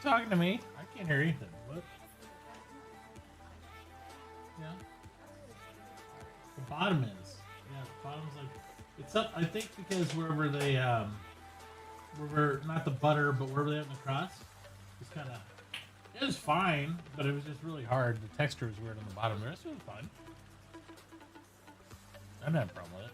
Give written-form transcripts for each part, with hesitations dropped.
talking to me? I can't hear anything. What? Yeah. The bottom is. Yeah, the bottom's like it's up. I think because wherever they wherever not the butter, but wherever they have the crust, it's kind of it was fine, but it was just really hard. The texture was weird on the bottom. The rest was fine. I didn't have a problem with it.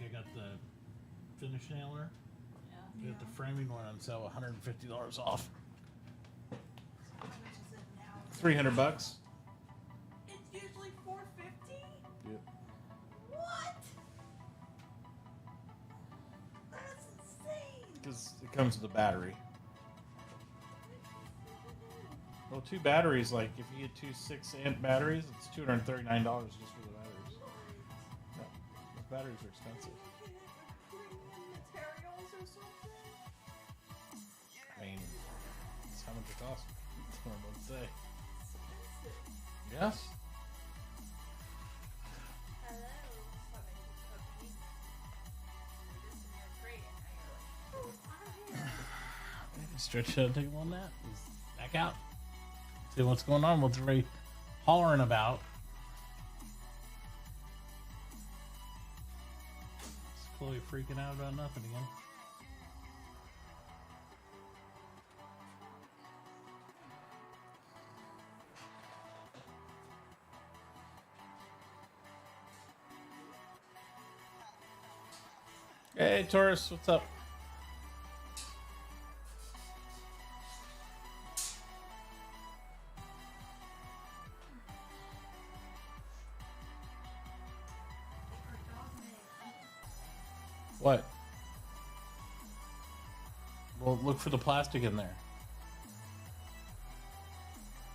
I got the finish nailer. Yeah. We got the framing one on sale, $150 off. So how much is it now? $300. It's usually $450. Yep. What? That's insane. Because it comes with a battery. Well, 2 batteries, like if you get 2 6-amp batteries, it's $239 just for the batteries. Yeah, those batteries are expensive. Materials or something? I mean, it's how much it costs. That's what I'm about to say. Expensive. Yes. Hello, somebody cookie. You're just in your crate and now you're like, oh, I'm here. Stretch it out, take one nap. Back out. See what's going on. What's Ray hollering about? Is Chloe freaking out about nothing again? Hey, Taurus, what's up? What? Well, look for the plastic in there.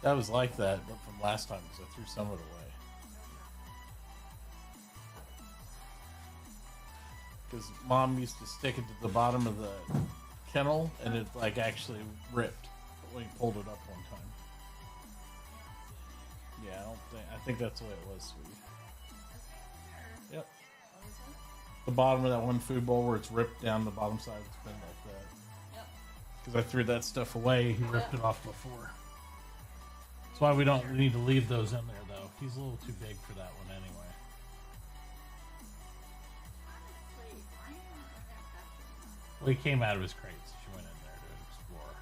That was like that, but from last time because I threw some of it away. Because Mom used to stick it to the bottom of the kennel, and it like actually ripped when he pulled it up one time. Yeah, I think that's the way it was, sweetie. Yep. The bottom of that one food bowl where it's ripped down the bottom side, it's been like that. Yep. Because I threw that stuff away, he ripped it off before. That's why we need to leave those in there though. He's a little too big for that one anyway. Honestly, why am I not that? Well, he came out of his crate, so she went in there to explore.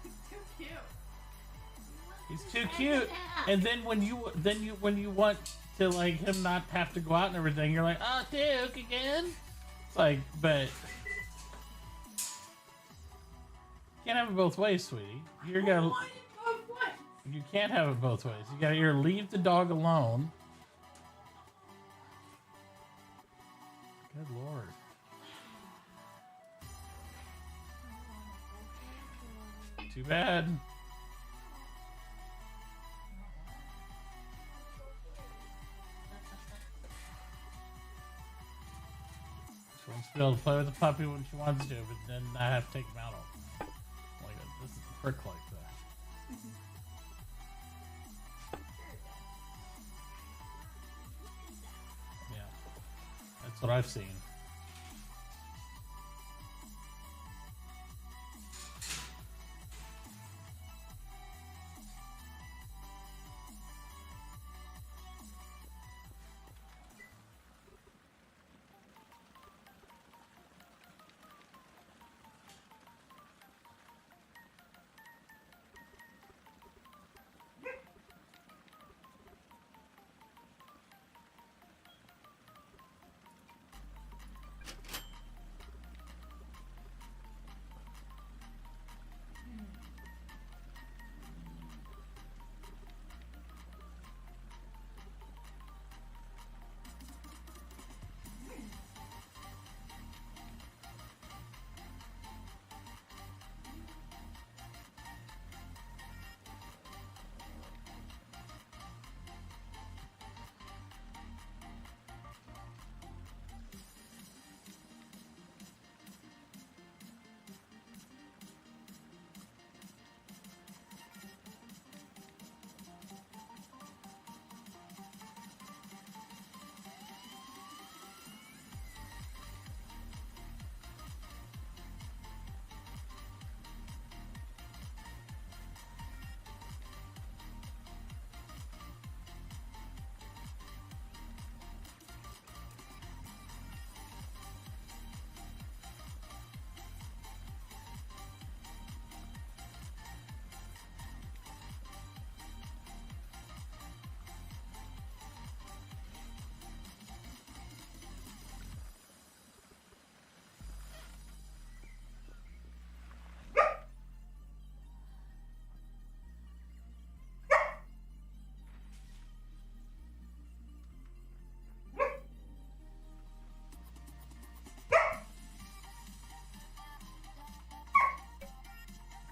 He's too cute. He's too cute. And then when you want to like him not have to go out and everything, you're like, oh, Duke again. It's like, but you can't have it both ways, sweetie. You're gonna. You can't have it both ways. You gotta either leave the dog alone. Good Lord. Too bad. She wants to be able to play with the puppy when she wants to, but then I have to take him out on. Like this is a prick like that. Yeah, that's what I've seen.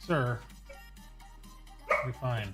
Sir. You're fine.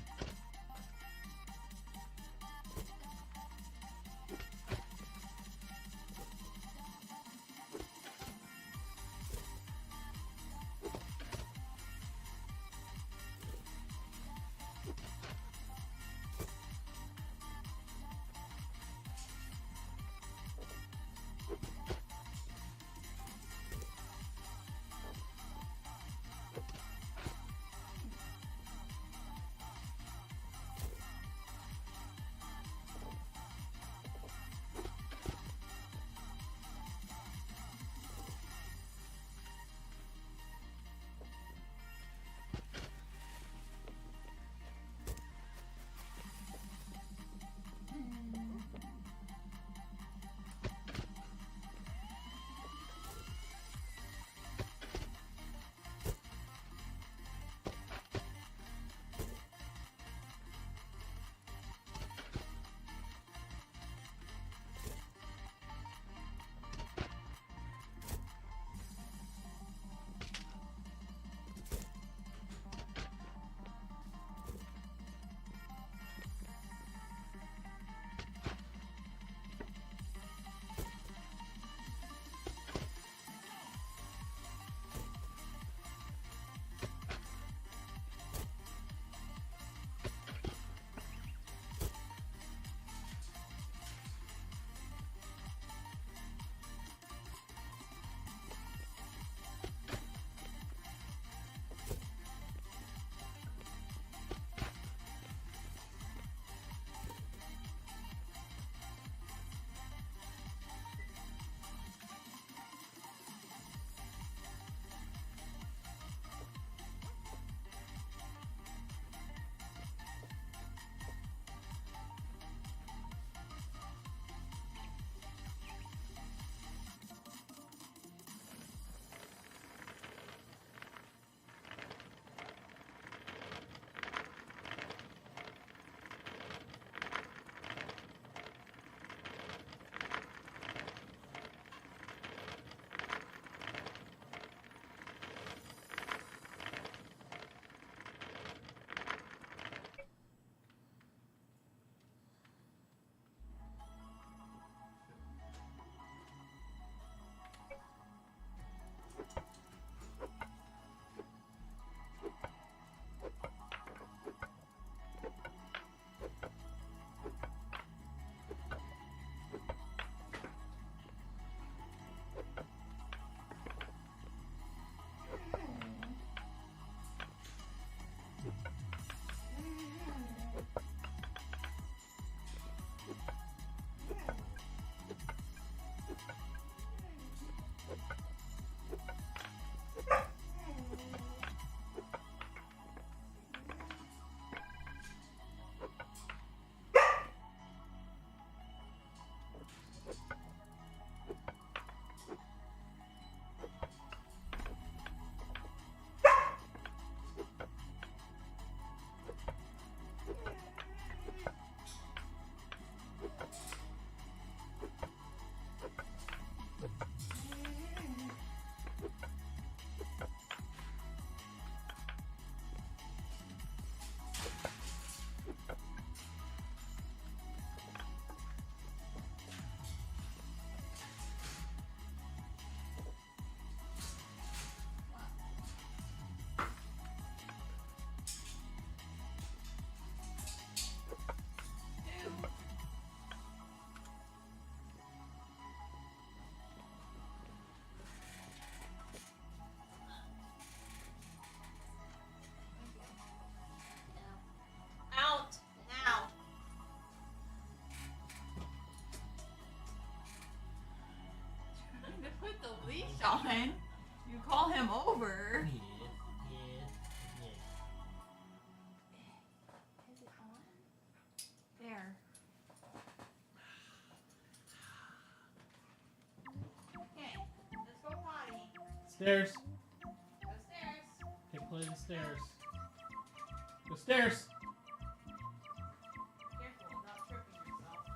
Out now. Trying to put the leash on. You call him over. Is it on? There. Okay, let's go potty. Stairs. Go stairs. Okay, play the stairs. The stairs. Careful about tripping yourself.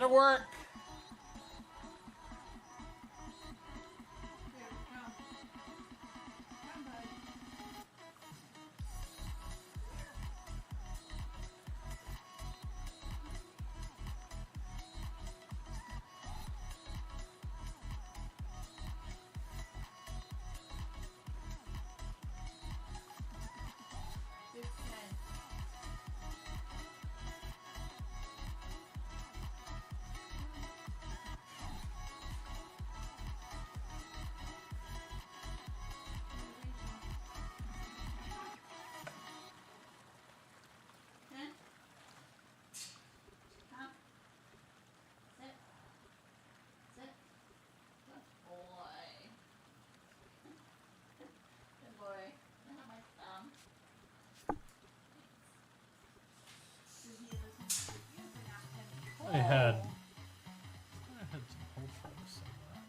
gotta work. There we go. Come, bud. Good sense. Ten. Come. Sit. Sit. Good boy. Good boy. I have my thumb. Did he listen to you for not I had some whole frogs somewhere.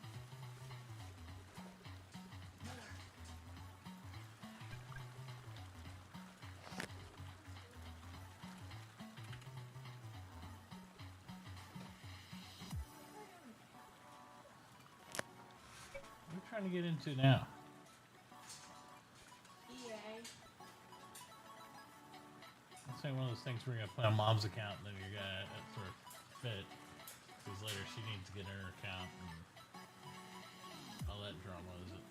What are you trying to get into now? EA. I'm saying one of those things where you're gonna play on mom's account and then you're gonna for fit. Because later she needs to get her account and all that drama, is it?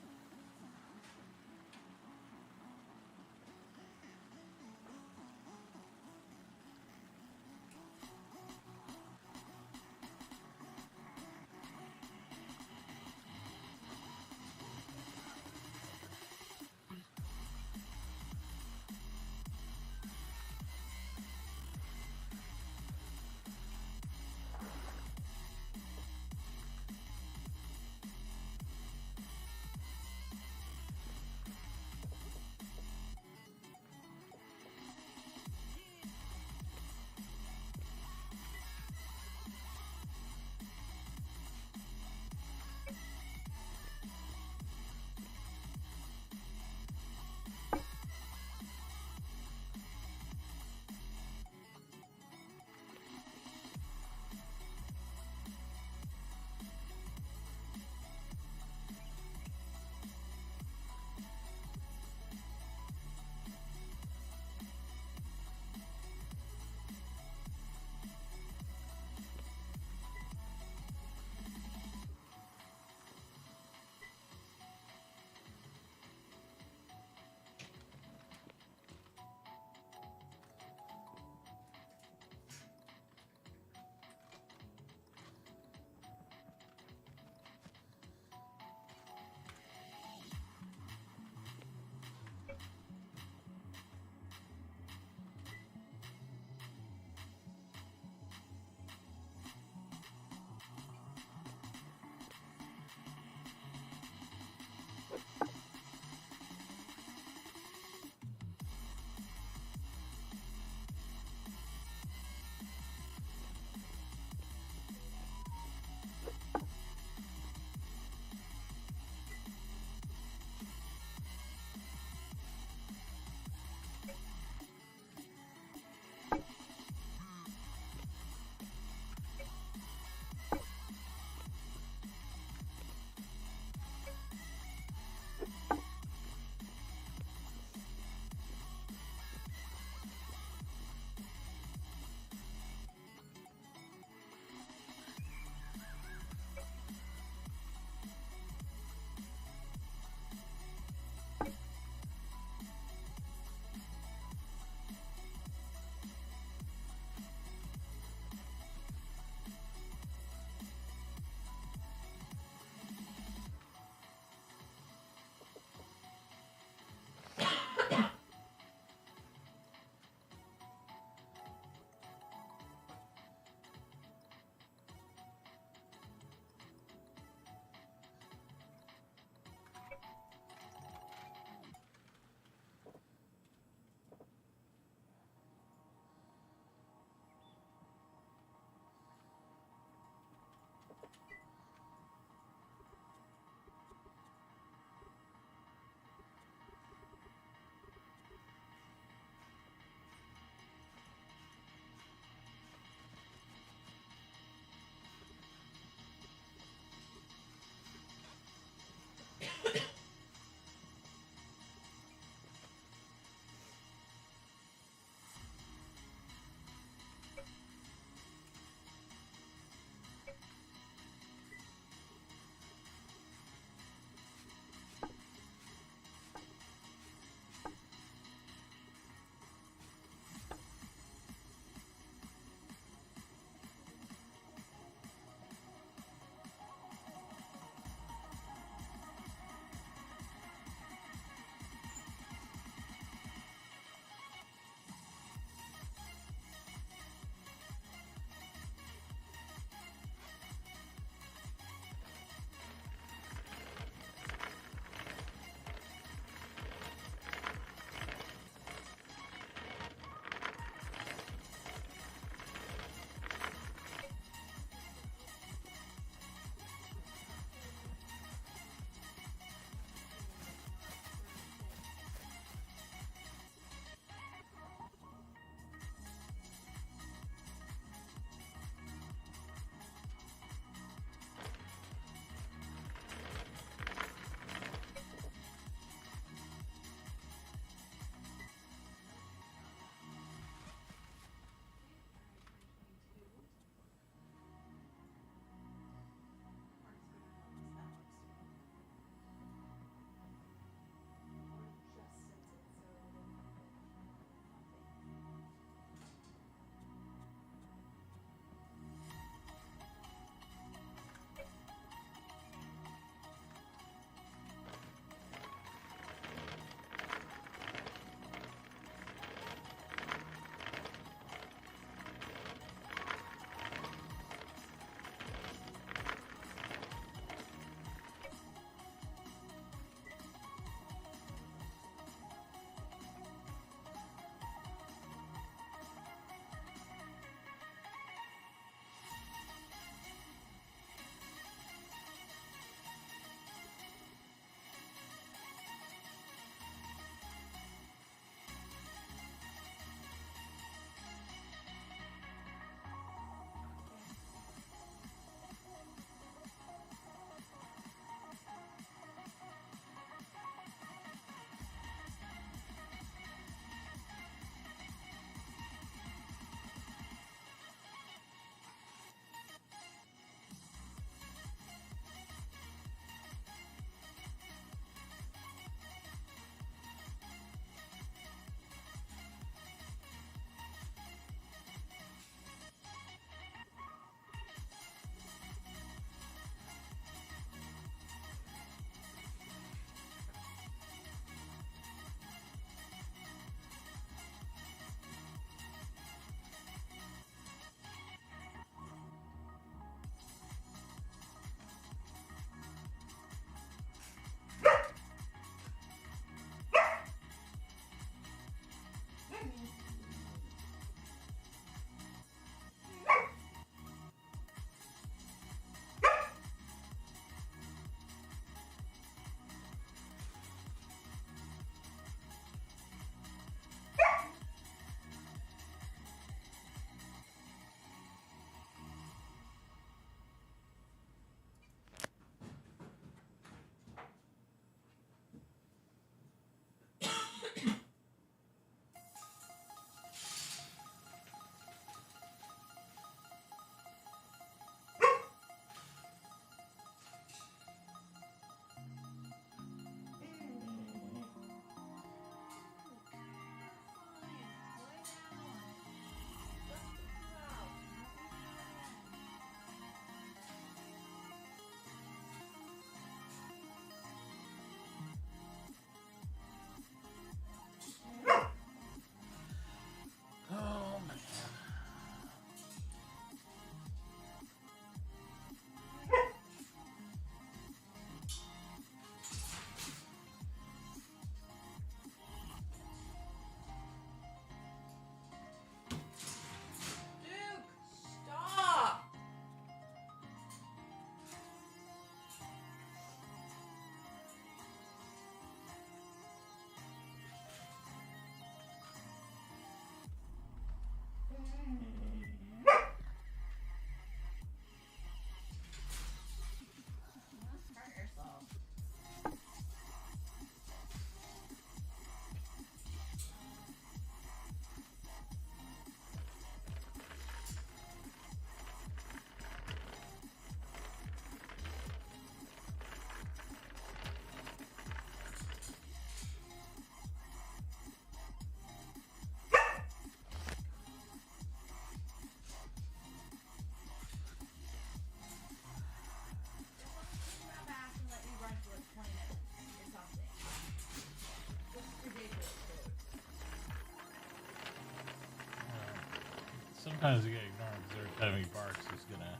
sometimes you gotta ignore him because every time he barks, he's gonna.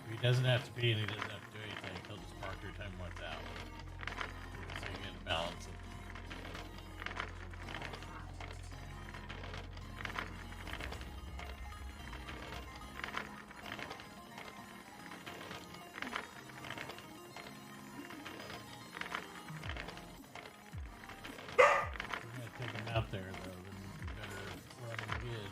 If he doesn't have to pee and he doesn't have to do anything, he'll just bark every time he wants out. So you gotta balance it. If you're gonna take him out there, though, then you better run him good.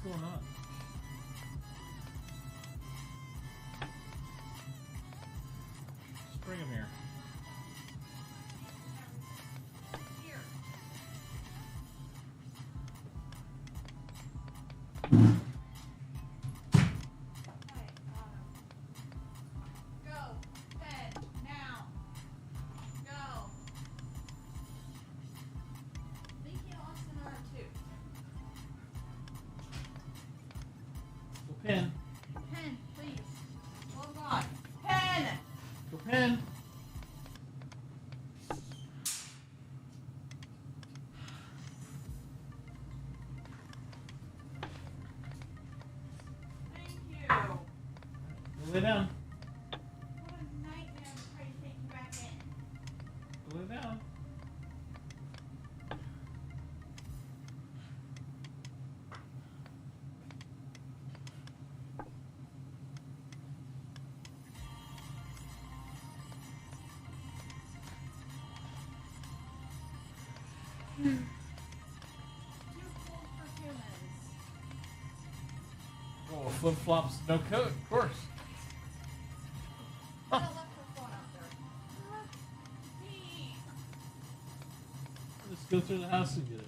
going on? Just bring him here. Here. Okay, go. Bed. Now. Go. I think he lost another tooth. Go Pen. Pen, please. Oh God. Pen! Go Pen. Thank you. Go lay down. What a nightmare to try to take you back in. Go lay down. Too cold for humans. Oh, flip flops, no coat, of course. I left her phone out there. Me. Let's go through the house and get it.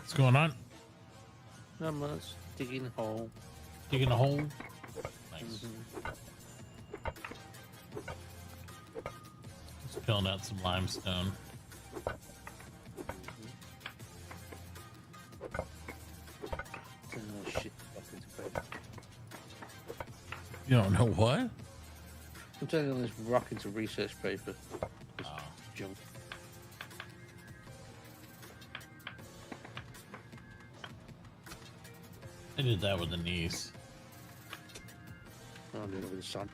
What's going on? Not much. Digging a hole. Digging a hole. Nice. Just peeling out some limestone. Oh shit! You don't know what? I'm turning this rock into research paper. It's Oh. junk. I did that with a niece. I'm doing it with the sun.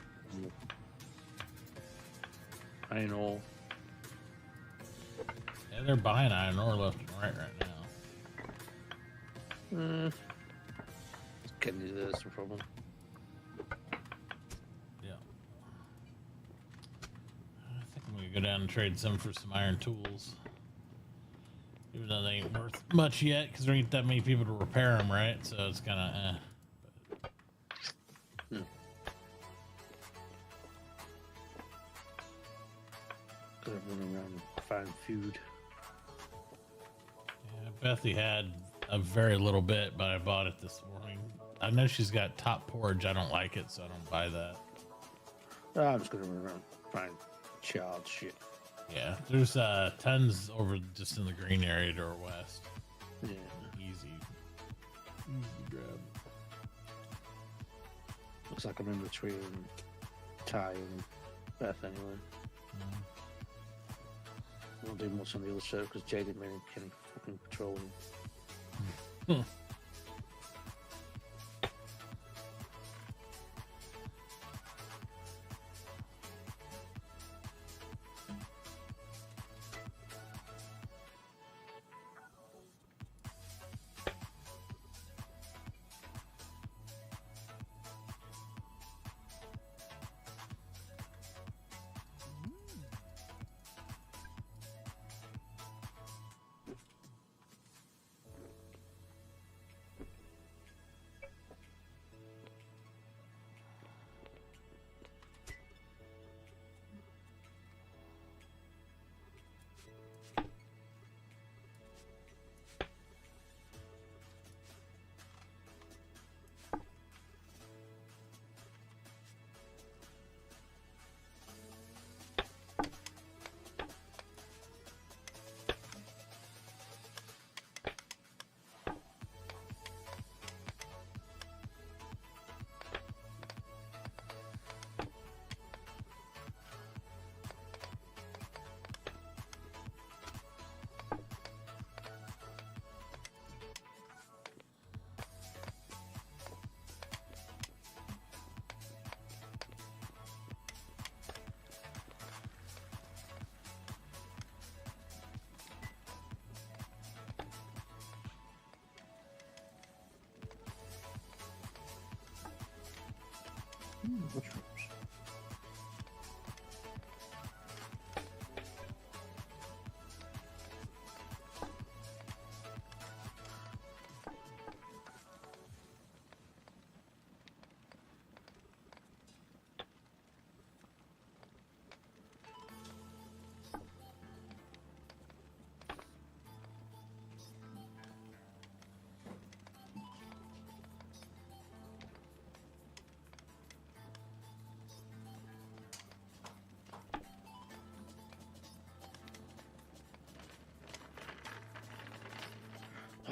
Iron ore. Yeah, they're buying iron ore left and right now. Getting into this is the problem. Yeah. I think I'm gonna go down and trade some for some iron tools. Even though they ain't worth much yet, because there ain't that many people to repair them, right? So it's kind of Gotta run around and find food. Yeah, Bethy had a very little bit, but I bought it this morning. I know she's got top porridge. I don't like it, so I don't buy that. I'm just gonna run around and find charred shit. Yeah, there's tons over just in the green area to our west. Yeah. Easy grab. Looks like I'm in between Ty and Beth anyway. I won't do much on the other server because Jaded Man can fucking patrol them. Mushrooms.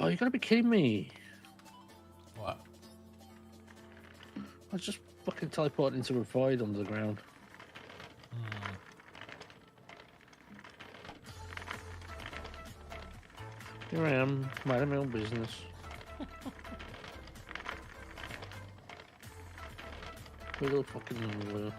Oh, you gotta be kidding me. What? I just fucking teleported into a void under the ground. Here I am, minding my own business. Little fucking nowhere.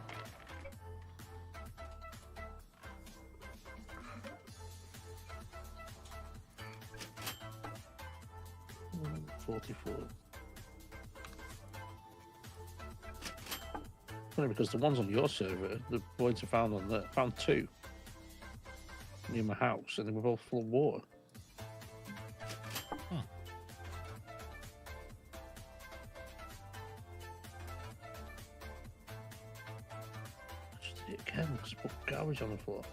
Mm, 44. Funny because the ones on your server, the voids are found on there. Found two near my house, and they were both full of water. Just did it again because I put garbage on the floor.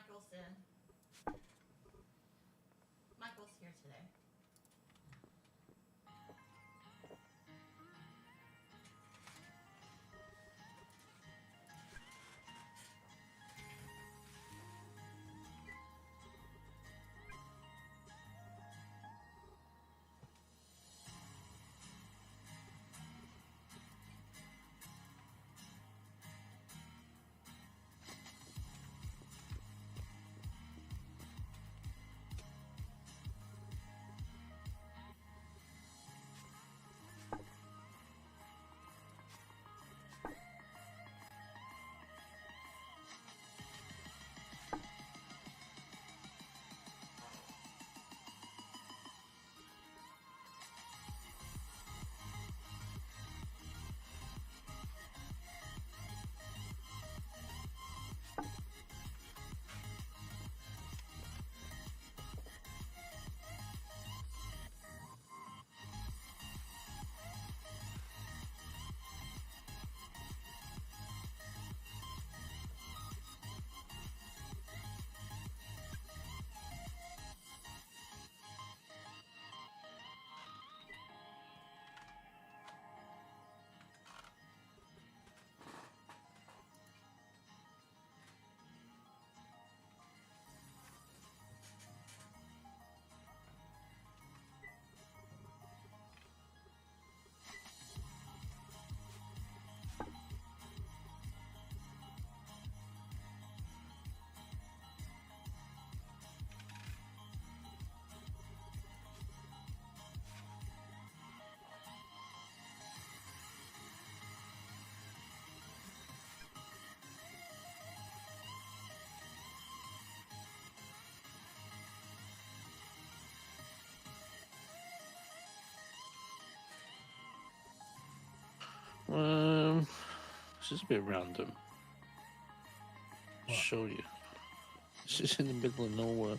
Michael's in. Michael's here today. This is a bit random. I'll show you. This is in the middle of nowhere.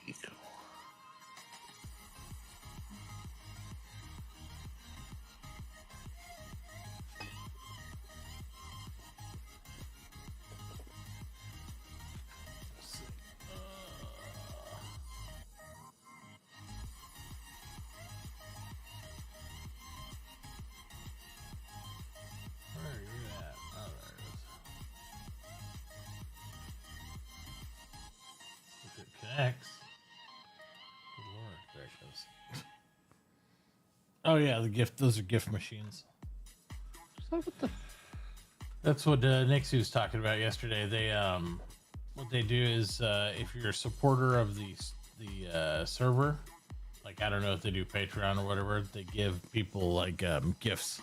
Eco. Where are you at? Oh, there it is. If it connects. Good lord, there it goes. Oh yeah, the gift. Those are gift machines. So what the? That's what Nixie was talking about yesterday. They what they do is if you're a supporter of the server, like I don't know if they do Patreon or whatever, they give people like gifts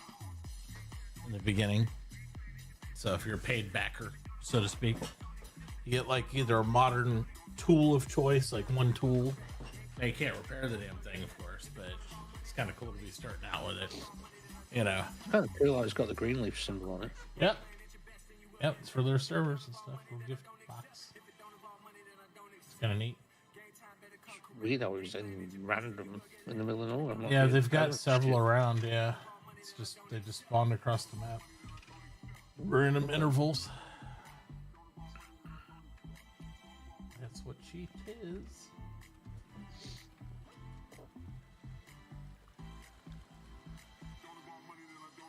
in the beginning. So if you're a paid backer, so to speak, you get like either a modern tool of choice, like one tool. Now, you can't repair the damn thing, of course, but it's kind of cool to be starting out with it. You know. It's kind of cool. It's got the Greenleaf symbol on it. Yep. Yep, it's for their servers and stuff. Little gift box. It's kind of neat. Weird how it's in random in the middle of nowhere. I'm not Yeah, really they've fan got of several shit. around. Yeah, it's just they just spawned across the map. Random intervals. That's what cheat is.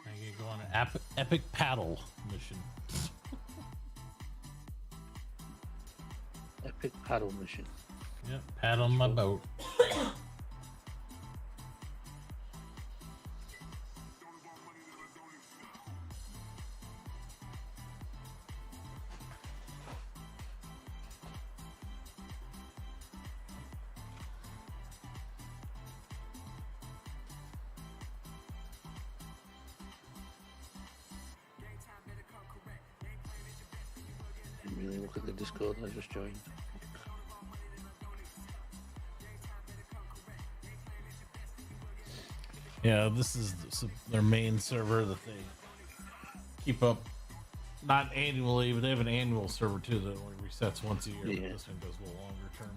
I can go on an epic paddle mission. Epic paddle mission. Yep, paddle my boat. Didn't really look at the Discord. I just joined. Yeah, this is their main server that they keep up, not annually, but they have an annual server too that only resets once a year. Yeah. But this one goes a little longer term.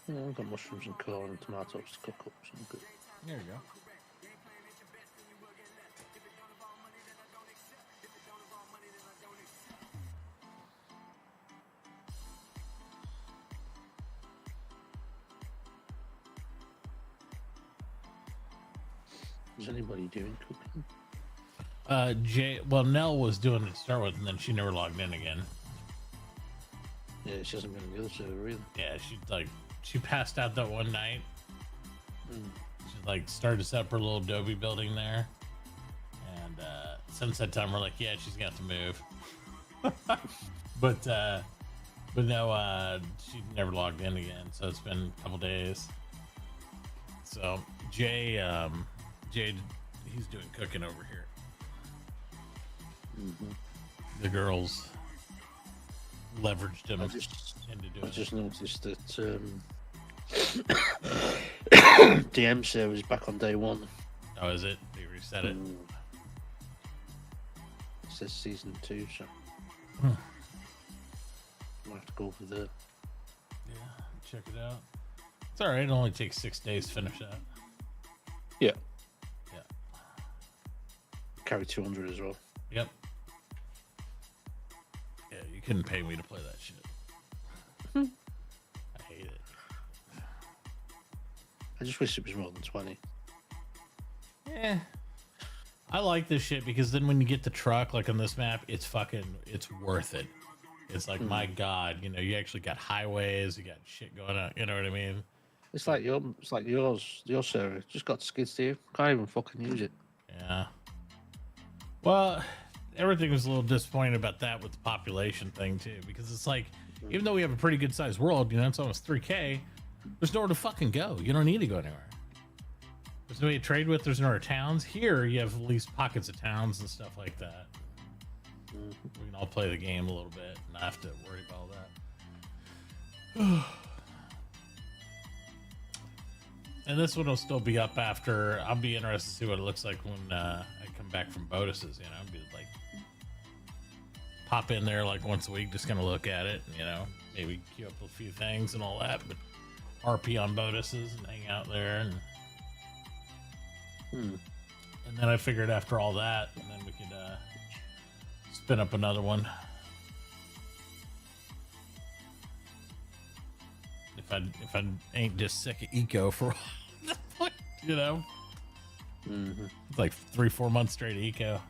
Yeah, I've got mushrooms and corn and tomatoes to cook up. So I'm good. There you go. Is anybody doing cooking? Well, Nell was doing it to start with, and then she never logged in again. Yeah, she hasn't been on the other server either. Yeah, she passed out that one night. She like started to set up her little Adobe building there, and since that time we're like, yeah, she's got to move. but no, she never logged in again. So it's been a couple days. So Jay, he's doing cooking over here. The girls leveraged him into doing I just it. noticed that DM server is back on day 1. Oh, is it? They reset it. It says season 2, so I'll have to go over there. Yeah, check it out. It's all right. It only takes 6 days to finish that. Yeah. Yeah. Carry 200 as well. Yep. Yeah, you couldn't pay me to play that shit. I hate it. I just wish it was more than 20. Yeah. I like this shit because then when you get the truck, like on this map, it's worth it. It's like, my God, you know, you actually got highways, you got shit going on. You know what I mean? It's like your server. Just got skid steer. Can't even fucking use it. Yeah. Well, everything was a little disappointed about that with the population thing too, because it's like, even though we have a pretty good sized world, you know, it's almost 3K, there's nowhere to fucking go. You don't need to go anywhere. There's nobody to trade with. There's nowhere towns. Here, you have at least pockets of towns and stuff like that. We can all play the game a little bit and not have to worry about all that. And this one will still be up after. I'll be interested to see what it looks like when I come back from Bodus's. You know, I'll be like, pop in there like once a week, just gonna look at it. You know, maybe queue up a few things and all that. But RP on Bodus's and hang out there, and then I figured after all that, and then we could spin up another one. If I ain't just sick of eco for you know, it's like 3-4 months straight of eco.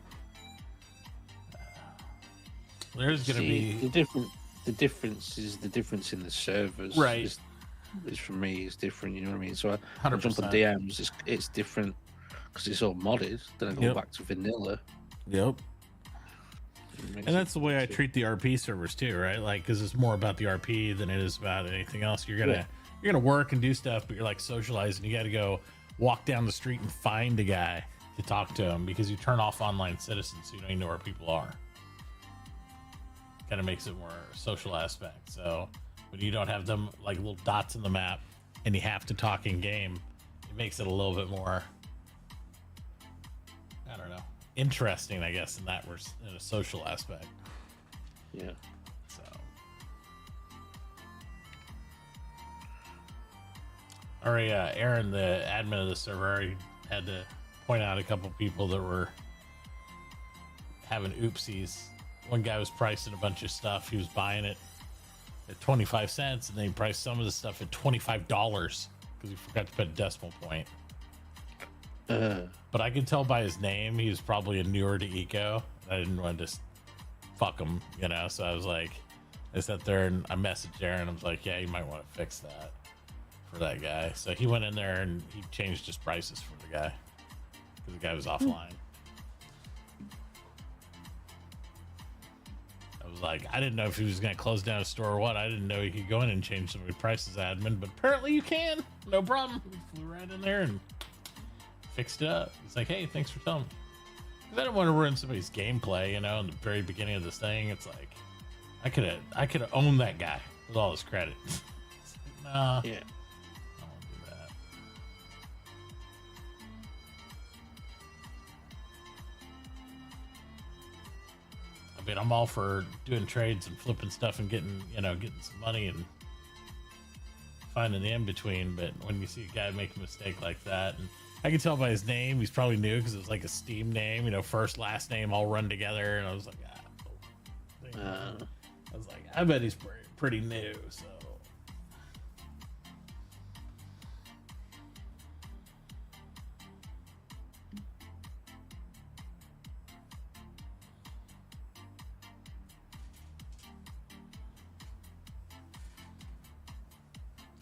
There's gonna be the difference in the servers, right? Is for me is different. You know what I mean? So I 100%. jump on DMs. It's different because it's all modded. Then I go back to vanilla. Yep. And that's the way I treat the RP servers too, right? Like, because it's more about the RP than it is about anything else. You're gonna work and do stuff, but you're like socializing. You got to go walk down the street and find a guy to talk to him because you turn off online citizens, so you don't even know where people are. Kind of makes it more social aspect. So when you don't have them like little dots in the map and you have to talk in game, it makes it a little bit more, I don't know, interesting, I guess, in a social aspect. Yeah. So already Aaron, the admin of the server, already had to point out a couple people that were having oopsies. One guy was pricing a bunch of stuff. He was buying it at 25 cents, and then he priced some of the stuff at $25 because he forgot to put a decimal point. But I could tell by his name he was probably a newer to eco. I didn't want to just fuck him, you know. So I was like, I sat there and I messaged Aaron. I was like, yeah, you might want to fix that for that guy. So he went in there and he changed his prices for the guy because the guy was offline. I was like, I didn't know if he was going to close down a store or what. I didn't know he could go in and change some of the prices, admin, but apparently you can. No problem. We flew right in there and fixed it up. It's like, hey, thanks for telling me. Because I don't want to ruin somebody's gameplay, you know, in the very beginning of this thing. It's like, I could have owned that guy with all his credit. It's like, nah. Yeah. I don't want to do that. I mean, I'm all for doing trades and flipping stuff and getting some money and finding the in between. But when you see a guy make a mistake like that, and I can tell by his name, he's probably new because it was like a Steam name, you know, first last name all run together, and I was like, I was like, I bet he's pretty new. So.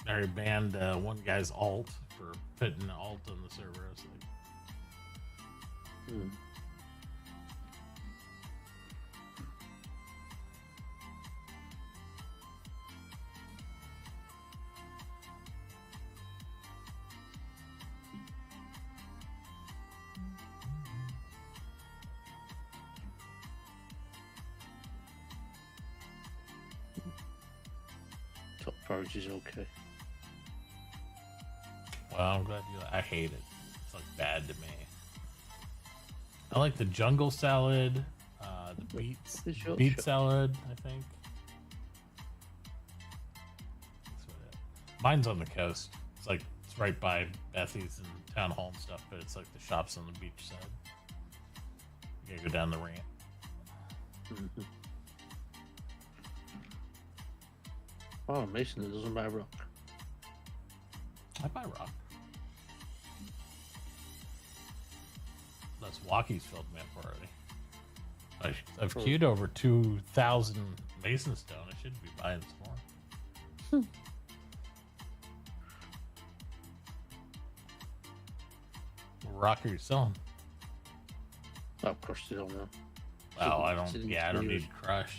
I already banned one guy's alt for putting alt on the server. I was like, Top porridge is okay. well, I'm glad you. I hate it. It's like bad to me. I like the jungle salad, the beet salad. I think. That's what mine's on the coast. It's like it's right by Bethy's and Town Hall and stuff, but it's like the shops on the beach side. You gotta go down the ramp. Mm-hmm. Oh, Mason, it doesn't buy rock. I buy rock. That's Walkie's filled me up already. I've queued over 2,000 Mason stone. I should be buying some more. What rock are you selling? Oh, crushed it all now. Wow, I don't need crush.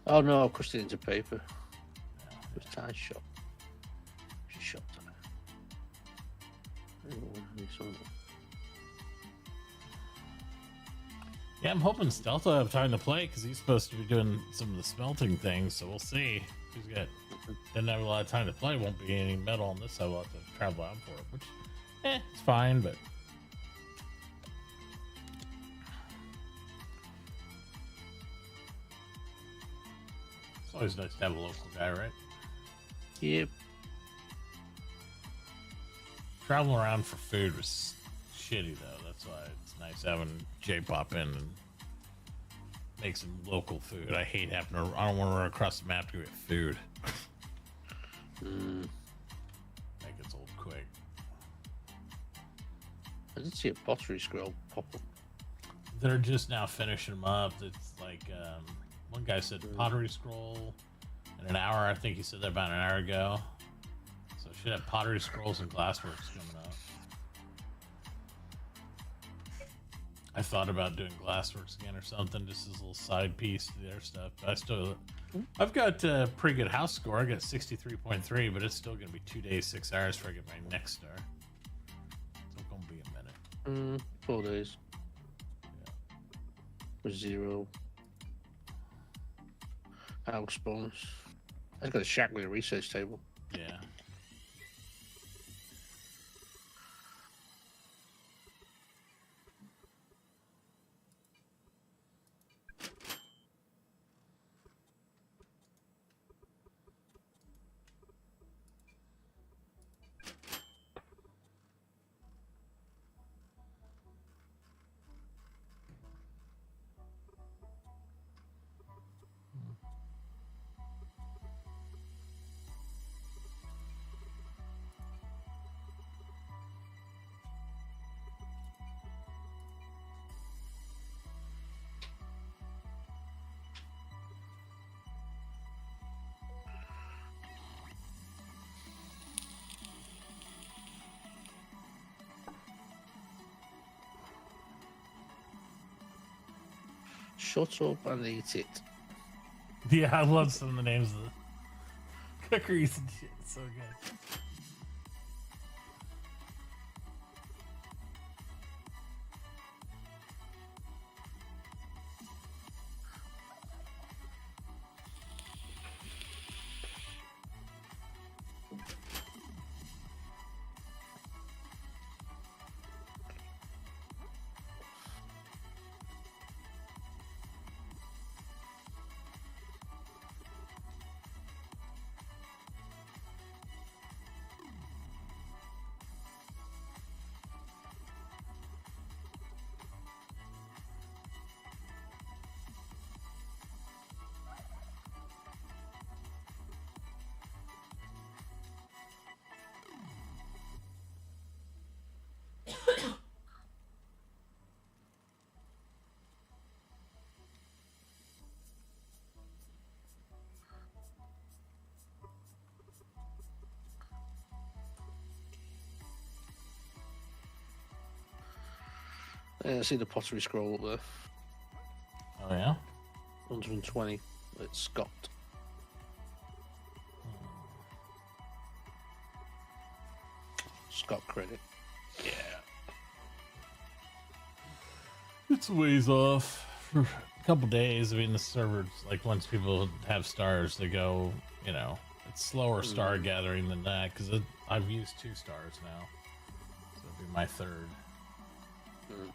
Oh no, I crushed it into paper. It was Ty's shop. She shop time. Yeah, I'm hoping Stealth will have time to play because he's supposed to be doing some of the smelting things, so we'll see. Doesn't have a lot of time to play, won't be any metal on this side, we'll have to travel out for it, which, it's fine, but... It's always nice to have a local guy, right? Yep. Traveling around for food was shitty, though. That's why it's nice having Jay pop in and make some local food. I hate having to... I don't want to run across the map to get food. That gets old quick. I did see a pottery scroll pop up. They're just now finishing them up. It's like... one guy said pottery scroll in an hour. I think he said that about an hour ago. So should have pottery scrolls and glassworks coming up. I thought about doing glassworks again or something, just as a little side piece to the other stuff. But I've got a pretty good house score. I got 63.3, but it's still going to be 2 days, 6 hours before I get my next star. So it's going to be a minute. 4 days. Yeah. With 0. House bonus. I've got a shack with a research table. Yeah. Shut up and eat it. Yeah, I love some of the names of the cookeries and shit. It's so good. Yeah, I see the pottery scroll up there. Oh yeah. 120. It's Scott. Scott credit. Yeah. It's a ways off for a couple days. I mean, the servers, like once people have stars, they go, it's slower star gathering than that because I've used 2 stars now. So it'll be my 3rd. Mm.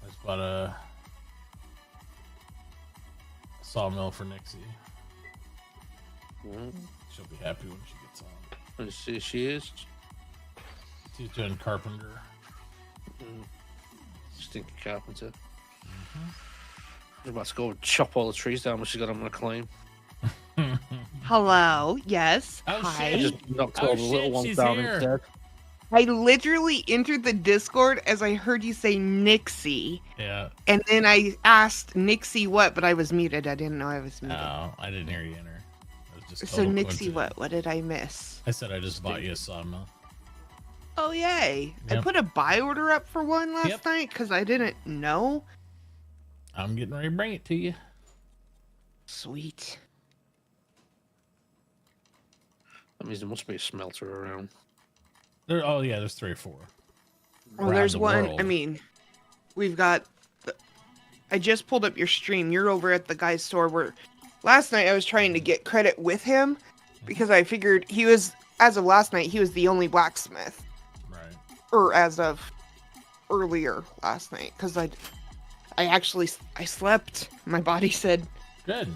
I just bought a sawmill for Nixie. Mm. She'll be happy when she gets on. And she is. She's doing carpenter. Stinky carpenter. I'm about to go chop all the trees down, but she's got on my claim. Hello. Yes. Oh, Hi. I just knocked all the little ones she's down here. instead. I literally entered the Discord as I heard you say Nixie, Yeah. and then I asked Nixie what, but I was muted. I didn't know I was muted. No, I didn't hear you enter. It was just So total Nixie, coincidence. what did I miss? I said I just bought you a sawmill. Oh yay! I Yep. put a buy order up for one last Yep. night because I didn't know. I'm getting ready to bring it to you. Sweet. That means there must be a smelter around. There's 3 or 4. Well, around there's the one. world. I mean, we've got. I just pulled up your stream. You're over at the guy's store where last night I was trying to get credit with him because I figured he was, as of last night, he was the only blacksmith. Right. Or as of earlier last night because I slept. My body said, Good.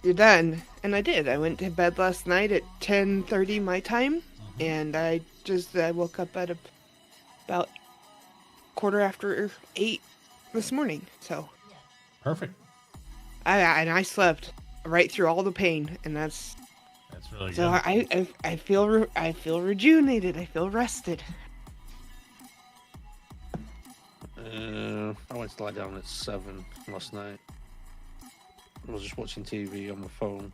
"You're done," and I did. I went to bed last night at 10:30 my time, and I woke up at about 8:15 this morning. So Perfect. I slept right through all the pain, and that's really so good. I feel rejuvenated. I feel rested. I went to lie down at 7 last night. I was just watching TV on my phone.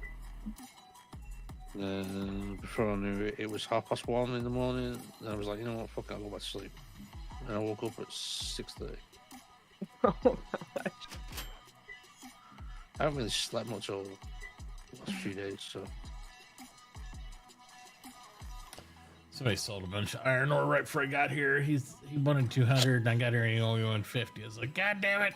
Before I knew it, it was 1:30 in the morning. And I was like, you know what, fuck it, I'll go back to sleep. And I woke up at 6:30. Oh my gosh. I haven't really slept much over the last few days, so. Somebody sold a bunch of iron ore right before I got here. He wanted 200, and I got here and he only wanted 50. I was like, God damn it!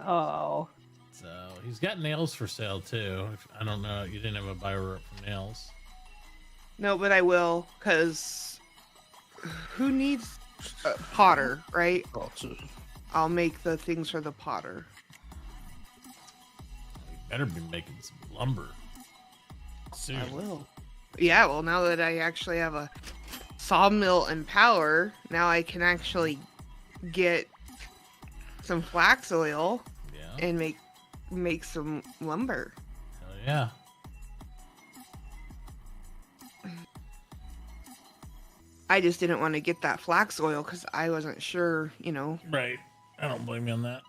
Oh. So he's got nails for sale too. I don't know. You didn't have a buyer up for nails. No, but I will, because who needs a potter, right? I'll make the things for the potter. You better be making some lumber soon. I will. Yeah, well, now that I actually have a sawmill and power, now I can actually get some flax oil Yeah. and make some lumber. Hell yeah. I just didn't want to get that flax oil because I wasn't sure, Right. I don't blame you on that.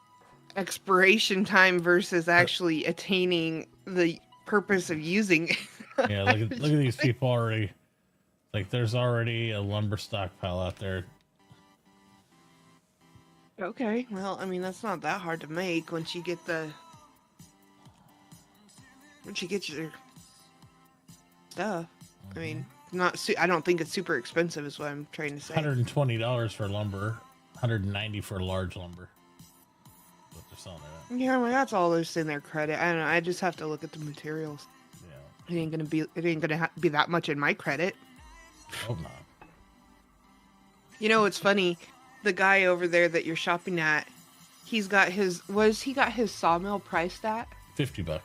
expiration time versus actually attaining the purpose of using it. Yeah, look at these people already. Like, there's already a lumber stockpile out there. Okay, well, I mean, that's not that hard to make once you get your stuff. I mean, I don't think it's super expensive is what I'm trying to say. $120 for lumber, $190 for large lumber. What they're selling it at. Yeah, well, that's all there's in their credit. I don't know. I just have to look at the materials. Yeah. It ain't gonna be that much in my credit. Hope not. It's funny. The guy over there that you're shopping at, he got his sawmill priced at? $50.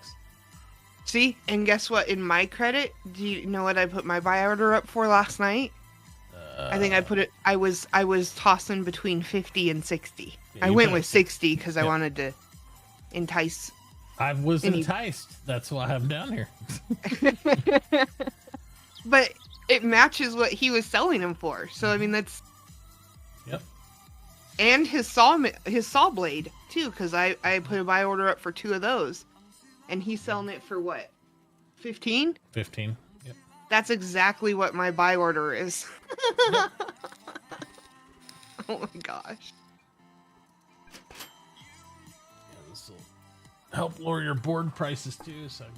See? And guess what? In my credit, do you know what I put my buy order up for last night? I think I put it. I was tossing between 50 and 60. Yeah, I you went put with it- 60 because I Yeah. wanted to entice. I was Any- enticed. That's why I'm down here. But it matches what he was selling them for. So I mean, that's. Yep. and his saw blade too, because I put a buy order up for 2 of those, and he's selling it for what, 15? 15. Yep. That's exactly what my buy order is. Oh my gosh. Yeah, this will help lower your board prices too, so I can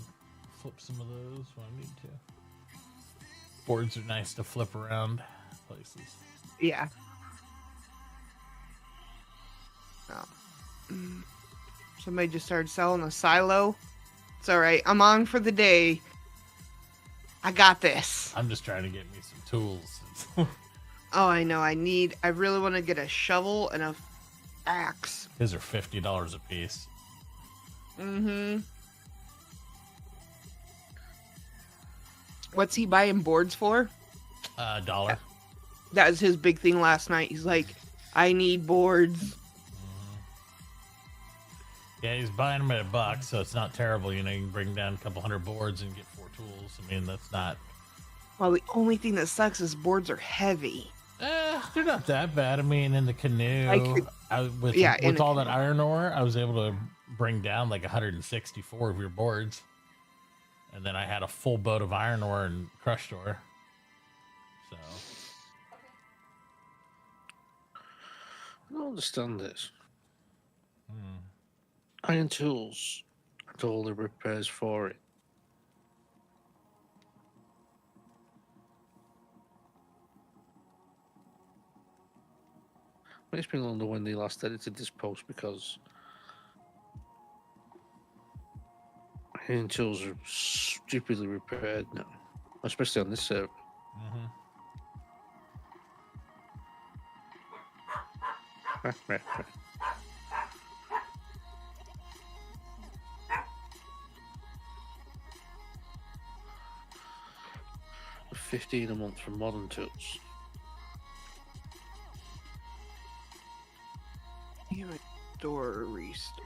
flip some of those when I need to. Boards are nice to flip around places. Yeah. Oh. Somebody just started selling a silo. It's alright. I'm on for the day. I got this. I'm just trying to get me some tools. Oh, I know. I really want to get a shovel and a axe. These are $50 a piece. Mm-hmm. What's he buying boards for? $1. That was his big thing last night. He's like, I need boards. Yeah, he's buying them at $1, so it's not terrible. You know, you can bring down a couple hundred boards and get 4 tools. I mean, that's not... Well, the only thing that sucks is boards are heavy. They're not that bad. I mean, in the canoe, with all that iron ore, I was able to bring down like 164 of your boards. And then I had a full boat of iron ore and crushed ore. So... I don't understand this. Iron tools and all the repairs for it. Makes me wonder when they last edited this post, because iron tools are stupidly repaired now, especially on this server. Right. 15 a month for modern tools. Damn it. Door restore.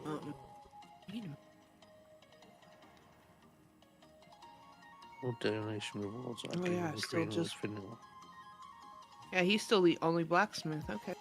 Wait a minute. What donation rewards are Oh, yeah, with still Greenleaf just- vanilla? Yeah, he's still the only blacksmith. Okay.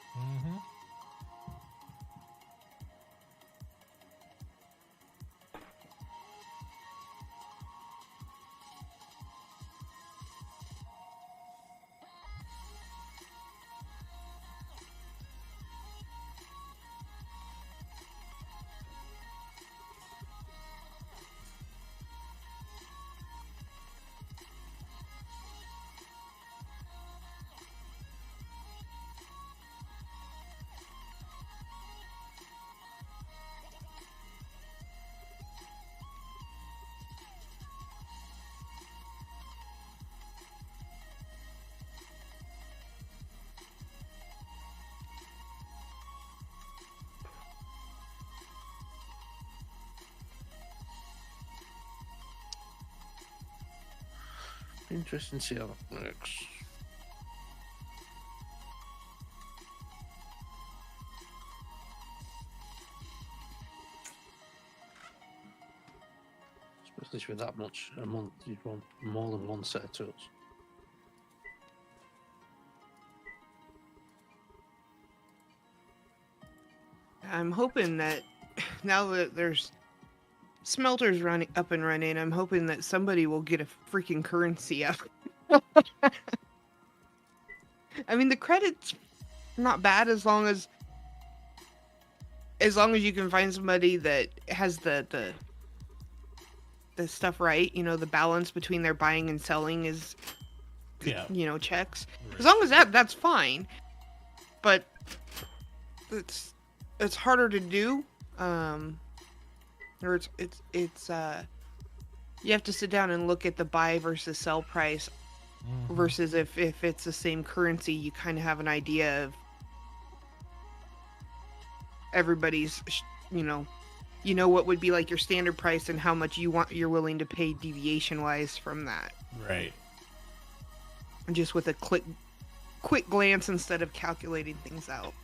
Interesting to see how that works. Especially with that much a month, you'd want more than one set of tools. I'm hoping that now that there's smelters running up and running, I'm hoping that somebody will get a freaking currency up. I mean, the credit's not bad as long as you can find somebody that has the stuff right. You know, the balance between their buying and selling is, you know, checks. Right. As long as that's fine. But it's harder to do. Or it's you have to sit down and look at the buy versus sell price versus if it's the same currency, you kind of have an idea of everybody's, you know what would be like your standard price and how much you're willing to pay deviation wise from that. Right. And just with a quick glance instead of calculating things out.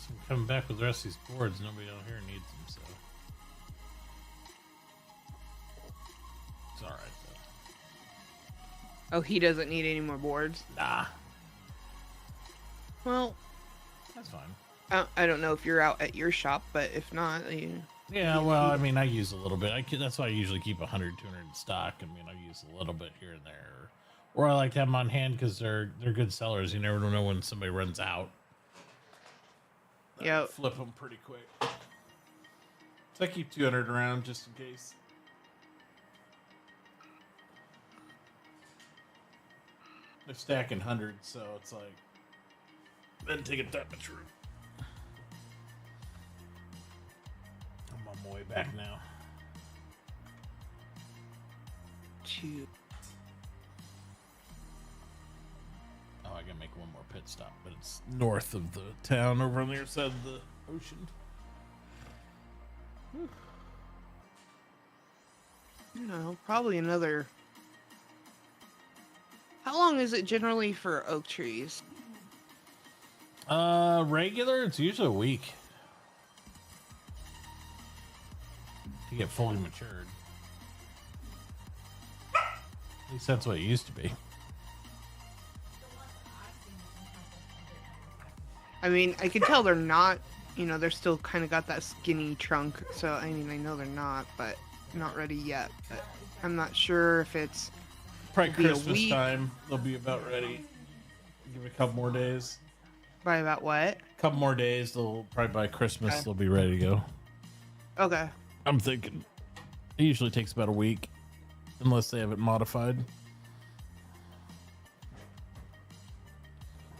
I'm coming back with the rest of these boards. Nobody out here needs them, so it's all right Oh, he doesn't need any more boards. though. Nah, Well, that's fine. I don't know if you're out at your shop, but if not, Yeah, well, I mean, I use a little bit. That's why I usually keep 100, 200 in stock. I mean, I use a little bit here and there, or I like to have them on hand because they're good sellers. You never know when somebody runs out. yeah. Flip them pretty quick. So I keep 200 around just in case. They're stacking hundreds, so it's like doesn't take it that much room. I'm on my way back now. Two. Oh, I gotta make one more pit stop, but it's north of the town, over on the other side of the ocean. No, probably another. How long is it generally for oak trees? Regular, it's usually a week to get fully matured. At least that's what it used to be. I mean, I can tell they're not, they're still kind of got that skinny trunk. So, I mean, I know they're not, but not ready yet. But I'm not sure if it's Probably be a Christmas week. time, they'll be about ready. Give it a couple more days. by about what? Couple more days, they'll probably by Christmas Okay. they'll be ready to go. Okay. I'm thinking it usually takes about a week, unless they have it modified.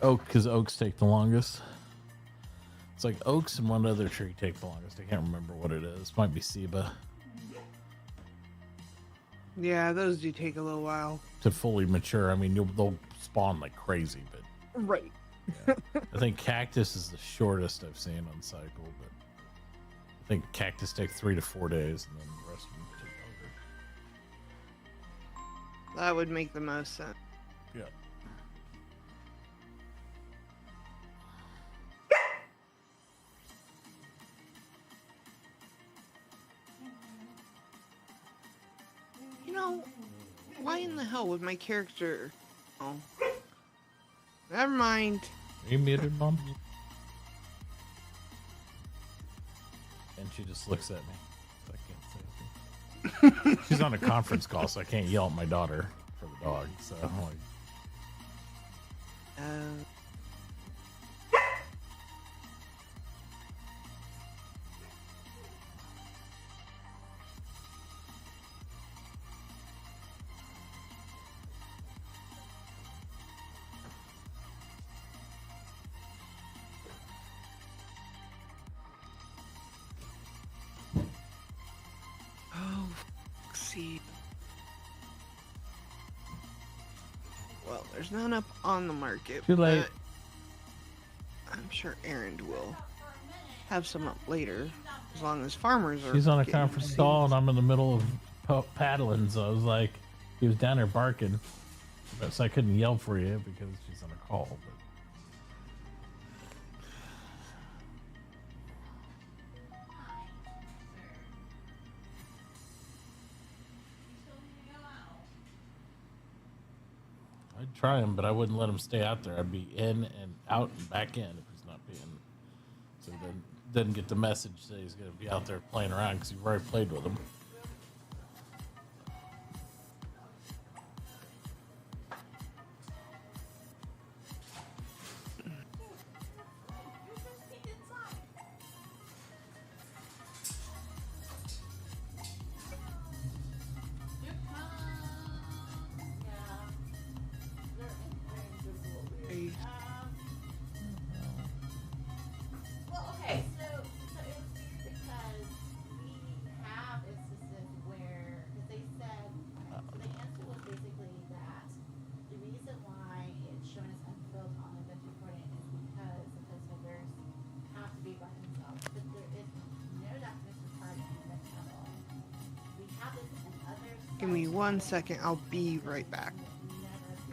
Oak, because oaks take the longest. It's like oaks and one other tree take the longest. I can't remember what it is. Might be Seba Yeah, those do take a little while. to fully mature. I mean, they'll spawn like crazy, but Right. I think cactus is the shortest I've seen on cycle. But I think cactus take 3 to 4 days, and then the rest of them take longer. That would make the most sense. Yeah. Why in the hell would my character... Oh. Never mind. Are you muted, Mom? And she just looks at me. So I can't say anything. She's on a conference call, so I can't yell at my daughter for the dog. So I'm like, see. Well, there's none up on the market. Too late. but I'm sure Aaron will have some up later, as long as farmers are. she's on a getting conference seeds. call, and I'm in the middle of paddling. So I was like, he was down there barking, but so I couldn't yell for you because she's on a call. But I'd try him, but I wouldn't let him stay out there. I'd be in and out and back in if he's not being. So he doesn't get the message that he's going to be out there playing around because you've already played with him. Well, okay, so it was weird because we have instances where, because they said, so the answer was basically that the reason why it's showing us unfilled on the inventory recording is because the post holders have to be by themselves, but there is no documents required in the at all. We have this in other. Give me 1 second. I'll be right back.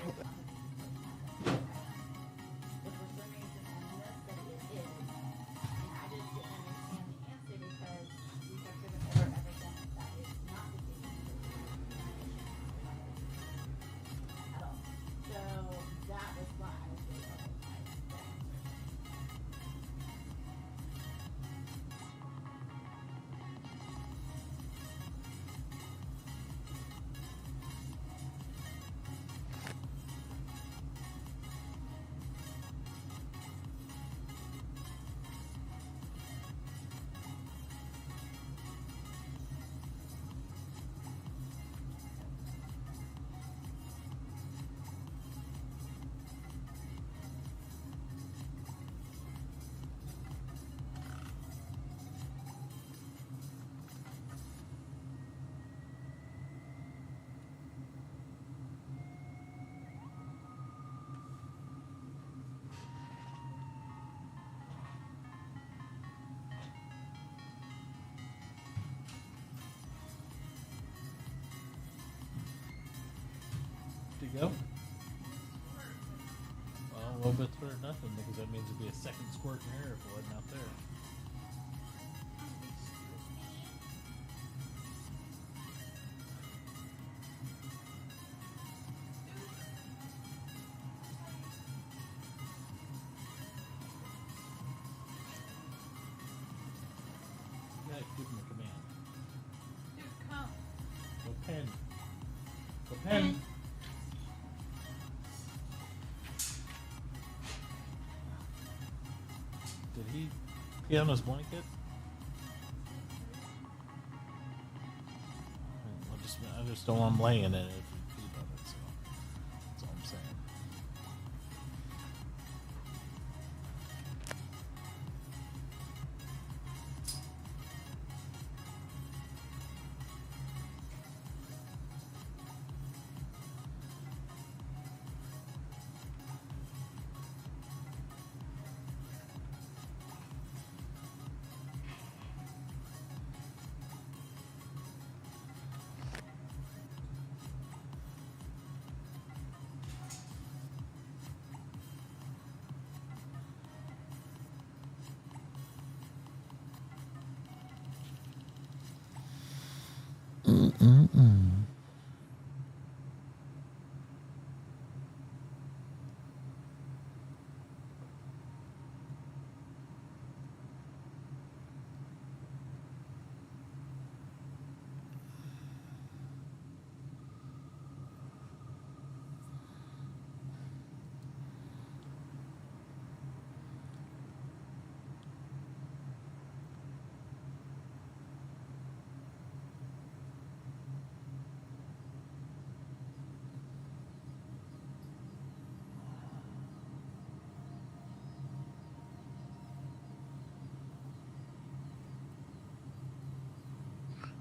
Hold on. If for some reason on this that it is, you go. Well, a little bit's better than nothing because that means it'd be a second squirt in here if it wasn't out there. You gotta give him a command. Dude, come. Go pen. Go pen. Did he pee on his blanket? I just don't want him laying in it if he peed on it, so that's all I'm saying.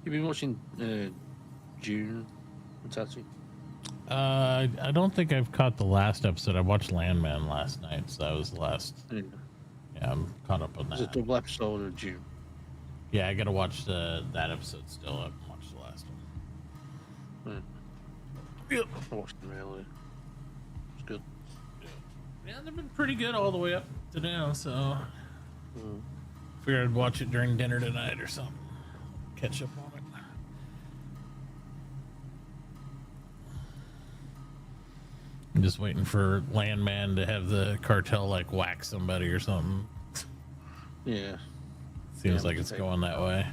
You've been watching June and Tattoo? I don't think I've caught the last episode. I watched Landman last night, so that was the last. Yeah. Yeah, I'm caught up on There's a that. double episode of June. Yeah, I gotta watch that episode still. I haven't watched the last one. Yep. I watched them earlier. It's good. Yeah, they've been pretty good all the way up to now, so Mm. figured I'd watch it during dinner tonight or something. Catch up on it. I'm just waiting for Landman to have the cartel like whack somebody or something. Yeah. Seems Yeah, like we it's can take going that way.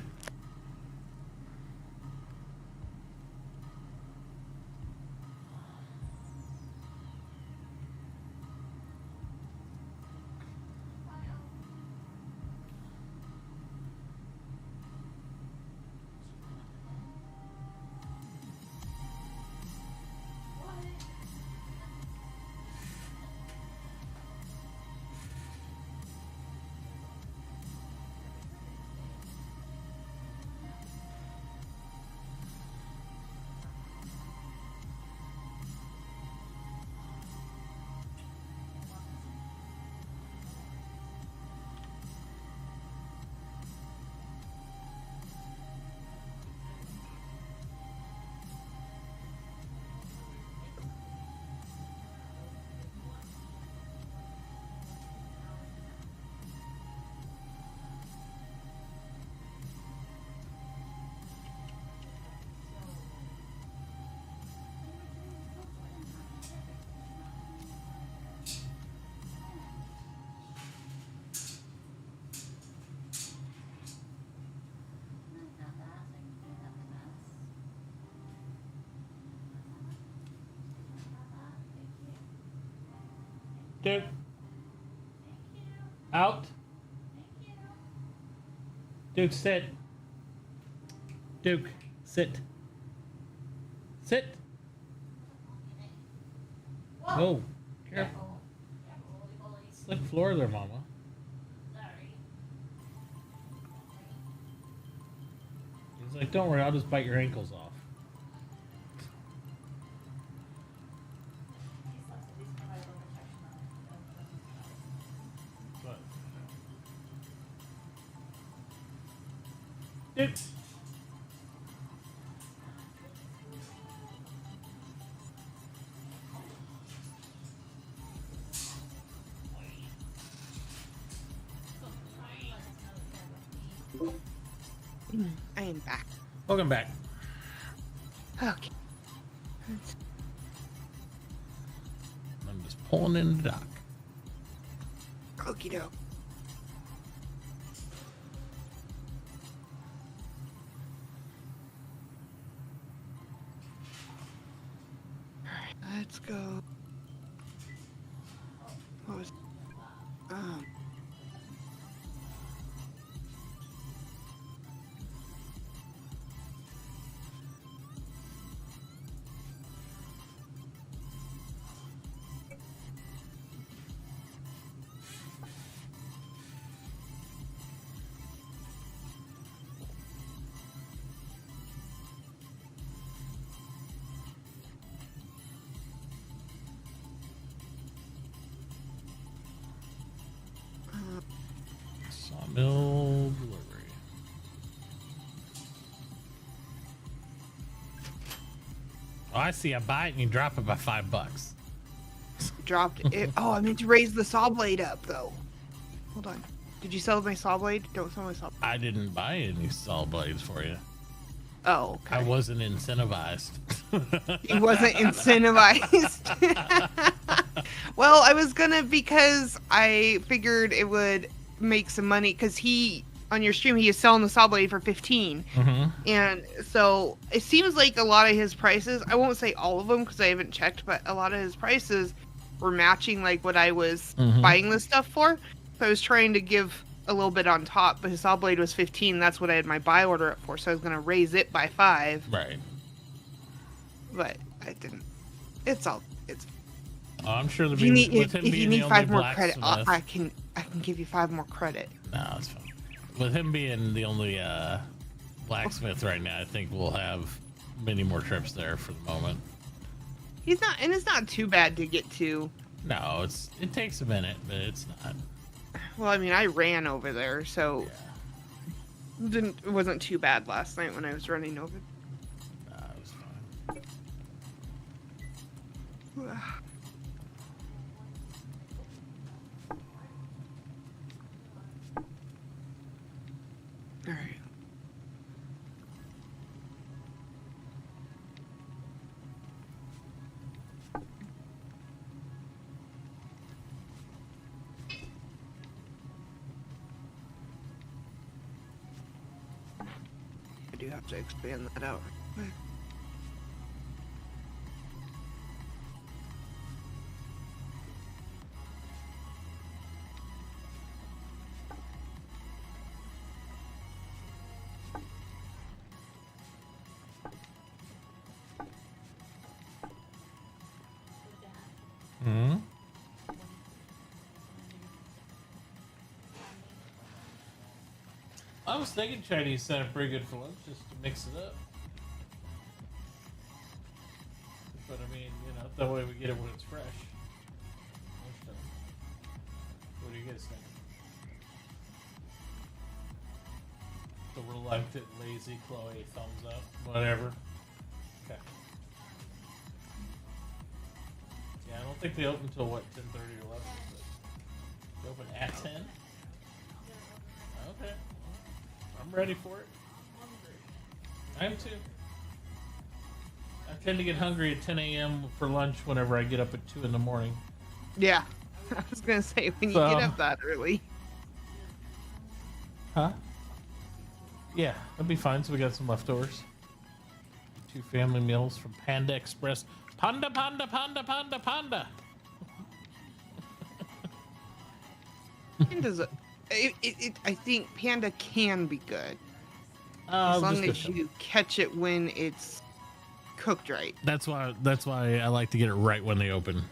Duke. Out. Duke, sit. Duke, sit. Sit. Whoa. Careful. Slick floor there, Mama. He's like, don't worry, I'll just bite your ankles off. What? Duke. I am back. Welcome back. Okay. I'm just pulling in the dock. Okie doke. Alright, let's go. What was Sawmill delivery. Oh, I see. I buy it and you drop it by $5. dropped it? Oh, I meant to raise the saw blade up though. Hold on. Did you sell my saw blade? Don't sell my saw blade. I didn't buy any saw blades for you. Oh, okay. I wasn't incentivized. He wasn't incentivized. Well, I was gonna because I figured it would make some money because on your stream he is selling the saw blade for 15, and so it seems like a lot of his prices. I won't say all of them because I haven't checked, but a lot of his prices were matching like what I was buying this stuff for. So I was trying to give a little bit on top, but his saw blade was 15. That's what I had my buy order up for, so I was gonna raise it by 5. Right. But I didn't. It's all. It's. Oh, I'm sure If you need 5 more credit, I can give you 5 more credit. No, it's fine. With him being the only blacksmith right now, I think we'll have many more trips there for the moment. He's not, and it's not too bad to get to. No, it takes a minute, but it's not. Well, I mean, I ran over there, so Yeah. it wasn't too bad last night when I was running over. No, it was fine. All right. I do have to expand that out. real quick. Hmm. I was thinking Chinese sounded pretty good for lunch, just to mix it up. But I mean, you know, that way we get it when it's fresh. What do you guys think? The reluctant, lazy Chloe, thumbs up, whatever. Okay. Yeah, I don't think they open until what, 10:30 or 11. But they open at 10. Okay. I'm ready for it. I am too. I tend to get hungry at 10 a.m. for lunch whenever I get up at 2 in the morning. Yeah, I was gonna say when you So- get up that early. Huh? Yeah, that'd be fine. So we got some leftovers. 2 family meals from Panda Express. Panda, panda, panda, panda, panda. Panda's I think Panda can be good as long as you catch it when it's cooked right. That's why I like to get it right when they open,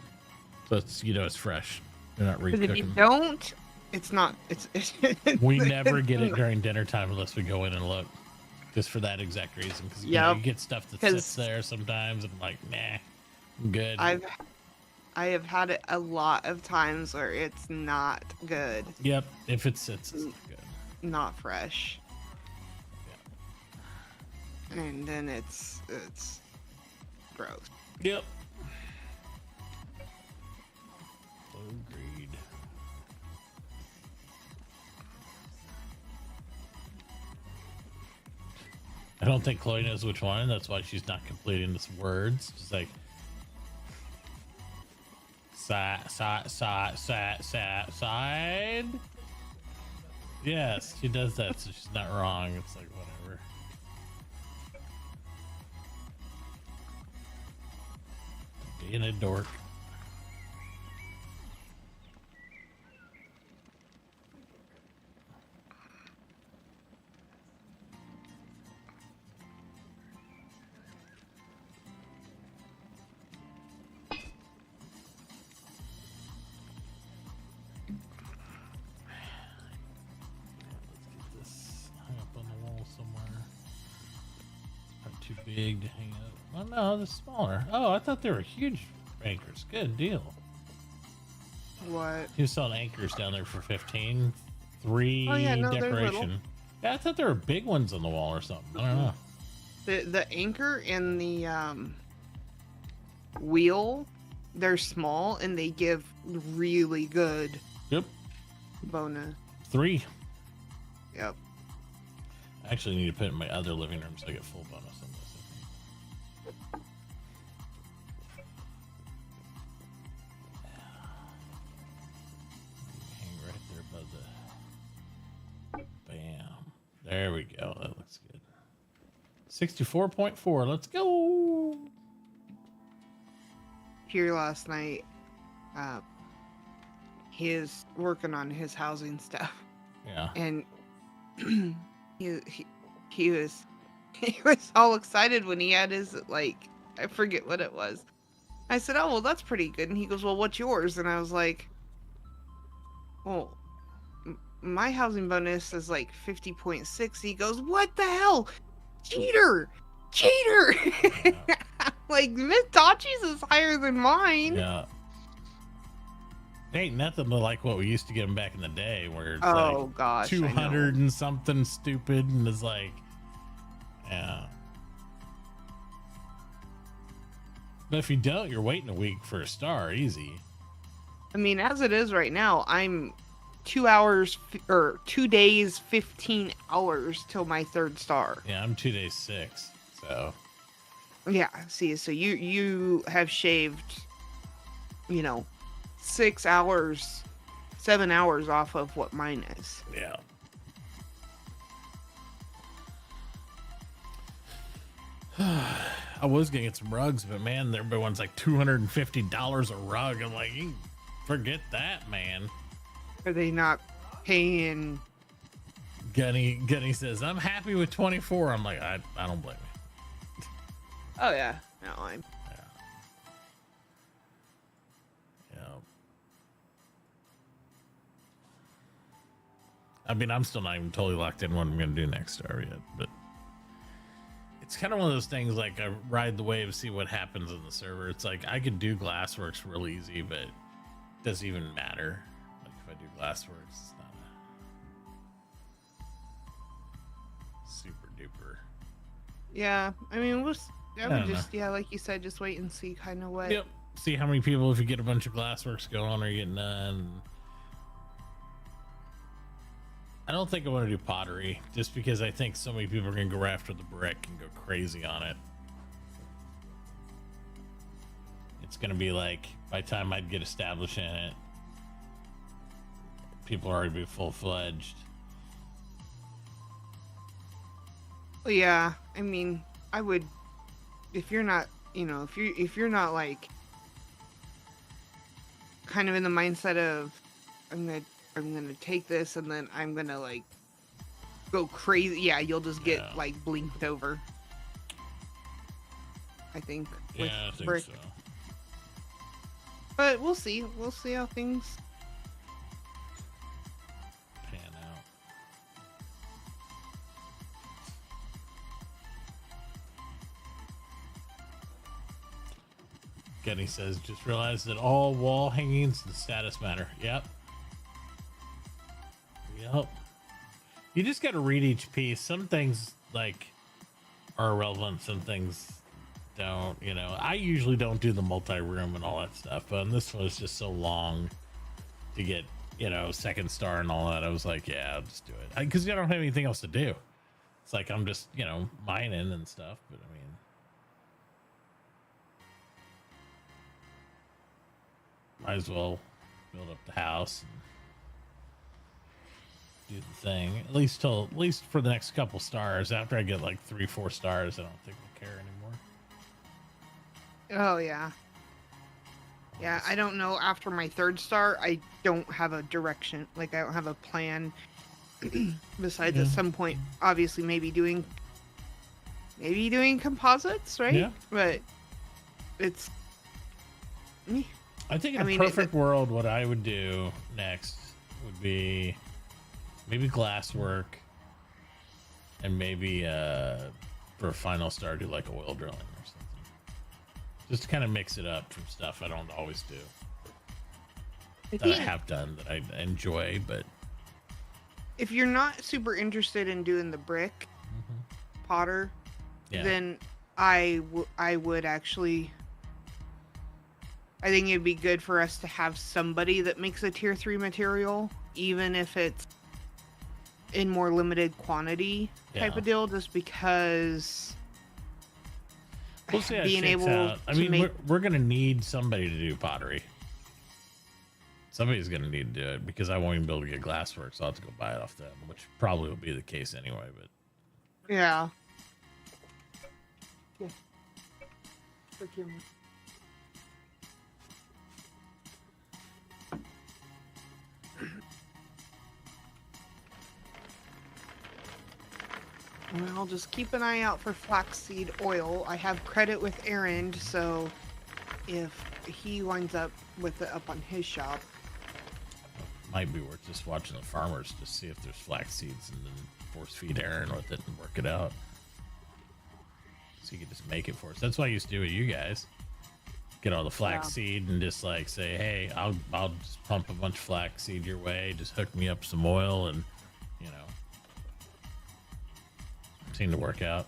so it's it's fresh. They're not Because if you recooking. don't, it's not. It's We never get it during dinner time unless we go in and look, just for that exact reason. Because Yep. you get stuff that 'Cause- sits there sometimes, and I'm like, nah, I'm good. I have had it a lot of times where it's not good, Yep, if it sits, it's not good. not fresh, and then it's gross. Yep. Agreed. I don't think Chloe knows which one. That's why she's not completing this words. She's like, side. Yes, she does that, so she's not wrong. It's like, whatever. Being a dork. Too big to hang up. Oh no, they're smaller. Oh, I thought they were huge anchors. Good deal. What? He was selling anchors down there for 15. 3 Oh, yeah, no, they're little. decoration. Yeah, I thought there were big ones on the wall or something. I don't know. The anchor and the wheel, they're small and they give really good Yep. bonus. 3. Yep. I actually need to put it in my other living room so I get full bonus on this. Hang right there above the. Bam. There we go. That looks good. 64.4. Let's go. Here last night, he is working on his housing stuff, Yeah. and he was all excited when he had his, like, I forget what it was. I said, oh well, that's pretty good. And he goes, well, what's yours? And I was like, well, my housing bonus is like 50.6. He goes, what the hell, cheater. Yeah. Like, Miss Tachi's is higher than mine. Yeah. Ain't nothing like what we used to get them back in the day, where it's Oh like gosh, I know. 200 and something stupid, and it's like, yeah. But if you don't, you're waiting a week for a star, easy. I mean, as it is right now, I'm 2 hours or 2 days, 15 hours till my third star. Yeah, I'm 2 days 6, so Yeah, see, so you have shaved, 6 hours, 7 hours off of what mine is. yeah. I was gonna get some rugs, but man, everyone's like $250 a rug. I'm like, you can forget that, man. Are they not paying? Gunny says, I'm happy with 24. I'm like, I don't blame you. Oh yeah, no, I'm. Yeah. I mean, I'm still not even totally locked in what I'm going to do next star yet, but it's kind of one of those things, like, I ride the wave, see what happens in the server. It's like, I could do Glassworks real easy, but it doesn't even matter. Like, if I do Glassworks, it's not a super duper. Yeah, I mean, I would don't just, like you said, just wait and see kind of what. Yep. See how many people, if you get a bunch of Glassworks going, are getting none. I don't think I want to do pottery, just because I think so many people are going to go after the brick and go crazy on it. It's going to be like, by the time I'd get established in it, people are already be full-fledged. Well, yeah, I mean, I would, if you're not, if you're not like kind of in the mindset of I'm gonna take this and then I'm gonna like go crazy. Yeah, you'll just get like blinked over. I think. Yeah, I think brick. so. But we'll see. We'll see how things Pan out. Getty says, just realize that all wall hangings and status matter. Yep. Yep. You just got to read each piece. Some things like are irrelevant. Some things don't. I usually don't do the multi-room and all that stuff, but this one is just so long to get second star and all that. I was like, yeah, I'll just do it because I don't have anything else to do. It's like I'm just, mining and stuff, but I mean, might as well build up the house and do the thing. At least for the next couple stars. After I get like 3-4 stars, I don't think we'll care anymore. Oh yeah. Yeah, I don't know. After my 3rd star, I don't have a direction. Like, I don't have a plan. Besides, at some point, obviously, maybe doing composites, right? Yeah. But it's. I think in a perfect world, what I would do next would be maybe glasswork, and maybe for a final star, do like oil drilling or something. Just to kind of mix it up from stuff I don't always do. That I have done that I enjoy, but if you're not super interested in doing the brick potter, then I would actually. I think it'd be good for us to have somebody that makes a tier 3 material, even if it's in more limited quantity type of deal, just because we'll see how being able out. I mean, we're gonna need somebody to do pottery. Somebody's gonna need to do it because I won't even be able to get glasswork, so I'll have to go buy it off them, which probably will be the case anyway. But yeah. Well, just keep an eye out for flaxseed oil. I have credit with Aaron, so if he winds up with it up on his shop. Might be worth just watching the farmers to see if there's flax seeds and then force feed Aaron with it and work it out. So you can just make it for us. That's what I used to do with you guys. Get all the flax seed and just like say, hey, I'll just pump a bunch of flax seed your way. Just hook me up some oil and, seemed to work out.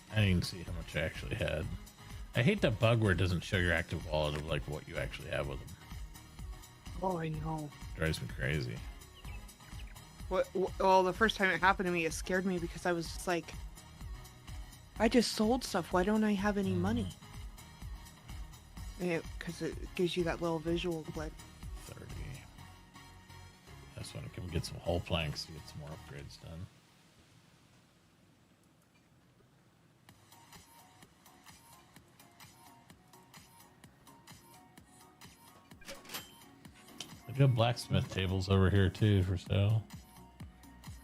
I didn't even see how much I actually had. I hate that bug where it doesn't show your active wallet of like what you actually have with them. Oh, I know. Drives me crazy. Well, the first time it happened to me, it scared me because I was just like, I just sold stuff. Why don't I have any money? Because it gives you that little visual blip. 30. That's when I can get some whole planks to get some more upgrades done. I got blacksmith tables over here too for sale.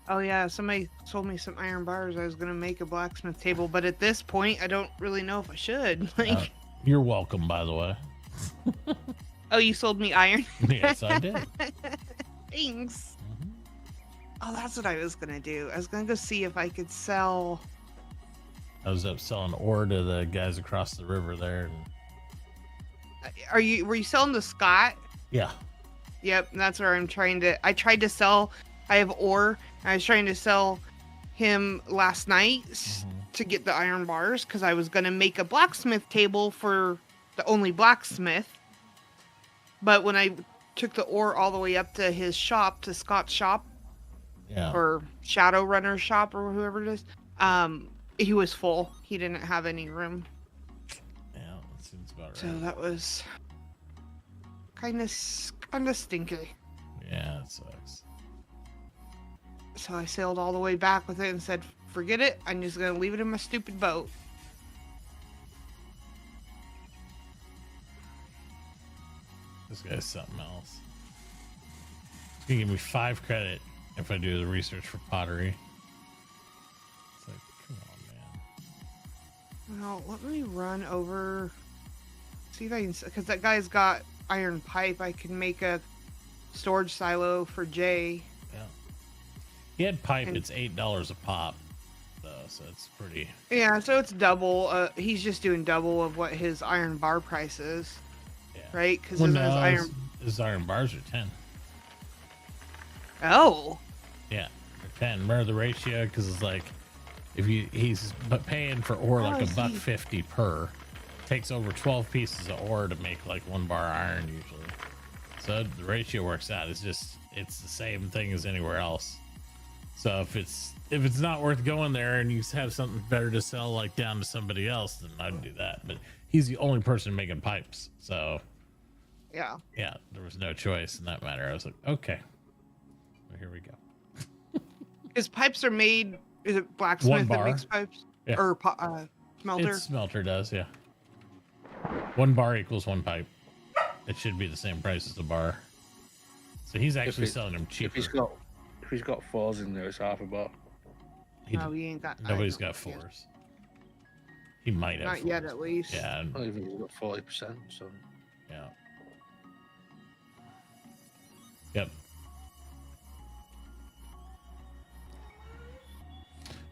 Oh yeah, somebody sold me some iron bars. I was gonna make a blacksmith table, but at this point, I don't really know if I should. Like, you're welcome, by the way. Oh, you sold me iron? Yes, I did. Thanks. Oh, that's what I was gonna do. I was gonna go see if I could sell. I was up selling ore to the guys across the river there. And... Were you selling to Scott? Yeah. Yep, that's where I'm trying to. I tried to sell. I have ore. I was trying to sell him last night to get the iron bars because I was gonna make a blacksmith table for the only blacksmith. But when I took the ore all the way up to his shop, to Scott's shop, or Shadowrunner's shop, or whoever it is, he was full. He didn't have any room. Yeah, that seems about right. So that was kind of stinky. Yeah, it sucks. So I sailed all the way back with it and said, forget it. I'm just going to leave it in my stupid boat. This guy's something else. He's going to give me 5 credit if I do the research for pottery. It's like, come on, man. Well, let me run over. See if I can, because that guy's got iron pipe. I can make a storage silo for Jay. Yeah. He had pipe. It's $8 a pop. so it's pretty. Yeah, so it's double. He's just doing double of what his iron bar price is, Yeah. right? Because Well, his no, iron. his iron bars are 10. Oh. Yeah, they're 10. Remember the ratio? Because it's like if he's paying for ore like I $1.50 per. Takes over 12 pieces of ore to make like 1 bar iron usually. So the ratio works out. It's the same thing as anywhere else. So if it's not worth going there and you have something better to sell like down to somebody else, then I'd do that. But he's the only person making pipes. So Yeah. yeah, there was no choice in that matter. I was like, okay, well, here we go. His pipes are made. Is it blacksmith that bar. makes pipes? Yeah. Or smelter? It's smelter does, yeah. 1 bar equals 1 pipe. It should be the same price as the bar. So he's actually selling them cheaper. If he's got 4s in there, it's half a bar. No, he ain't got. Nobody's got 4s. He might have. Not 4s. yet, at least. Yeah. I think he's got 40%. So Yeah. Yep.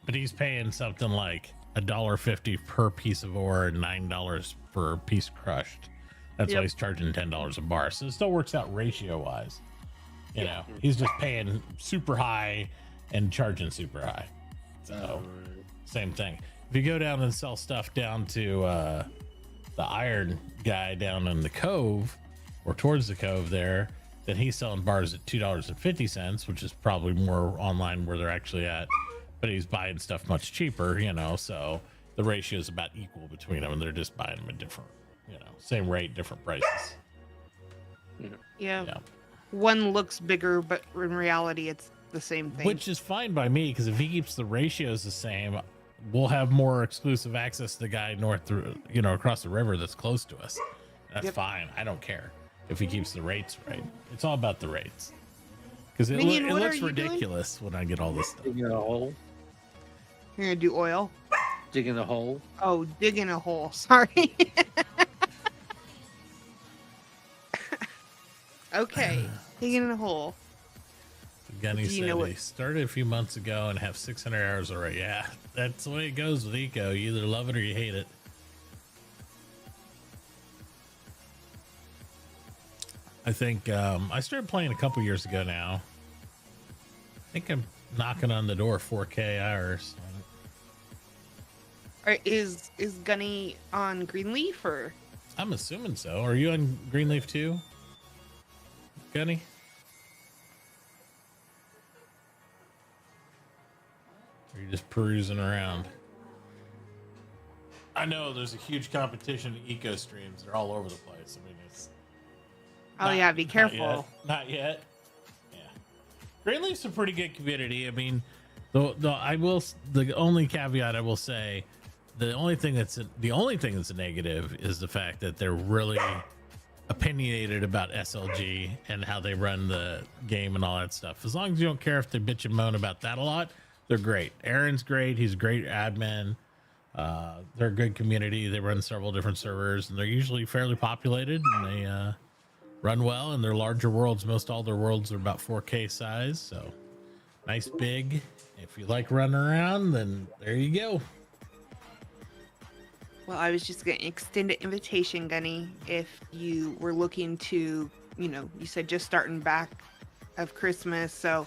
But he's paying something like $1.50 per piece of ore and $9 per piece crushed. That's why he's charging $10 a bar. So it still works out ratio wise. You know, he's just paying super high and charging super high. So same thing. If you go down and sell stuff down to the iron guy down in the cove or towards the cove there, then he's selling bars at $2.50, which is probably more online where they're actually at. But he's buying stuff much cheaper, you know, so the ratio is about equal between them, and they're just buying them at different, you know, same rate, different prices. Yeah. Yeah. One looks bigger, but in reality, it's the same thing. Which is fine by me, because if he keeps the ratios the same, we'll have more exclusive access to the guy north through, you know, across the river that's close to us. That's fine. I don't care if he keeps the rates right. It's all about the rates. Because it Minion, what looks are you doing? ridiculous when I get all this stuff. digging a hole. You're gonna do oil? Digging a hole. Oh, digging a hole. Sorry. Okay, digging a hole. Gunny Do you said know he started a few months ago and have 600 hours already. Yeah, that's the way it goes with eco. You either love it or you hate it. I think I started playing a couple years ago now. I think I'm knocking on the door 4K hours. Is Gunny on Greenleaf or? I'm assuming so. Are you on Greenleaf too, Gunny? Or are you just perusing around? I know there's a huge competition in eco streams. They're all over the place. I mean, it's. Oh yeah, be careful. Not yet. Yeah. Greenleaf's a pretty good community. I mean, the only caveat I will say, the only thing that's a negative is the fact that they're really opinionated about SLG and how they run the game and all that stuff. As long as you don't care if they bitch and moan about that a lot, they're great. Aaron's great. He's a great admin. They're a good community. They run several different servers, and they're usually fairly populated, and they run well, and they're larger worlds. Most all their worlds are about 4K size, so nice big. If you like running around, then there you go. Well, I was just going to extend an invitation, Gunny, if you were looking to, you said just starting back of Christmas. So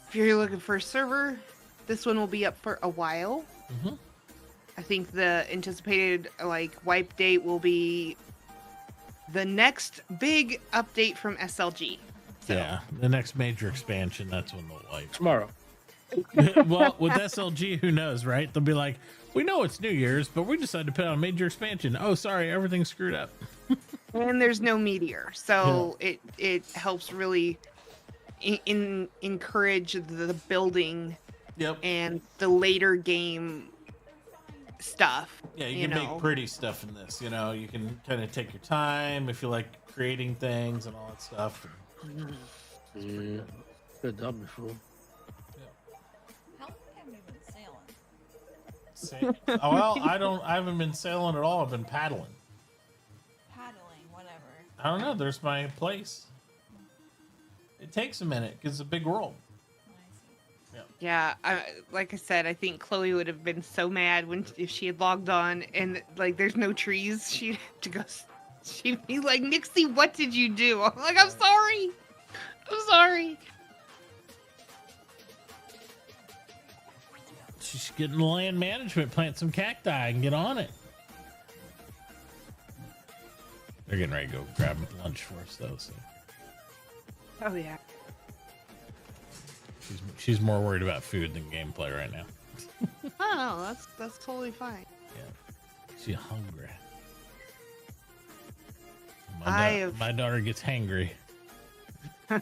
if you're looking for a server, this one will be up for a while. Mm-hmm. I think the anticipated wipe date will be the next big update from SLG. So. Yeah, the next major expansion, that's when they'll wipe. Tomorrow. Well, with SLG, who knows, right? They'll be like, we know it's New Year's, but we decided to put on a major expansion. Oh, sorry, everything's screwed up. And there's no meteor, so it helps really encourage the building. Yep. And the later game stuff. Yeah, you can make pretty stuff in this. You know, you can kind of take your time if you like creating things and all that stuff. Yeah, been done before. How long have you been sailing? Oh, well, I haven't been sailing at all. I've been paddling. Paddling, whatever. I don't know. There's my place. It takes a minute because it's a big world. I see. Yeah, like I said, I think Chloe would have been so mad if she had logged on and like there's no trees. She'd have to go. She'd be like, Nixie, what did you do? I'm like, I'm sorry. I'm sorry. She's getting the land management, plant some cacti, and get on it. They're getting ready to go grab lunch for us, though. So Oh yeah. she's more worried about food than gameplay right now. Oh no, that's totally fine. Yeah, she's hungry. I My daughter gets hangry. Yeah,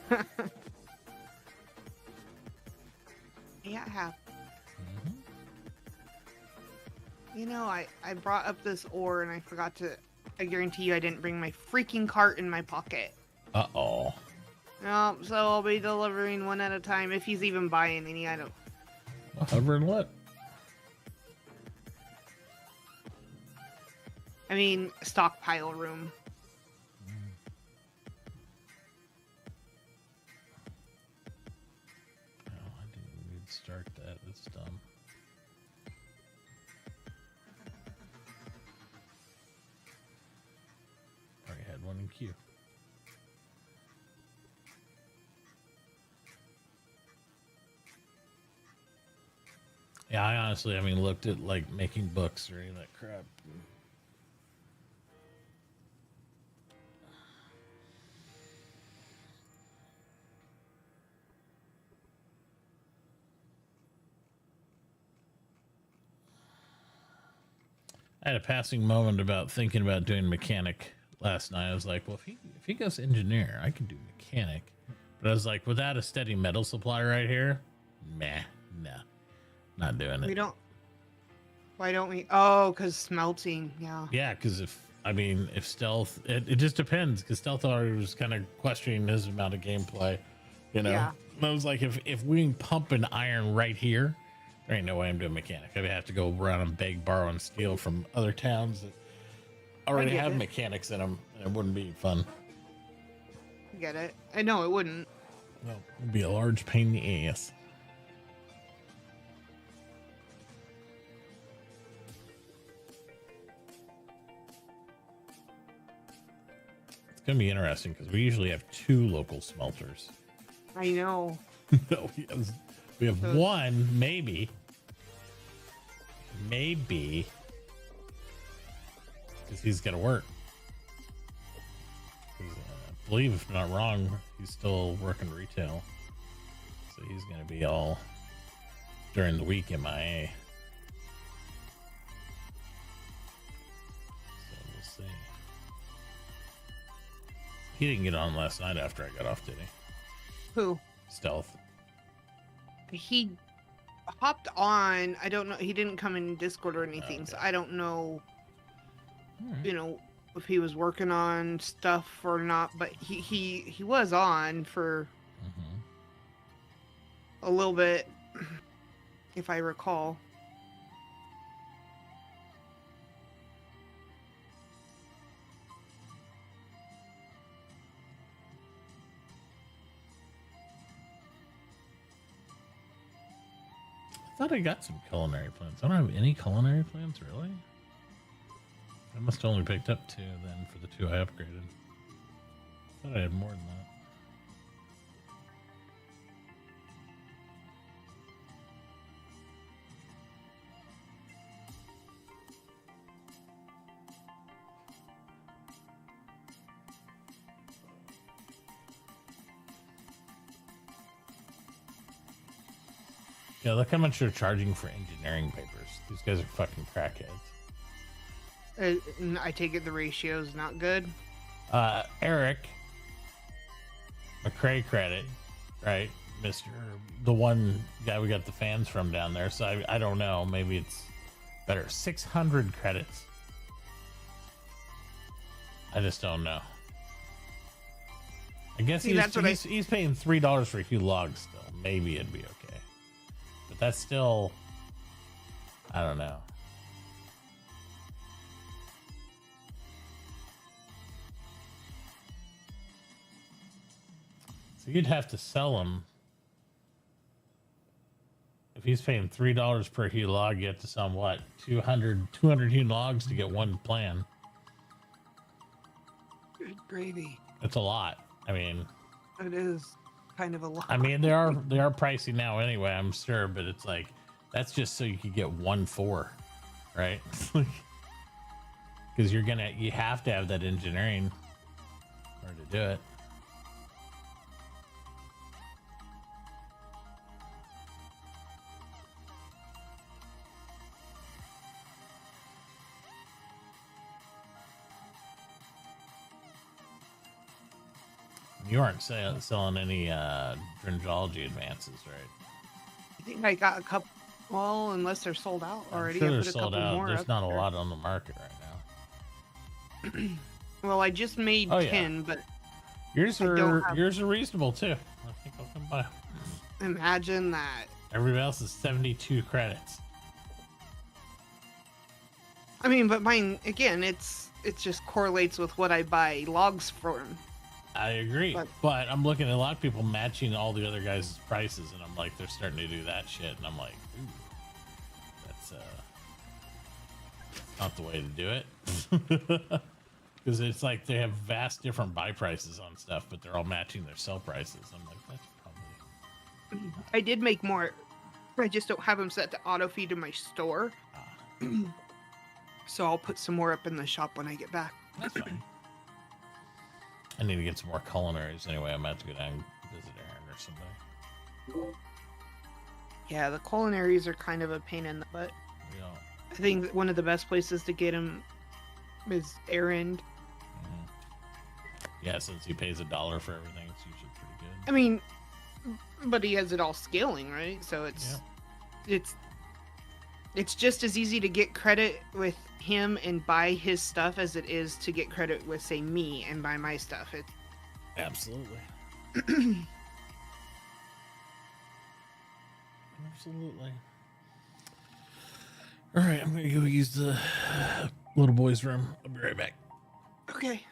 I have. You know, I brought up this ore and I forgot to. I guarantee you, I didn't bring my freaking cart in my pocket. Uh-oh. No, so I'll be delivering one at a time if he's even buying any. I don't. Well, hover and what? I mean, stockpile room. Oh, I didn't need to start that. That's dumb. Already had one in queue. Yeah, I honestly haven't looked at like making books or any of that crap. I had a passing moment about thinking about doing mechanic last night. I was like, well, if he goes engineer, I can do mechanic. But I was like, without a steady metal supply right here, meh, no, not doing it. We don't. Why don't we? Oh, because smelting. Yeah. Yeah, because if stealth, it just depends. Because stealth already was kind of questioning his amount of gameplay, you know. Yeah. And I was like, if we can pump an iron right here, there ain't no way I'm doing mechanic. I would have to go around and beg, borrow, and steal from other towns that already get have it. mechanics in them, and it wouldn't be fun. I get it. I know it wouldn't. Well, it'd be a large pain in the ass. It's gonna be interesting because we usually have 2 local smelters. I know. No, we have one, maybe, because he's gonna work. 'Cause, I believe, if I'm not wrong, he's still working retail, so he's gonna be all during the week MIA. So we'll see. He didn't get on last night after I got off, did he? Who? Stealth. He hopped on. I don't know. He didn't come in Discord or anything, so I don't know. Alright. You know, if he was working on stuff or not. But he was on for Mhm. a little bit, if I recall. I thought I got some culinary plants. I don't have any culinary plants, really. I must have only picked up 2 then for the 2 I upgraded. I thought I had more than that. Yeah, look how much they're charging for engineering papers. These guys are fucking crackheads. I take it the ratio's not good. Eric McCrae credit, right? The one guy we got the fans from down there. So I don't know. Maybe it's better. 600 credits. I just don't know. I guess See, he's paying $3 for a few logs still. Maybe it'd be okay. But that's still, I don't know. So you'd have to sell them he's paying $3 per hewn log, you have to sell him what? 200 hewn logs to get one plan. Good gravy. That's a lot. I mean, It is kind of a lot. I mean, they are pricey now anyway, I'm sure, but it's like that's just so you could get 1-4, right? Because you have to have that engineering in order to do it. You aren't selling any Dringology advances, right? I think I got a couple. Well, unless they're sold out already. I'm sure I they're put a sold couple out. more There's up not a there. lot on the market right now. Well, I just made Oh, yeah. 10, but Yours I don't have- are reasonable too. I think I'll come by. imagine that. Everybody else is 72 credits. I mean, but mine again, it just correlates with what I buy logs from. I agree, But- but I'm looking at a lot of people matching all the other guys' prices, and I'm like, they're starting to do that shit, and I'm like, ooh, that's not the way to do it. Because it's like they have vast different buy prices on stuff, but they're all matching their sell prices. I'm like, that's probably I did make more. I just don't have them set to auto feed in my store. So I'll put some more up in the shop when I get back. that's fine. I need to get some more culinaries anyway. I'm about to go down and visit Aaron or somebody. Yeah, the culinaries are kind of a pain in the butt. You know, I think that one of the best places to get them is Errand. yeah, since he pays $1 for everything, it's usually pretty good. I mean, but he has it all scaling, right? So Yeah. it's just as easy to get credit with him and buy his stuff as it is to get credit with, say, me and buy my stuff. It's Absolutely. Absolutely. All right, I'm gonna go use the little boy's room. I'll be right back. okay.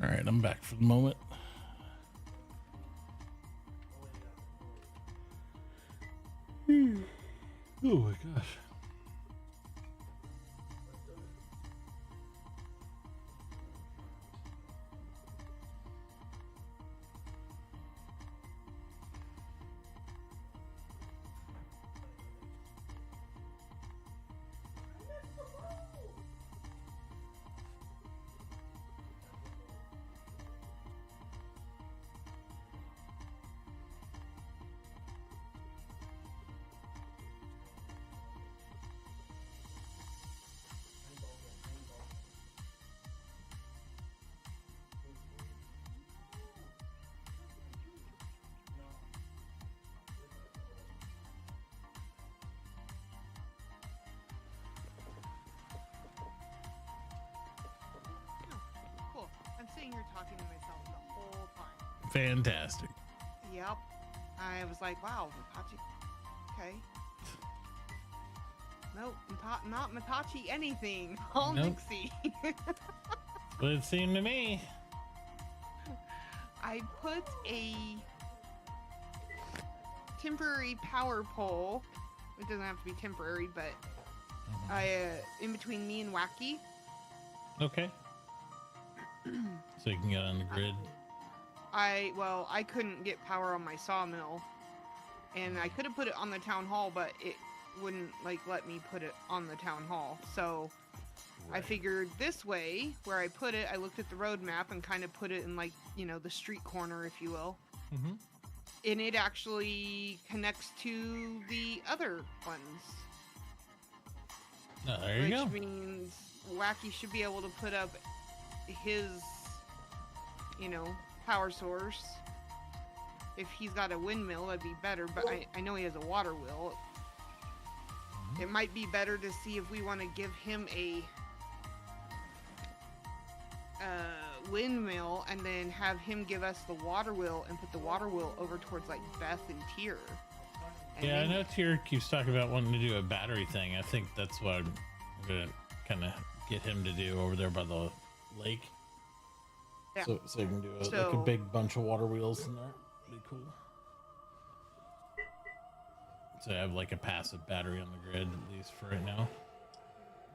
All right, I'm back for the moment. Oh my gosh. Cool. I'm sitting here talking to myself the whole time. Fantastic. Yep. I was like, wow, Matachi. Okay. Nope, not Matachi anything. All Nope. Nixie. But it seemed to me. I put a temporary power pole. It doesn't have to be temporary, but in between me and Wacky. Okay. So you can get on the grid. I couldn't get power on my sawmill, and I could have put it on the town hall, but it wouldn't let me put it on the town hall. So I figured this way, where I put it, I looked at the road map and kind of put it in the street corner, if you will. Mm-hmm. And it actually connects to the other ones. Oh, there you go. Which means Wacky should be able to put up his, power source. If he's got a windmill, that'd be better, but I know he has a water wheel. Mm-hmm. It might be better to see if we want to give him a windmill and then have him give us the water wheel and put the water wheel over towards Beth and Tyr. And Yeah, I then- know Tyr keeps talking about wanting to do a battery thing. I think that's what I'm gonna kind of get him to do over there by the lake. Yeah. So you can do like a So- big bunch of water wheels in there. Be cool. So I have like a passive battery on the grid, at least for right now.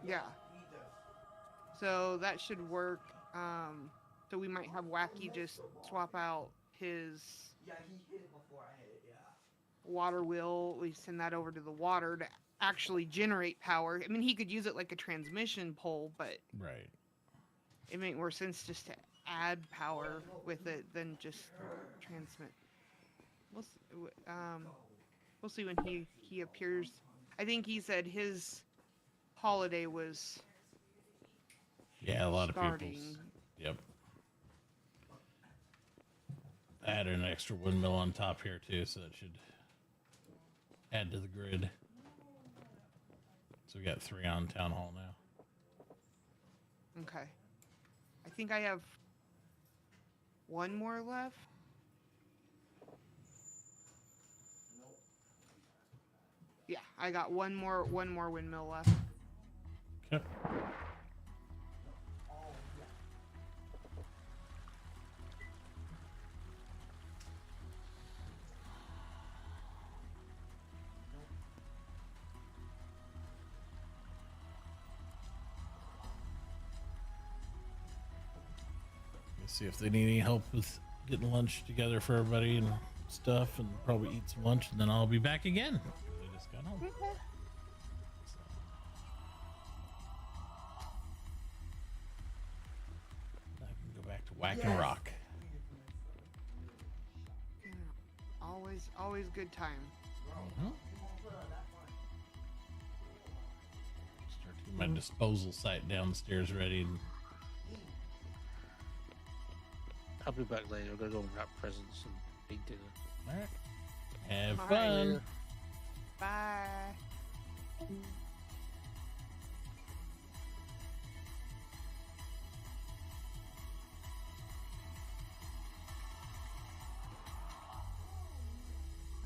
Yeah. So that should work. So we might have Wacky just swap out his water wheel. We send that over to the water to actually generate power. I mean, he could use it like a transmission pole, but Right. it makes more sense just to add power with it than just transmit. We'll see when he appears. I think he said his holiday was Yeah, a lot of starting. people's. Yep. I added an extra windmill on top here too, so that should add to the grid. So we got 3 on town hall now. Okay. I think I have one more left. Yeah, I got one more windmill left. Okay. Let's see if they need any help with getting lunch together for everybody and stuff, and probably eat some lunch, and then I'll be back again. I just got home. I can go back to whack and rock. Yeah, always good time. Mhm. Start to get my disposal site downstairs ready. And I'll be back later. I'm gonna go and wrap presents and eat dinner. all right, have All right. fun. Bye.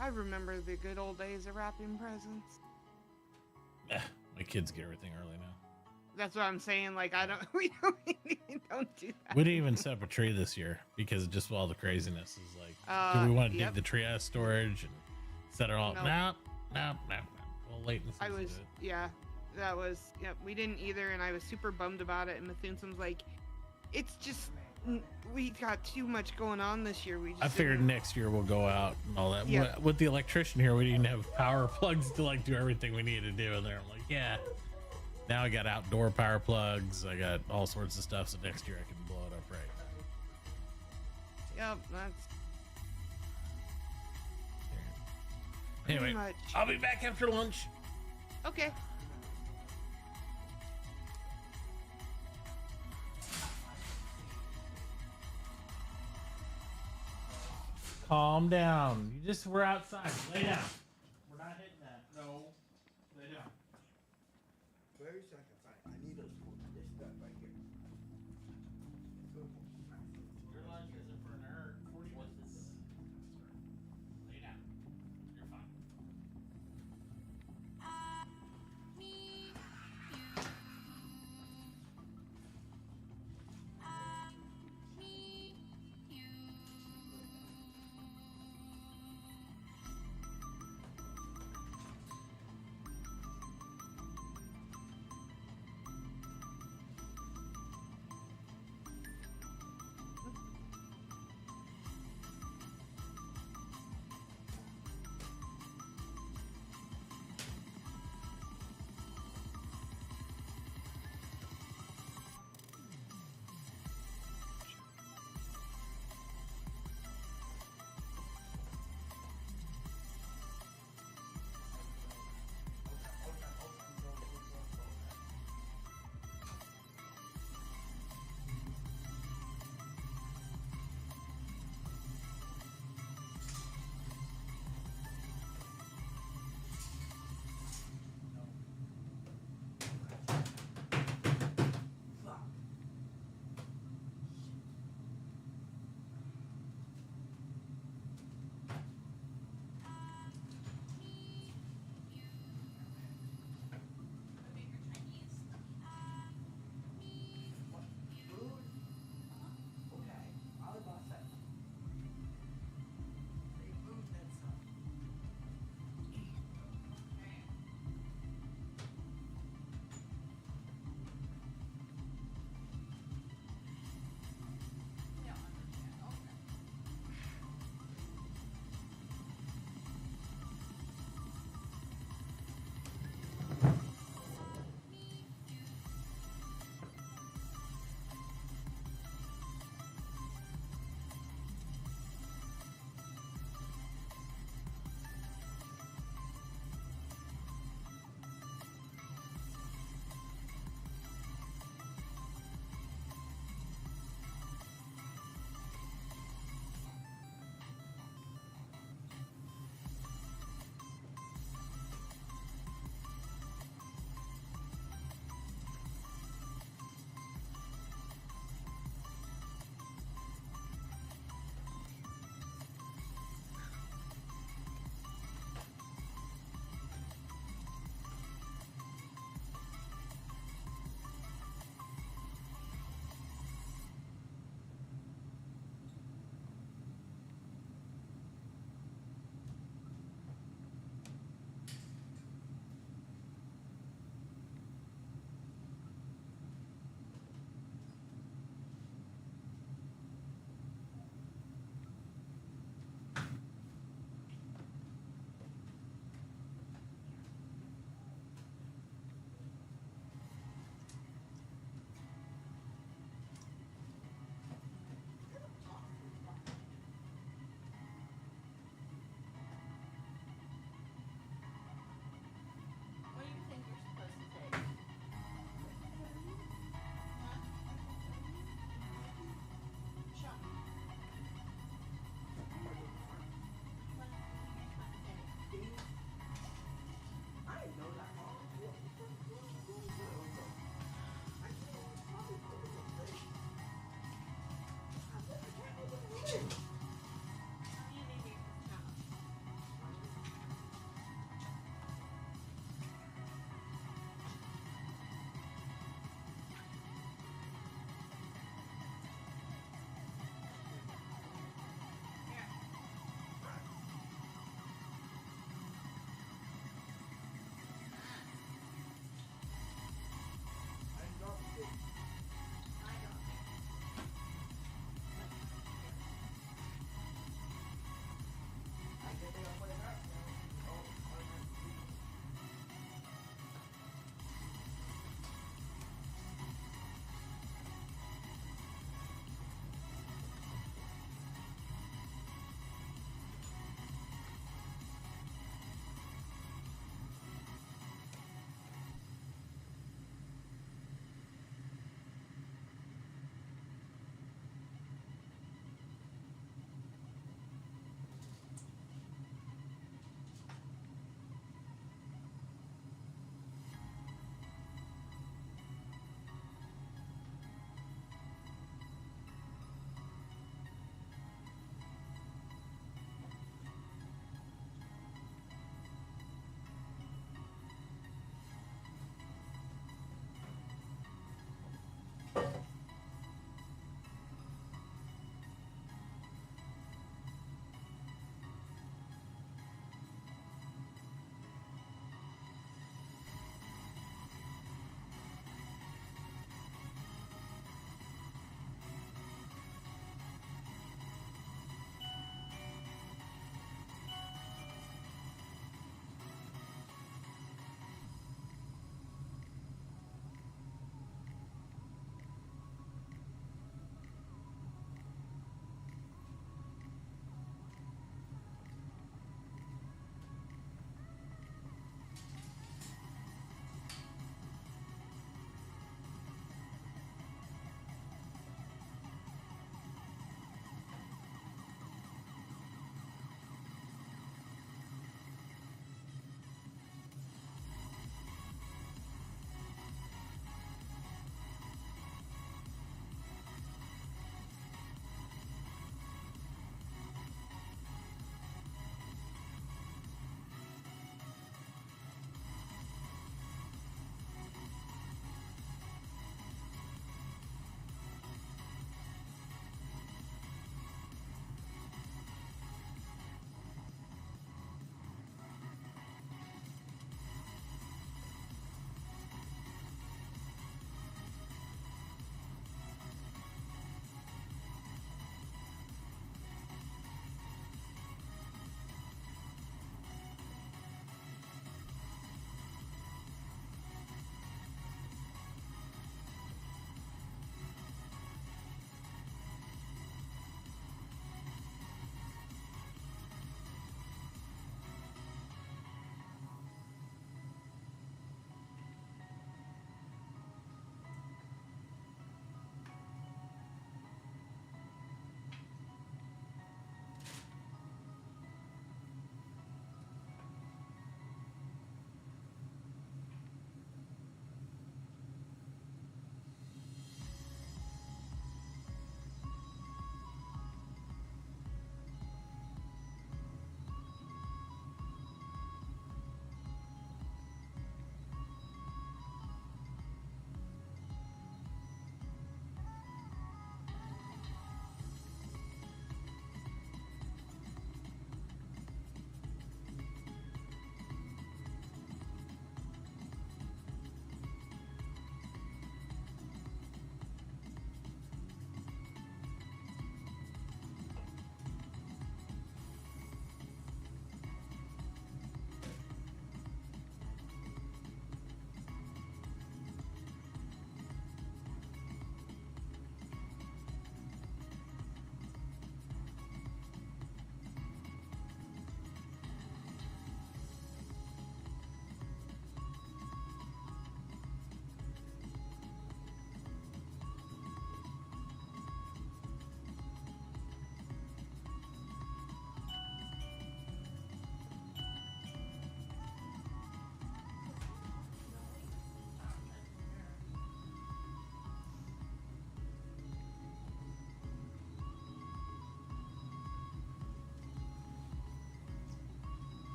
I remember the good old days of wrapping presents. My kids get everything early now. That's what I'm saying. We don't do that. We didn't even set up a tree this year because of just all the craziness. Is like, do we want to yep. dig the tree out of storage and set it all? Nope. Nope. Well, late in the I season, was, yeah, that was, yep, we didn't either, and I was super bummed about it. And Methunsum's like, it's just, we got too much going on this year. We just I figured didn't- next year we'll go out and all that. Yeah. With the electrician here, we didn't have power plugs to like do everything we needed to do in there. I'm like, yeah. Now I got outdoor power plugs. I got all sorts of stuff. So next year I can blow it up right. Yep, that's Anyway, pretty much. I'll be back after lunch. Okay. Calm down. You just were outside. Lay down. We're not hitting that. No. Lay down. Very sacrifice. I need this stuff right here. Your lunch isn't for an hour 40 minutes. Lay down. You're fine.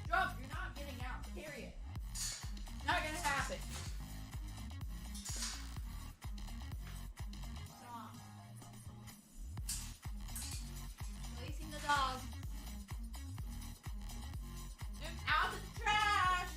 Drop, you're not getting out. Period. Not gonna happen. Stop. Releasing the dog. Move out of the trash.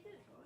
you did it, Troy.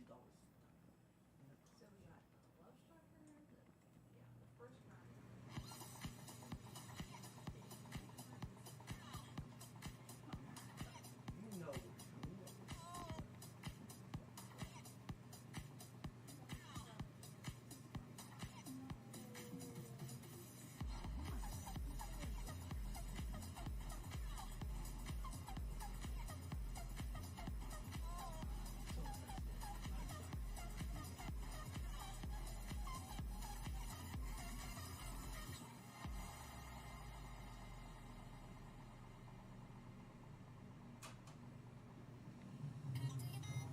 $2. So we got the love structure, the first round. You know it. You know it.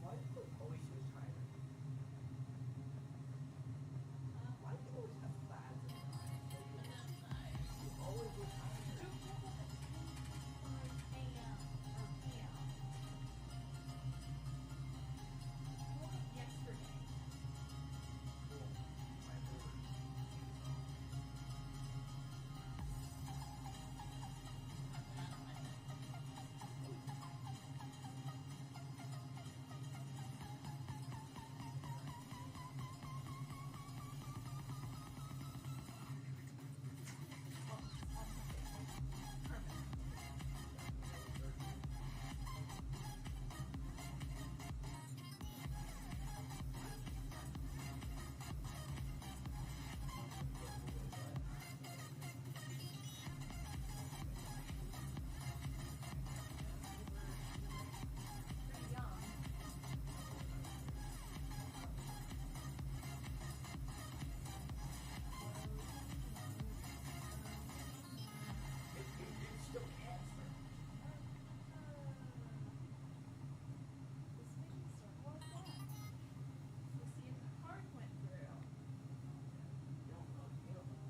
Why do you always use timer? Why do you always have flags in your eyes? You always do timer. Yesterday. Cool. My favorite. Pretty young. It's still cancer. This big circle is that? We'll see if the card went through. You don't know. You don't know.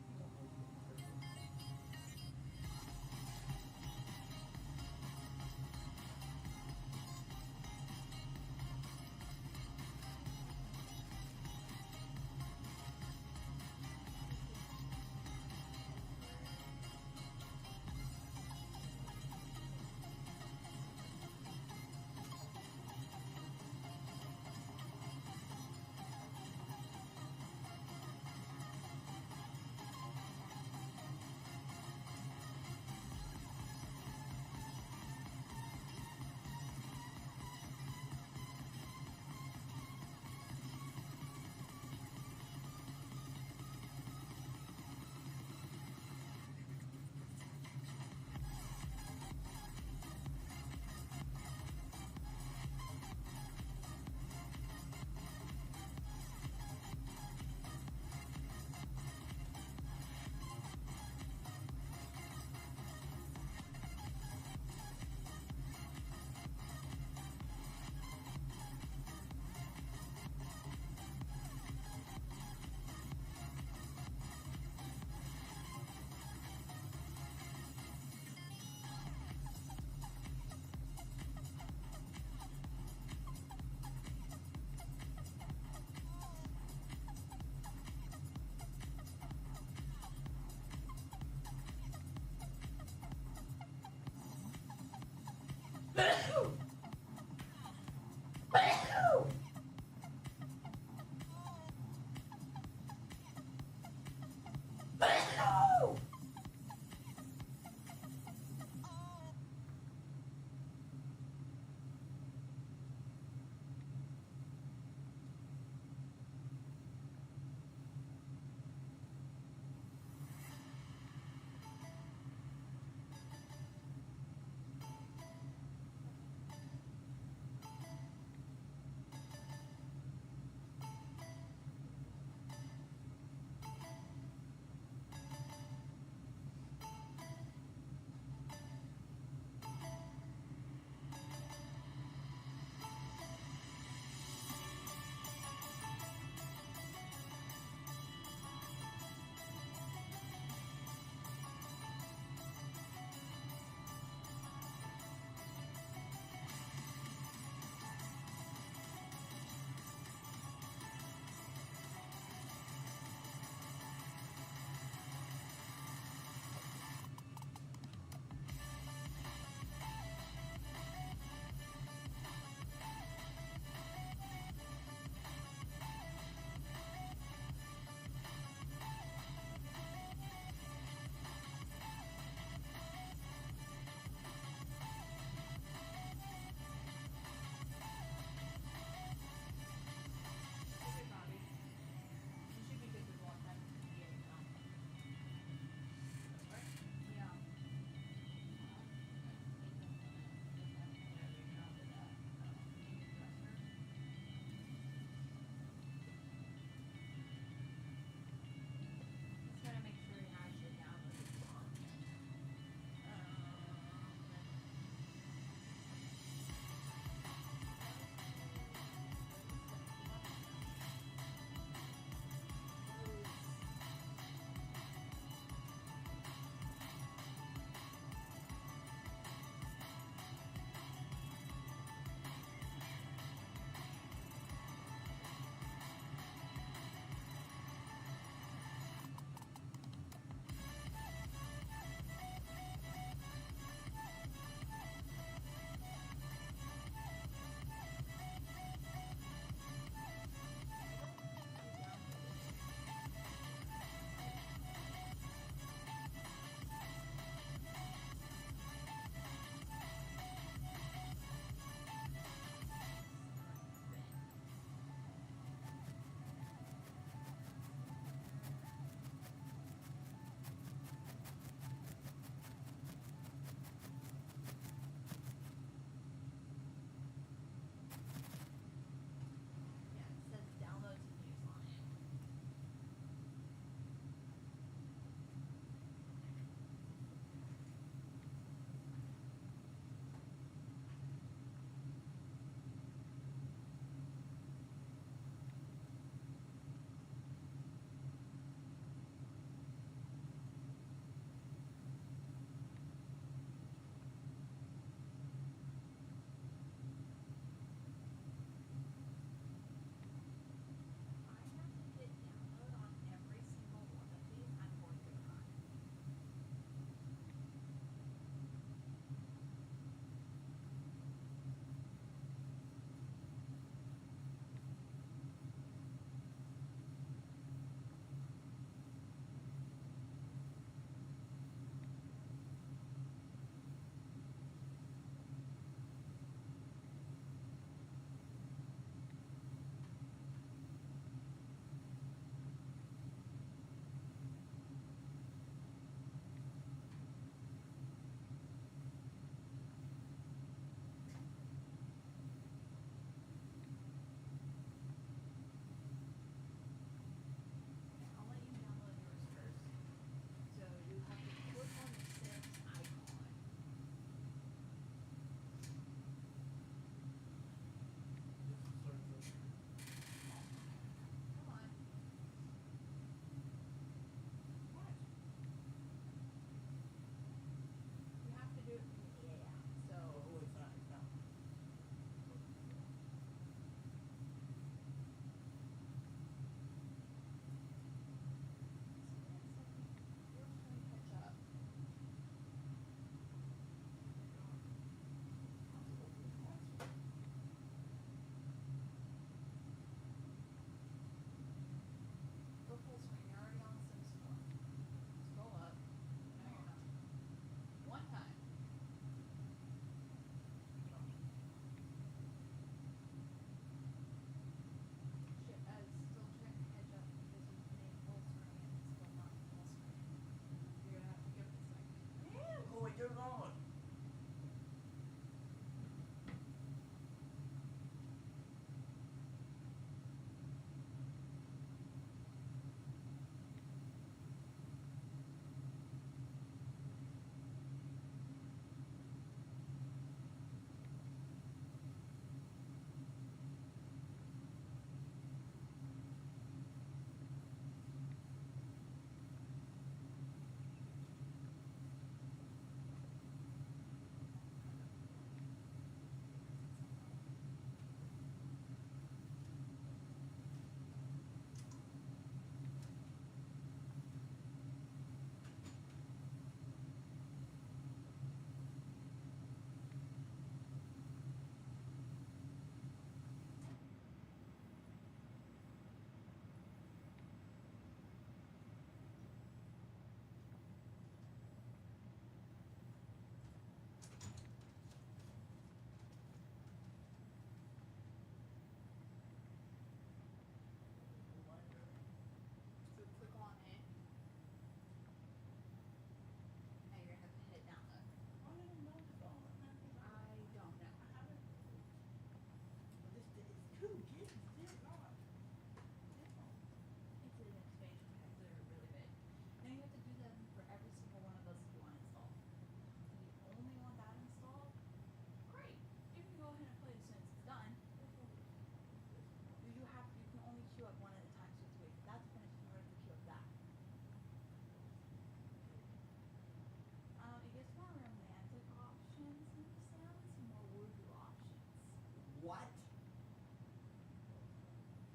What?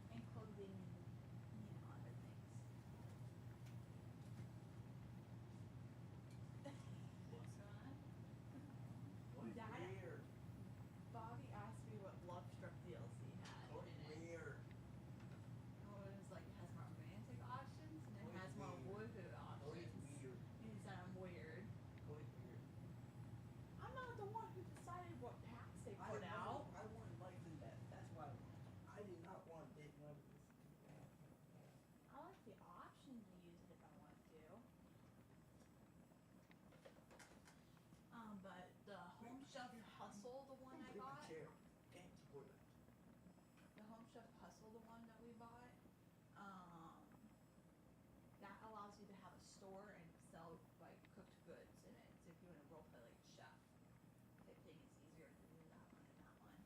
And clothing and other things. What's going on? Cody's Dad- weird. Bobby asked me what Love Struck DLC had Cody's in it. weird. Oh, it was like it has more romantic options and it Cody's has more weird. woohoo Cody's options. weird. And he said I'm weird. Cody's weird. I'm not the one who decided what packs they I put out. I wanted life and death. That's what I wanted. I did not want Dick Nuggets. I like the option to use it if I wanted to. But the Home Chef Hustle, the one I Bring my got, chair. Can't support that. the Home Chef Hustle, the one that we bought, that allows you to have a store and sell like cooked goods in it. So if you want to role play like a chef type thing, it's easier to do that one and that one.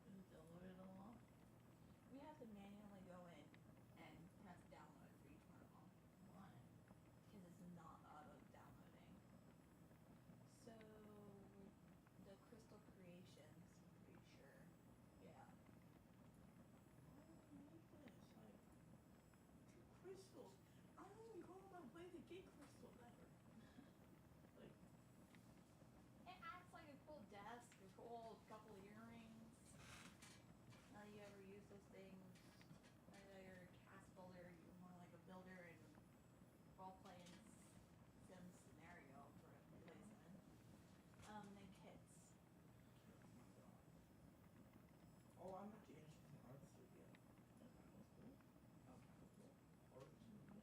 You downloaded them all? We have to manually go in and press download for each one of them. Why? Because it's not auto downloading. So the Crystal Creations, I'm pretty sure. Yeah. Why would I make this? Like, two crystals. I don't even go on my way to get crystals ever. Like, It acts like a cool desk, a cool couple earrings. Now you ever use those things? I know you're a cast builder, you're more like a builder and role playing sim scenario for a place in. And then kits. oh, I'm actually interested in art studio. That kind of cool. That kind of cool. Art studio.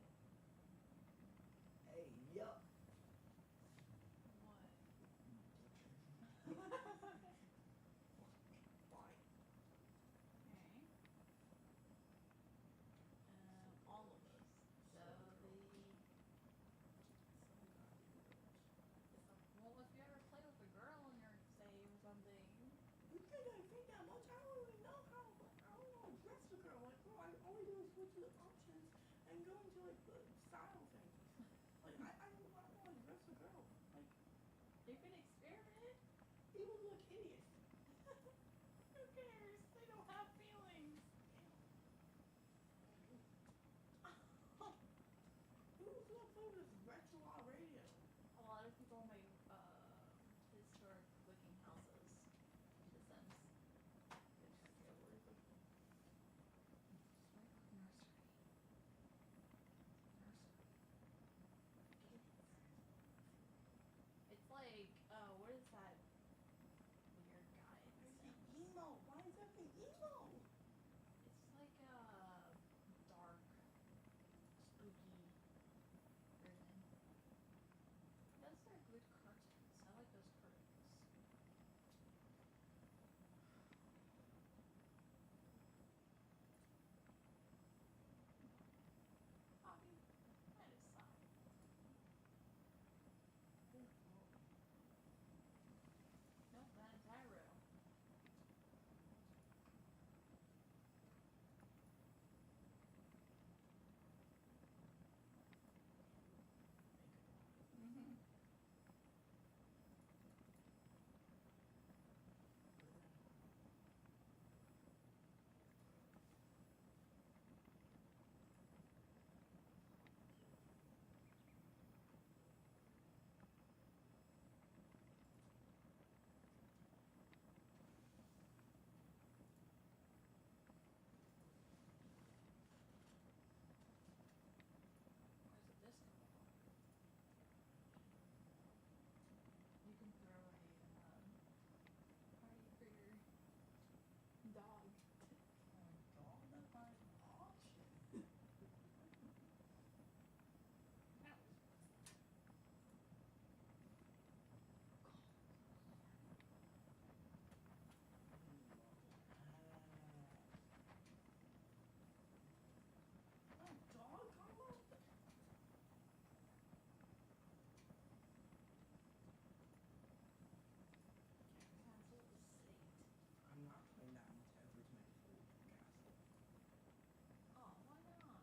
Hey, yup. What? Fine. Okay. All of those. So well, if you ever play with a girl in your save or something, You think I think that much? I don't even know how. I don't know how to dress a girl. Like, girl, I all I do is go to the options and go into like the style things. Like, I don't know how to dress a girl. Like, you can experiment. people look hideous. Who cares? They don't have feelings. Who's gonna play this retro radio? A lot of people make historic looking houses in The Sims. Yeah, where is it? Nursery. Nursery. Kids. It's like, what is that weird guy in The Where's the Sims? emo? Why is everything emo? It's like a dark, spooky version. Those are good curtains. I like those curtains. Bobby, that is sigh. Nope, that is Tyro. Mm-hmm. Where's the disc coming from? You can throw a party for your dog. Dog, that's not an option. That was Oh, dog, come on. Castle Estate. I'm not playing that much effort to make a full castle. Oh, why not?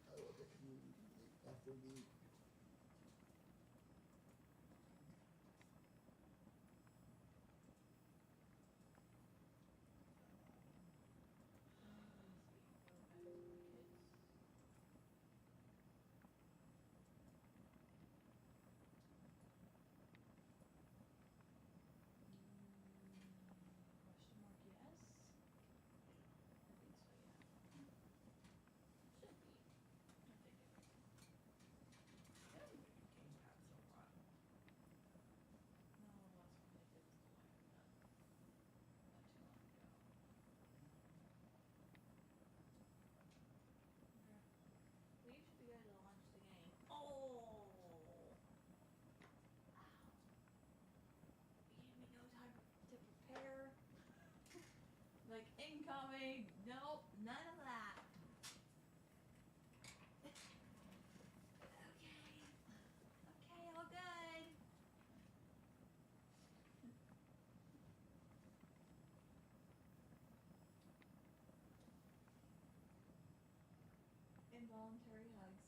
I love the community after me. going, nope, none of that. Okay. Okay, all good. Involuntary hugs.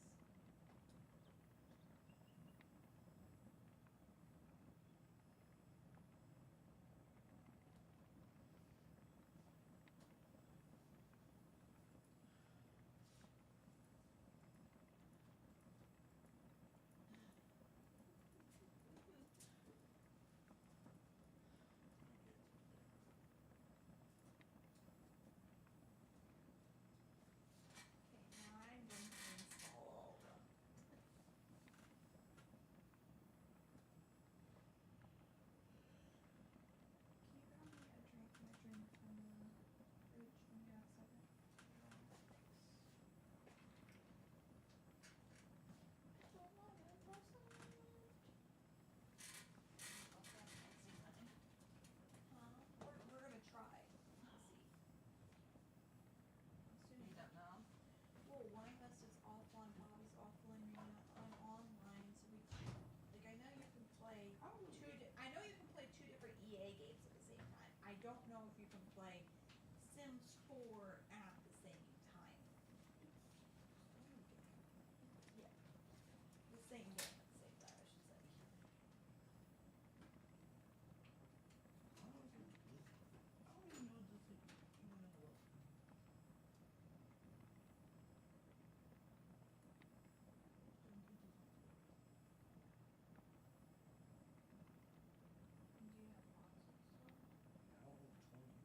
Okay, now I'm going to install. Can you grab me a drink and a drink from the fridge when you have a second? Don't want it, don't want it. Oh, that's fancy, honey. Huh? We're gonna try. Let's see. Assuming you don't know. Well, one of us is offline, Bobby's offline, you're not, I'm online, so we, like, I know you can play I know you can play 2 different EA games at the same time. I don't know if you can play Sims 4 at the same time. Yeah. The same game at the same time, I should say. I don't even know this even in the world. Do you have lots of stuff? Yeah, I don't know which one.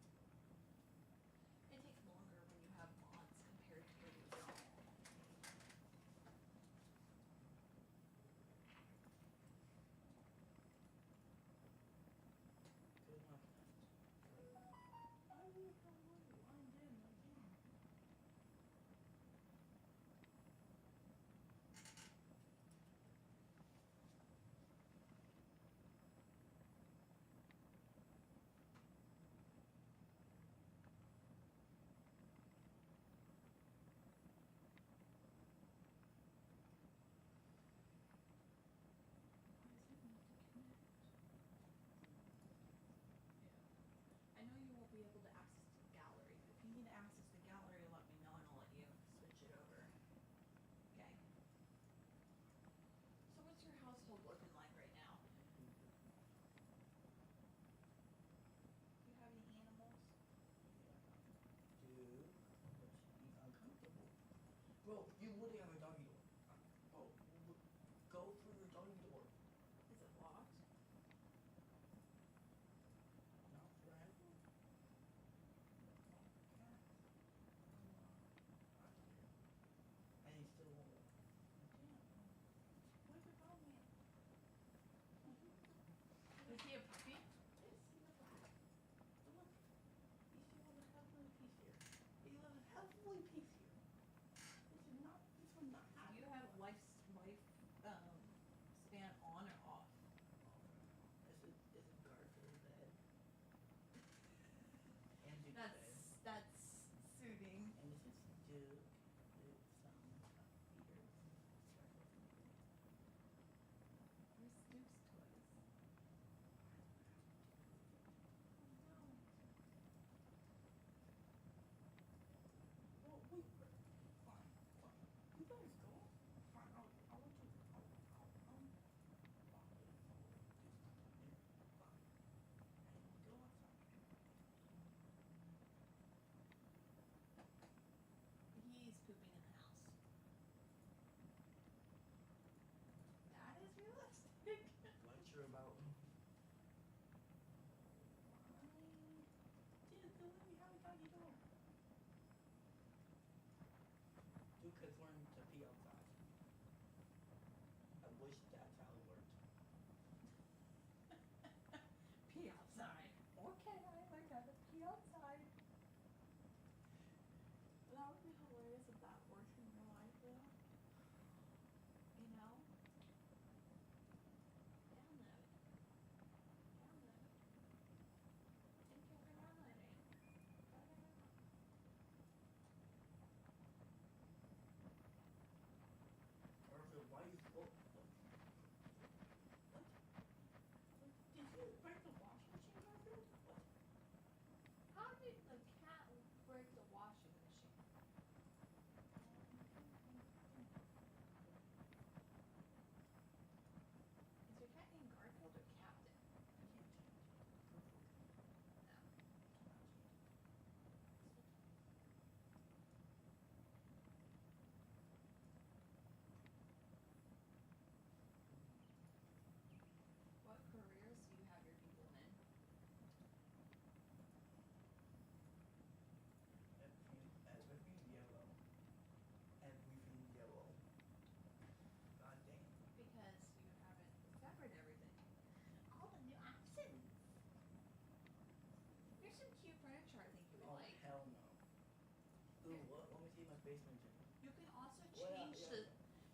basement gym. You can also What change else? the.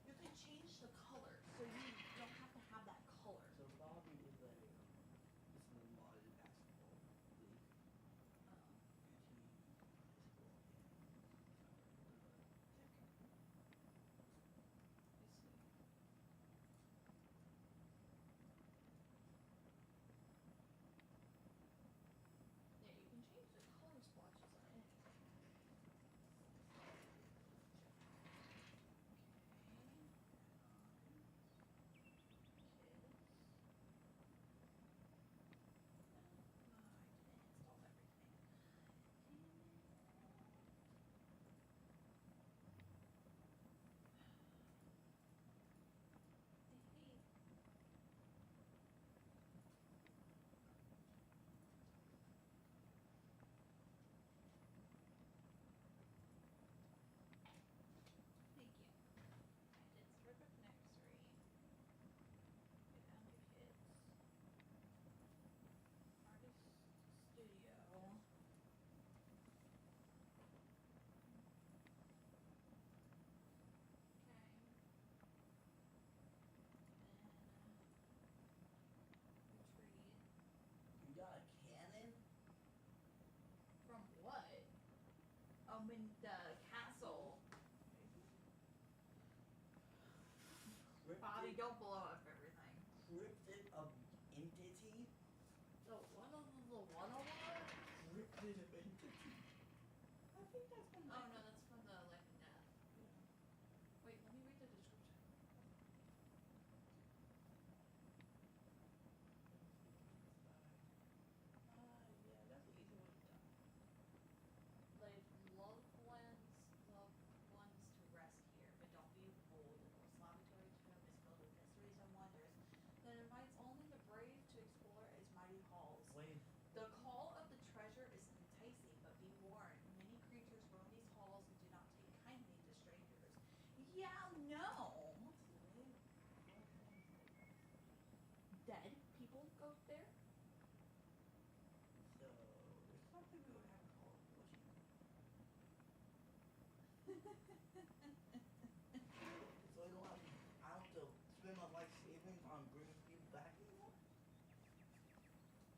You can change the color, so you don't have to have that color. So lobby is like it's a modded basketball league. Oh. And he high school and tech. I see. Yeah, you can change the color splotches on it. Thank you. I did strip of nursery. Get down to kids. Artist studio. Okay. Then retreat. You got a cannon? From what? In the castle. Bobby, Cryptid, don't blow up everything. cryptid of entity? The one of the one of one? Cryptid of entity. I think that's from Oh no, that's from the Life and Death. Yeah. Wait, let me read the description. Yeah, that's an easy one to die. Like loved ones to rest here, but don't be fooled. The most laboratory tomb is filled with mysteries and wonders that invites only the brave to explore its mighty halls. Wait, The call of the treasure is enticing, but be warned, many creatures roam these halls and do not take kindly to strangers. Yeah, no. what's the name? Dead people go there? So, it's something we would have to call it bushing. So I don't have to, I don't have to spend my life savings on bringing people back anymore?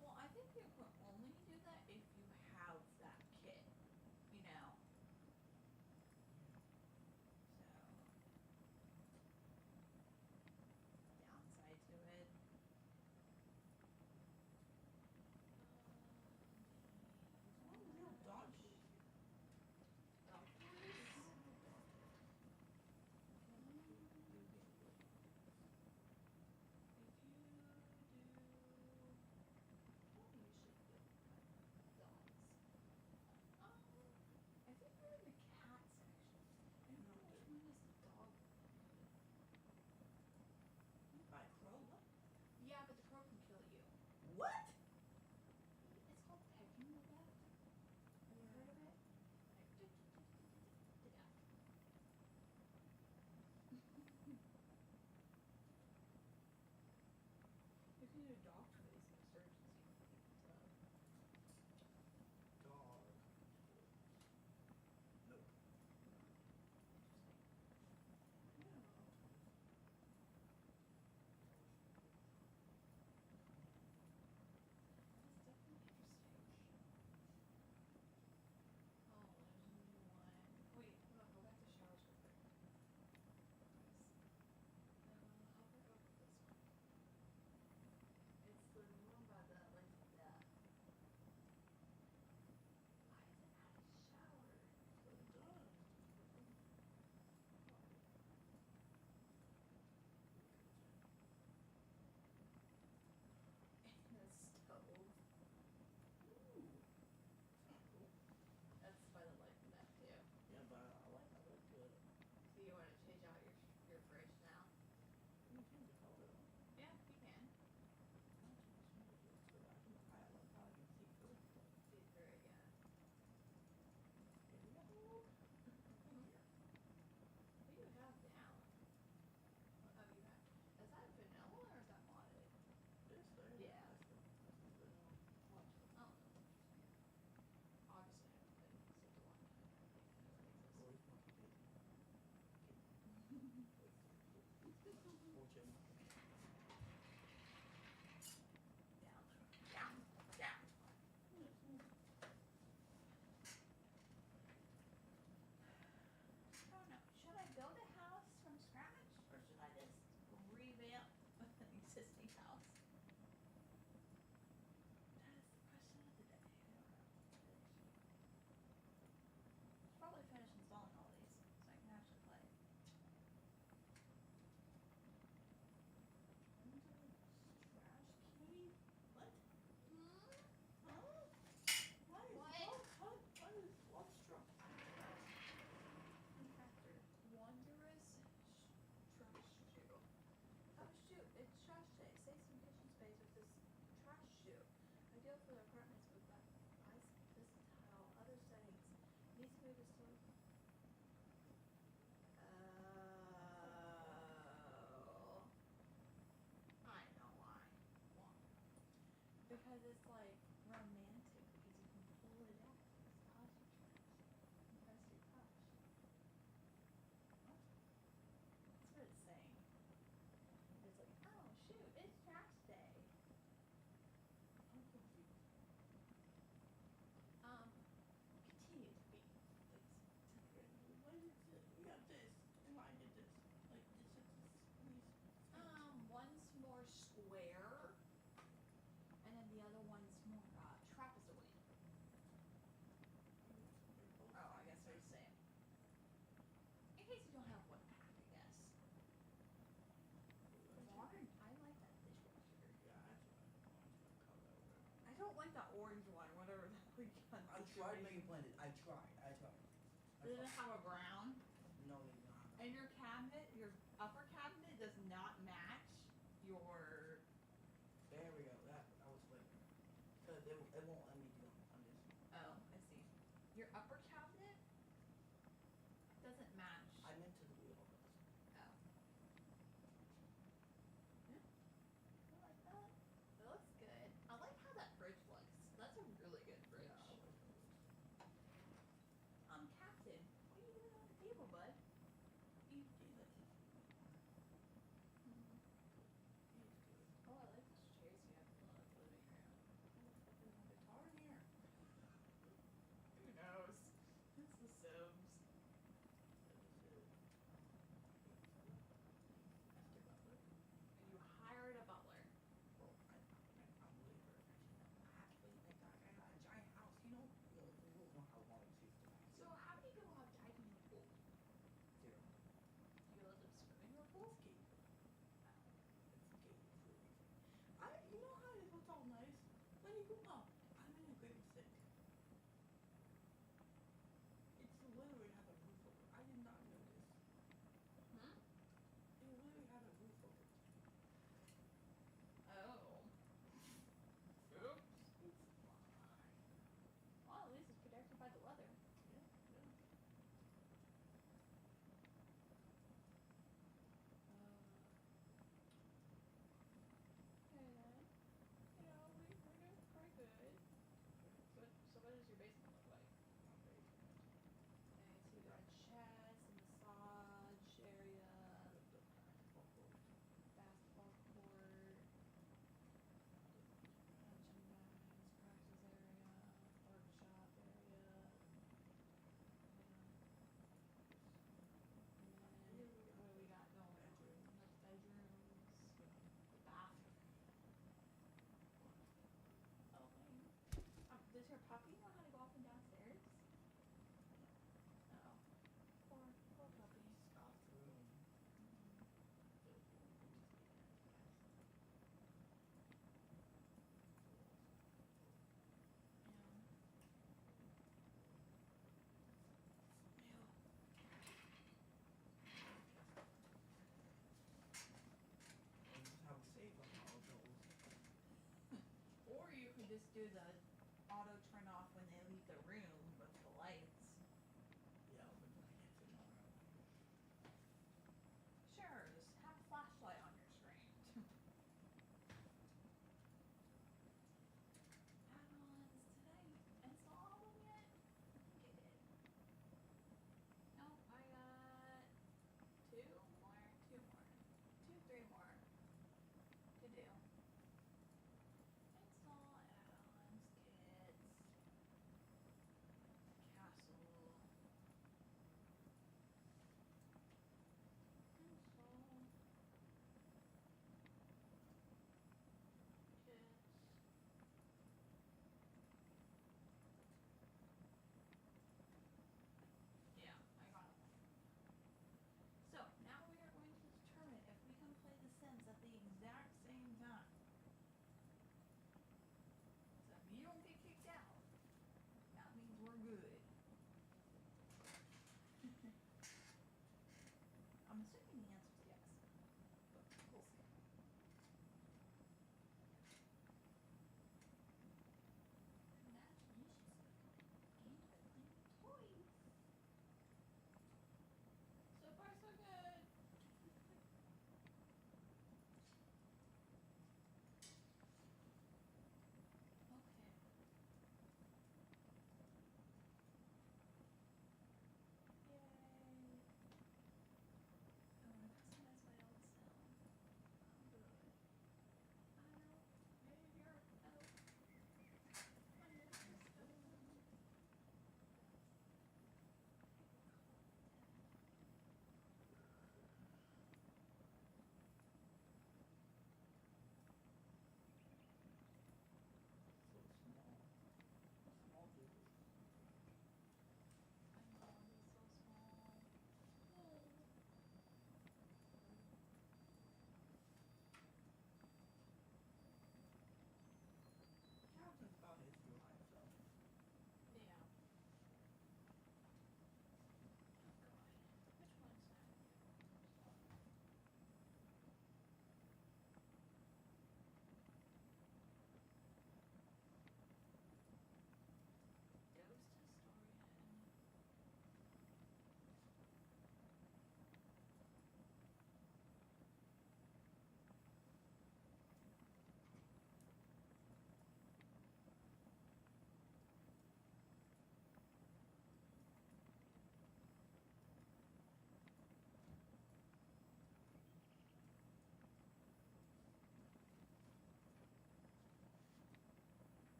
Well, I think you can only do that if you have that kit, you know. So, downside to it. What was your dog shit? I think we're in the cat section. I don't know which one is the dog. By crow? Yeah, but the crow can kill you. What? It's called pecking the death. Have you heard of it? Like, the death. You can do dog trace in a search and see what comes up. Dog. Nope. Interesting. That's definitely interesting. Oh, there's a new one. Wait, hold on, go back to showers real quick. Guys. I'll go with this one. It's the kitchen. Down. Down. Down. I don't know. Should I build a house from scratch or should I just revamp an existing house? That is the question of the day. I don't know. Should probably finish installing all these so I can actually play. Trash kitty? What? Hmm? Huh? What is What? what is what's wrong? Contractor. Wondrous trash chute. Oh shoot, it's trash day. Save some kitchen space with this trash chute. Ideal for the apartments with that ice this tile, other settings. Needs to be restored. Oh. I know why. Why? Because it's like romantic because you can pull it out. It's toss your trash. Press your touch. That's what it's saying. It's like, oh shoot, it's trash day. I'm confused. Continue to be, please. Okay, what is it? We got this, and I did this. Like this is these. One's more square, and then the other one's more trapezoid. Oh, I guess they're the same. In case you don't have one pack, I guess. Orange, I like that dishwasher. Yeah, that's what I want to color over. I don't like that orange one, whatever that we got. I tried to make it blended. I tried. Does it have a brown? No, they don't. And your cabinet, your upper cabinet does not match your. There we go. That was like, cause it won't let me do it on this. Oh, I see. Your upper cabinet doesn't match. I meant to do all this. Oh. Yeah. I like that. It looks good. I like how that fridge looks. That's a really good fridge. Yeah, I like those. Captain, what are you doing on the table, bud? He's like Mm-hmm. he's good. Oh, I like these chairs you have in the living room. There's a guitar in here. Who knows? It's the Sims. Mr. Butler. And you hired a butler. Well, I'm really very actually like I got a giant house. You don't know how long it takes to pass. So how many people have died in your pool? Zero. Do you let them swim in your pool? It's gated. It's gated for a reason. You know how it looks all nice? When you go up, I'm in a great mistake. It's literally have a roof over it. I did not know this. Hmm? It literally had a roof over it. Oh. Oops. It's fine. Well, at least it's protected by the weather. Yeah, yeah. Okay then. You know, we're doing pretty good. So what does your basement look like? Okay, so you got a chest, a massage area, basketball court, merchandise, practice area, workshop area. And then what do we got going on? Like bedrooms, the bathroom. Okay. Does your puppy know how to go up and downstairs? Oh. Poor puppy. Scott's room. And just have a save on all those. Or you could just do the auto turn off when they leave the room with the lights. Yeah, but when I get tomorrow. Sure, just have a flashlight on your screen. Add-ons, did I install all of them yet? I think I did. Nope, I got two more. 3 more.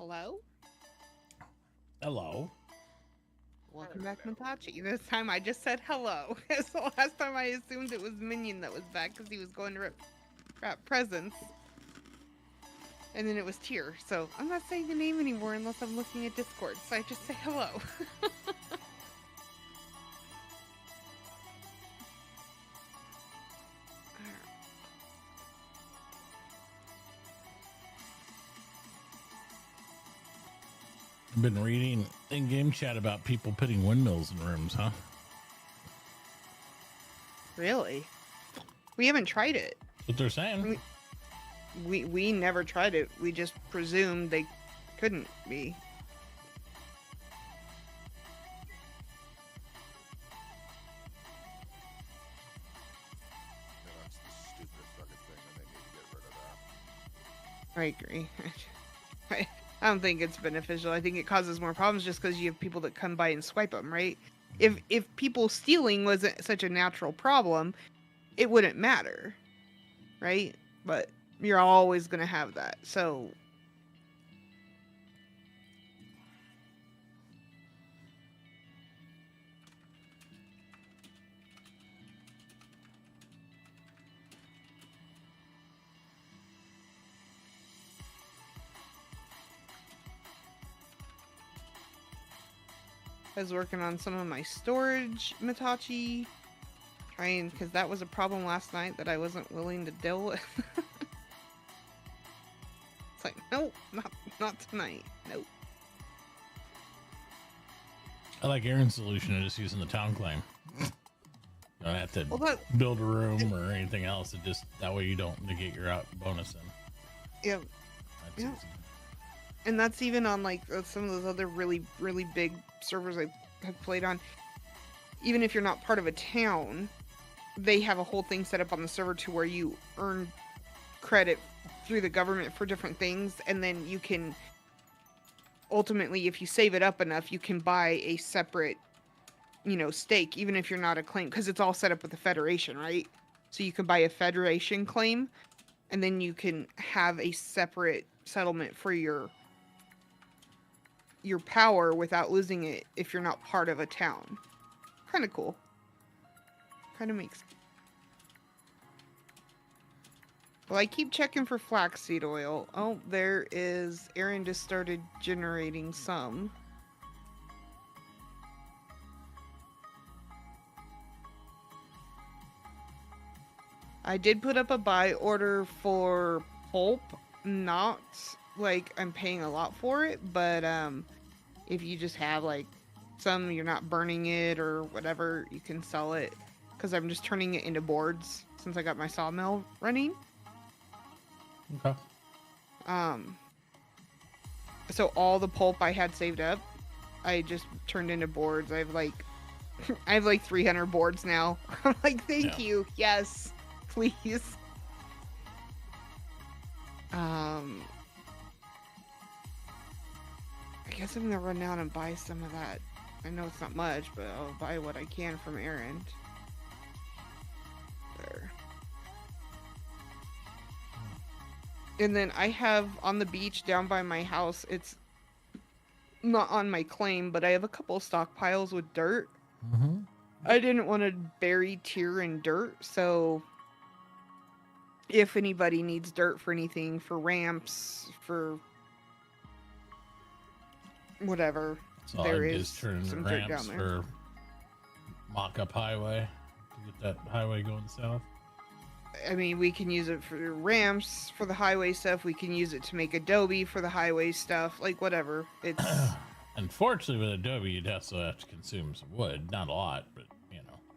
Hello? Hello. Welcome back, Matachi. This time I just said hello. So last time I assumed it was Minion that was back because he was going to wrap presents. And then it was Tyr. So I'm not saying the name anymore unless I'm looking at Discord. So I just say hello. I've been reading in game chat about people putting windmills in rooms, huh? Really? We haven't tried it. That's what they're saying. We never tried it. We just presumed they couldn't be. Yeah, that's the stupidest fucking thing, and they need to get rid of that. I agree. I don't think it's beneficial. I think it causes more problems just because you have people that come by and swipe them, right? If people stealing wasn't such a natural problem, it wouldn't matter, right? But you're always gonna have that. So I was working on some of my storage, Matachi, trying because that was a problem last night that I wasn't willing to deal with. It's like, nope, not tonight. Nope. I like Aaron's solution of just using the town claim. You don't have to Well, build a room or anything else. It just that way you don't negate your out bonus. yeah, That's Yeah. easy. and that's even on like some of those other really big servers I have played on. Even if you're not part of a town, they have a whole thing set up on the server to where you earn credit through the government for different things, and then you can ultimately, if you save it up enough, you can buy a separate, stake, even if you're not a claim, because it's all set up with the Federation, right? So you can buy a Federation claim, and then you can have a separate settlement for your power without losing it if you're not part of a town. Kind of cool. Kind of makes. Well, I keep checking for flaxseed oil. Oh, there is. Aaron just started generating some. I did put up a buy order for pulp. Not like I'm paying a lot for it, but if you just have like some, you're not burning it or whatever, you can sell it. Because I'm just turning it into boards since I got my sawmill running. Okay. So all the pulp I had saved up, I just turned into boards. I have like 300 boards now. I'm like, thank you. Yes, please. I guess I'm gonna run down and buy some of that. I know it's not much, but I'll buy what I can from Aaron. There. And then I have on the beach down by my house, it's not on my claim, but I have a couple stockpiles with dirt. Mm-hmm. I didn't want to bury Tyr in dirt, so if anybody needs dirt for anything, for ramps, for whatever, So there I is just turn some the dirt ramps down there. for mock-up highway to get that highway going south. I mean, we can use it for ramps, for the highway stuff. We can use it to make Adobe for the highway stuff, like whatever. It's Unfortunately, with Adobe, you'd also have to consume some wood. Not a lot, but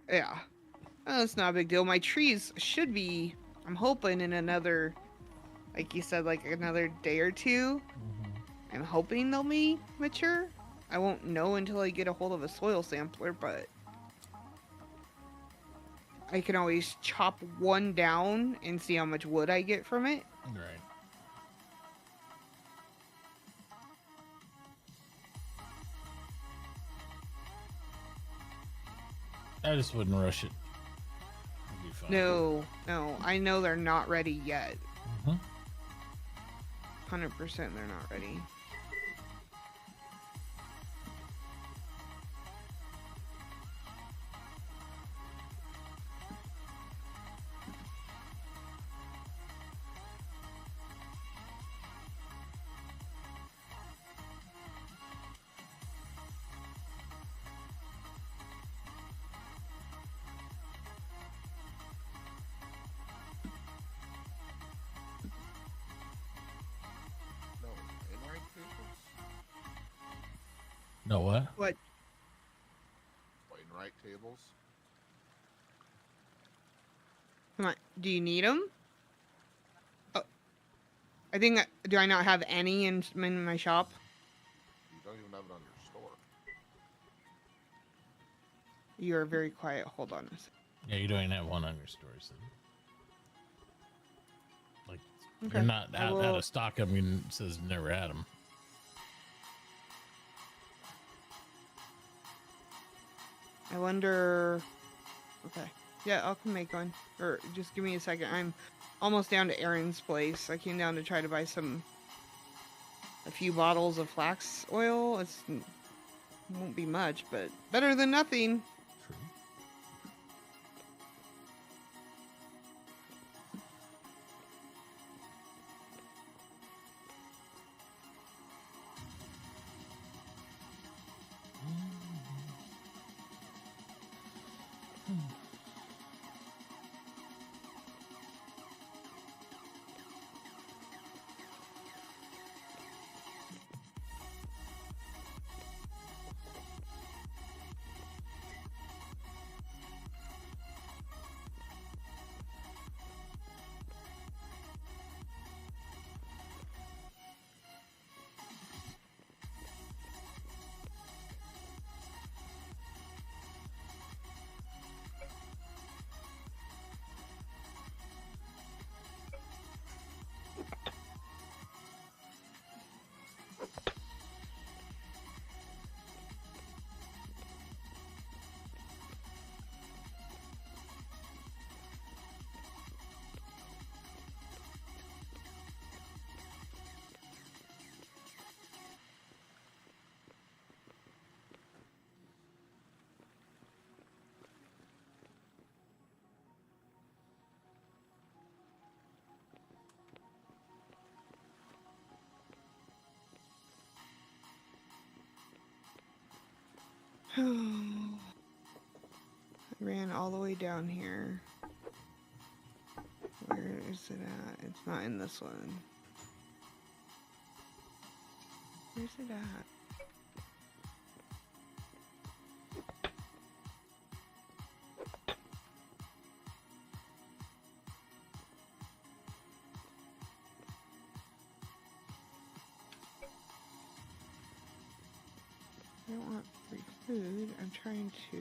yeah. It's not a big deal. My trees should be, I'm hoping in another, like you said, like another day or two. I'm hoping they'll be mature. I won't know until I get a hold of a soil sampler, but I can always chop one down and see how much wood I get from it. Right. I just wouldn't rush it. It'd be fun. No, I know they're not ready yet. Mhm. 100% they're not ready. No what? What? Wainwright tables. Come on. Do you need them? Oh, I think. Do I not have any in my shop? You don't even have it on your store. You are very quiet. Hold on a second. Yeah, you're doing that one on your story. So. Like, Okay. you're not I out will- of stock. I mean, it says never had them. I wonder. Okay. Yeah, I'll come make one. Or just give me a second. I'm almost down to Aaron's place. I came down to try to buy a few bottles of flax oil. Won't be much, but better than nothing. True. I ran all the way down here. Where is it at? It's not in this one. Where's it at? I don't want free food. I'm trying to...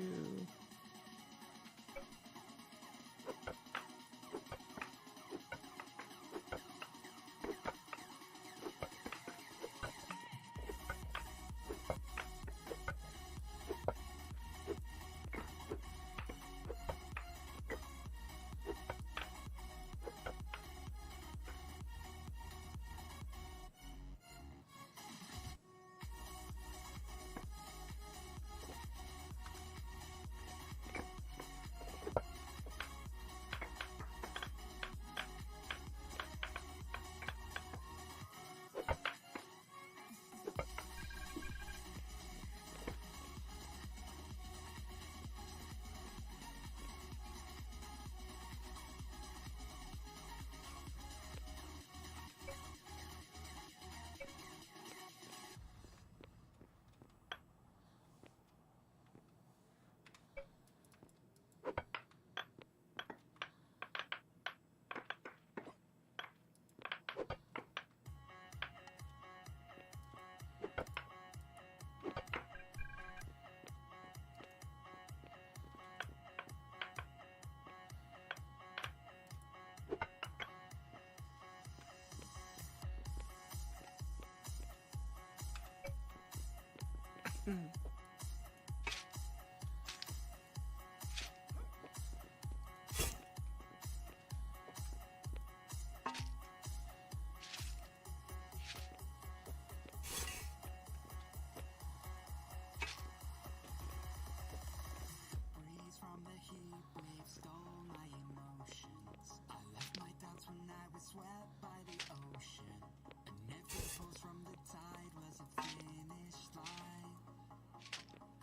Breeze from the heat wave stole my emotions. I left my doubts when I was swept by the ocean. And every pulse from the tide was a finish line.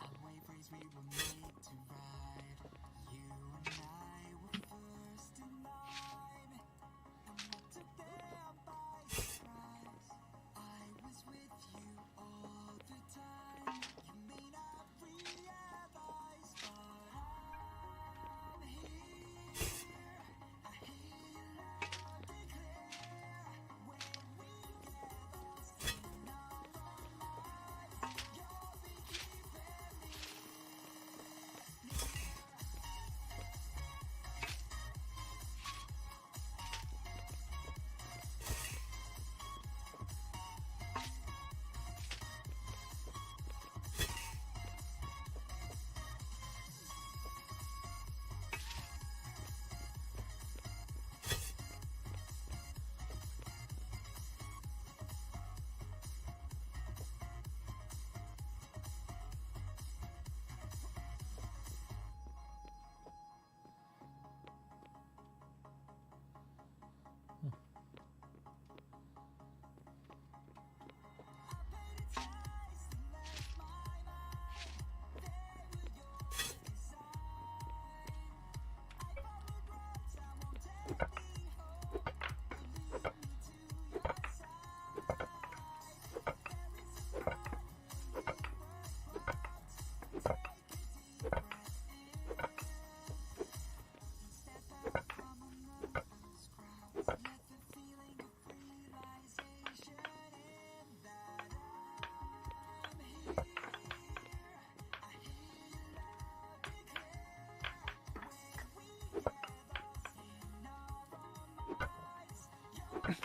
A wave race we were made to ride. You and I were first in line, and we took them by surprise. I was with you all the time. You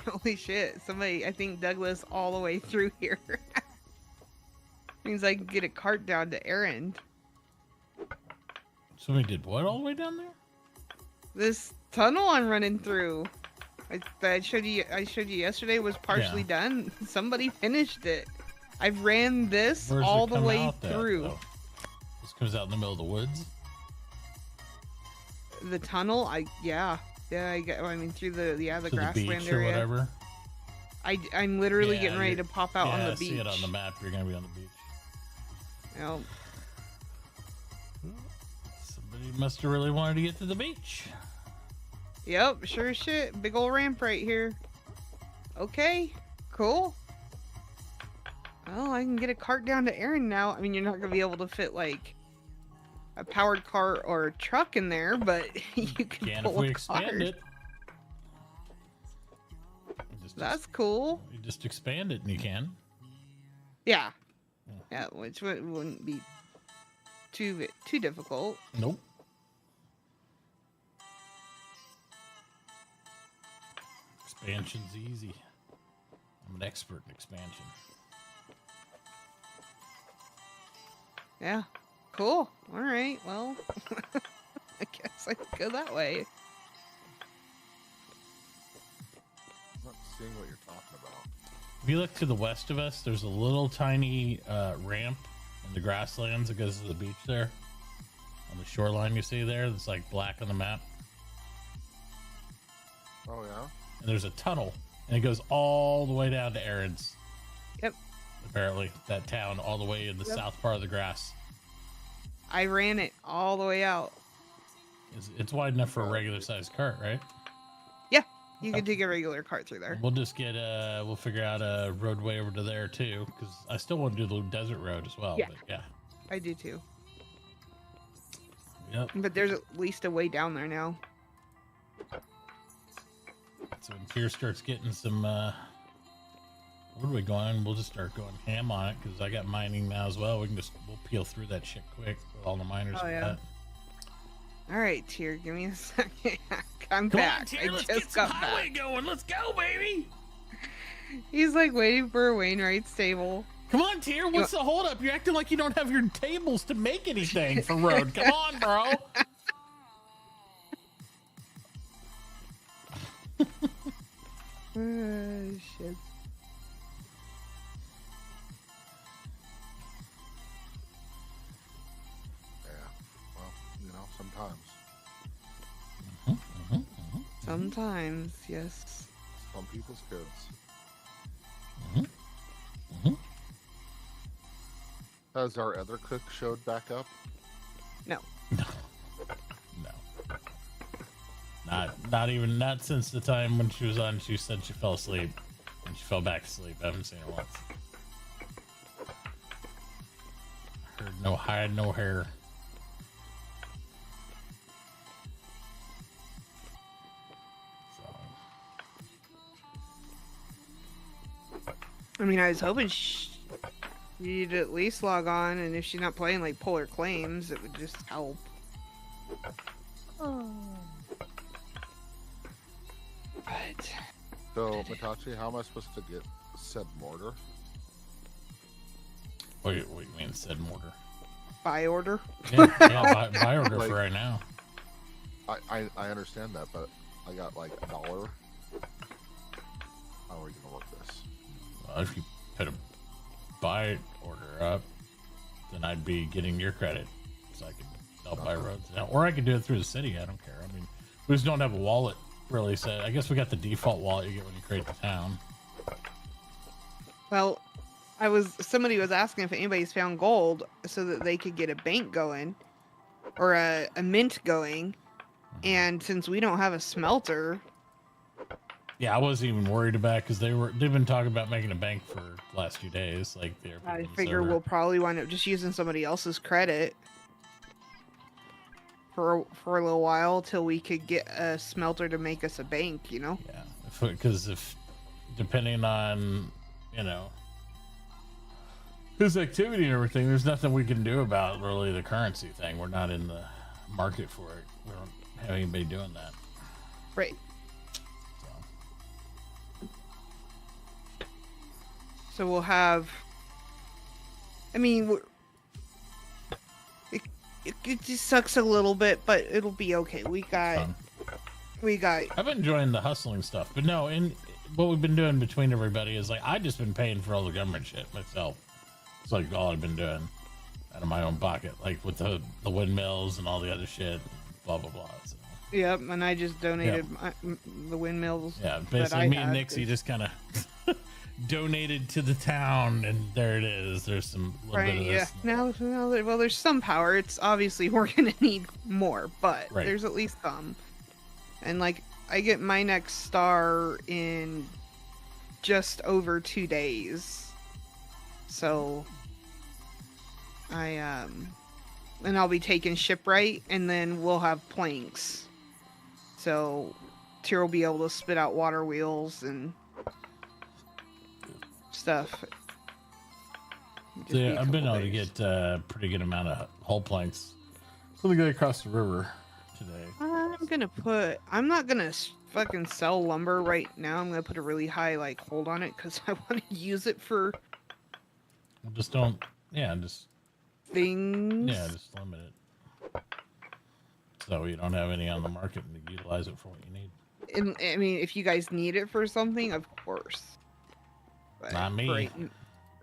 Holy shit! Somebody, I think Douglas, all the way through here. Means I can get a cart down to Aaron. Somebody did what all the way down there? This tunnel I'm running through. I showed you yesterday was partially done. Somebody finished it. I've ran this Where's all it the come way out at, through. though? This comes out in the middle of the woods. The tunnel, I mean through the To the grassland beach or area. whatever. I'm literally Yeah, getting ready you're- to pop out on Yeah, the I beach. see it on the map. You're gonna be on the beach. Yep. Somebody must have really wanted to get to the beach. Yep, sure as shit. Big old ramp right here. Okay, cool. Oh, I can get a cart down to Aaron now. I mean, you're not gonna be able to fit like a powered cart or a truck in there, but you can Can pull if we a expand cart. it. That's cool. You just expand it and you can. Yeah. Yeah, which wouldn't be too difficult. Nope. Expansion's easy. I'm an expert in expansion. Yeah. Cool. All right. Well, I guess I could go that way. I'm not seeing what you're talking about. If you look to the west of us, there's a little tiny ramp in the grasslands that goes to the beach there. On the shoreline you see there, that's like black on the map. Oh yeah. And there's a tunnel, and it goes all the way down to Aaron's. Yep. Apparently, that town all the way in the south part of the grass. I ran it all the way out. It's wide enough for a regular sized cart, right? Yeah, you could take a regular cart through there. We'll just get we'll figure out a roadway over to there too, because I still want to do the desert road as well. Yeah. But yeah. I do too. Yep. But there's at least a way down there now. So when Tier starts getting some, what are we going? We'll just start going ham on it because I got mining now as well. We'll peel through that shit quick with all the miners. Oh, we yeah. got. All right, Tier, give me a second. I'm Come back. on, Tier, I let's just get some got highway back. going. Let's go, baby. He's like waiting for a Wainwright stable. Come on, Tier. What's the holdup? You're acting like you don't have your tables to make anything for road. Come on, bro. Shit. Yeah. Well, sometimes. Sometimes, yes. Some people's kids. Has our other cook showed back up? No. No. Not since the time when she was on. She said she fell asleep, and she fell back asleep. I haven't seen her once. Heard no hide, no hair. So I mean, I was hoping you'd at least log on, and if she's not playing like Polar Claims, it would just help. But So, Matachi, how am I supposed to get said mortar? what do you mean said mortar? buy order. Yeah, buy order Like- for right now. I understand that, but I got like $1. How are we gonna work this? Well, if you put a buy order up, then I'd be getting your credit, so I could help buy roads now, or I could do it through the city. I don't care. I mean, we just don't have a wallet really set. I guess we got the default wallet you get when you create the town. Well, somebody was asking if anybody's found gold so that they could get a bank going or a mint going. And since we don't have a smelter, Yeah, I wasn't even worried about because they've been talking about making a bank for the last few days. Like they're I putting the figure server. we'll probably wind up just using somebody else's credit for a little while till we could get a smelter to make us a bank, you know? Yeah, because if depending on his activity and everything, there's nothing we can do about really the currency thing. We're not in the market for it. We don't have anybody doing that. Right. So. So we'll have. I mean, it just sucks a little bit, but it'll be okay. Fun. We got. I've been enjoying the hustling stuff, but no, and what we've been doing between everybody is like I just been paying for all the government shit myself. It's like all I've been doing out of my own pocket, like with the windmills and all the other shit, blah blah blah. So, Yep, and I just donated the windmills. yeah, that basically I me and had, Nixie 'cause- just kind of donated to the town, and there it is. There's some little bit Right, of yeah. this. Well, there's some power. It's obviously we're gonna need more, but Right. there's at least some. And like, I get my next star in just over 2 days, so and I'll be taking shipwright, and then we'll have planks. So Tyr will be able to spit out water wheels and stuff. So yeah, I've been able to get a pretty good amount of hull planks for the guy across the river today. I'm not gonna fucking sell lumber right now. I'm gonna put a really high like hold on it because I want to use it for Just don't, just things. just limit it. So you don't have any on the market and you utilize it for what you need. And I mean, if you guys need it for something, of course. But Not me.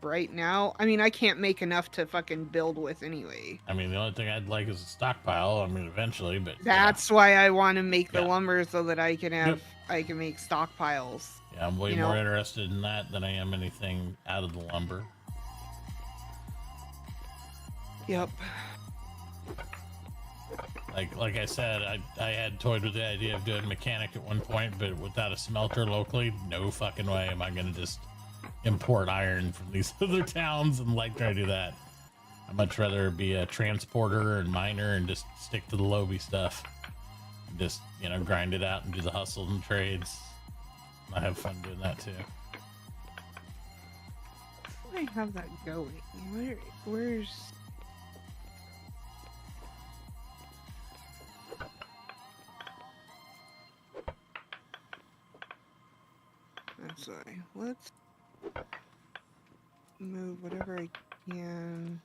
Right now, I mean, I can't make enough to fucking build with anyway. I mean, the only thing I'd like is a stockpile. I mean, eventually, but That's why I want to make the Yeah. lumber so that I can have I can make stockpiles. yeah, I'm way you know- more interested in that than I am anything out of the lumber. Yep. Like I said, I had toyed with the idea of doing mechanic at one point, but without a smelter locally, no fucking way am I gonna just import iron from these other towns and like try to do that. I'd much rather be a transporter and miner and just stick to the Lobby stuff. Just, grind it out and do the hustle and trades. I have fun doing that too. Where do I have that going? Where's That's why. Let's move whatever I can.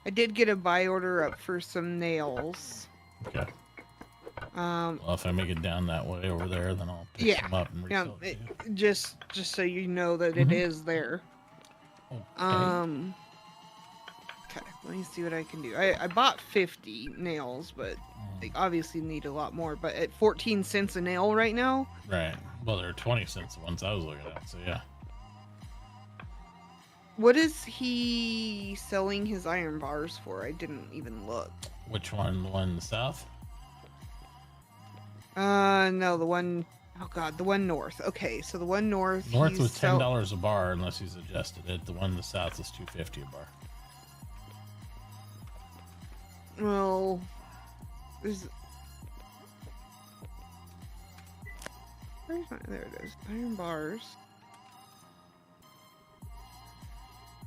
I did get a buy order up for some nails. Okay. Um, Well, if I make it down that way over there, then I'll pick Yeah, them up and yeah, resell it to you. just so you know that it Mhm. is there. Okay. Okay, let me see what I can do. I bought 50 nails, but Mm, they obviously need a lot more. But at 14 cents a nail right now, right. Well, they're 20 cents the ones I was looking at, so yeah. what is he selling his iron bars for? I didn't even look. Which one? The one in the south? No, the one oh god, the one north. Okay, so the one north. North he's was $10 a bar unless he's adjusted it. The one in the south is $2.50 a bar. Well, is where's my? There it is. Iron bars.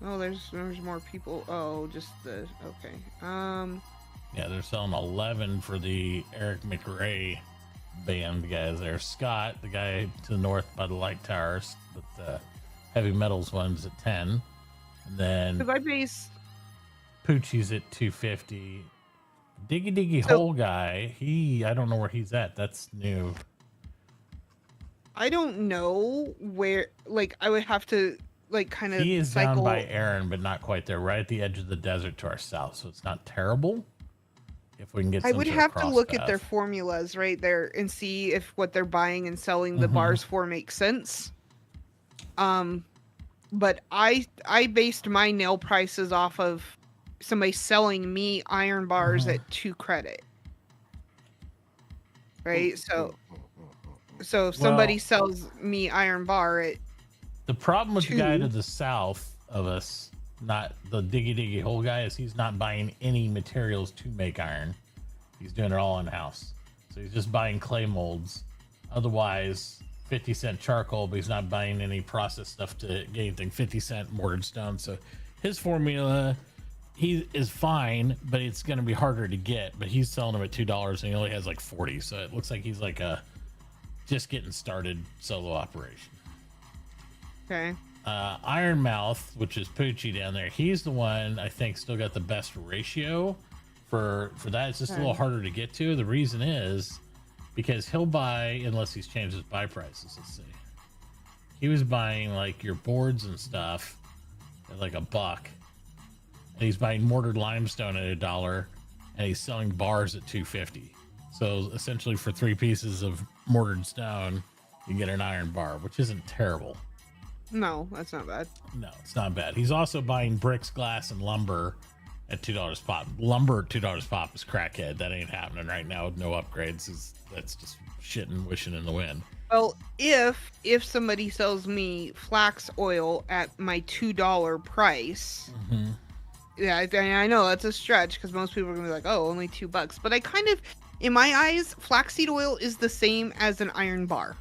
Oh, there's more people. Oh, just the okay. Yeah, they're selling 11 for the Eric McRae band guys there. Scott, the guy to the north by the light towers, but the heavy metals one's at 10. And then Because I base. Poochie's at 250. Diggy So- Hole guy, I don't know where he's at. That's new. I don't know where. Like, I would have to kind of He is cycle. down by Aaron, but not quite there, right at the edge of the desert to our south. So it's not terrible. If we can get I some would sort of have to cross look at their path. formulas right there and see if what they're buying and selling the Mhm. bars for makes sense. But I based my nail prices off of somebody selling me iron bars Mhm. at 2 credit. Right? So if somebody Well- sells me iron bar at The problem with the guy Two. to the south of us, not the diggy hole guy, is he's not buying any materials to make iron. He's doing it all in house. So he's just buying clay molds. Otherwise, 50-cent charcoal, but he's not buying any processed stuff to get anything 50-cent mortared stone. So his formula, he is fine, but it's going to be harder to get. But he's selling them at $2, and he only has like 40. So it looks like he's like a just getting started solo operation. Okay. Ironmouth, which is Poochie down there, he's the one I think still got the best ratio for that. It's just a little harder to get to. The reason is because he'll buy, unless he's changed his buy prices. Let's see. He was buying like your boards and stuff at like $1, and he's buying mortared limestone at $1, and he's selling bars at $2.50. So essentially, for 3 pieces of mortared stone, you can get an iron bar, which isn't terrible. No, that's not bad. No, it's not bad. He's also buying bricks, glass, and lumber at $2 pop. Lumber at $2 pop is crackhead. That ain't happening right now with no upgrades. That's just shitting, wishing in the wind. Well, if somebody sells me flax oil at my $2 price, yeah, I know that's a stretch because most people are gonna be like, oh, only $2. But I kind of, in my eyes, flaxseed oil is the same as an iron bar,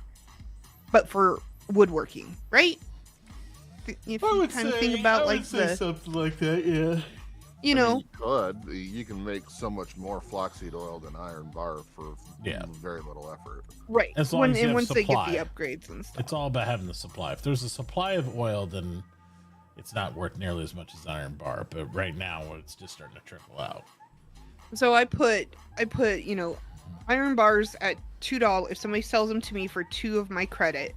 but for woodworking, right? If you kind of think about like the something like that, yeah. You know, you can make so much more flaxseed oil than iron bar for very little effort. Right. As long as you have once they get supply. the upgrades and stuff. It's all about having the supply. If there's a supply of oil, then it's not worth nearly as much as iron bar. But right now, it's just starting to trickle out. So I put iron bars at $2 if somebody sells them to me for 2 of my credit.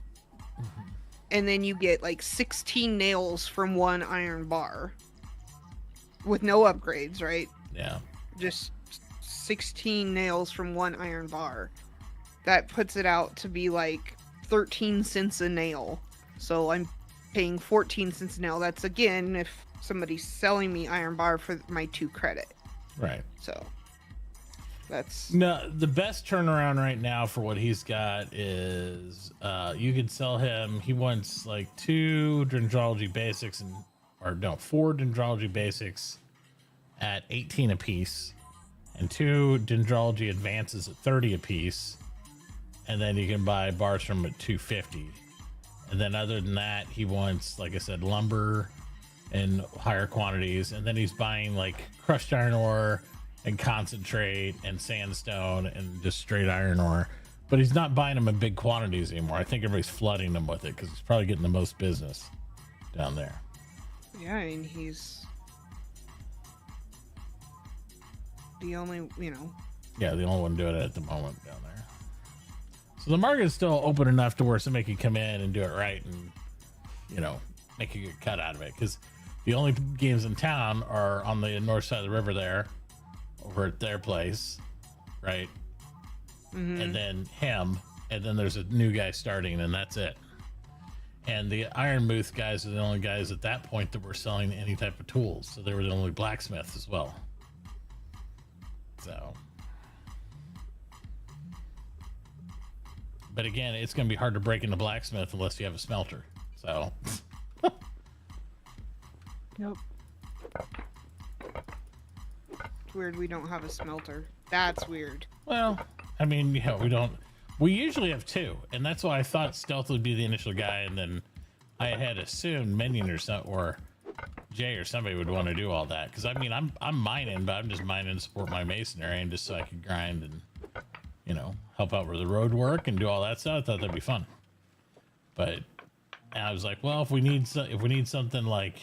And then you get like 16 nails from 1 iron bar with no upgrades, right? Yeah. Just 16 nails from 1 iron bar. That puts it out to be like 13 cents a nail. So I'm paying 14 cents a nail. That's again if somebody's selling me iron bar for my 2 credit. Right. So that's no, the best turnaround right now for what he's got is you could sell him. He wants like 2 dendrology basics and 4 dendrology basics at 18 a piece, and 2 dendrology advances at 30 a piece, and then you can buy bars from him at 250. And then other than that, he wants, like I said, lumber in higher quantities, and then he's buying like crushed iron ore and concentrate and sandstone and just straight iron ore, but he's not buying them in big quantities anymore. I think everybody's flooding them with it because he's probably getting the most business down there. yeah, I mean he's the only Yeah, the only one doing it at the moment down there. So the market is still open enough to where somebody can come in and do it right and make a good cut out of it, because the only games in town are on the north side of the river there, over at their place, right? And then him, and then there's a new guy starting, and that's it. And the Ironmouth guys are the only guys at that point that were selling any type of tools, so they were the only blacksmiths as well. So, but again, it's going to be hard to break into blacksmith unless you have a smelter. So, Nope. Weird we don't have a smelter. That's weird. well, I mean, we usually have 2, and that's why I thought Stealth would be the initial guy, and then I had assumed Minion or Jay or somebody would want to do all that, because I mean, I'm mining, but I'm just mining to support my masonry and just so I could grind and help out with the road work and do all that stuff. I thought that'd be fun, but I was like, well, if we need something like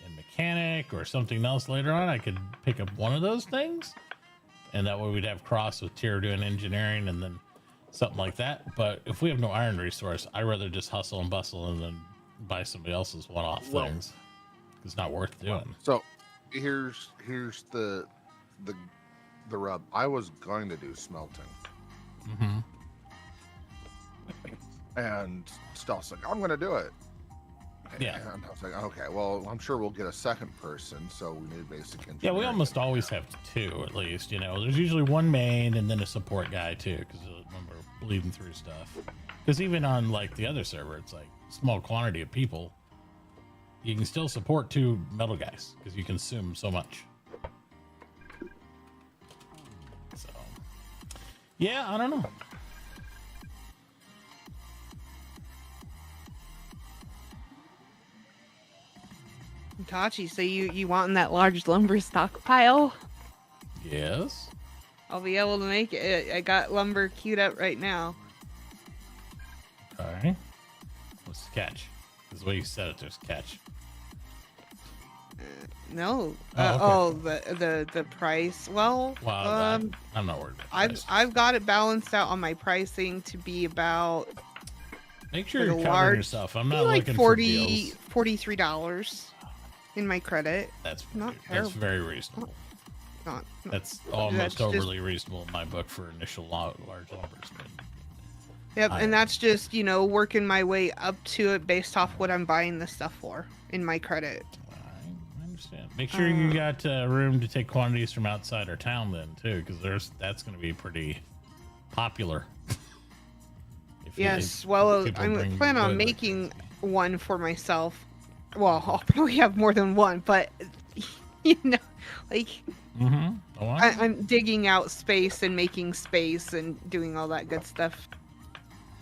in mechanic or something else later on, I could pick up one of those things, and that way we'd have cross with Tier doing engineering and then something like that. But if we have no iron resource, I'd rather just hustle and bustle and then buy somebody else's one-off things. It's not worth doing. So here's the rub. I was going to do smelting. And Stealth's like, I'm going to do it. Yeah. And I was like, okay, well, I'm sure we'll get a second person, so we need basic engineering. Yeah, we almost always have 2 at least. There's usually one main and then a support guy too, because remember bleeding through stuff. Because even on like the other server, it's like small quantity of people. You can still support 2 metal guys because you consume so much. So, yeah, I don't know. Tachi, so you want that large lumber stockpile? Yes. I'll be able to make it. I got lumber queued up right now. All right. What's the catch? This is the way you said it. There's a catch. No. Oh, okay. The price. Well, Wow. I'm not worried about price. I've got it balanced out on my pricing to be about Make sure for you're the covering large- yourself. I'm be not like looking $43 for deals. in my credit. That's not that's terrible. very reasonable. Not That's almost just- overly reasonable in my book for initial large lumbers. Yep, I- and that's just, working my way up to it based off what I'm buying the stuff for in my credit. I understand. Make sure you got room to take quantities from outside our town then too, because that's going to be pretty popular. Yes, if well, people I'm bring planning on wood like making crazy. one for myself. Well, I'll probably have more than one, but, like, Mm-hmm. Oh, wow. I'm digging out space and making space and doing all that good stuff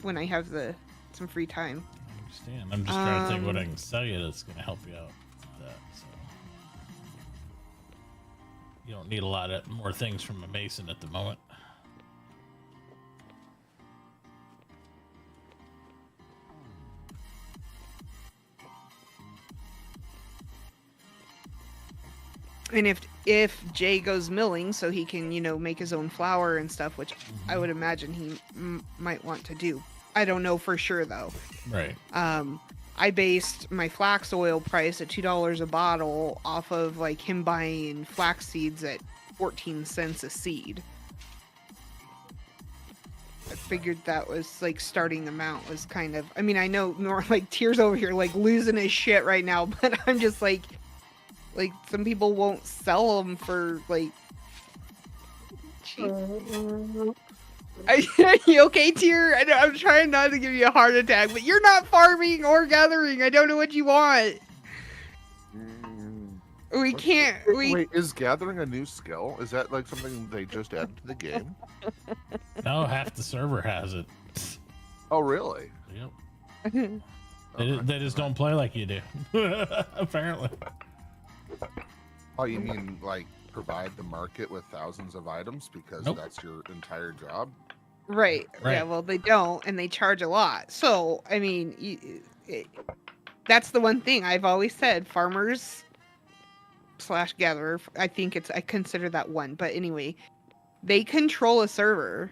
when I have some free time. I understand. I'm just trying to think what I can sell you that's going to help you out with that. So you don't need a lot of more things from a mason at the moment. And if Jay goes milling so he can, make his own flour and stuff, which I would imagine he might want to do. I don't know for sure though. Right. I based my flax oil price at $2 a bottle off of like him buying flax seeds at 14 cents a seed. I figured that was like starting amount was kind of, I mean, I know more like Tears over here like losing his shit right now, but I'm just like some people won't sell them for like cheap. You okay, Tear? I'm trying not to give you a heart attack, but you're not farming or gathering. I don't know what you want. We can't. Wait, is gathering a new skill? Is that like something they just added to the game? No, half the server has it. Oh, really? Yep. They just don't play like you do. Apparently. Oh, you mean like provide the market with thousands of items because Nope. that's your entire job? Right. Right. Yeah, well, they don't, and they charge a lot. So, I mean, that's the one thing I've always said, farmers / gatherer, I consider that one. But anyway, they control a server.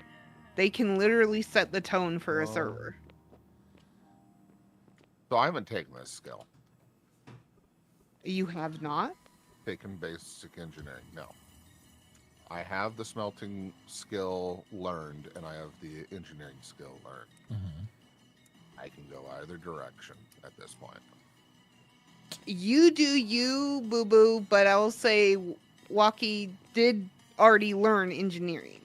They can literally set the tone for a server. So I haven't taken this skill. You have not? Taken basic engineering. No. I have the smelting skill learned, and I have the engineering skill learned. Mm-hmm. I can go either direction at this point. You do you, boo boo, but I will say Walkie did already learn engineering.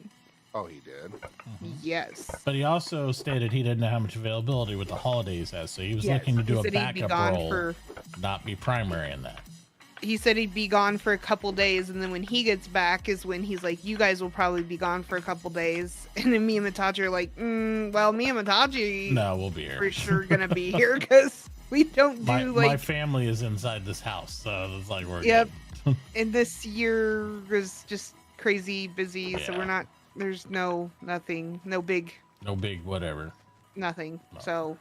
Oh, he did? Mm-hmm. Yes. But he also stated he didn't know how much availability with the holidays has, so he was Yes, looking to he do a said he'd be backup gone role, for- not be primary in that. He said he'd be gone for a couple days, and then when he gets back is when he's like, you guys will probably be gone for a couple days. And then me and Matachi are like, well, me and Matachi No, we'll be here. for sure gonna be here because we don't do My family is inside this house, so it's like we're Yep. good. and this year was just crazy busy, so Yeah. we're not, there's nothing, no big No big whatever. nothing. No.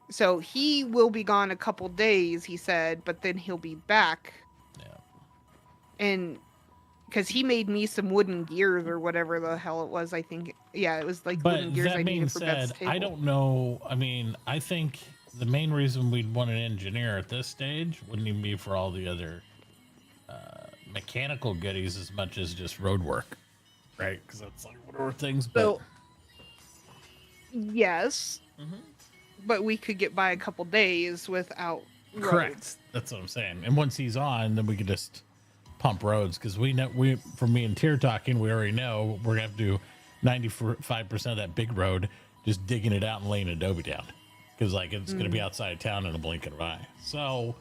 So he will be gone a couple days, he said, but then he'll be back. Yeah. And because he made me some wooden gears or whatever the hell it was, I think. Yeah, it was like wooden But gears that I being needed for Beth's said, table. I don't know. I mean, I think the main reason we'd want an engineer at this stage wouldn't even be for all the other mechanical goodies as much as just road work, right? Because that's like whatever things. But So, yes, but we could get by a couple days without roads. correct. That's what I'm saying. And once he's on, then we could just pump roads because we know from me and Tier talking, we already know we're gonna have to do 95% of that big road, just digging it out and laying adobe down because like it's gonna be outside of town in a blink of an eye. So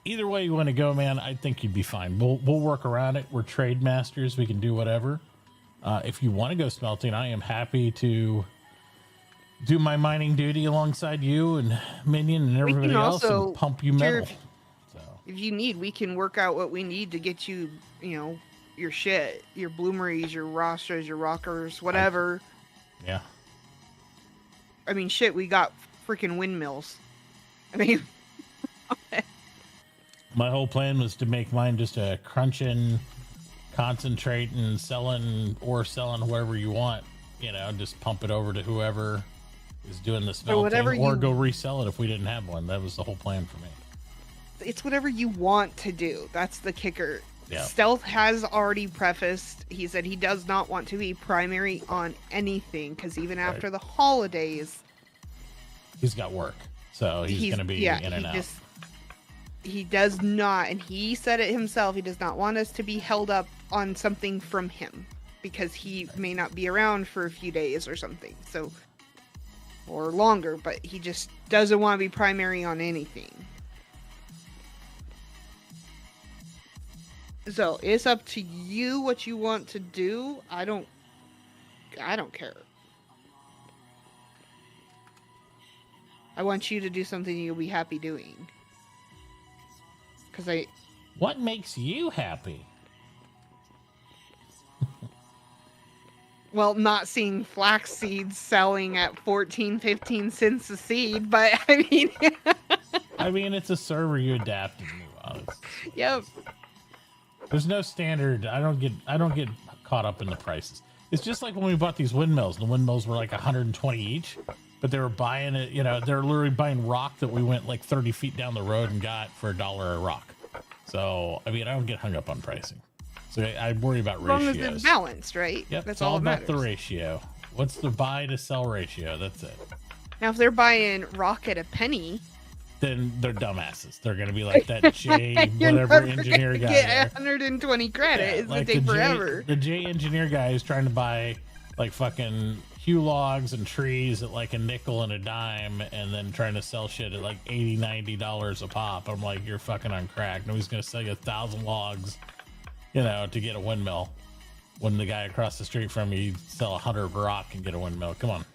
either way you want to go, man, I think you'd be fine. We'll work around it. We're trade masters. We can do whatever. If you want to go smelting, I am happy to do my mining duty alongside you and Minion and everybody else also and pump you Tier, metal. If you need, we can work out what we need to get you, you know, your shit, your bloomeries, your rosters, your rockers, whatever. Yeah. I mean, shit, we got freaking windmills. I mean, My whole plan was to make mine just a crunching, concentrating, selling whoever you want. You know, just pump it over to whoever is doing the smelting, whatever or you- go resell it if we didn't have one. That was the whole plan for me. it's whatever you want to do. That's the kicker. Yeah. Stealth has already prefaced, he said he does not want to be primary on anything, because even after the holidays, He's got work, so he's going to be in and out. He does not, and he said it himself, he does not want us to be held up on something from him, because he may not be around for a few days or something, so, or longer, but he just doesn't want to be primary on anything. So it's up to you what you want to do. I don't care. I want you to do something you'll be happy doing. What makes you happy? Well, not seeing flax seeds selling at 14, 15 cents a seed, but I mean, I mean, it's a server you adapt and move on. yep. There's no standard. I don't get caught up in the prices. It's just like when we bought these windmills. The windmills were like 120 each, but they were buying it. You know, they're literally buying rock that we went like 30 feet down the road and got for $1 a rock. So I mean, I don't get hung up on pricing. So I worry about As long ratios. as it's balanced, right? Yep, That's it's all that about matters. the ratio. What's the buy to sell ratio? That's it. Now, if they're buying rock at a penny, Then they're dumbasses. They're gonna be like that J you're whatever never engineer gonna guy. get there. 120 credit. Yeah, It's gonna like take the forever. The J engineer guy is trying to buy like fucking Hue logs and trees at like a nickel and a dime, and then trying to sell shit at like $80-$90 a pop. I'm like, you're fucking on crack. Nobody's gonna sell you 1,000 logs, you know, to get a windmill. When the guy across the street from you sell 100 rock and get a windmill. Come on,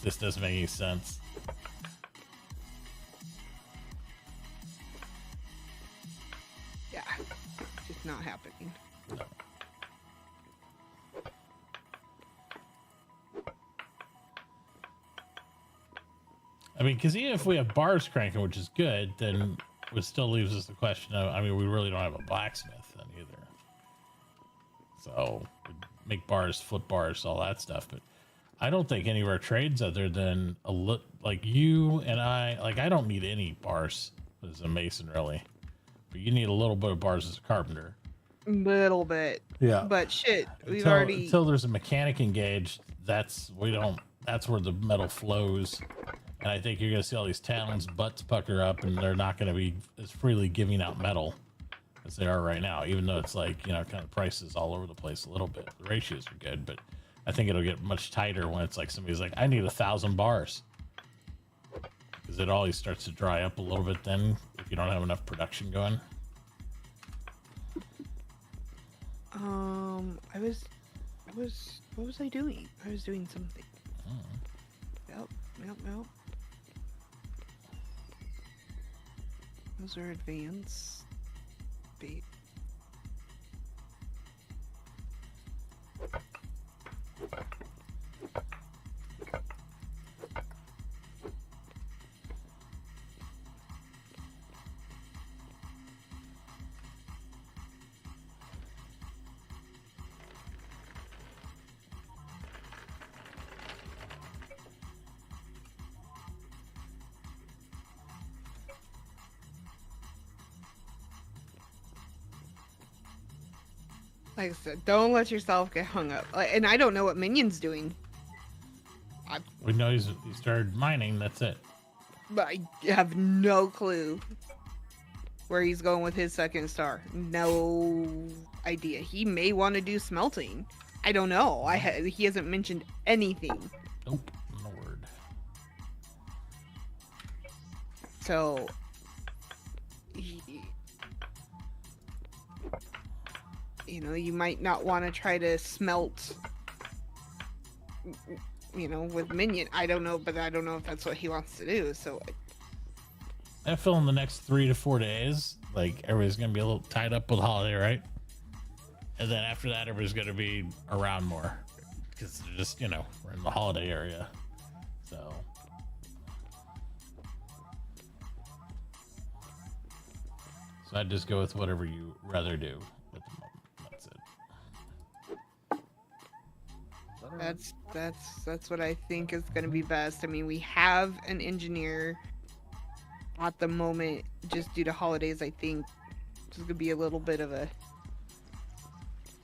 this doesn't make any sense. Yeah, just not happening. I mean, because even if we have bars cranking, which is good, then it still leaves us the question of, I mean, we really don't have a blacksmith then either. So, we'd make bars, flip bars, all that stuff. But I don't think any of our trades other than like you and I don't need any bars as a mason, really. But you need a little bit of bars as a carpenter. Little bit. Yeah. But shit, Until there's a mechanic engaged, that's where the metal flows. And I think you're going to see all these towns butts pucker up, and they're not going to be as freely giving out metal as they are right now, even though it's like, you know, kind of prices all over the place a little bit. The ratios are good, but I think it'll get much tighter when it's like somebody's like, I need 1,000 bars. Because it always starts to dry up a little bit then if you don't have enough production going. What was I doing? I was doing something. Yep. Those are advanced. Bait. Like I said, don't let yourself get hung up. And I don't know what Minion's doing. We know he started mining, that's it. But I have no clue where he's going with his second star. No idea. He may want to do smelting. I don't know. He hasn't mentioned anything. Nope, no word. So, you know, you might not want to try to smelt, you know, with Minion. I don't know, but I don't know if that's what he wants to do. So, I feel in the next 3 to 4 days, like everybody's gonna be a little tied up with holiday, right? And then after that, everybody's gonna be around more because they're just, you know, we're in the holiday area. So I'd just go with whatever you rather do at the moment. That's it. That's what I think is going to be best. I mean, we have an engineer at the moment, just due to holidays. I think there's going to be a little bit of a,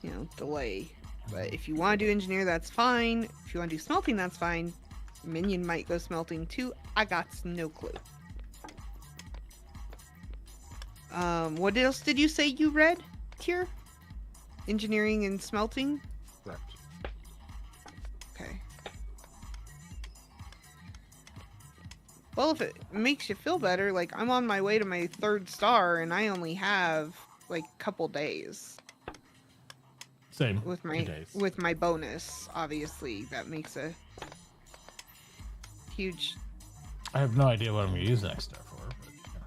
you know, delay. But if you want to do engineer, that's fine. If you want to do smelting, that's fine. Minion might go smelting too. I got no clue. What else did you say you read here? Engineering and smelting? Correct. Okay. Well, if it makes you feel better, like I'm on my way to my 3rd star and I only have like a couple days Same with 2 my days. with my bonus. Obviously, that makes a huge. I have no idea what I'm gonna use the next star for. But, you know.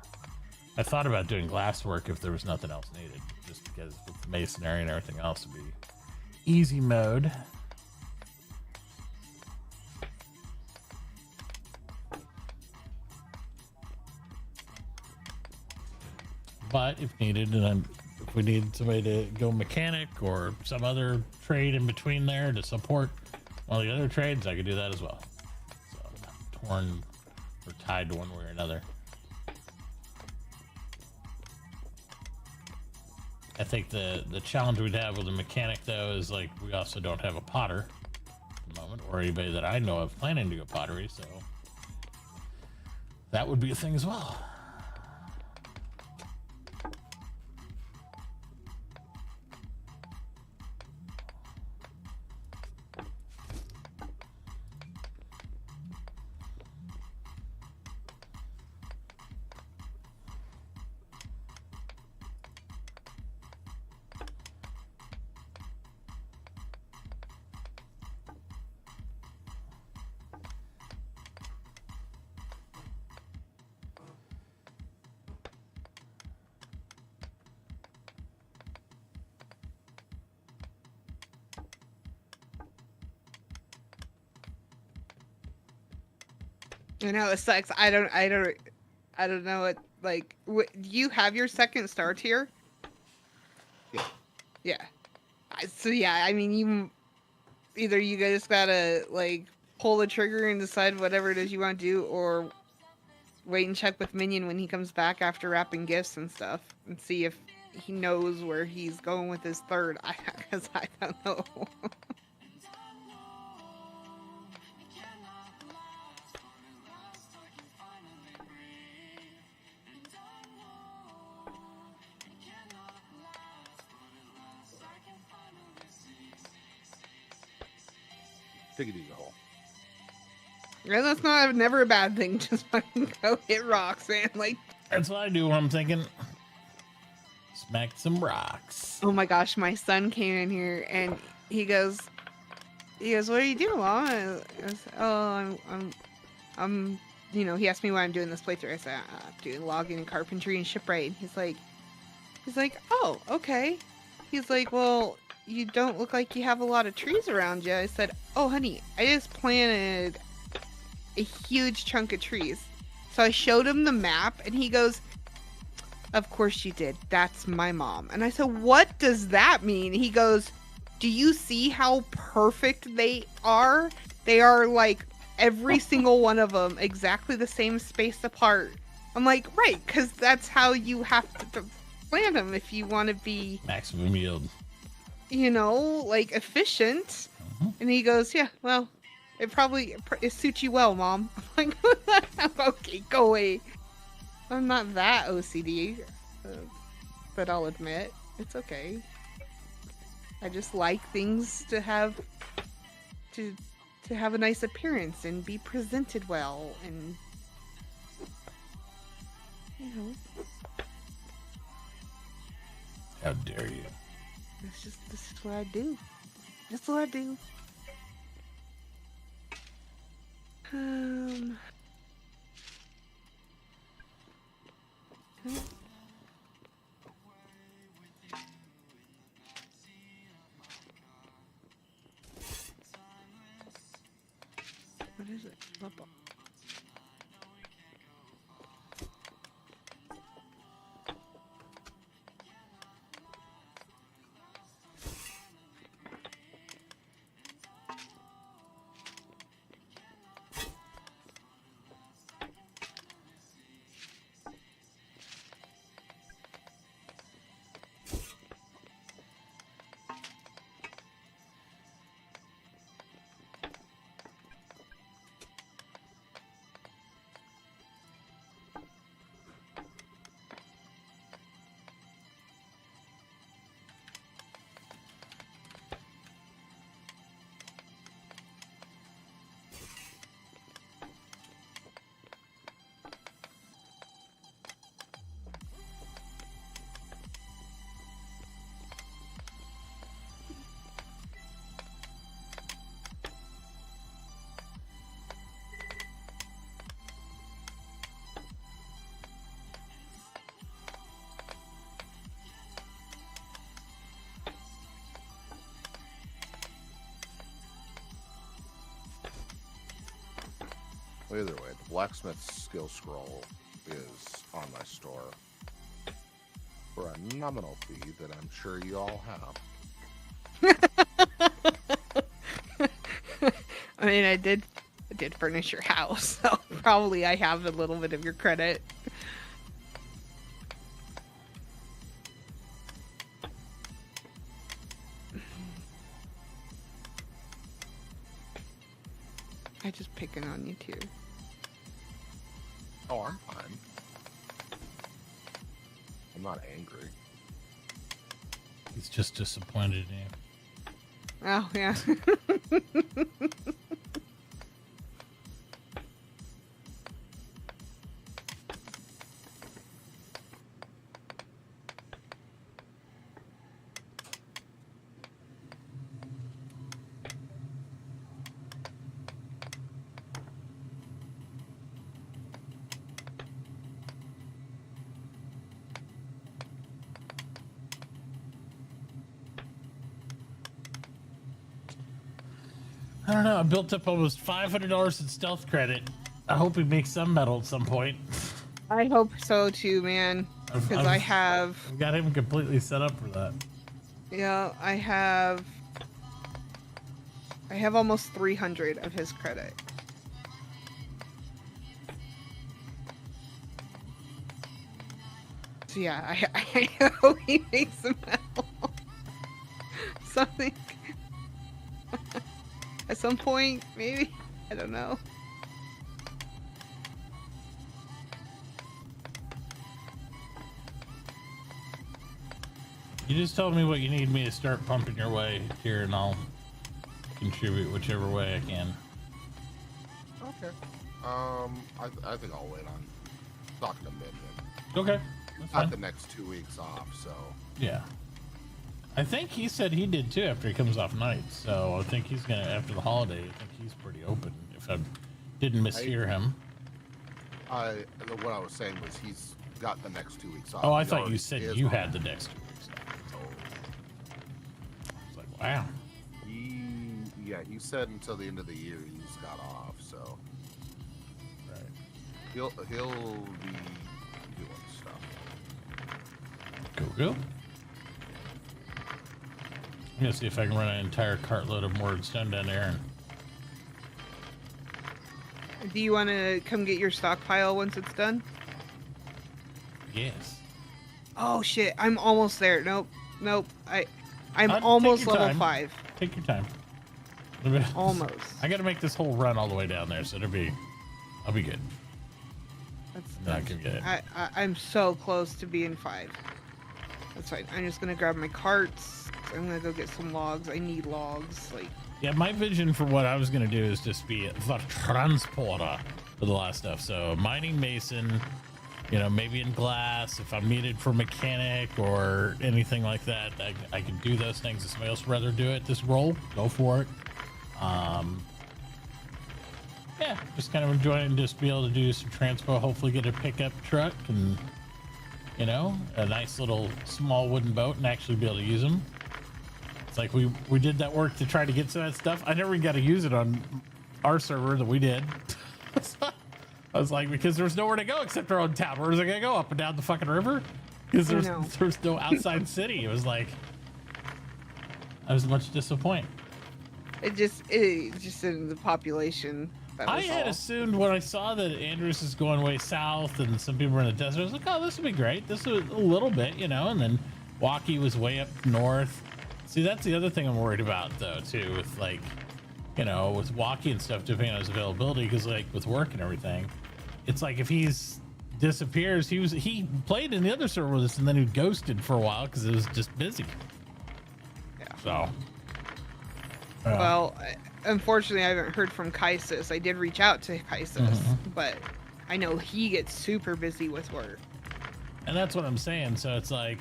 I thought about doing glass work if there was nothing else needed, just because with the masonry and everything else would be easy mode. But if needed, and if we need somebody to go mechanic or some other trade in between there to support one of the other trades, I could do that as well. So I'm not torn or tied to one way or another. I think the challenge we'd have with a mechanic though is like we also don't have a potter at the moment, or anybody that I know of planning to go pottery, so that would be a thing as well. I know it sucks. I don't know what like. Do you have your 2nd star tier? Yeah. Yeah. So yeah, I mean, either you guys gotta like pull the trigger and decide whatever it is you want to do, or wait and check with Minion when he comes back after wrapping gifts and stuff, and see if he knows where he's going with his 3rd. Because I don't know. Take it easy, hole. And that's never a bad thing. Just fucking go hit rocks, man. Like, That's what I do when I'm thinking. Smack some rocks. oh my gosh, my son came in here and he goes, what are you doing, Mom? I said, oh, I'm, you know, he asked me why I'm doing this playthrough. I said, I'm doing logging and carpentry and shipwright. He's like, oh, okay. He's like, well, you don't look like you have a lot of trees around you. I said, oh, honey, I just planted a huge chunk of trees. So I showed him the map and he goes, of course you did. That's my mom. And I said, what does that mean? He goes, do you see how perfect they are? They are like every single one of them exactly the same space apart. I'm like, right, because that's how you have to plant them if you want to be Maximum yield. you know, like efficient. And he goes, yeah, well, it suits you well, Mom. I'm like, okay, go away. I'm not that OCD, but I'll admit it's okay. I just like things to have a nice appearance and be presented well, and you know. How dare you? This is what I do. That's what I do. What is it? Well, either way, the blacksmith skill scroll is on my store for a nominal fee that I'm sure you all have. I mean, I did furnish your house, so probably I have a little bit of your credit. I just picking on you too. Oh, I'm fine. I'm not angry. He's just disappointed in you. Oh yeah. I don't know. I built up almost $500 in stealth credit. I hope he makes some metal at some point. I hope so too, man. Because I've got him completely set up for that. Yeah, I have almost 300 of his credit. So yeah, I hope he makes some metal. Something. At some point, maybe. I don't know. You just told me what you need me to start pumping your way here, and I'll contribute whichever way I can. Okay. I think I'll wait on talking to Midman. Okay. That's fine. Got the next 2 weeks off, so. Yeah. I think he said he did too after he comes off nights. So I think he's gonna, after the holiday, I think he's pretty open. If I didn't mishear him. What I was saying was he's got the next 2 weeks off. Oh, I He thought already you said is you on had it. the next 2 weeks off. It's like, wow. He said until the end of the year he's got off, so. Right. He'll be doing stuff. Go. I'm gonna see if I can run an entire cartload of moored stone down there. Do you want to come get your stockpile once it's done? Yes. Oh shit, I'm almost there. Nope. I'm Take almost your level time. 5. Take your time. Almost. I gotta make this whole run all the way down there, so I'll be good. I can get it. I'm so close to being 5. That's fine. I'm just gonna grab my carts. I'm gonna go get some logs. I need logs. Like. Yeah, my vision for what I was gonna do is just be the transporter for the last stuff. So mining mason, maybe in glass. If I'm needed for mechanic or anything like that, I can do those things. If somebody else would rather do it this roll, go for it. Yeah, just kind of enjoying just be able to do some transpo. Hopefully get a pickup truck and you know, a nice little small wooden boat and actually be able to use them. It's like we did that work to try to get some of that stuff. I never got to use it on our server that we did. I was like, because there's nowhere to go except our own town. Where was I gonna go? Up and down the fucking river? Because there's no outside city. It was like I was much disappointed. It just in the population. I had assumed when I saw that Andrews is going way south and some people were in the desert, I was like, oh, this would be great. This was a little bit, you know, and then Waukee was way up north. See, that's the other thing I'm worried about, though, too, with like, you know, with Waukee and stuff, depending on his availability, because like with work and everything, it's like if he's disappears, he played in the other server with us and then he ghosted for a while because it was just busy. Yeah. So. Well, unfortunately, I haven't heard from Kaisis. I did reach out to Kaisis, but I know he gets super busy with work. And that's what I'm saying. So it's like,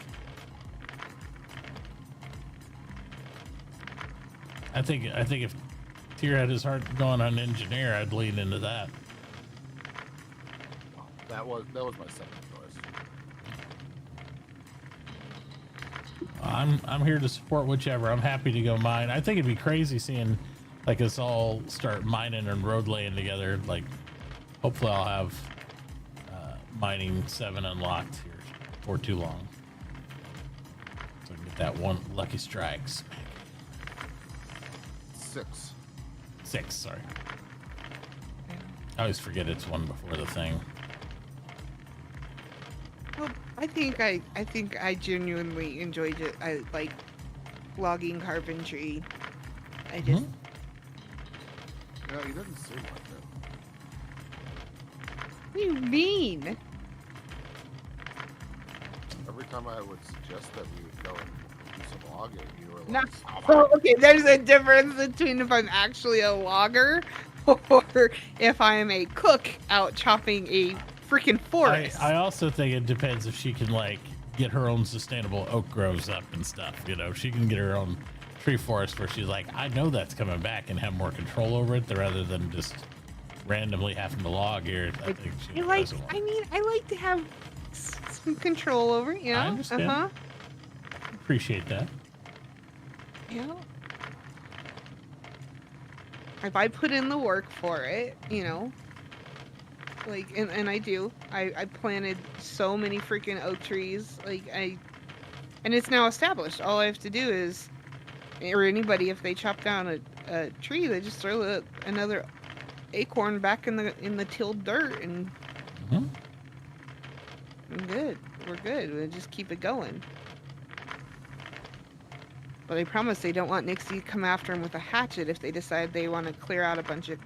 I think if Tier had his heart going on engineer, I'd lean into that. That was my second choice. I'm here to support whichever. I'm happy to go mine. I think it'd be crazy seeing like us all start mining and road laying together. Like, hopefully I'll have mining 7 unlocked here for too long, so I can get that one lucky strikes. 6, sorry. I always forget it's one before the thing. Well, I think I genuinely enjoyed it. I like logging, carpentry. I just Yeah, he doesn't seem like it. What do you mean? Every time I would suggest that we would go and do some logging, you were like, No. "Oh my So, okay, there's a difference between if I'm actually a logger or if I am a cook out chopping a freaking forest. I also think it depends if she can like get her own sustainable oak groves up and stuff. You know, if she can get her own tree forest where she's like, I know that's coming back and have more control over it rather than just randomly having to log here. I think she I like. doesn't want. I mean, I like to have some control over it. You know. I understand. Appreciate that. Yeah. If I put in the work for it, you know, like, and I do. I planted so many freaking oak trees, and it's now established. All I have to do is, or anybody, if they chop down a tree, they just throw another acorn back in the tilled dirt, and I'm good. We're good. We'll just keep it going. But I promise they don't want Nixie to come after him with a hatchet if they decide they want to clear out a bunch of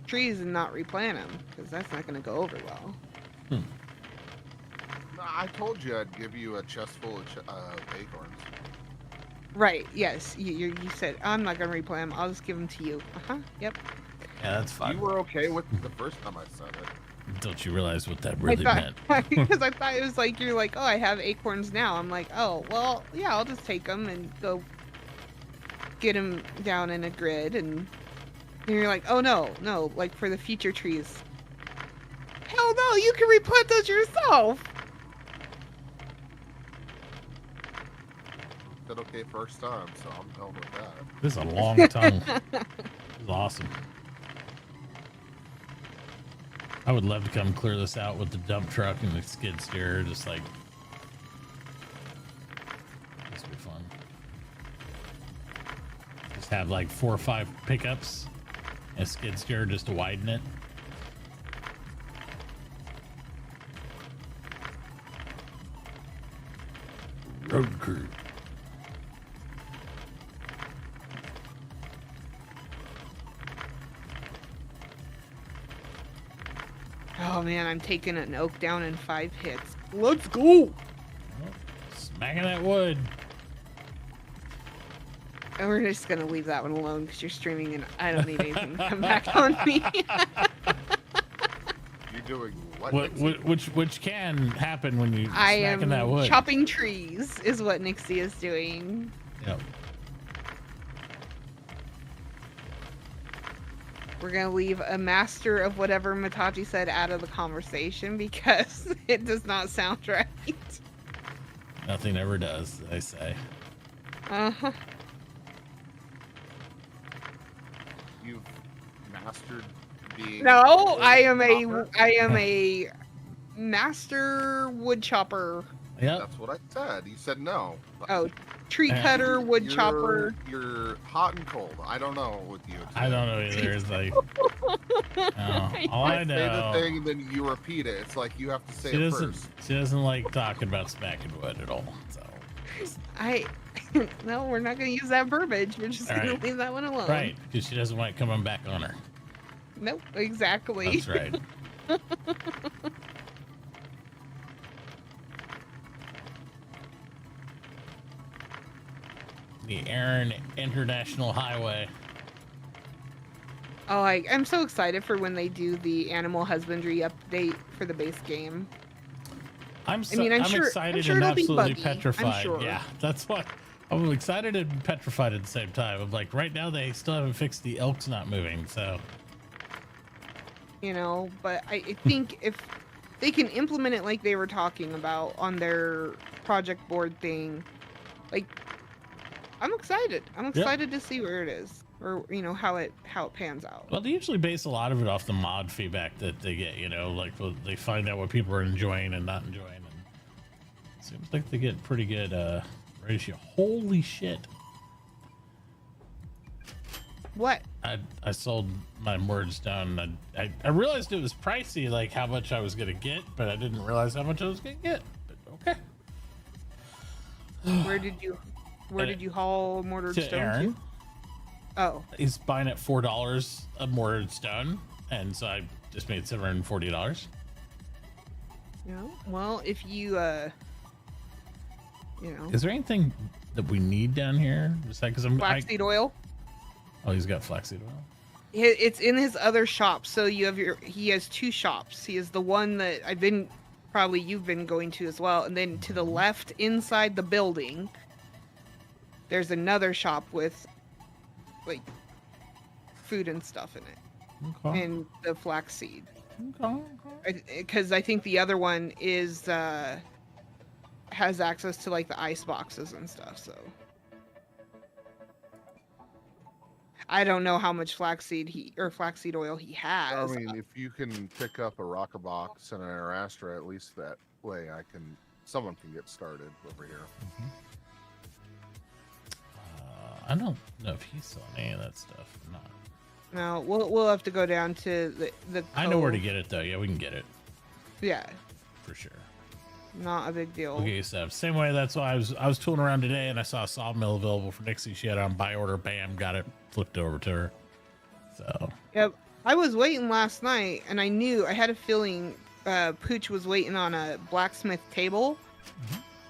trees and not replant them, because that's not going to go over well. No, I told you I'd give you a chest full of acorns. Right, yes. You said, I'm not going to replant them. I'll just give them to you. Yep. Yeah, that's fine. You were okay with the first time I said it. Don't you realize what that really meant? Because I thought it was like, you're like, oh, I have acorns now. I'm like, oh, well, yeah, I'll just take them and go get them down in a grid. And you're like, oh, no, like for the future trees. Hell no, you can replant those yourself. Said okay first time, so I'm going with that. This is a long tongue. This is awesome. I would love to come clear this out with the dump truck and the skid steer, just like this would be fun. Just have like 4 or 5 pickups and a skid steer just to widen it. Road crew. Oh man, I'm taking an oak down in 5 hits. Let's go! Smacking that wood. And we're just gonna leave that one alone because you're streaming and I don't need anything to come back on me. You doing what? Which can happen when you I smacking that am wood. chopping trees is what Nixie is doing. Yep. We're gonna leave a master of whatever Matachi said out of the conversation because it does not sound right. Nothing ever does, I say. Uh-huh. You've mastered being. No, I am chopper? a master wood chopper. Yep. That's what I said. You said no. Oh, tree cutter, wood chopper. You're hot and cold. I don't know with you. I don't know either. It's like, all I Say the know, thing and then you repeat it. It's like you have to say she it doesn't. first. She doesn't like talking about smacking wood at all. So, No, we're not gonna use that verbiage. We're just gonna Right. leave that one alone. right, because she doesn't want it coming back on her. Nope, exactly. That's right. The Aaron International Highway. Oh, I'm so excited for when they do the animal husbandry update for the base game. I'm I'm sure excited it'll and be absolutely buggy, I'm petrified. sure. Yeah, that's what I'm excited and petrified at the same time. I'm like, right now they still haven't fixed the elks not moving, so You know, but I think if they can implement it like they were talking about on their project board thing, like, I'm excited. I'm excited to see where it is, or how it pans out. well, they usually base a lot of it off the mod feedback that they get. Like they find out what people are enjoying and not enjoying, and it seems like they get pretty good ratio. Holy shit! What? I sold my mortgage stone. I realized it was pricey, like how much I was gonna get, but I didn't realize how much I was gonna get. But okay. Where did you haul mortared To stone Aaron. to? Oh, He's buying at $4 a mortared stone, and so I just made $740. well, if you Is there anything that we need down here? Because flaxseed oil. Oh, he's got flaxseed oil. It's in his other shop. So he has two shops. He has the one that you've been going to as well, and then to the left inside the building, there's another shop with like food and stuff in it, Okay. and the flaxseed. Okay. Because I think the other one is has access to like the ice boxes and stuff. So I don't know how much flaxseed oil he I has. mean, if you can pick up a rocker box and an Arastra, at least that way someone can get started over here. I don't know if he's selling any of that stuff or not. No, we'll have to go down to the. I know where to cove. get it though. Yeah, we can get it Yeah, for sure. not a big deal. We'll get you stuff. Same way. That's why I was tooling around today and I saw a sawmill available for Nixie. She had it on buy order. Bam, got it flipped over to her. So Yep. I was waiting last night, and I had a feeling Pooch was waiting on a blacksmith table.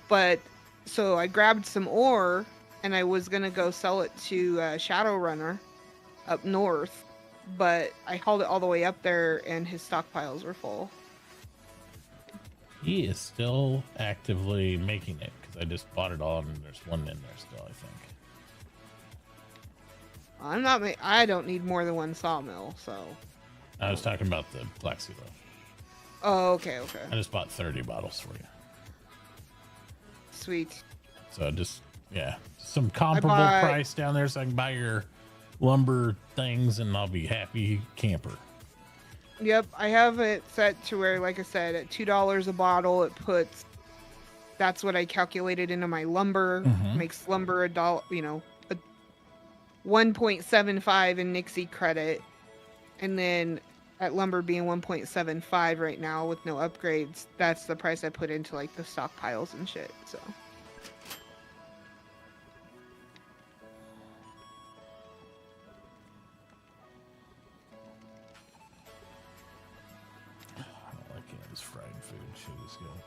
But so I grabbed some ore, and I was gonna go sell it to Shadowrunner up north, but I hauled it all the way up there, and his stockpiles were full. he is still actively making it because I just bought it all and there's one in there still, I think. I don't need more than one sawmill, so. I was talking about the flaxseed oil. Oh, okay. I just bought 30 bottles for you. Sweet. So just, yeah, some comparable bought- price down there so I can buy your lumber things and I'll be happy camper. Yep, I have it set to where, like I said, at $2 a bottle, that's what I calculated into my lumber. Makes lumber a 1.75 in Nixie credit. And then at lumber being 1.75 right now with no upgrades, that's the price I put into like the stockpiles and shit. So I don't like this fried food. Shit is good.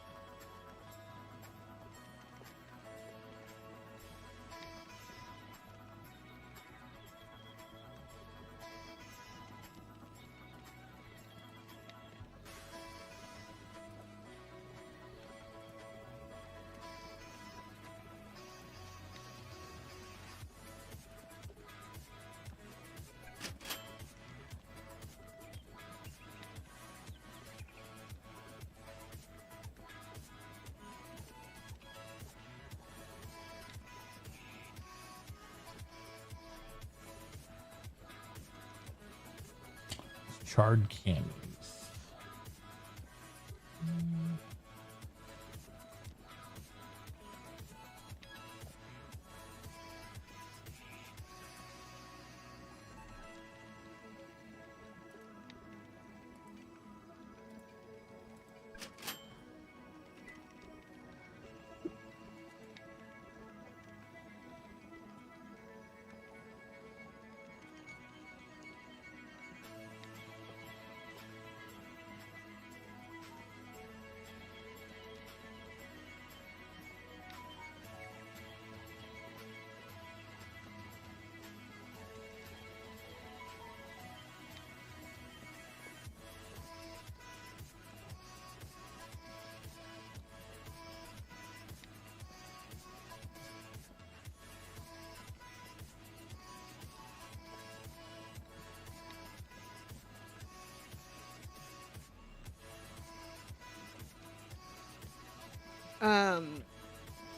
charred candies.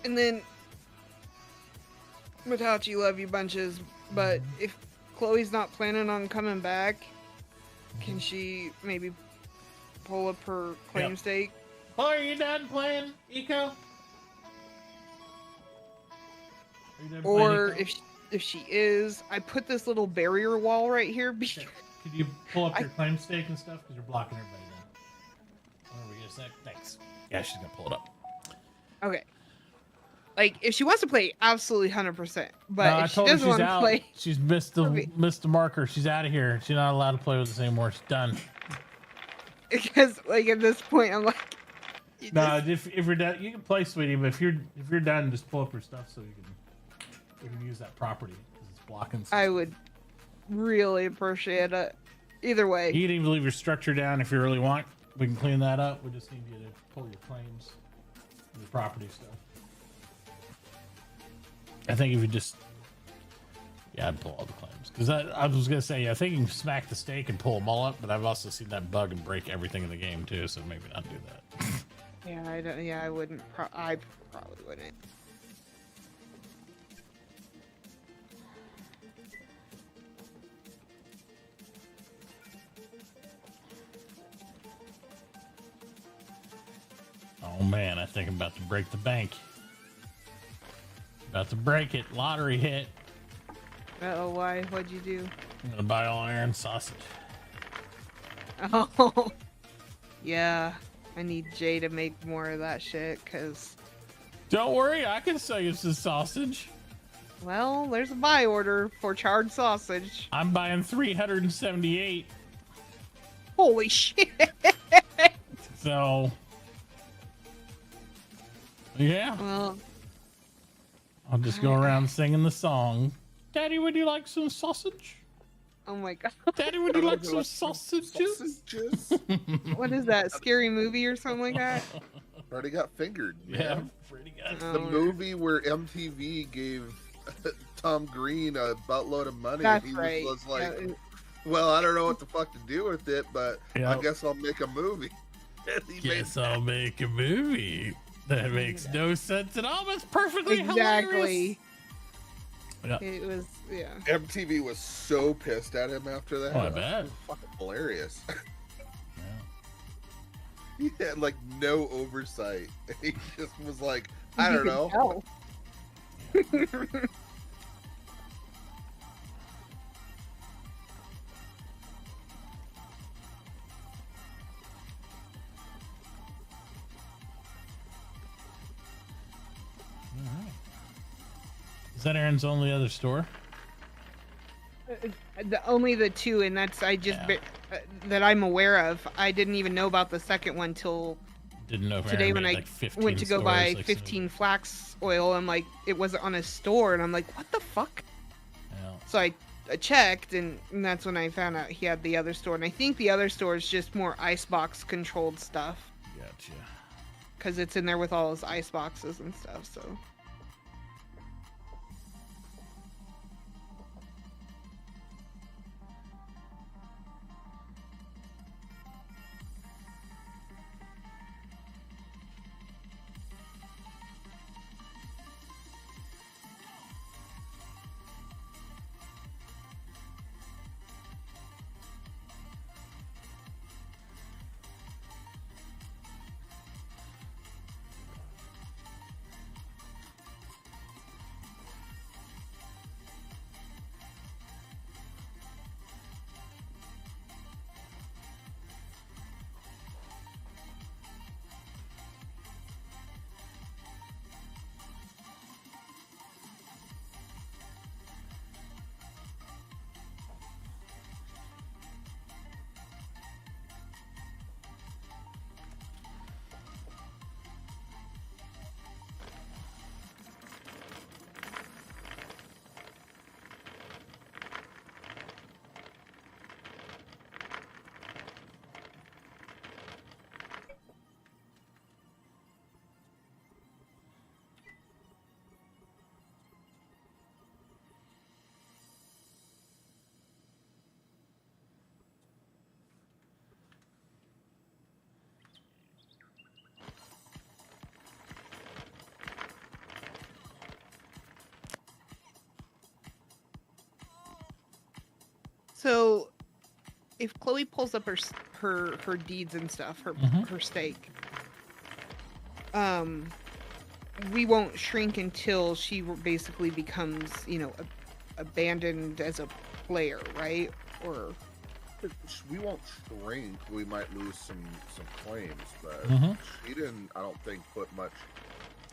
And then Matachi, love you bunches, but if Chloe's not planning on coming back, can she maybe pull up her claim Yep. stake? Oh, are you done playing Eco? Are you done Or playing Eco? if she is, I put this little barrier wall right here. Could you pull up your claim stake and stuff? Because you're blocking everybody now. Hold on, a sec. Thanks. Yeah, she's gonna pull it up. Okay. Like, if she wants to play, absolutely 100%. But No, I if she told her doesn't she's want to out. play, She's missed the Okay. missed the marker. She's out of here. She's not allowed to play with us anymore. She's done. because like at this point, I'm like, you No, just- if you're done, you can play, sweetie. But if you're done, just pull up her stuff so you can use that property because it's blocking. Some I stuff. would really appreciate it. Either way. You can even leave your structure down if you really want. We can clean that up. We just need you to pull your claims, your property stuff. I think if you just, yeah, I'd pull all the claims because I was gonna say, I think you can smack the stake and pull them all up, but I've also seen that bug and break everything in the game too. So maybe not do that. Yeah, I don't. Yeah, I wouldn't. I probably wouldn't. Oh man, I think I'm about to break the bank. About to break it. Lottery hit. Oh, why? What'd you do? I'm gonna buy all Aaron's sausage. Oh, yeah. I need Jay to make more of that shit, cause Don't worry, I can sell you some sausage. well, there's a buy order for charred sausage. I'm buying 378. Holy shit! So, yeah, Well, I'll just go around singing the song. Daddy, would you like some sausage? oh my god, Daddy, would you like some sausages? Sausages. what is that? Scary movie or something like that? Already got fingered. Yeah, Man. pretty good. The Oh, movie where MTV gave Tom Green a buttload of money. That's and he right. was like, Yeah, well, I don't know what the fuck to do with it, but I Yep. guess I'll make a movie. And he made Guess I'll make a movie. That makes no sense at all, but it's perfectly exactly. hilarious. Yeah. It was, yeah. MTV was so pissed at him after that. Oh, I bet. Fucking hilarious. Yeah. He had like no oversight. He just was like, I You don't can know. tell. Is that Aaron's only other store? Only the two, and that's I just Yeah. that I'm aware of. I didn't even know about the second one till Didn't know if today Aaron when made, I like 15 went to go stores, buy like, 15 flax oil. I'm like, it wasn't on a store, and I'm like, what the fuck? Yeah. So I checked, and that's when I found out he had the other store. And I think the other store is just more icebox controlled stuff Gotcha. because it's in there with all his ice boxes and stuff. So So, if Chloe pulls up her deeds and stuff, Mhm. her stake, we won't shrink until she basically becomes, abandoned as a player, right? Or We won't shrink. We might lose some claims, but Mhm. she didn't. I don't think put much.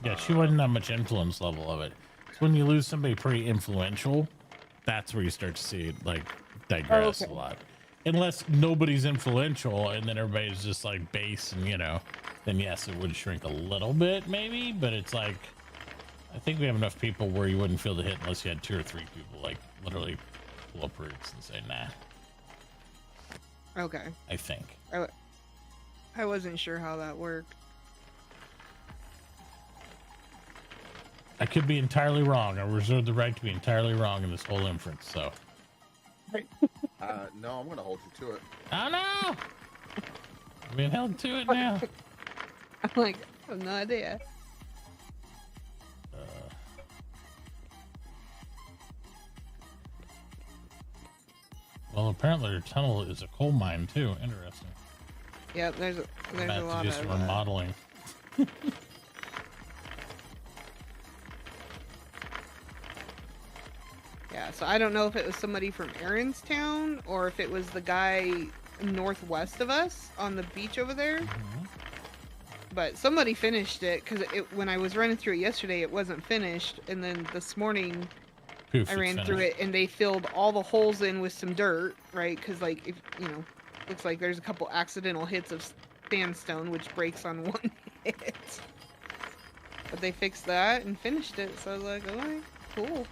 Yeah, she wasn't that much influence level of it. It's when you lose somebody pretty influential, that's where you start to see it like digress okay. a lot. Unless nobody's influential and then everybody's just like base and then yes, it would shrink a little bit maybe, but it's like I think we have enough people where you wouldn't feel the hit unless you had 2 or 3 people like literally pull up roots and say nah. Okay. I think. I wasn't sure how that worked. I could be entirely wrong. I reserve the right to be entirely wrong in this whole inference. So. No, I'm going to hold you to it. Oh no! I'm being held to it now. I'm like, I have no idea. Well, apparently their tunnel is a coal mine too. Interesting. Yeah, there's a Have lot to do of some remodeling. Yeah, so I don't know if it was somebody from Aaronstown or if it was the guy northwest of us on the beach over there. Mhm. But somebody finished it because when I was running through it yesterday, it wasn't finished, and then this morning Poof, I it's ran through finished. it and they filled all the holes in with some dirt, right? Because like if looks like there's a couple accidental hits of sandstone which breaks on one hit. But they fixed that and finished it, so I was like, alright, cool.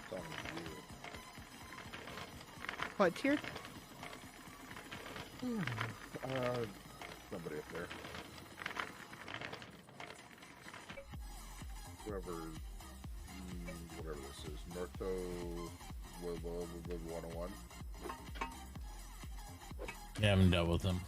It's on you. What tier? Somebody up there. Whatever this is. Northo 101. Yeah, I haven't dealt with them.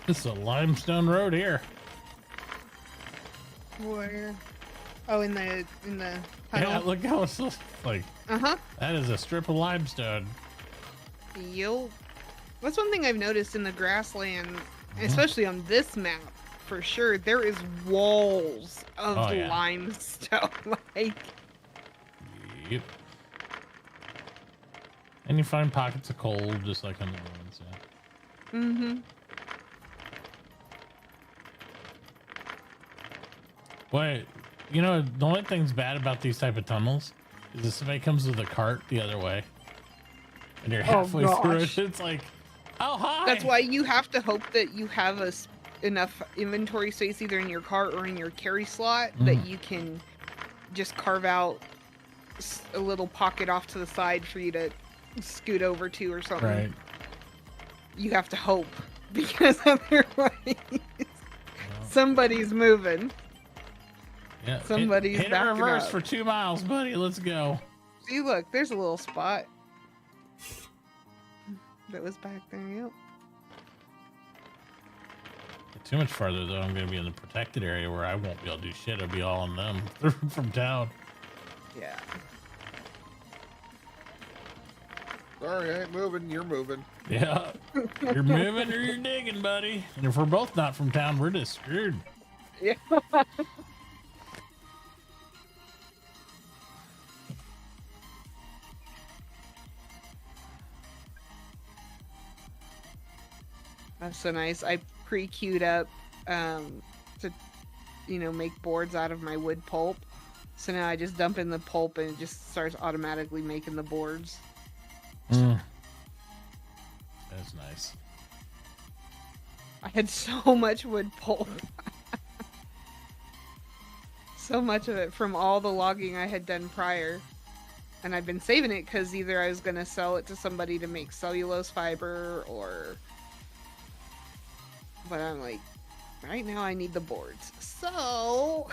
It's a limestone road here. Where? Oh, in the Yeah, tunnel. look how it's like. Uh-huh. That is a strip of limestone. Yo. That's one thing I've noticed in the grassland, Mm-hmm. especially on this map, for sure. There is walls of Oh, yeah. limestone. Like, Yep. And you find pockets of coal just like on the ones. Yeah. mm-hmm. Wait, you know, the only thing's bad about these type of tunnels is if somebody comes with a cart the other way and you're halfway through gosh. it, it's like, oh, hi. That's why you have to hope that you have enough inventory space either in your cart or in your carry slot that you can just carve out a little pocket off to the side for you to scoot over to or something. Right. You have to hope because otherwise somebody's moving. Yeah. Somebody's hit backing reverse up. for 2 miles, buddy. Let's go. See, look, there's a little spot that was back there. Yep. Too much farther though, I'm gonna be in the protected area where I won't be able to do shit. I'll be all on them from town. Yeah. Sorry, I ain't moving. You're moving. Yeah. You're moving or you're digging, buddy. And if we're both not from town, we're just screwed. Yeah. That's so nice. I pre-queued up to, make boards out of my wood pulp. So now I just dump in the pulp and it just starts automatically making the boards. That's nice. I had so much wood pulp. So much of it from all the logging I had done prior. And I've been saving it because either I was going to sell it to somebody to make cellulose fiber or... But I'm like, right now I need the boards. So...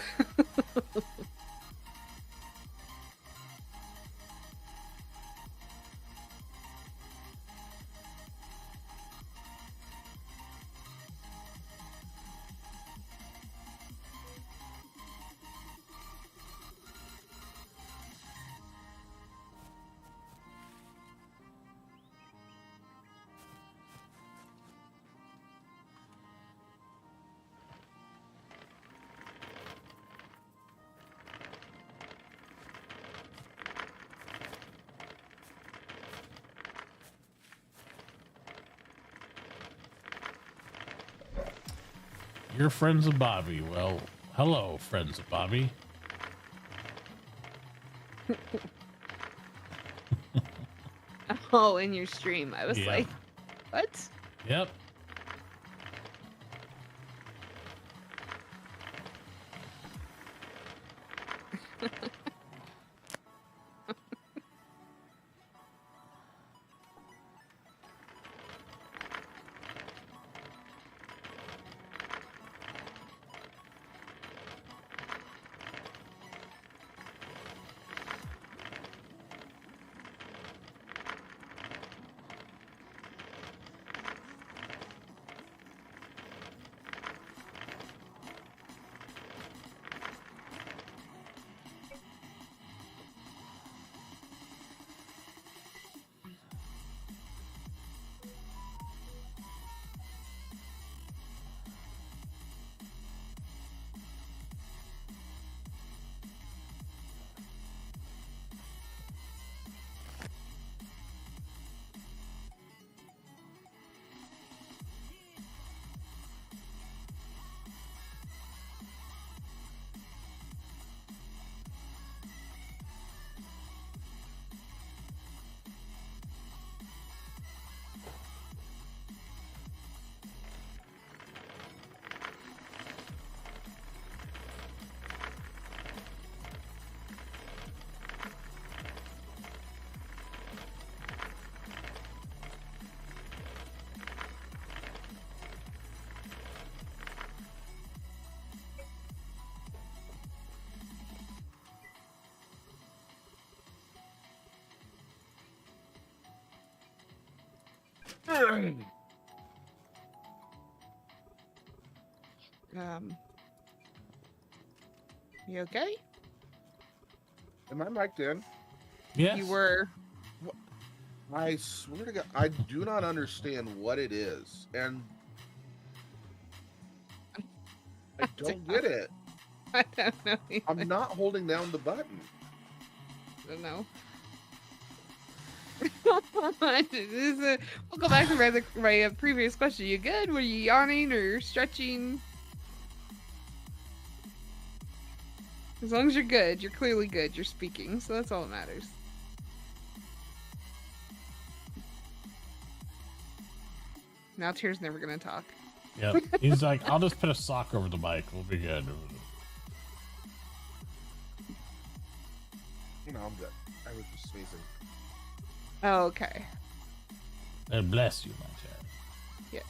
You're friends of Bobby. Well, hello, friends of Bobby. Oh, in your stream. I was Yeah. like, what? Yep. You okay? Am I mic'd in? Yes. You were. I swear to God, I do not understand what it is, and I don't get it. I don't know. I'm not holding down the button. I don't know. We'll go back to my previous question. You good? Were you yawning or stretching? As long as you're good, you're clearly good. You're speaking, so that's all that matters. Now Tier's never gonna talk. Yep. He's like, I'll just put a sock over the mic. We'll be good. No, I'm good. I was just sneezing. Oh, okay. And bless you, my child. Yes.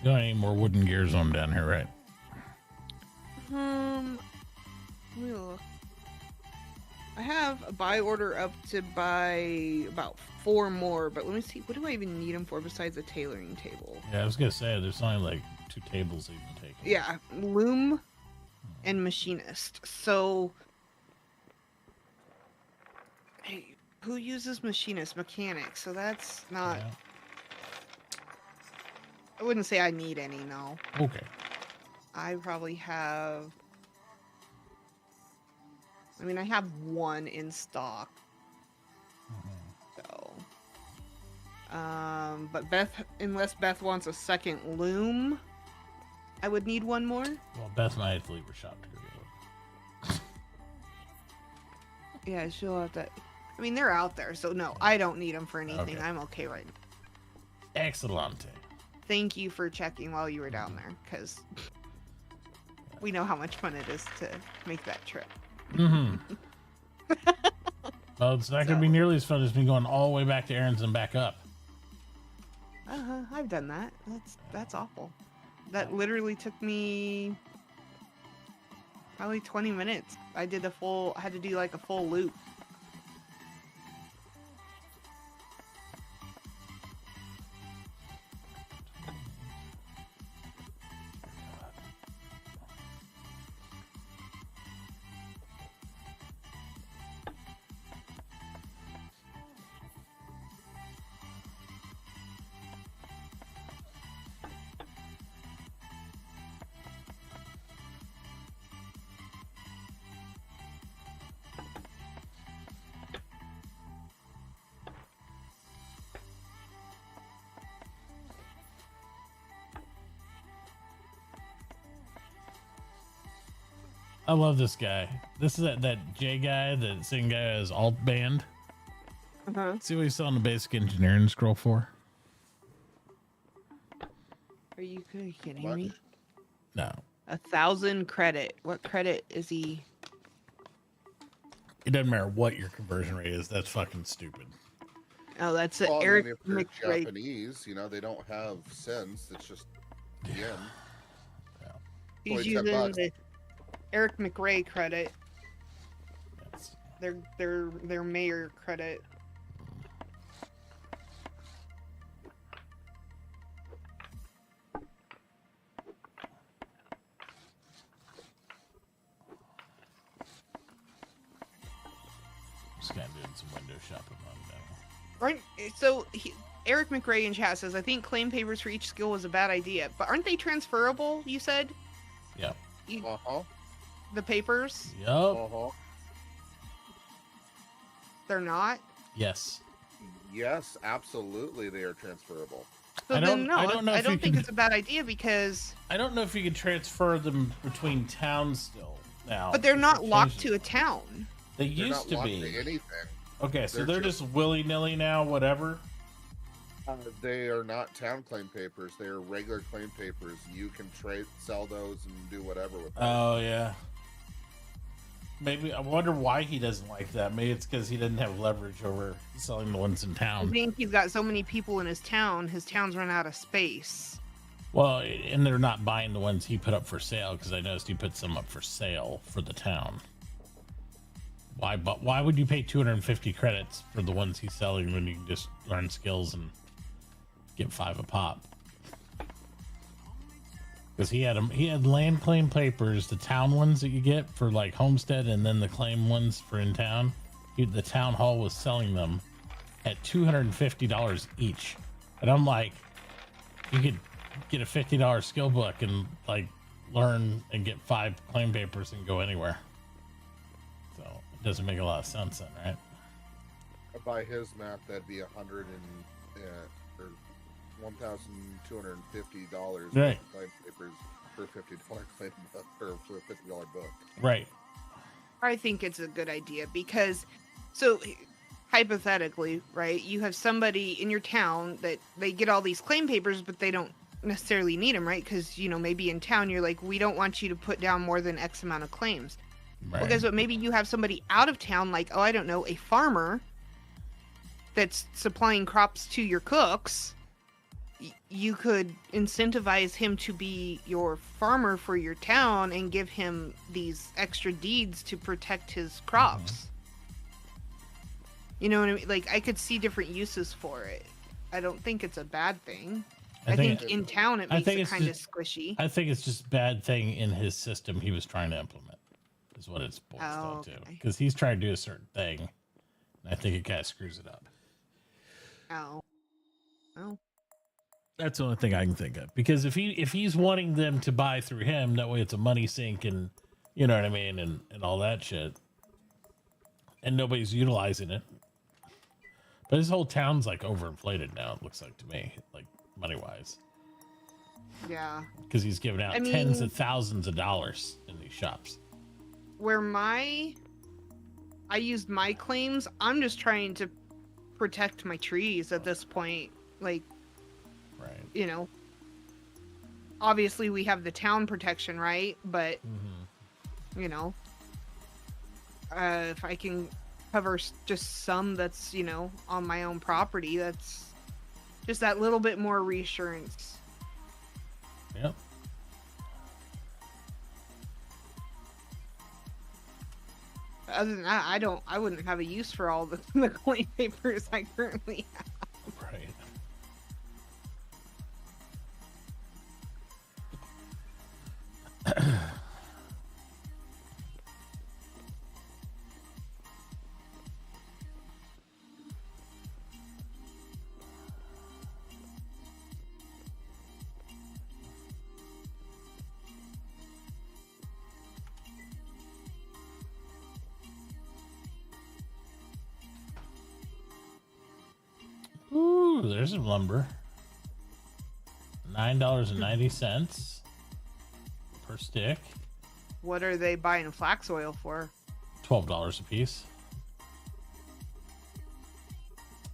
You don't need more wooden gears on down here, right? Let me look. I have a buy order up to buy about 4 more, but let me see. What do I even need them for besides a tailoring table? Yeah, I was gonna say there's only like 2 tables that you can take. Yeah, loom and machinist. So, hey, who uses machinist? Mechanic. So that's not. Yeah. I wouldn't say I need any. No. Okay. I probably have. I mean, I have 1 in stock. So, but unless Beth wants a second loom, I would need 1 more. Well, Beth might have to leave her shop to go get it. Yeah, she'll have that. I mean, they're out there, so no, I don't need them for anything. Okay. I'm okay right now. Excellent. Thank you for checking while you were down there, because we know how much fun it is to make that trip. Mm-hmm. Well, it's not gonna be nearly as fun as me going all the way back to Aaron's and back up. I've done that. That's awful. That literally took me probably 20 minutes. I had to do like a full loop. I love this guy. This is that J guy, that same guy as alt band. See what he's selling the basic engineering scroll for? Are you kidding What? me? No. 1,000 credit. What credit is he? It doesn't matter what your conversion rate is. That's fucking stupid. Oh, that's Well, and Eric then if they're McRae. Japanese, they don't have cents. It's just yen. He's Only using $10. the Eric McRae credit. That's, Their mayor credit. just kind of doing some window shopping on now. Aren't so Eric McRae in chat says I think claim papers for each skill was a bad idea, but aren't they transferable? You said Yeah. the papers Yup. they're not. Yes. Yes, absolutely, they are transferable. So I then don't- no, I don't know I if don't you think can- it's a bad idea because. I don't know if you can transfer them between towns still now. But they're not They've locked changed to it. a town. They They're used not to locked be. to anything. Okay, so They're they're just willy nilly now. Whatever. They are not town claim papers. They are regular claim papers. You can sell those, and do whatever with them. Oh yeah. Maybe I wonder why he doesn't like that. Maybe it's because he doesn't have leverage over selling the ones in I town. think he's got so many people in his town. His town's run out of space. Well, and they're not buying the ones he put up for sale because I noticed he put some up for sale for the town. Why? But why would you pay 250 credits for the ones he's selling when you can just learn skills and get 5 a pop? Because he had land claim papers, the town ones that you get for like homestead, and then the claim ones for in town. The town hall was selling them at $250 each, and I'm like, you could get a $50 skill book and like learn and get 5 claim papers and go anywhere. So it doesn't make a lot of sense then, right? By his math, that'd be or $1,250 Right. claim papers for a $50 claim book, or for a $50 book. Right. I think it's a good idea because, so hypothetically, right, you have somebody in your town that they get all these claim papers, but they don't necessarily need them, right? Because, maybe in town you're like, we don't want you to put down more than X amount of claims. Right. Well, guess what? Maybe you have somebody out of town, like, oh, I don't know, a farmer that's supplying crops to your cooks. You could incentivize him to be your farmer for your town and give him these extra deeds to protect his crops. You know what I mean? Like, I could see different uses for it. I don't think it's a bad thing. I think in town it I makes think it it's kind of just- squishy. I think it's just a bad thing in his system he was trying to implement, is what it's boils Oh, down to. okay. Because he's trying to do a certain thing, and I think it kind of screws it up. Oh. Oh. That's the only thing I can think of. Because if he's wanting them to buy through him, that way it's a money sink, and you know what I mean, and all that shit, and nobody's utilizing it. But his whole town's like overinflated now. It looks like to me, like money wise, Yeah. because he's giving out I tens mean- of thousands of dollars in these shops. Where I used my claims, I'm just trying to protect my trees at this point. Like, Right. Obviously we have the town protection, right? But, Mm-hmm. if I can cover just some that's, on my own property, that's just that little bit more reassurance. Yep. Other than that, I wouldn't have a use for all the coin papers I currently have. Right. Ooh, there's some lumber. $9.90 per stick. What are they buying flax oil for? $12 a piece.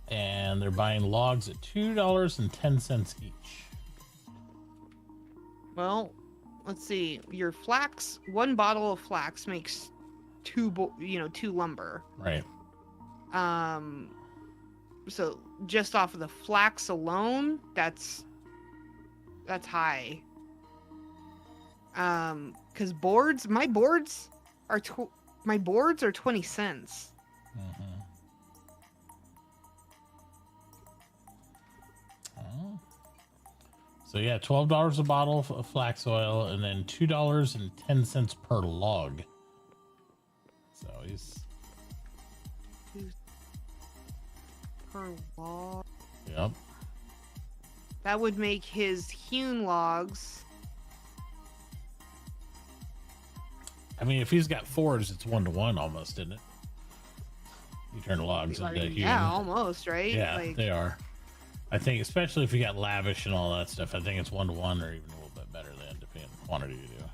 And they're buying logs at $2.10 each. Well, let's see. Your flax, one bottle of flax makes two lumber. Right. So just off of the flax alone, that's high. Because my boards are 20 cents. Mm-hmm. Oh. So yeah, $12 a bottle of flax oil, and then $2.10 per log. So he's Per log. yep. That would make his hewn logs. I mean, if he's got fours, it's 1-to-1 almost, isn't it? You turn logs into hewn. Yeah, almost, right? Yeah, Like, they are. I think, especially if you got lavish and all that stuff, I think it's 1-to-1 or even a little bit better than depending on the quantity you do.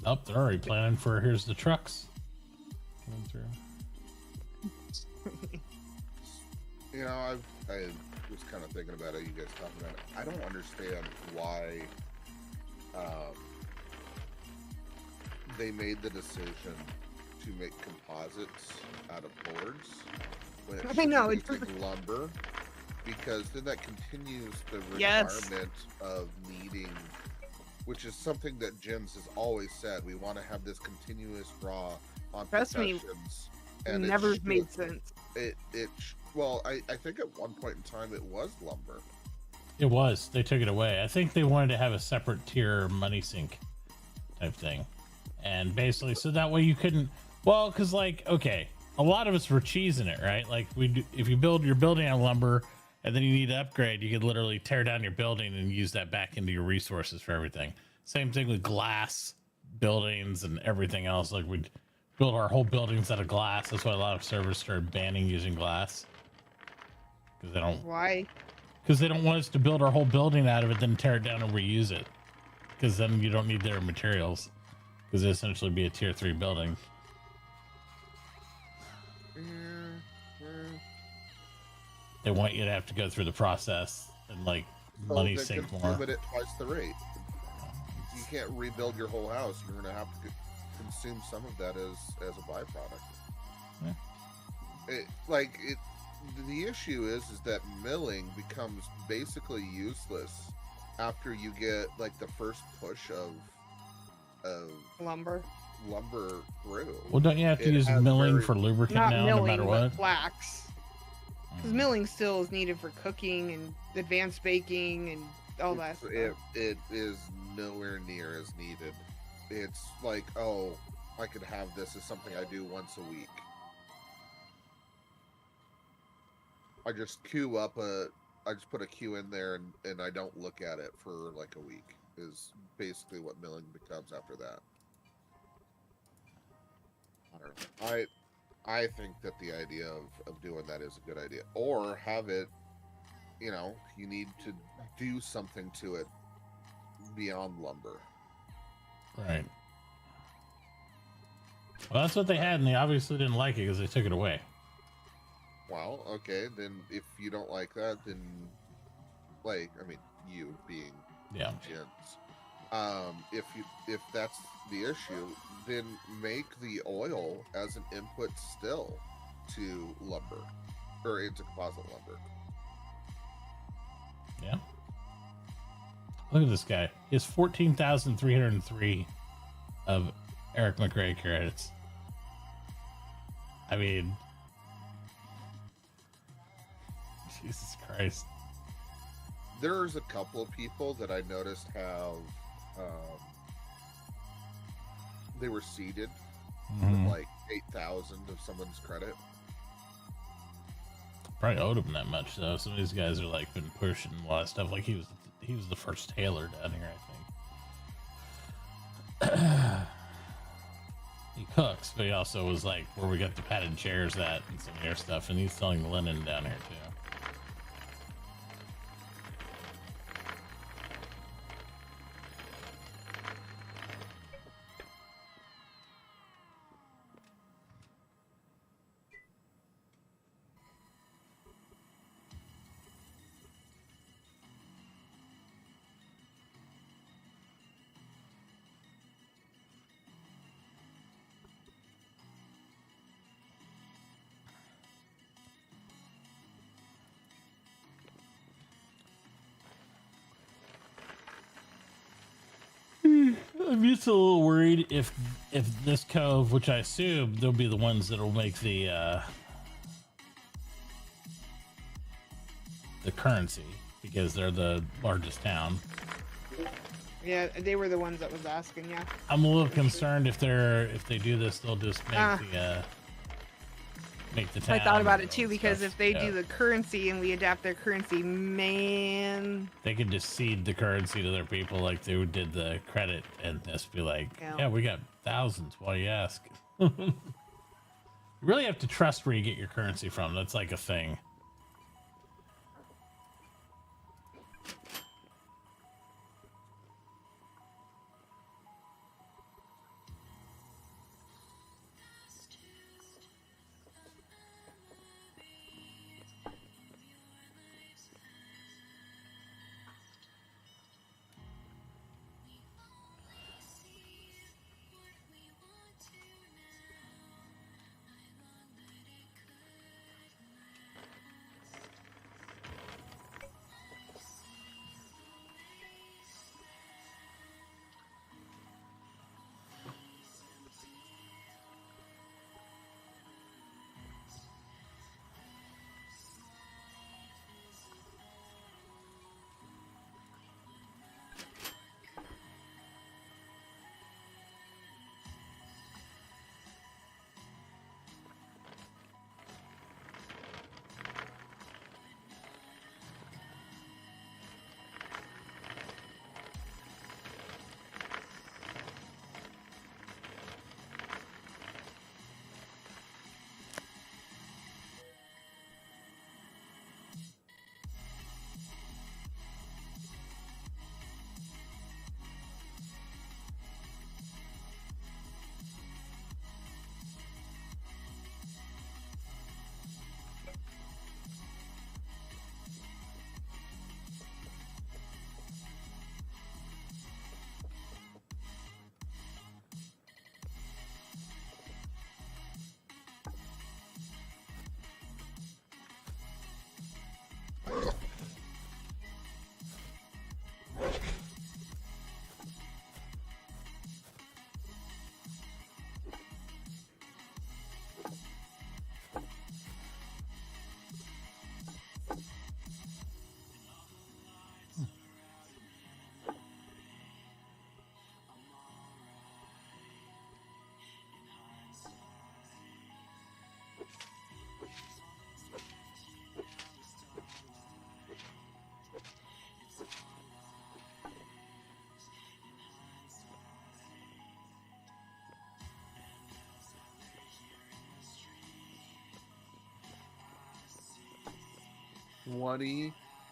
Oh, they're already planning for here's the trucks coming through. You know, I was kind of thinking about it. You guys talking about it. I don't understand why they made the decision to make composites out of boards when it I know, should be using lumber, because then that continues the Yes. requirement of needing, which is something that Jim's has always said. We want to have this continuous draw on Trust me, professions. it it never should- made sense. Well, I think at one point in time it was lumber. It was. They took it away. I think they wanted to have a separate tier money sink type thing. And basically, so that way you couldn't, well, because like, okay, a lot of us were cheesing it, right? Like if you build your building on lumber and then you need to upgrade, you could literally tear down your building and use that back into your resources for everything. Same thing with glass buildings and everything else. Like we'd build our whole buildings out of glass. That's why a lot of servers started banning using glass. Because they don't Why? Because they don't want us to build our whole building out of it, then tear it down and reuse it. Because then you don't need their materials. Because it essentially be a tier 3 building. They want you to have to go through the process and like money sink more. But at twice the rate. You can't rebuild your whole house. You're going to have to consume some of that as a byproduct. Yeah. The issue is that milling becomes basically useless after you get like the first push of Lumber. lumber through. Well, don't you have to It use has milling very- for lubricant Not now, milling, no matter but what? flax. Because milling still is needed for cooking and advanced baking and all that stuff. It is nowhere near as needed. It's like, oh, I could have this as something I do once a week. I just I just put a queue in there and I don't look at it for like a week, is basically what milling becomes after that. I don't know. I think that the idea of doing that is a good idea. Or have it, you need to do something to it beyond lumber. Right. Well, that's what they had, and they obviously didn't like it because they took it away. Well, okay, then if you don't like that, then, you being Yeah. Jens, if that's the issue, then make the oil as an input still to lumber, or into composite lumber. Yeah. Look at this guy. He has 14,303 of Eric McRae credits. I mean, Jesus Christ. There's a couple of people that I noticed have, they were seeded Mhm. with like 8,000 of someone's credit. Probably owed him that much though. Some of these guys are like been pushing a lot of stuff. Like he was the first tailor down here, I think. He cooks, but he also was like where we got the padded chairs at and some of their stuff, and he's selling linen down here too. I'm just a little worried if this cove, which I assume they'll be the ones that'll make the currency because they're the largest town. Yeah, they were the ones that was asking. Yeah. I'm a little concerned if they do this, they'll just make the town. I thought about and it too all because stuff. if they Yeah. do the currency and we adapt their currency, man. They could just cede the currency to their people like they did the credit and just be like, Yeah. yeah, we got thousands. Why do you ask? You really have to trust where you get your currency from. That's like a thing.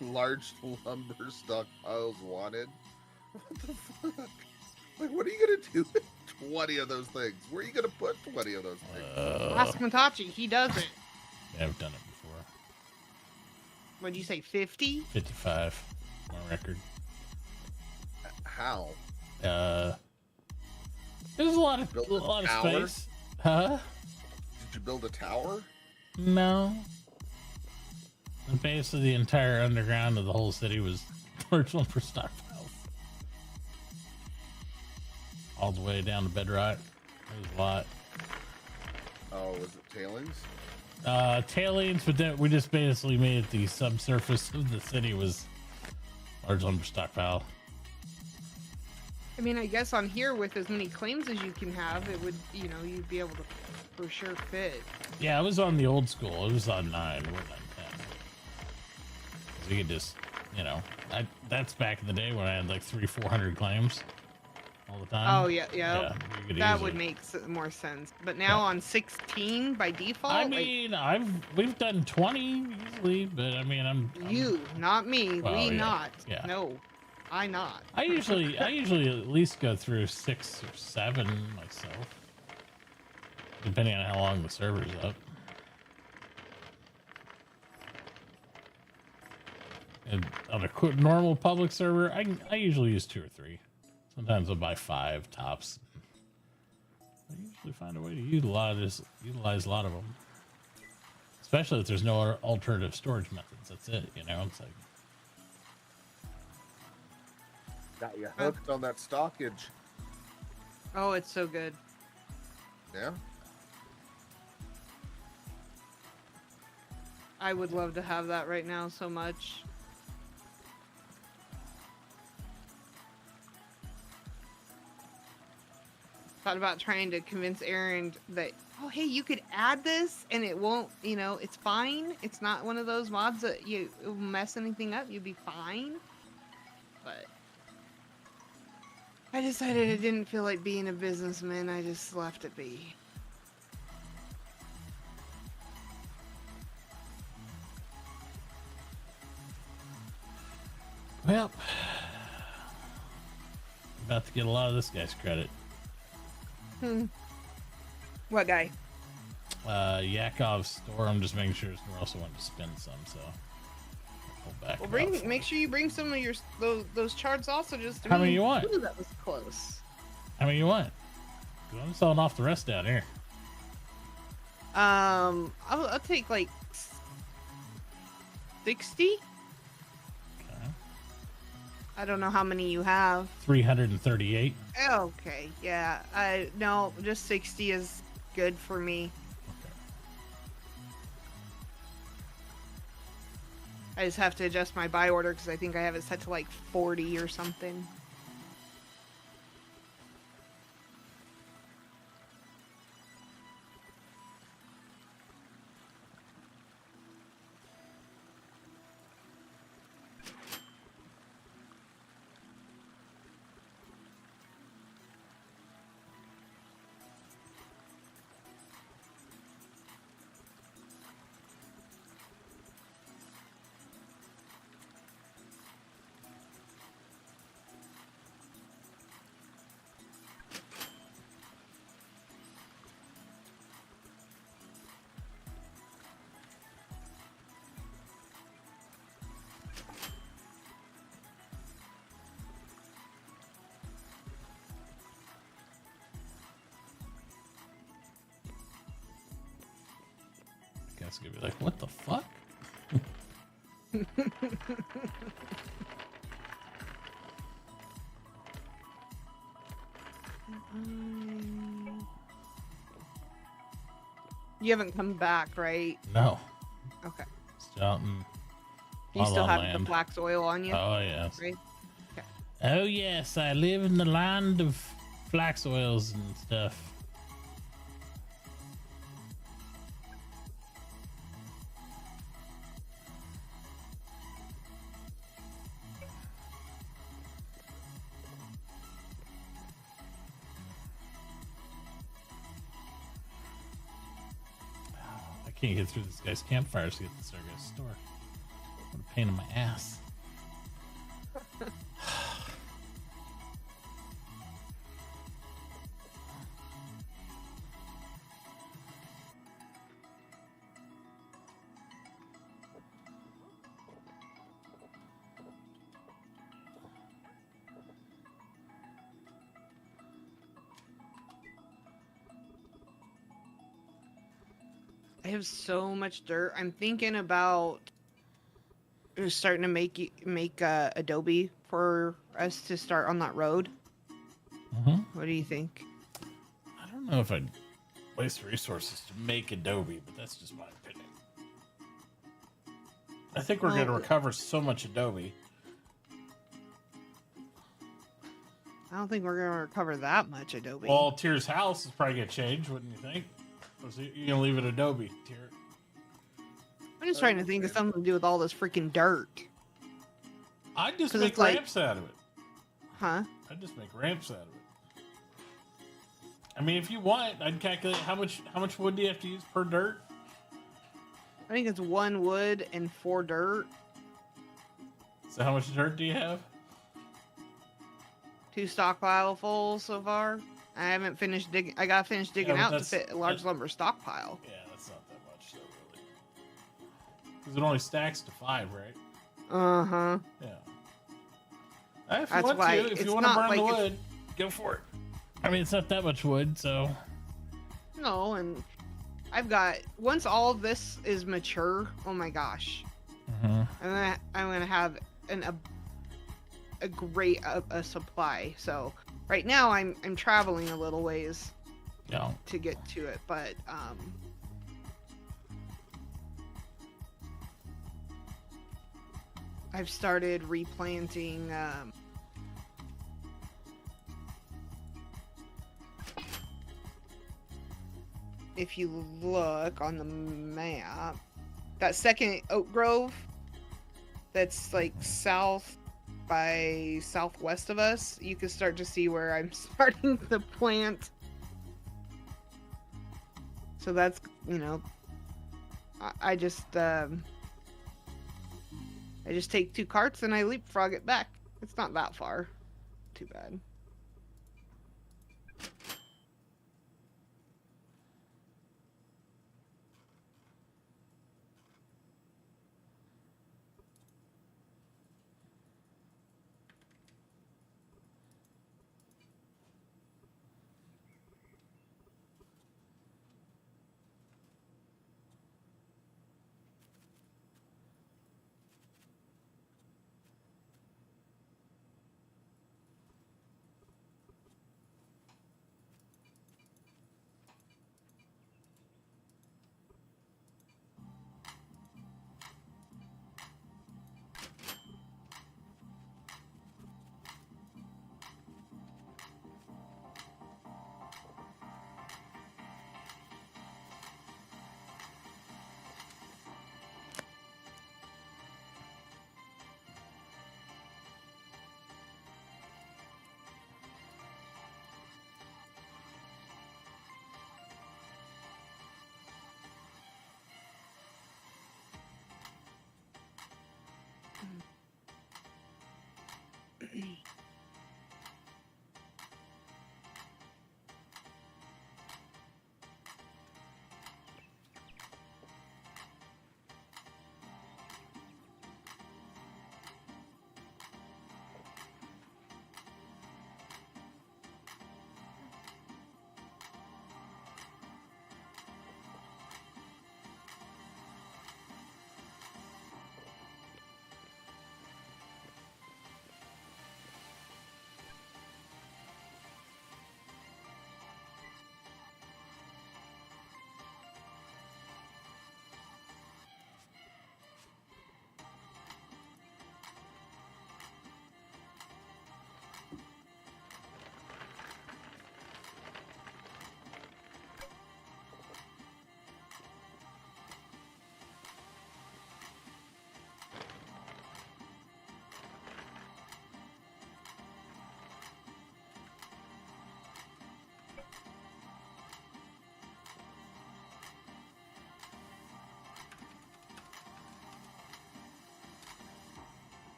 Large lumber stockpiles wanted. What the fuck? Like, what are you gonna do with 20 of those things? Where are you gonna put 20 of those things? Ask Matachi. He does it. Yeah, I've done it before. What'd you say? 50? 55. My record. How? There's a lot of Build a tower? space. Huh? Did you build a tower? No. And basically, the entire underground of the whole city was original for stockpiles. All the way down to bedrock. It was a lot. Oh, was it tailings? Tailings, but then we just basically made it the subsurface of the city was large lumber stockpile. I mean, I guess on here with as many claims as you can have, it would, you'd be able to for sure fit. Yeah, it was on the old school. It was on 9. It wasn't on 10. So you could just, that's back in the day when I had like 300-400 claims all the time. Oh, yeah. You could That easily- would make more sense. But now on 16 by default, I mean, we've done 20 easily, but I mean, I'm you, not me. Well, we yeah, not. yeah. No, I not. I usually at least go through 6 or 7 myself, depending on how long the server's up. And on a normal public server, I usually use 2 or 3. Sometimes I'll buy 5 tops. I usually find a way to utilize a lot of them, especially if there's no alternative storage methods. That's it. It's like. Got you hooked on that stockage. Oh, it's so good. Yeah. I would love to have that right now so much. Thought about trying to convince Aaron that, oh, hey, you could add this and it won't, it's fine. It's not one of those mods that you it will mess anything up. You'll be fine. But I decided I didn't feel like being a businessman. I just left it be. Well, about to get a lot of this guy's credit. What guy? Yakov's store. I'm just making sure his store also wanted to spend some, so I'll back Well, him up for make it. sure you bring some of your those charts also. Just How many you want? Ooh, that was close. How many you want? 'Cause I'm selling off the rest down here. I'll take like 60. Okay. I don't know how many you have. 338. Okay, yeah. No, just 60 is good for me. Okay. I just have to adjust my buy order because I think I have it set to like 40 or something. Guys gonna be like, what the fuck? You haven't come back, right? No. Okay. Still out in You still La La have the Land. flax oil on you, Oh yes. right? Oh yes, I live in the land of flax oils and stuff. I can't get through this guy's campfires to get to this other guy's store. What a pain in my ass. I have so much dirt. I'm thinking about starting to make Adobe for us to start on that road. What do you think? I don't know if I'd waste resources to make Adobe, but that's just my opinion. I think we're going to Well- recover so much Adobe. I don't think we're gonna recover that much Adobe. Well, Tier's house is probably going to change, wouldn't you think? Or so you're going to leave it Adobe, Tier? I'm just trying to think of something to do with all this freaking dirt. I'd just 'Cause make it's like- ramps out of it. Huh? I'd just make ramps out of it. I mean, if you want, I'd calculate how much wood do you have to use per dirt? I think it's 1 wood and 4 dirt. So how much dirt do you have? 2 stockpile full so far. I haven't finished digging. I gotta finish digging but out to that's- fit a large lumber stockpile. Yeah, that's not that much, though, really. Because it only stacks to 5, right? Uh huh. Yeah. If you That's want why to, if it's you want to not burn like the it's- wood, go for it. I mean, it's not that much wood, so. No, and I've got once all of this is mature. Oh my gosh, I'm gonna have a great supply. So Right now, I'm traveling a little ways Yeah. to get to it, but I've started replanting. If you look on the map, that second oak grove that's like south by southwest of us, you can start to see where I'm starting to plant. So that's, you know, I just take 2 carts and I leapfrog it back. It's not that far. Too bad.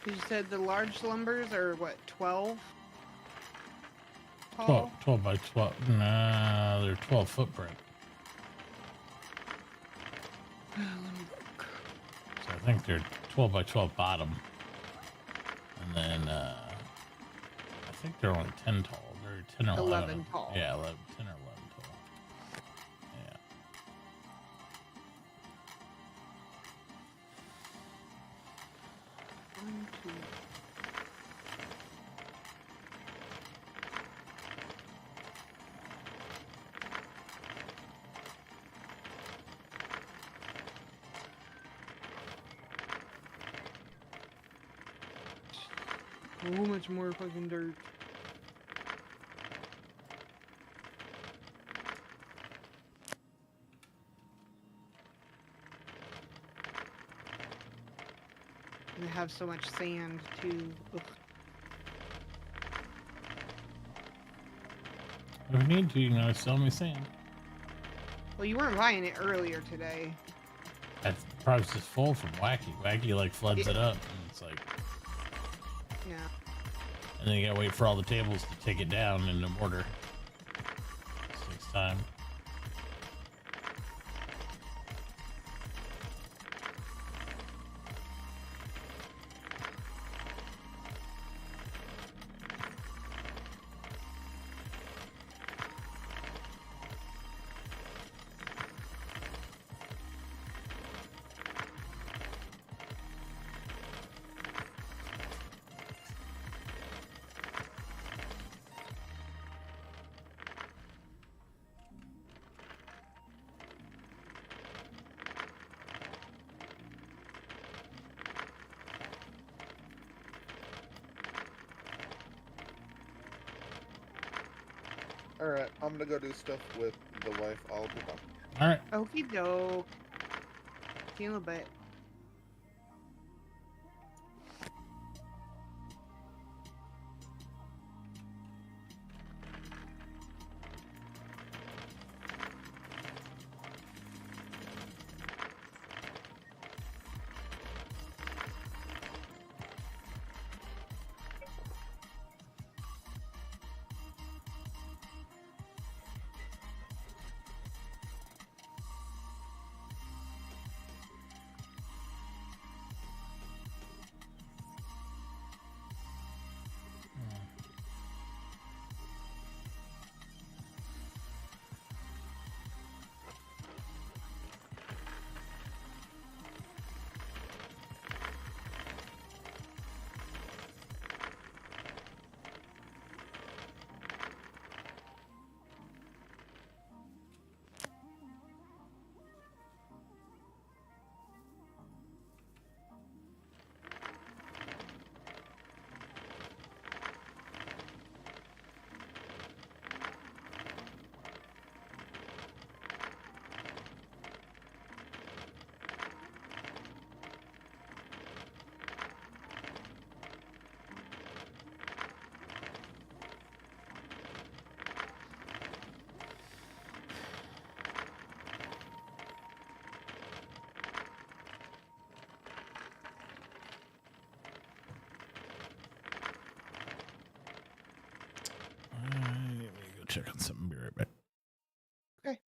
You said the large lumbers are what, 12 tall? 12 by 12. Nah, they're 12 footprint. Let me look. So I think they're 12 by 12 bottom. And then I think they're only 10 tall. They're 10 or 11. 11 tall. Yeah, 11, 10 or 11 tall. Yeah. One, two. So much more fucking dirt. And they have so much sand too. Ugh. If you need to, you know, sell me sand. Well, you weren't buying it earlier today. That's probably just full from Wacky. Wacky like floods Yeah. it up, and it's like, Yeah. And then you gotta wait for all the tables to take it down in the order. This takes time. All right, I'm gonna go do stuff with the wife. I'll be back. All right. Okie doke. See you in a bit. Let me go check on something. Be right back. Okay.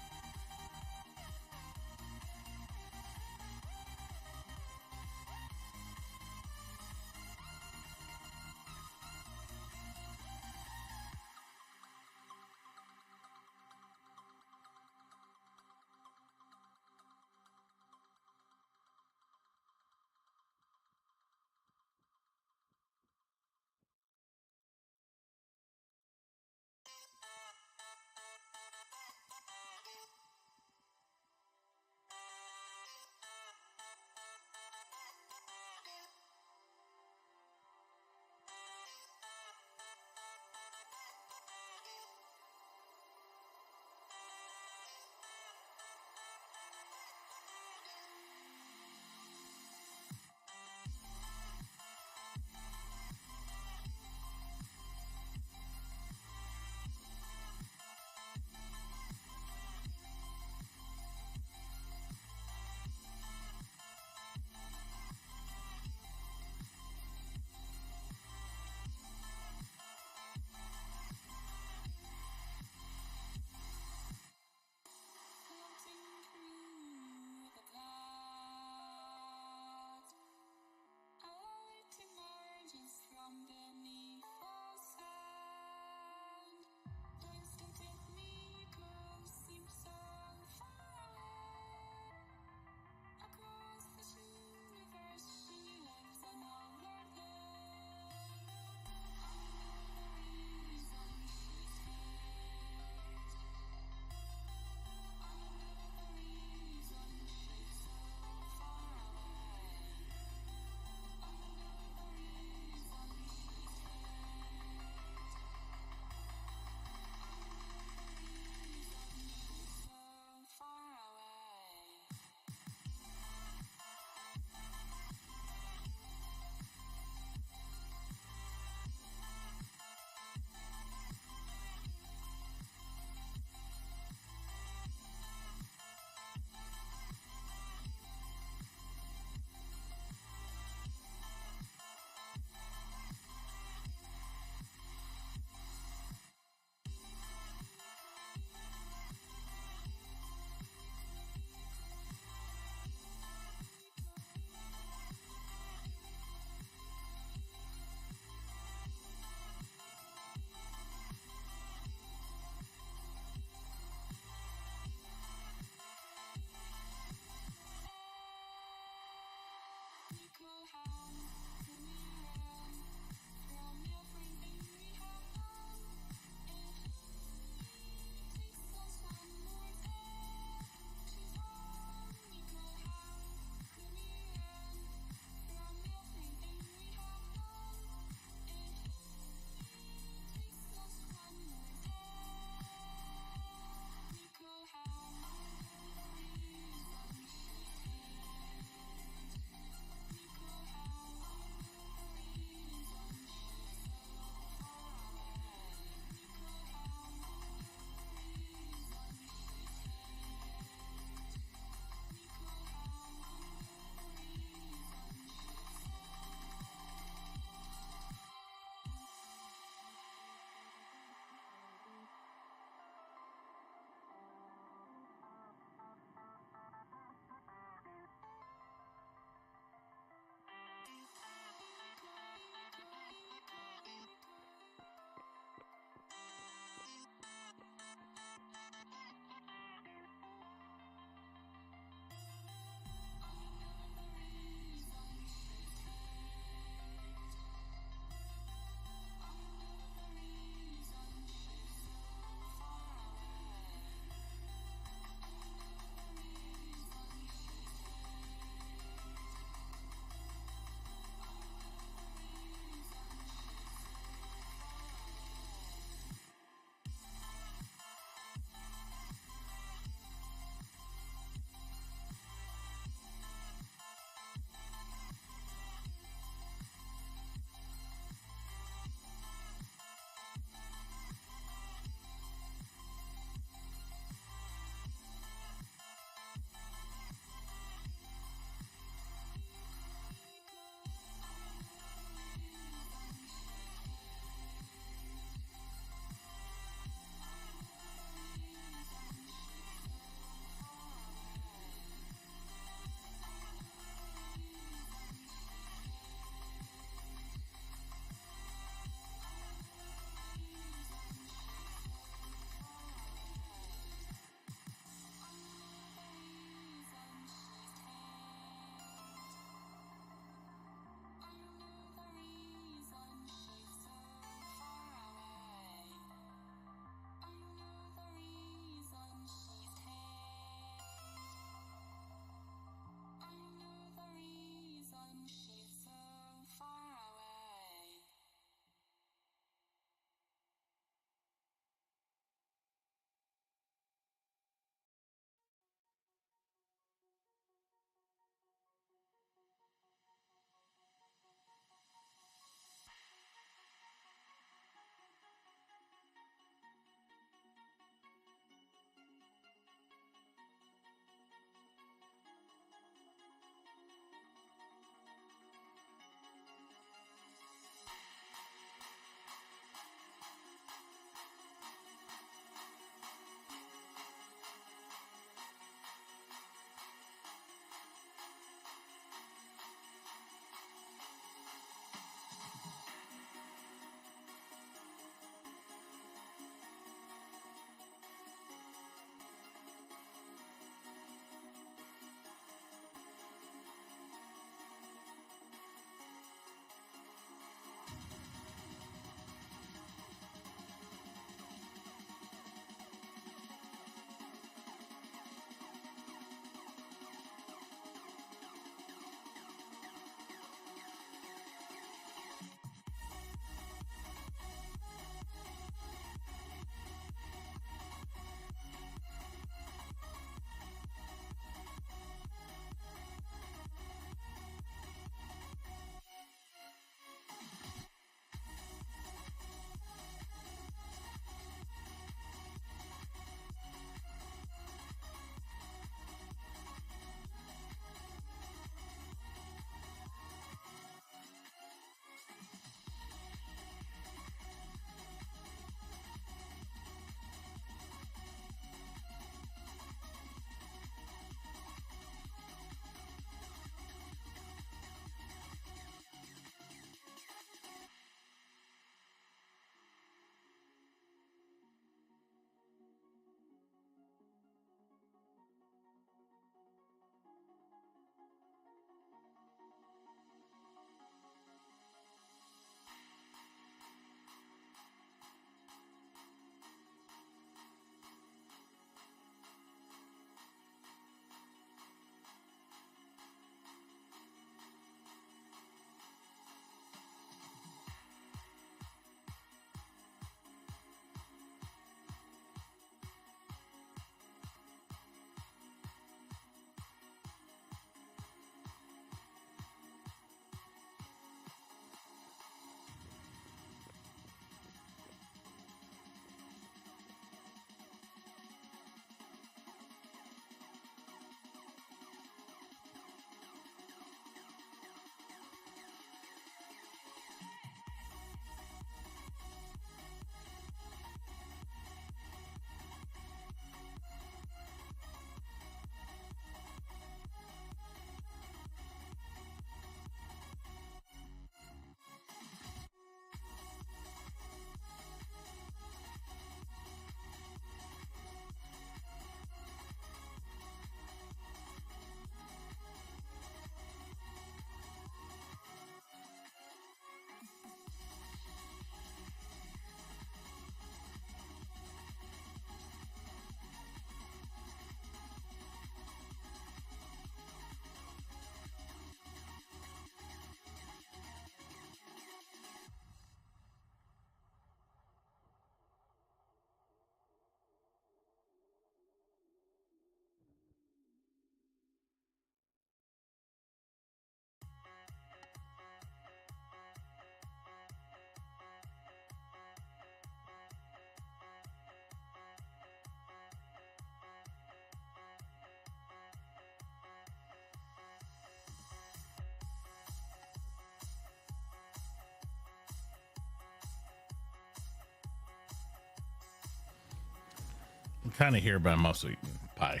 kind of here, but I'm mostly eating pie.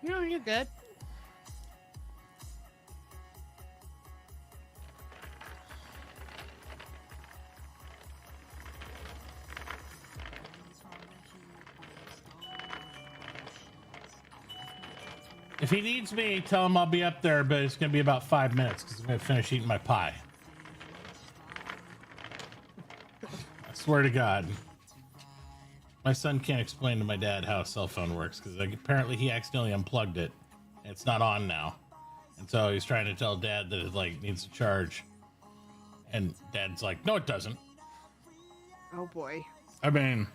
No, you're good. If he needs me, tell him I'll be up there, but it's gonna be about 5 minutes because I'm gonna finish eating my pie. I swear to God. My son can't explain to my dad how a cell phone works because apparently he accidentally unplugged it. And it's not on now. And so he's trying to tell dad that it like needs to charge. And dad's like, no, it doesn't. Oh boy. I mean,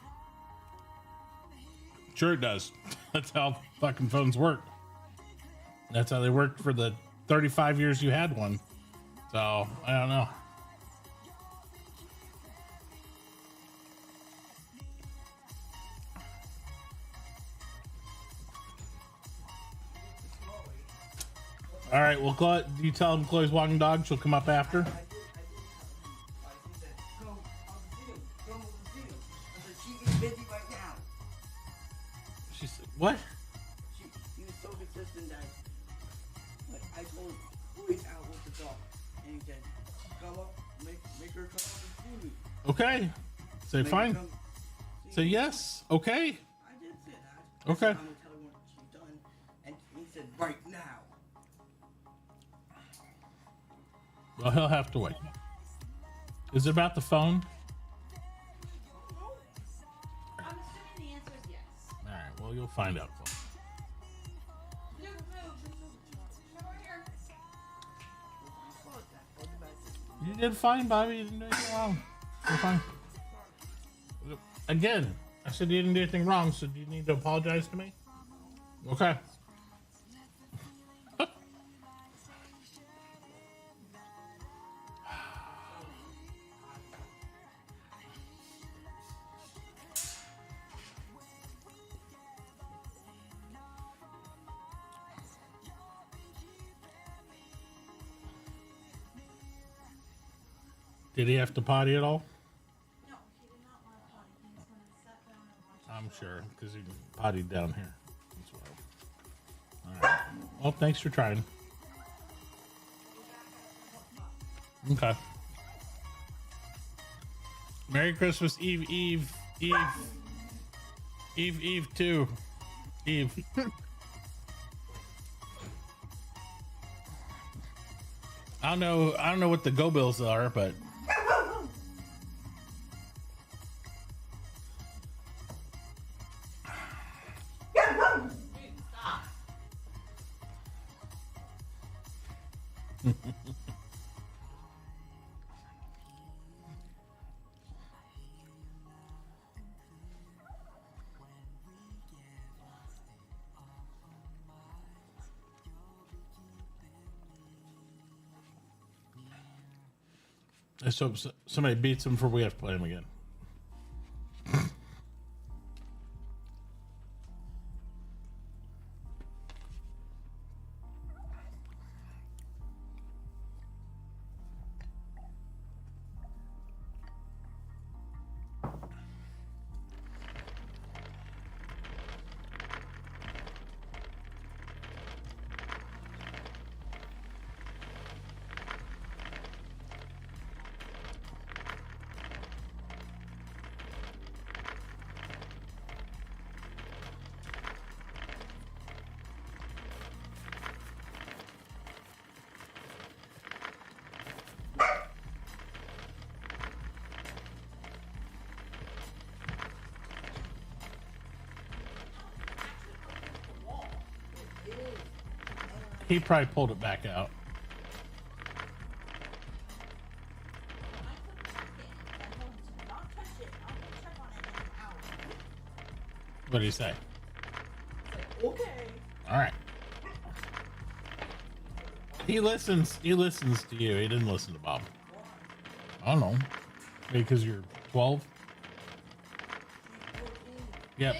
sure it does. That's how fucking phones work. That's how they worked for the 35 years you had one. So, I don't know. All right, well, Chloe, do you tell him Chloe's walking dog? She'll come up after. He said, go, I'll see him. Go, I'll see him. I said, she is busy right now. She said, what? He was so consistent that, like, I told him, who's out with the dog? And he said, come up, make her come up and see me. Okay. Say Make her fine. come see Say me. yes. Okay. I did say that. Okay. I said, I'm gonna tell her what she's done. And he said, right now. Well, he'll have to wait. Is it about the phone? I'm assuming the answer is yes. All right. Well, you'll find out. Move. Come over here. You did fine, Bobby. You didn't do anything wrong. You're fine. Again, I said you didn't do anything wrong, so do you need to apologize to me? Okay. Did he have to potty at all? No, he did not want to potty. He was going to sit down and watch. I'm sure, because he pottied down here. That's why. All right. Well, thanks for trying. Okay. Merry Christmas Eve, Eve, Eve. Eve, Eve too. Eve. I don't know what the go bills are, but Dude, stop. let's hope somebody beats him before we have to play him again. He probably pulled it back out. What did he say? Okay. All right. He listens to you. He didn't listen to Bob. I don't know. Maybe because you're 12? Yep.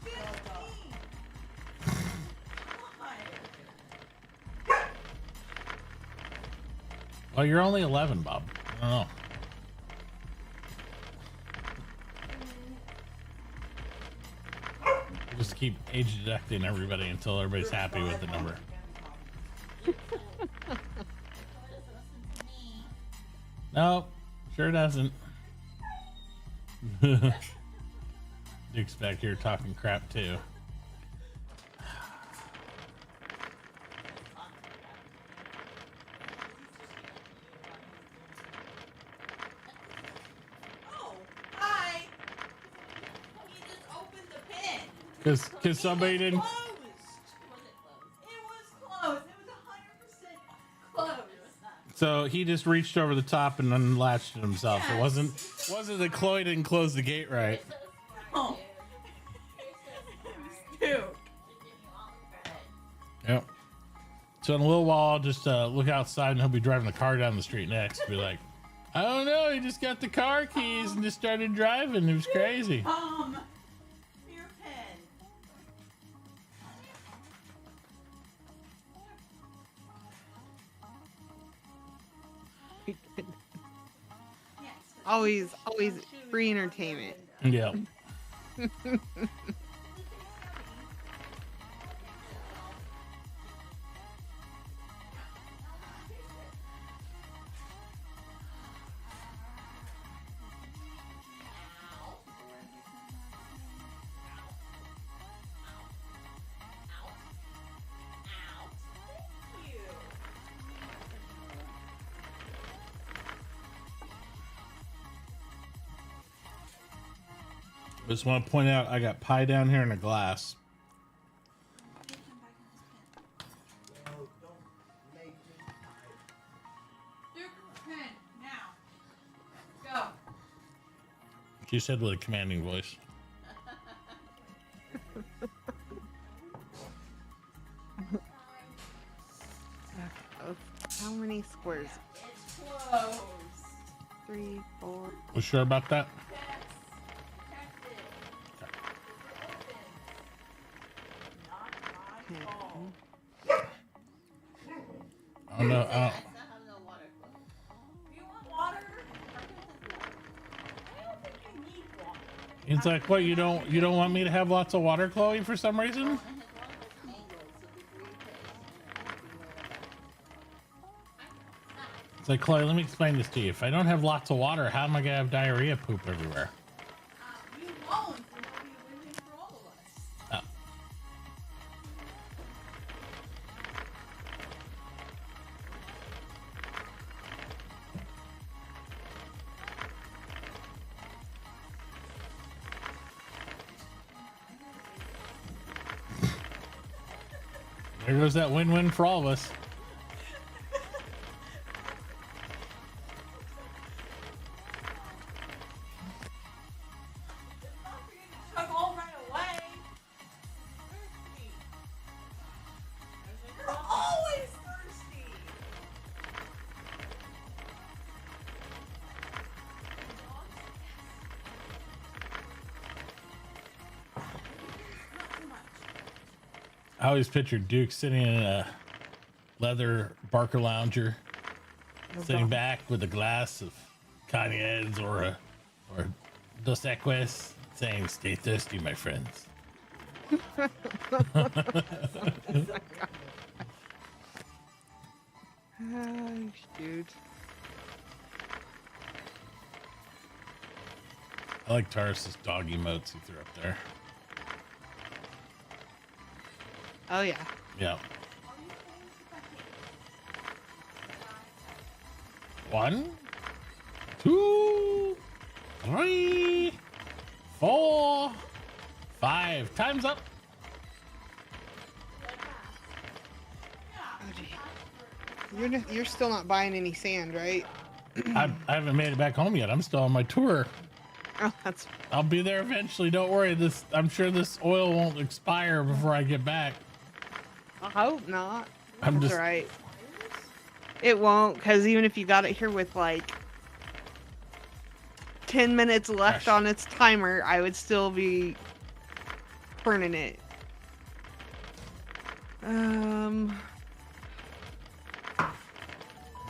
15. Well, you're only 11, Bob. I don't know. keep age deducting everybody until everybody's happy with the number. No, sure doesn't. Duke's back here talking crap too. Oh, hi. You just opened the pin. Because somebody didn't. Closed. It was closed. It was 100% closed. So he just reached over the top and unlatched it himself. It wasn't that Chloe didn't close the gate right. Oh. Dude. Yep. So in a little while, I'll just look outside and he'll be driving the car down the street next. Be like, I don't know, he just got the car keys and just started driving. It was crazy. Your pen. Always free entertainment. Yeah. Just want to point out, I got pie down here in a glass. Duke, pen, now. Go. She said with a commanding voice. How many squares? It's closed. 3, 4. You sure about that? Oh no! It's like, what, you don't want me to have lots of water, Chloe, for some reason? It's like, Chloe, let me explain this to you. If I don't have lots of water, how am I gonna have diarrhea poop everywhere? You won't. It'll be a win-win for all of us. Oh. There goes that win-win for all of us. Chug all right away. Thirsty. You're always thirsty. Not too much. I always pictured Duke sitting in a leather Barker lounger, sitting back with a glass of Canyons or Dos Equis, saying, "Stay thirsty, my friends." Dude. I like Taurus's dog emotes he threw up there. Oh yeah. Yeah. 1, 2, 3, 4, 5. Time's up. You're still not buying any sand, right? I haven't made it back home yet. I'm still on my tour. Oh, that's I'll be there eventually. Don't worry. I'm sure this oil won't expire before I get back. I hope not. I'm That's just all right. It won't, because even if you got it here with like 10 minutes left Gosh. on its timer, I would still be burning it. If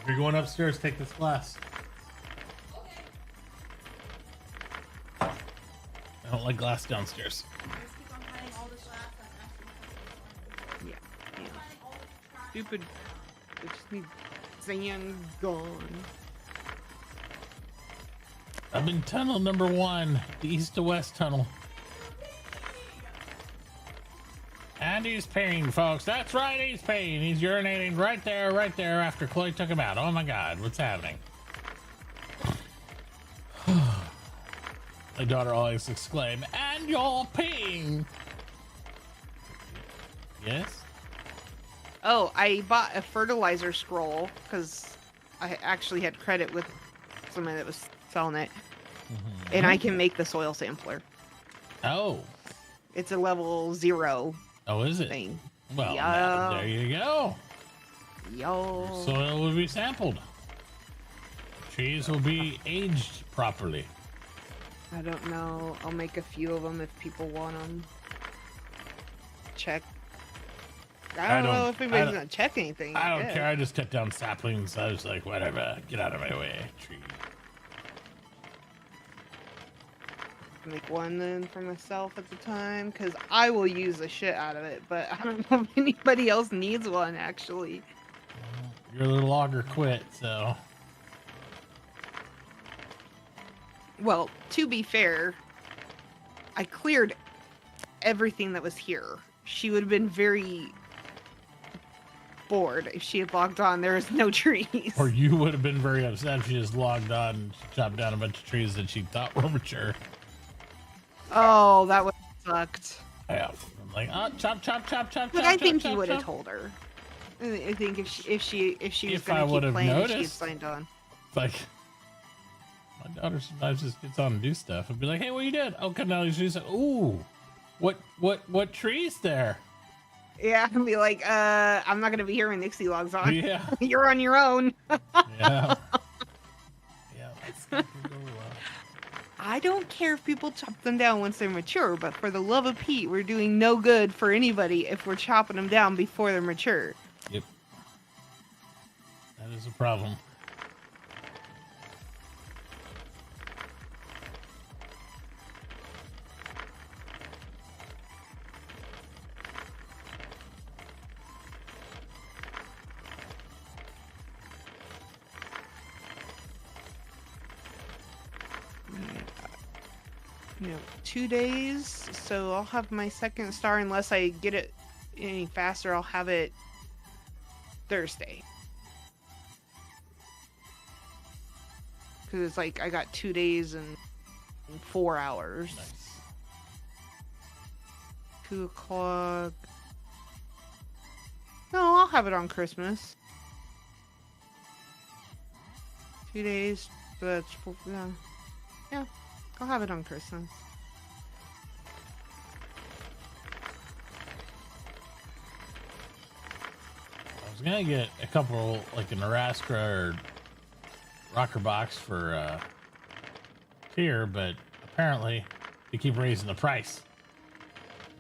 you're going upstairs, take this glass. I don't like glass downstairs. Let's keep on hiding all this glass stupid. I just need sand gone. I'm in tunnel number 1, the east to west tunnel. And he's peeing, folks. That's right, he's peeing. He's urinating right there after Chloe took him out. Oh my God, what's happening? My daughter always exclaimed, "And you're peeing." Yes? Oh, I bought a fertilizer scroll because I actually had credit with somebody that was selling it. And I can make the soil sampler. Oh. It's a level 0 Oh, is it? thing. Well, Yeah. there you go. Yo. Soil will be sampled. Trees will be aged properly. I don't know. I'll make a few of them if people want them. Check. I don't know if anybody's gonna check anything. I don't guess. care. I just cut down saplings. I was like, whatever. Get out of my way, tree. Make one then for myself at the time, because I will use the shit out of it, but I don't know if anybody else needs one, actually. Your little logger quit, so. Well, to be fair, I cleared everything that was here. She would have been very bored if she had logged on. There was no trees. Or you would have been very upset if she just logged on and chopped down a bunch of trees that she thought were mature. Oh, that would have sucked. Yeah. I'm like, oh, chop, chop, chop, chop, But chop, I think chop, you would have chop. told her. I think if she was If I going to would keep have playing, she had noticed. signed on. It's like, my daughter sometimes just gets on and do stuff and be like, hey, what you did? Oh, come down these trees. Ooh, what trees there? Yeah, and be like, I'm not gonna be here when Nixie logs on. Yeah. You're on your own. Yeah. Yeah, that's not gonna go well. I don't care if people chop them down once they're mature, but for the love of Pete, we're doing no good for anybody if we're chopping them down before they're mature. Yep. That is a problem. You know, 2 days, so I'll have my second star unless I get it any faster. I'll have it Thursday. Because it's like I got 2 days and 4 hours. Nice. 2 o'clock. No, I'll have it on Christmas. 2 days. So that's yeah. I'll have it on Christmas. I was gonna get a couple, like a Nebraska or rocker box for here, but apparently they keep raising the price.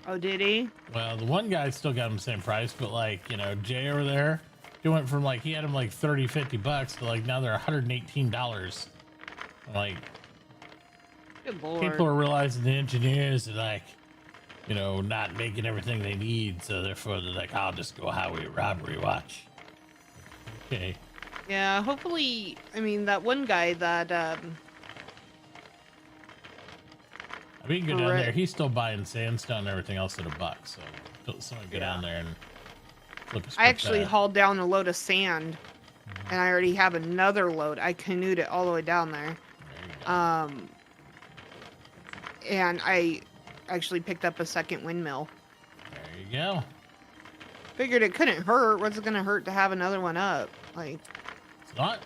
Oh, did he? Well, the one guy still got him the same price, but like, you know, Jay over there, he went from like, he had him like 30, 50 bucks to like now they're $118. I'm like, Good lord. people are realizing the engineers are like, you know, not making everything they need, so therefore they're like, I'll just go highway robbery watch. Okay. Yeah, hopefully, I mean, that one guy that, I mean, go down Correct. there. He's still buying sandstone and everything else at $1, so someone go down there and flip a script. I actually that. hauled down a load of sand, and I already have another load. I canoed it all the way down there. There you go. And I actually picked up a second windmill. There you go. Figured it couldn't hurt. What's it gonna hurt to have another one up? Like, It's not.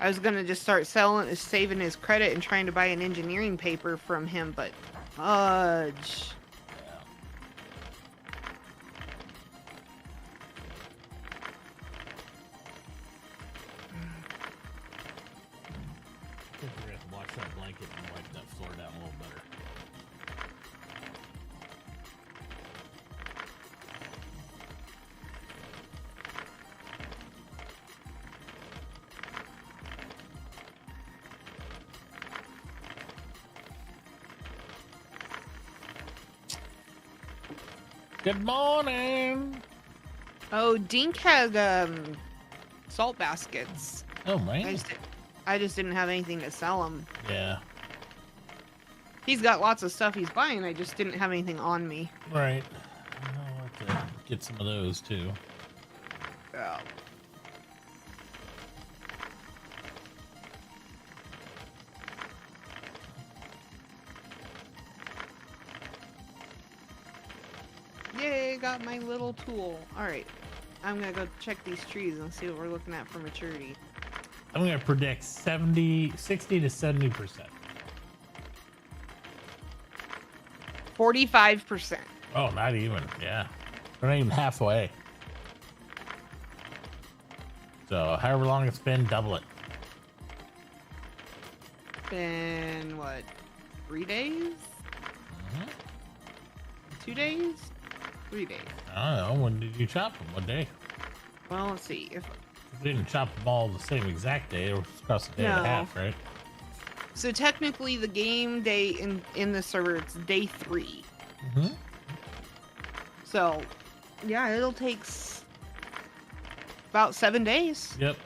I was gonna just start saving his credit and trying to buy an engineering paper from him, but fudge. Yeah. I think we're gonna have to wash that blanket and wipe that floor down a little better. Good morning. Oh, Dink had salt baskets. Oh man. I just didn't have anything to sell him. Yeah. He's got lots of stuff he's buying. I just didn't have anything on me. Right. I'll have to get some of those too. Oh. Yay, got my little tool. Alright. I'm gonna go check these trees and see what we're looking at for maturity. I'm gonna predict 60 to 70%. 45%. Oh, not even. Yeah. We're not even halfway. So however long it's been, double it. Been what? 3 days? 2 days? 3 days. I don't know. When did you chop them? What day? Well, let's see. If We didn't chop them all the same exact day. It was across a day and a No. half, right? so, technically, the game day in the server it's day 3. Mm-hmm. So, yeah, it'll take about 7 days. Yep.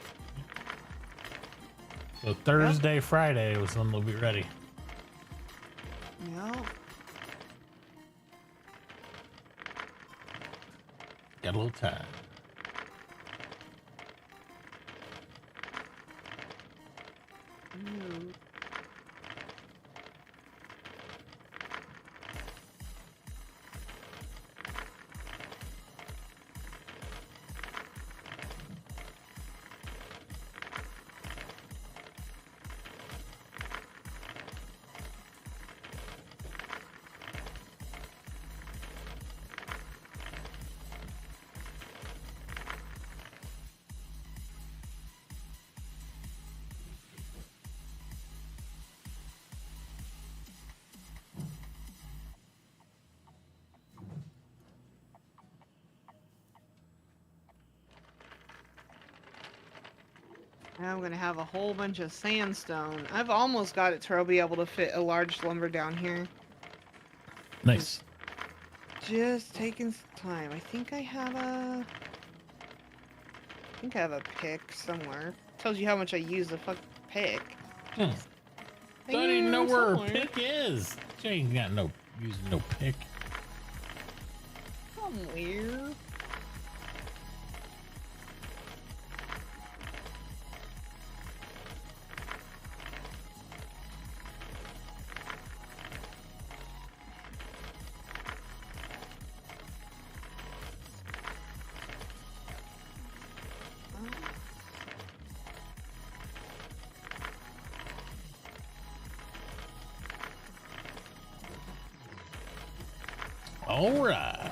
So Thursday, Friday was when they'll be ready. Yep. Got a little time. Ooh. Now I'm gonna have a whole bunch of sandstone. I've almost got it to where I'll be able to fit a large lumber down here. Nice. Just taking some time. I think I have a pick somewhere. Tells you how much I use the fucking pick. Hmm. I don't even know where a pick is. She ain't got no using no pick. Somewhere. All right.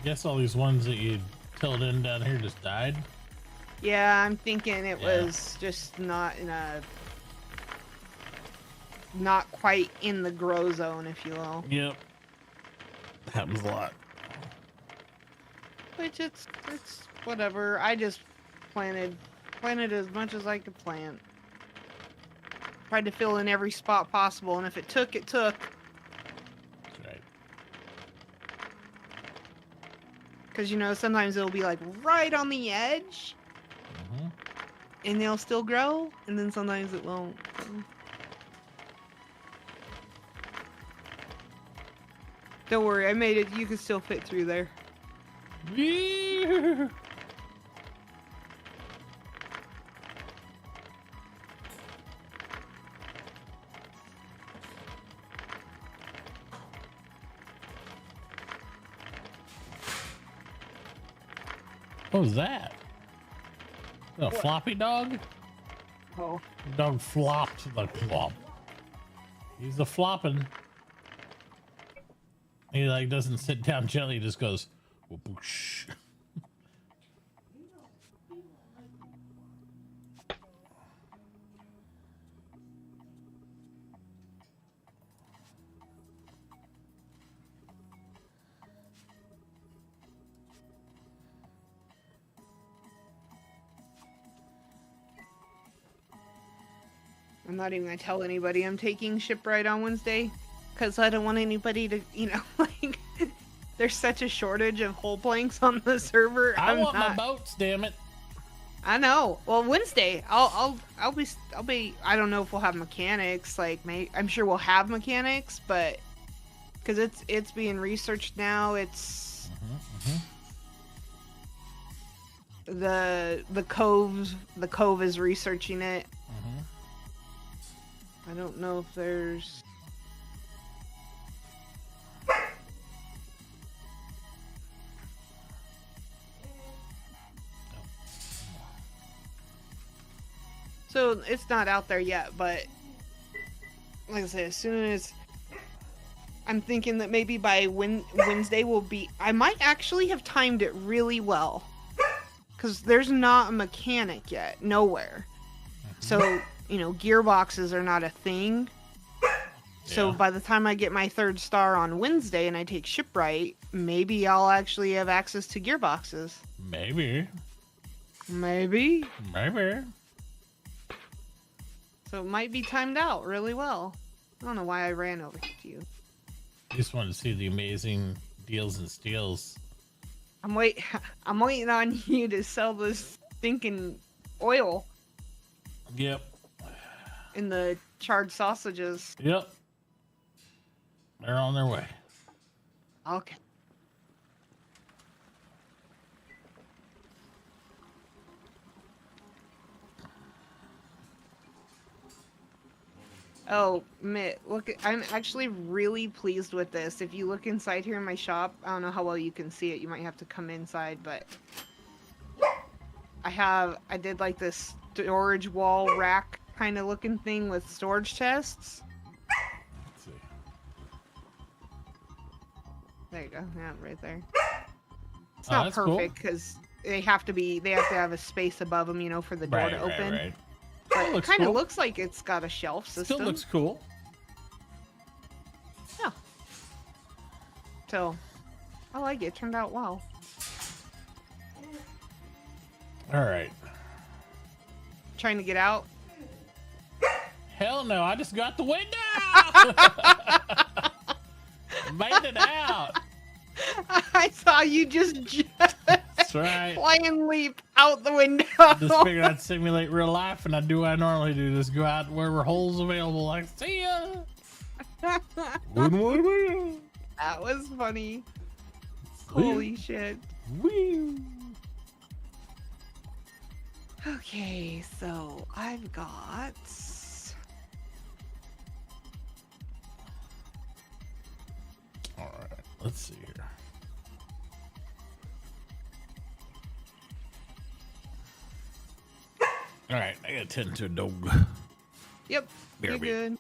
Guess all these ones that you tilled in down here just died. Yeah, I'm thinking it Yeah. was just not in a... Not quite in the grow zone, if you will. Yep. Happens a lot. Which it's whatever. I just planted as much as I could plant. Tried to fill in every spot possible, and if it took, it took. That's right. Because, you know, sometimes it'll be like right on the edge, Mm-hmm. and they'll still grow, and then sometimes it won't. Don't worry, I made it. You can still fit through there. What was that? A floppy dog? Oh. Dog flopped like flop. He's a flopping. He like doesn't sit down gently, he just goes whoosh. I'm not even gonna tell anybody I'm taking shipwright on Wednesday, because I don't want anybody to, like, there's such a shortage of hull planks on the server. I I'm want my not- boats, damn it. I know. Well, Wednesday, I'll be. I don't know if we'll have mechanics. Like, I'm sure we'll have mechanics, but because it's being researched now. It's the cove is researching it. I don't know if there's. So it's not out there yet, but like I said, as soon as I'm thinking that maybe by Wednesday will be, I might actually have timed it really well, because there's not a mechanic yet, nowhere. So gearboxes are not a thing. So by the time I get my 3rd star on Wednesday and I take shipwright, maybe I'll actually have access to gearboxes. Maybe. So it might be timed out really well. I don't know why I ran over to you. Just wanted to see the amazing deals and steals. I'm waiting on you to sell this stinking oil Yep. in the charred sausages. Yep. They're on their way. Okay. Oh, Mitt, look, I'm actually really pleased with this. If you look inside here in my shop, I don't know how well you can see it. You might have to come inside, but I did like this storage wall rack kind of looking thing with storage chests. Let's see. There you go. Yeah, right there. It's Oh, not that's cool. perfect because they have to have a space above them, for the door to open. Right. But That it looks kind of cool. looks like it's got a shelf system. Still looks cool. Yeah. So, I like it. It turned out well. All right. Trying to get out. Hell no, I just got the window. Made it out. I saw you just That's right. flying leap out the window. Just figured I'd simulate real life, and I'd do what I normally do. Just go out wherever holes available. Like, see ya. That was funny. Holy shit. Woo. Okay, so I've got... All right, let's see here. All right, I gotta tend to a dog. Yep, you're BRB. good.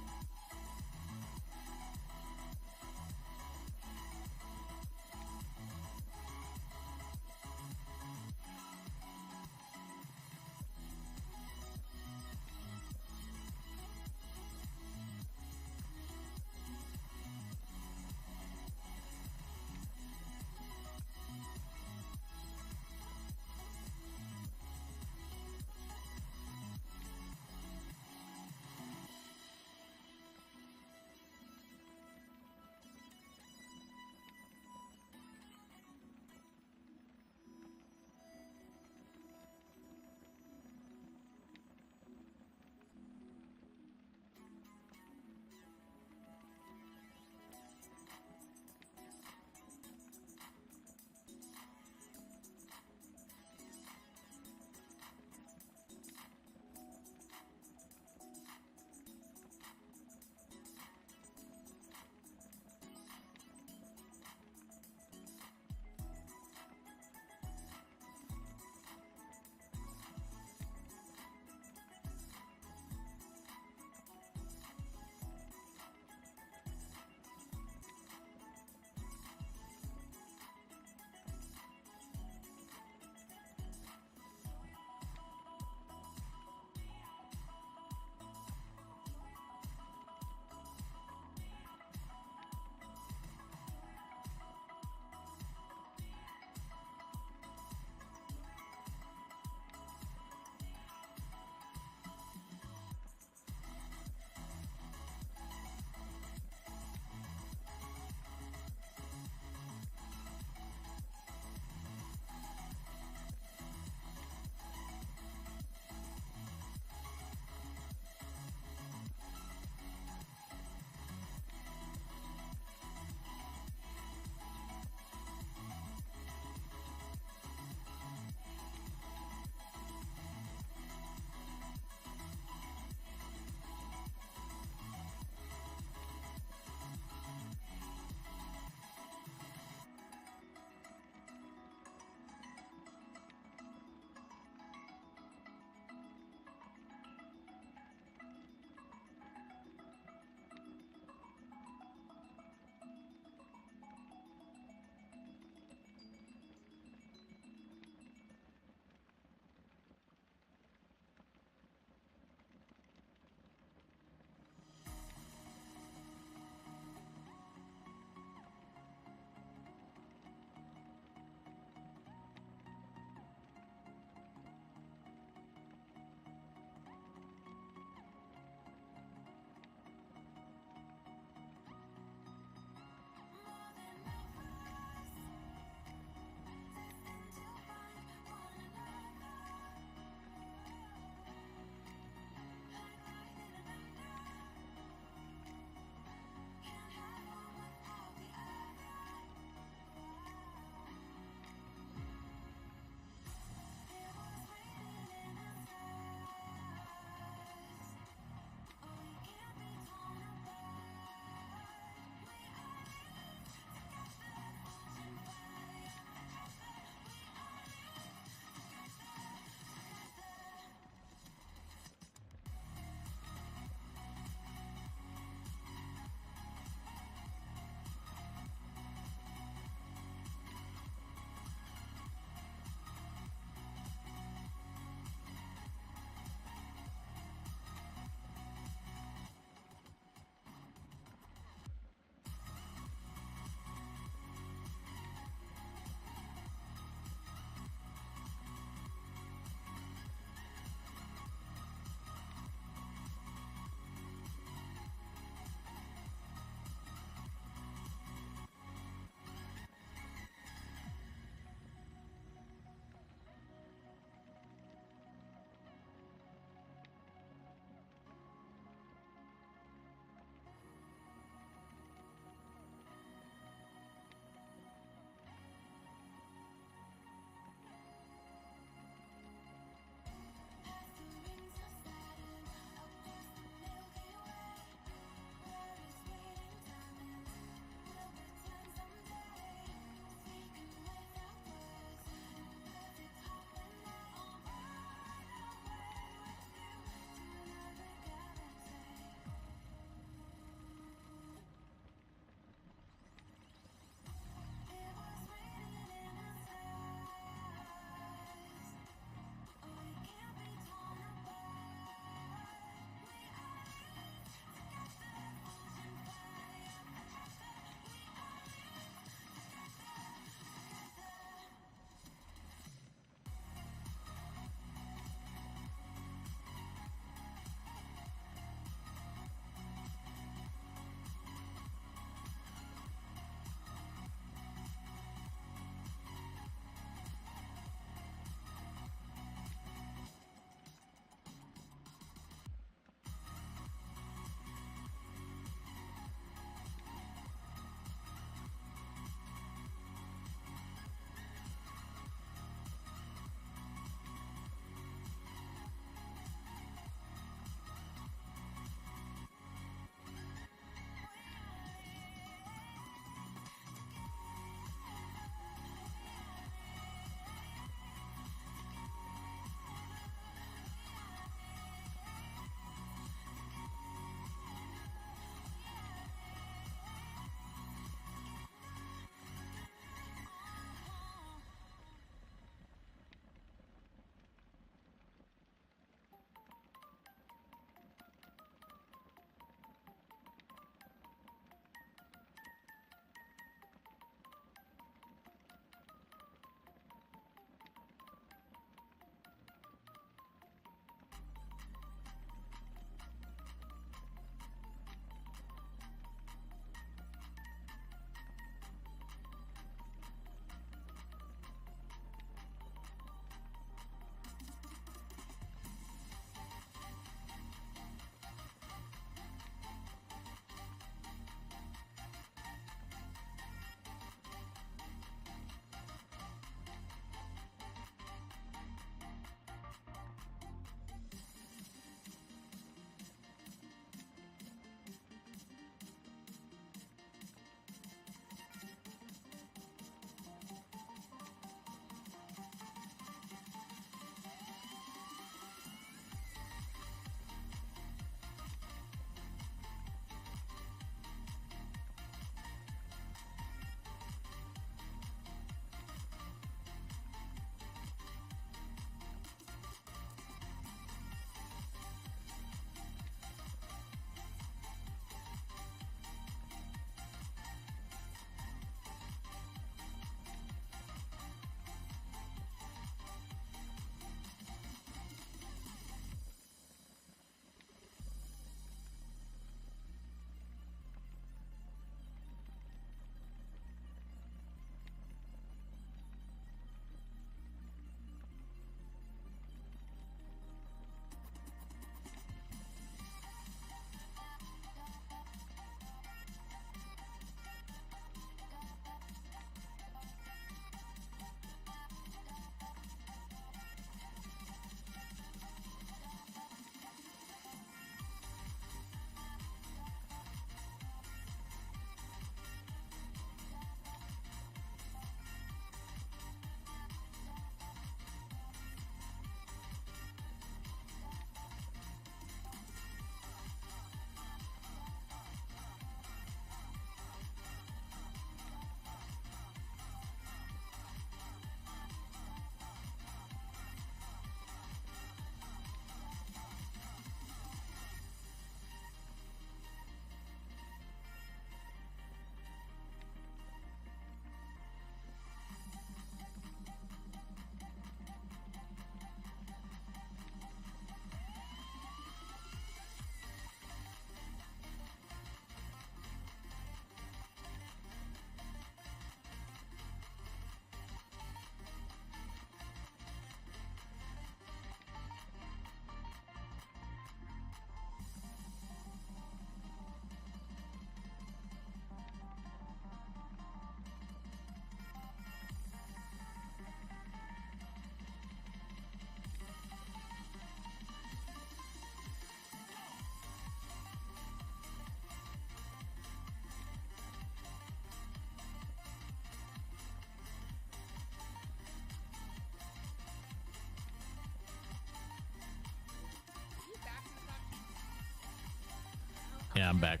Yeah, I'm back.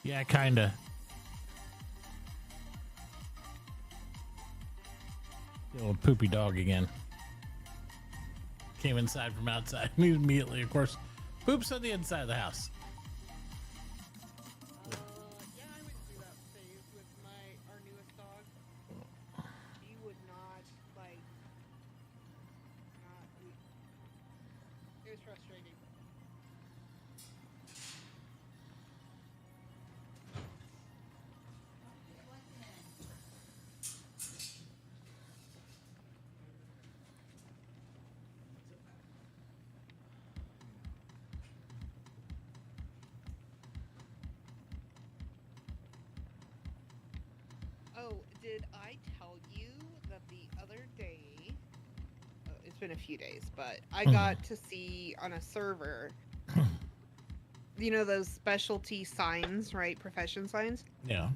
Yeah, kinda. The little poopy dog again. Came inside from outside. He immediately, of course, poops on the inside of the house. Yeah, I went through that phase with our newest dog. He would not it was frustrating. Oh, did I tell you that the other day? It's been a few days, but I got to see on a server. You know those specialty signs, right? Profession signs. Yeah.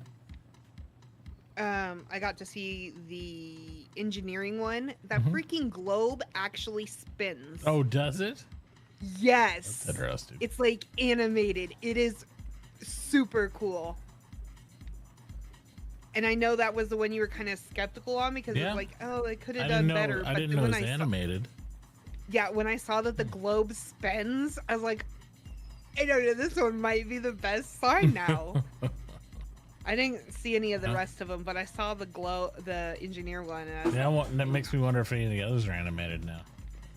I got to see the engineering one. That freaking globe actually spins. Oh, does it? Yes. That's interesting. It's like animated. It is super cool. And I know that was the one you were kind of skeptical on because Yeah. it's like, oh, they could I have didn't done know. better. I But didn't then know it when was animated. when I saw that the globe spins, I was like, I don't know, this one might be the best sign now. I didn't see any of the rest of them, but I saw the engineer one. And I was like, That makes me wonder if any of the others are animated now.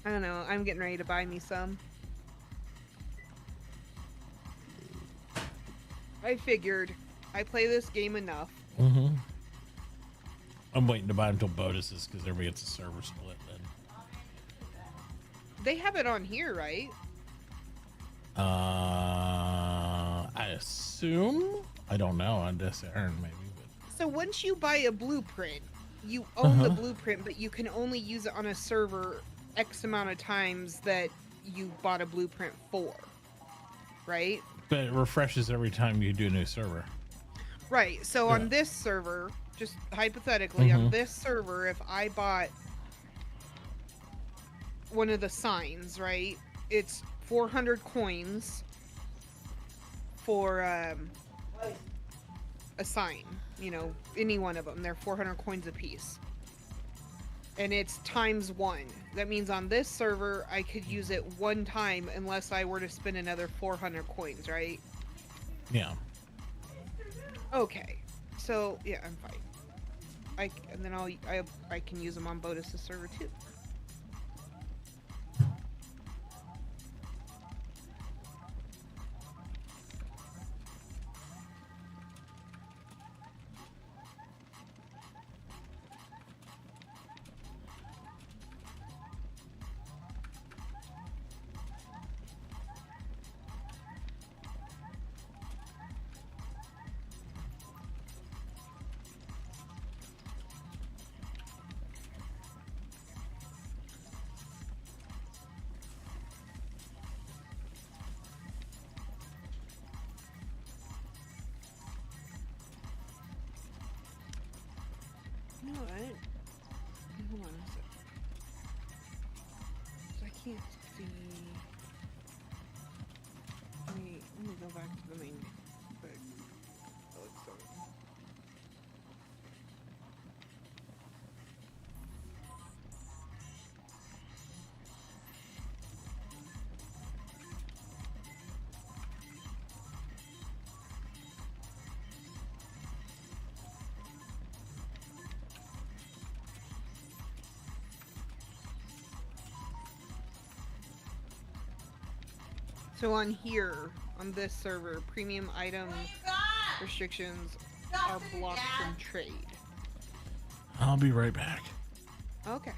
I don't know. I'm getting ready to buy me some. I figured I play this game enough. Mm-hmm. I'm waiting to buy them until bonuses because everybody gets a server split then. They have it on here, right? I assume. I don't know. I guess Aaron maybe. But... So once you buy a blueprint, you own the blueprint, but you can only use it on a server X amount of times that you bought a blueprint for, right? But it refreshes every time you do a new server. Right. So on this server, just hypothetically, on this server, if I bought one of the signs, right, it's 400 coins for a sign. You know, any one of them. They're 400 coins a piece. And it's times 1. That means on this server, I could use it one time unless I were to spend another 400 coins, right? Yeah. Okay. So, yeah, I'm fine. And then I can use them on Bodus' server too. No, I didn't. Hold on a sec. So I can't see. Let me go back to the main thing. Oh, it's so. So on here, on this server, premium item restrictions are blocked from trade. I'll be right back. Okay.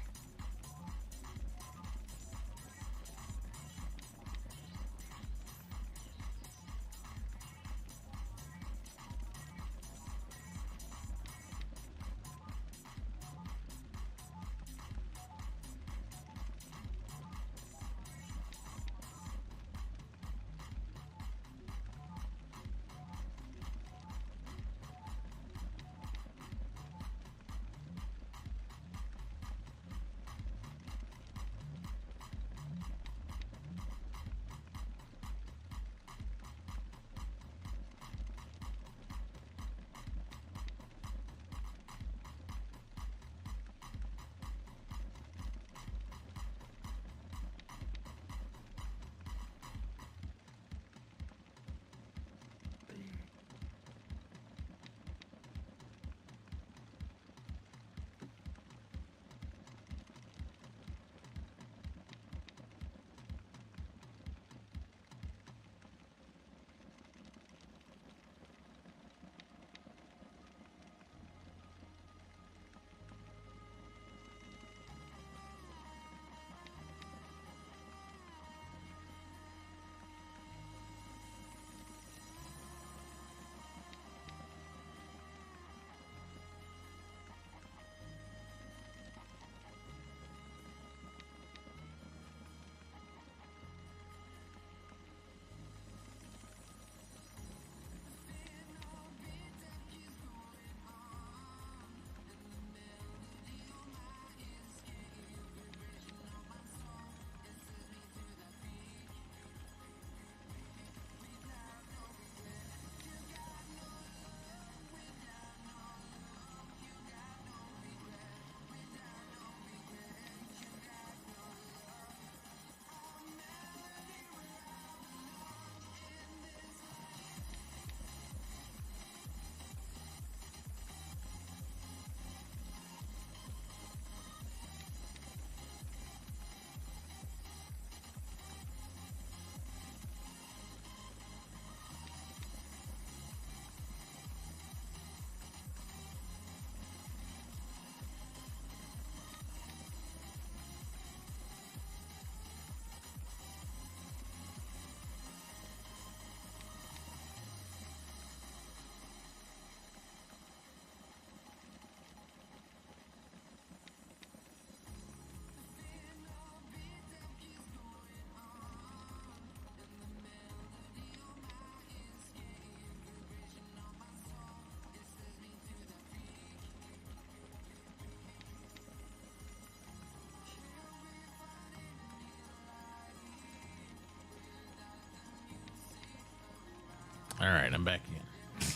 All right, I'm back in.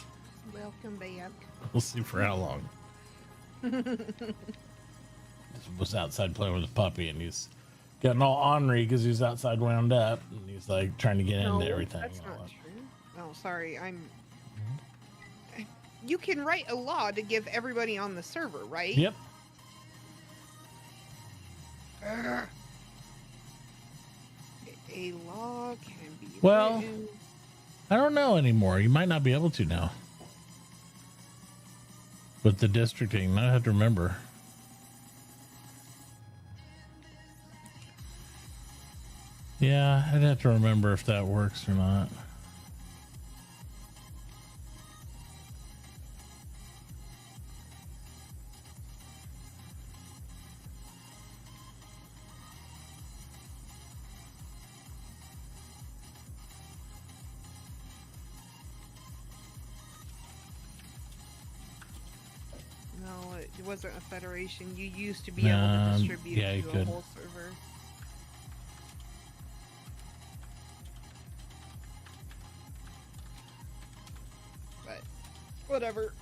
Welcome back. We'll see for how long. Was outside playing with the puppy, and he's getting all ornery because he was outside wound up, and he's like trying to get into everything. That's and all not that. true. Oh, sorry. You can write a law to give everybody on the server, right? Yep. Ugh. A law can be Well, written. I don't know anymore. You might not be able to now. With the districting, I have to remember. Yeah, I'd have to remember if that works or not. No, it wasn't a federation. You used to be able to distribute yeah, you to a could. whole server. But whatever.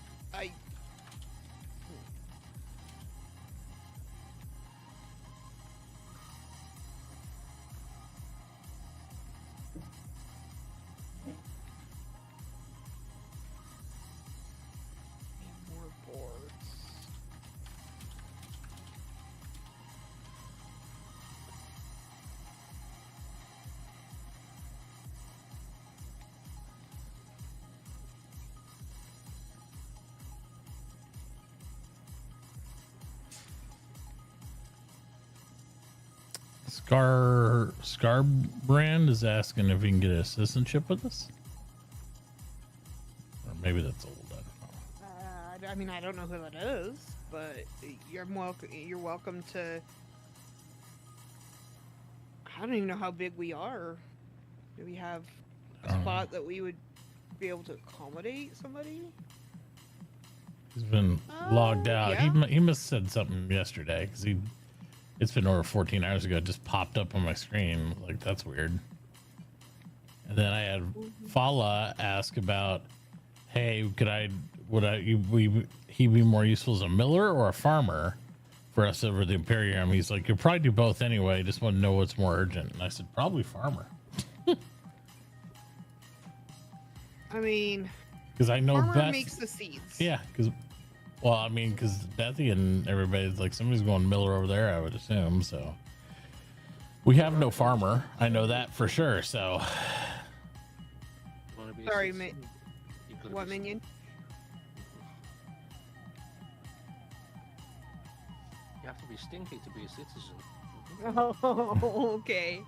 More boards. Scar Brand is asking if he can get an assistantship with us. Or maybe that's old. I don't know. I mean, I don't know who that is, but you're welcome. You're welcome to. I don't even know how big we are. Do we have a spot that we would be able to accommodate somebody? He's been logged out. Yeah. He must have said something yesterday because it's been over 14 hours ago. It just popped up on my screen. Like, that's weird. And then I had Fala ask about, hey, would he be more useful as a miller or a farmer for us over the Imperium? He's like, you'll probably do both anyway. Just want to know what's more urgent. And I said, probably farmer. I mean, Because I know farmer Beth makes the seeds. Yeah, because Bethy and everybody's like, somebody's going miller over there, I would assume. So we have no farmer. I know that for sure. So Sorry, what minion? You have to be stinky to be a citizen. Oh, okay.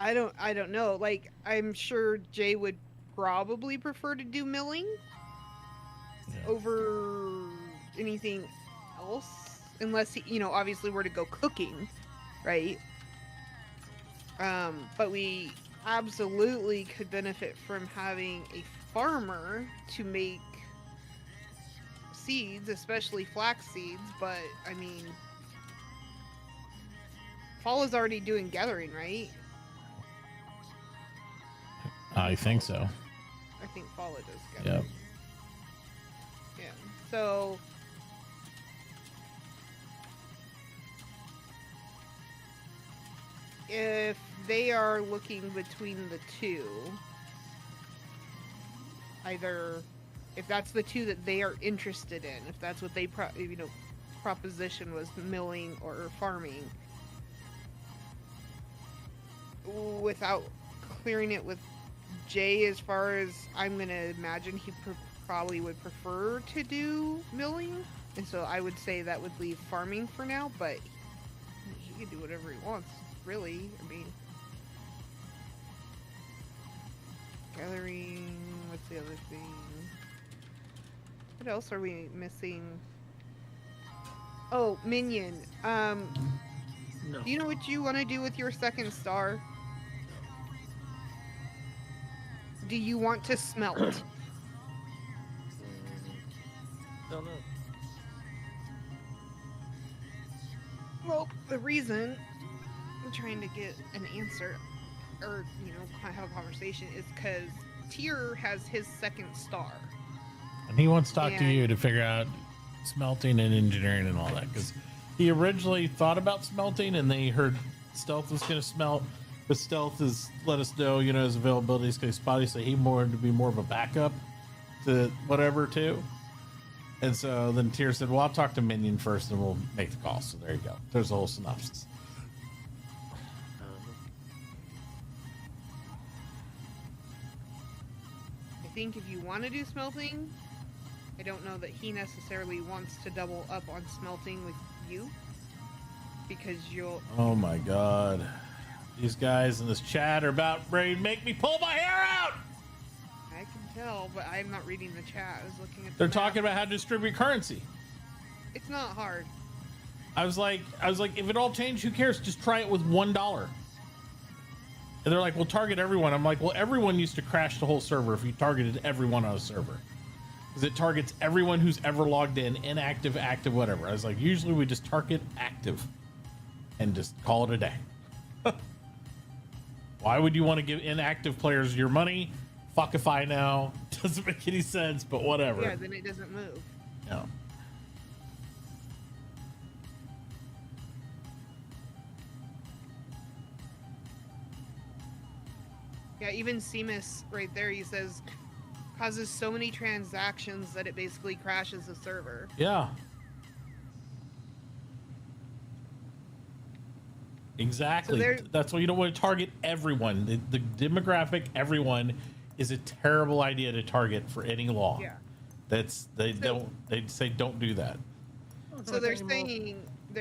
I don't know. Like, I'm sure Jay would probably prefer to do milling over anything else, unless he, obviously were to go cooking, right? But we absolutely could benefit from having a farmer to make seeds, especially flax seeds. But I mean, Fall is already doing gathering, right? I think so. I think Fala does gathering. Yep. Yeah. So if they are looking between the two, either if that's the two that they are interested in, if that's what they proposition was, milling or farming, without clearing it with Jay, as far as I'm gonna imagine, he probably would prefer to do milling, and so I would say that would leave farming for now. But he can do whatever he wants, really. I mean, gathering. What's the other thing? What else are we missing? Oh, minion. No. Do you know what you want to do with your second star? Do you want to smelt? Don't know. Well, the reason I'm trying to get an answer or have a conversation is because Tyr has his second star. And he wants to talk to And- you to figure out smelting and engineering and all that, because he originally thought about smelting, and they heard stealth was going to smelt, but stealth has let us know, his availability is kind of spotty, so he wanted to be more of a backup to whatever too. And so then Tyr said, well, I'll talk to Minion first and we'll make the call. So there you go. There's the whole synopsis. I think if you want to do smelting, I don't know that he necessarily wants to double up on smelting with you, because you'll. Oh my God. These guys in this chat are about ready to make me pull my hair out. I can tell, but I'm not reading the chat. I was looking at. They're talking about how to distribute currency. It's not hard. I was like, if it all changed, who cares? Just try it with $1. And they're like, well, target everyone. I'm like, well, everyone used to crash the whole server if you targeted everyone on a server. Because it targets everyone who's ever logged in, inactive, active, whatever. I was like, usually we just target active and just call it a day. Why would you want to give inactive players your money? Fuck if I know. Doesn't make any sense, but whatever. Yeah, then it doesn't move. Yeah. Yeah, even Seamus right there, he says, causes so many transactions that it basically crashes the server. Yeah. Exactly. So that's why you don't want to target everyone. The demographic, everyone, is a terrible idea to target for any law. Yeah. They say don't do that. So they're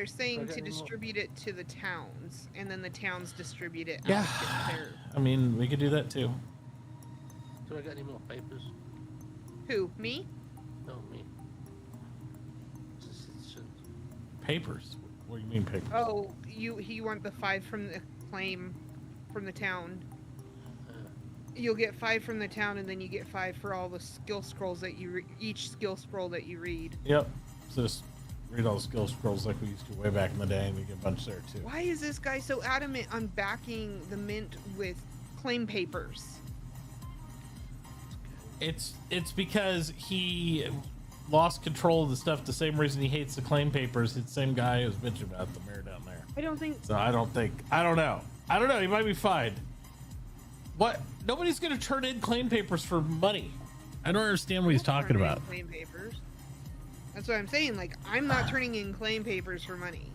saying to distribute it to the towns, and then the towns distribute it. Yeah. out to their- I mean, we could do that too. Do I get any more papers? Who? Me? No, me. Citizens. Papers. What do you mean papers? Oh, you want the 5 from the claim from the town. You'll get 5 from the town, and then you get 5 for all the skill scrolls that you each skill scroll that you read. Yep. So just read all the skill scrolls like we used to way back in the day, and we get a bunch there too. Why is this guy so adamant on backing the mint with claim papers? It's because he lost control of the stuff. The same reason he hates the claim papers. It's the same guy who's bitching about the mayor down there. I don't think. So I don't know. He might be fine. What? Nobody's gonna turn in claim papers for money. I don't understand what he's talking Turn in about. claim papers. That's what I'm saying. Like, I'm not turning in claim papers for money.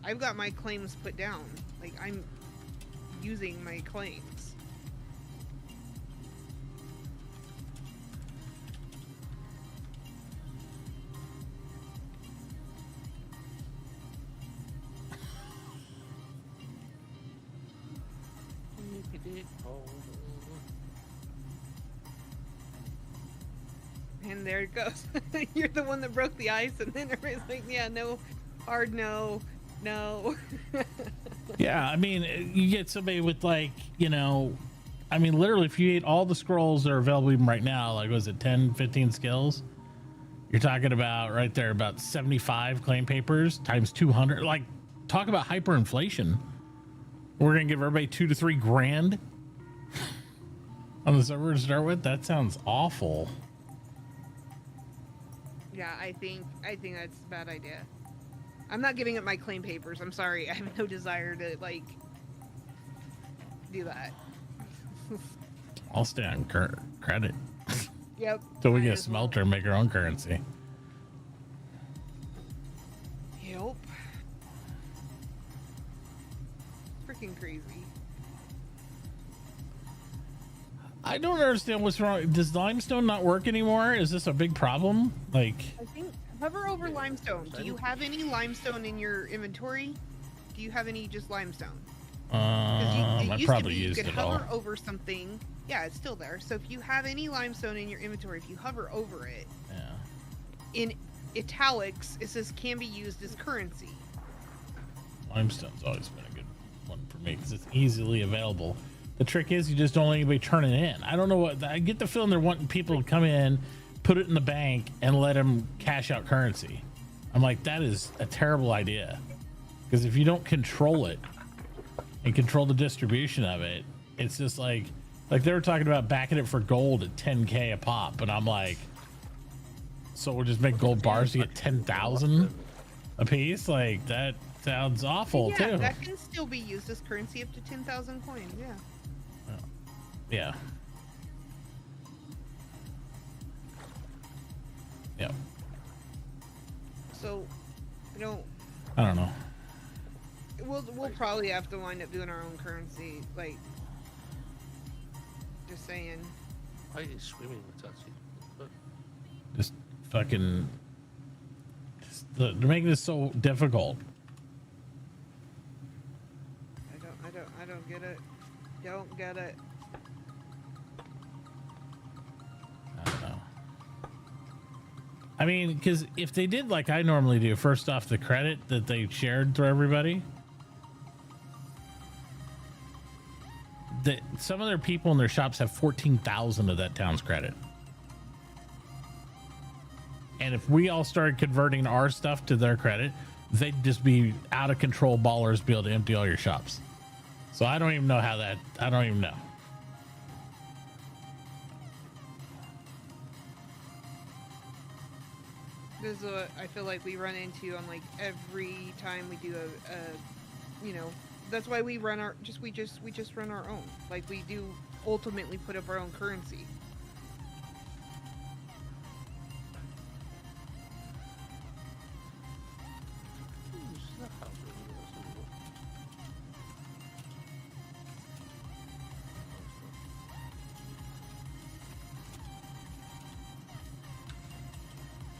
I've got my claims put down. Like, I'm using my claims. And there it goes. You're the one that broke the ice, and then everybody's like, yeah, no, hard no, no. Yeah, I mean, you get somebody with literally, if you ate all the scrolls that are available even right now, like, was it 10, 15 skills? You're talking about right there, about 75 claim papers times 200. Like, talk about hyperinflation. We're going to give everybody $2 to $3 grand on the server to start with. That sounds awful. Yeah, I think that's a bad idea. I'm not giving up my claim papers. I'm sorry. I have no desire to do that. I'll stay on credit Yep. till we might get a as well. smelter and make our own currency. Yep. Freaking crazy. I don't understand what's wrong. Does limestone not work anymore? Is this a big problem? Like, I think hover over limestone. Do you have any limestone in your inventory? Do you have any just limestone? 'Cause it I used probably to be used you could it all. hover over something. Yeah, it's still there. So if you have any limestone in your inventory, if you hover over it, Yeah. in italics, it says can be used as currency. Limestone's always been a good one for me because it's easily available. The trick is you just don't let anybody turn it in. I don't know what. I get the feeling they're wanting people to come in, put it in the bank, and let them cash out currency. I'm like, that is a terrible idea. Because if you don't control it, and control the distribution of it. It's just like they were talking about backing it for gold at 10K a pop, and I'm like, so we'll just make gold bars to get 10,000 a piece? Like that sounds awful Yeah, too. that can still be used as currency up to 10,000 coins. Yeah. Yeah. Yep. So, I don't. I don't know. We'll probably have to wind up doing our own currency. Like, just saying. Why are you swimming with Tatsy? Just fucking. They're making this so difficult. I don't get it. Don't get it. I don't know. I mean, because if they did like I normally do, first off, the credit that they shared through everybody, that some of their people in their shops have 14,000 of that town's credit. And if we all started converting our stuff to their credit, they'd just be out of control ballers, be able to empty all your shops. So I don't even know how that, I don't even know. This is what I feel like we run into on like every time we do a you know, that's why we run our we just run our own. Like we do ultimately put up our own currency.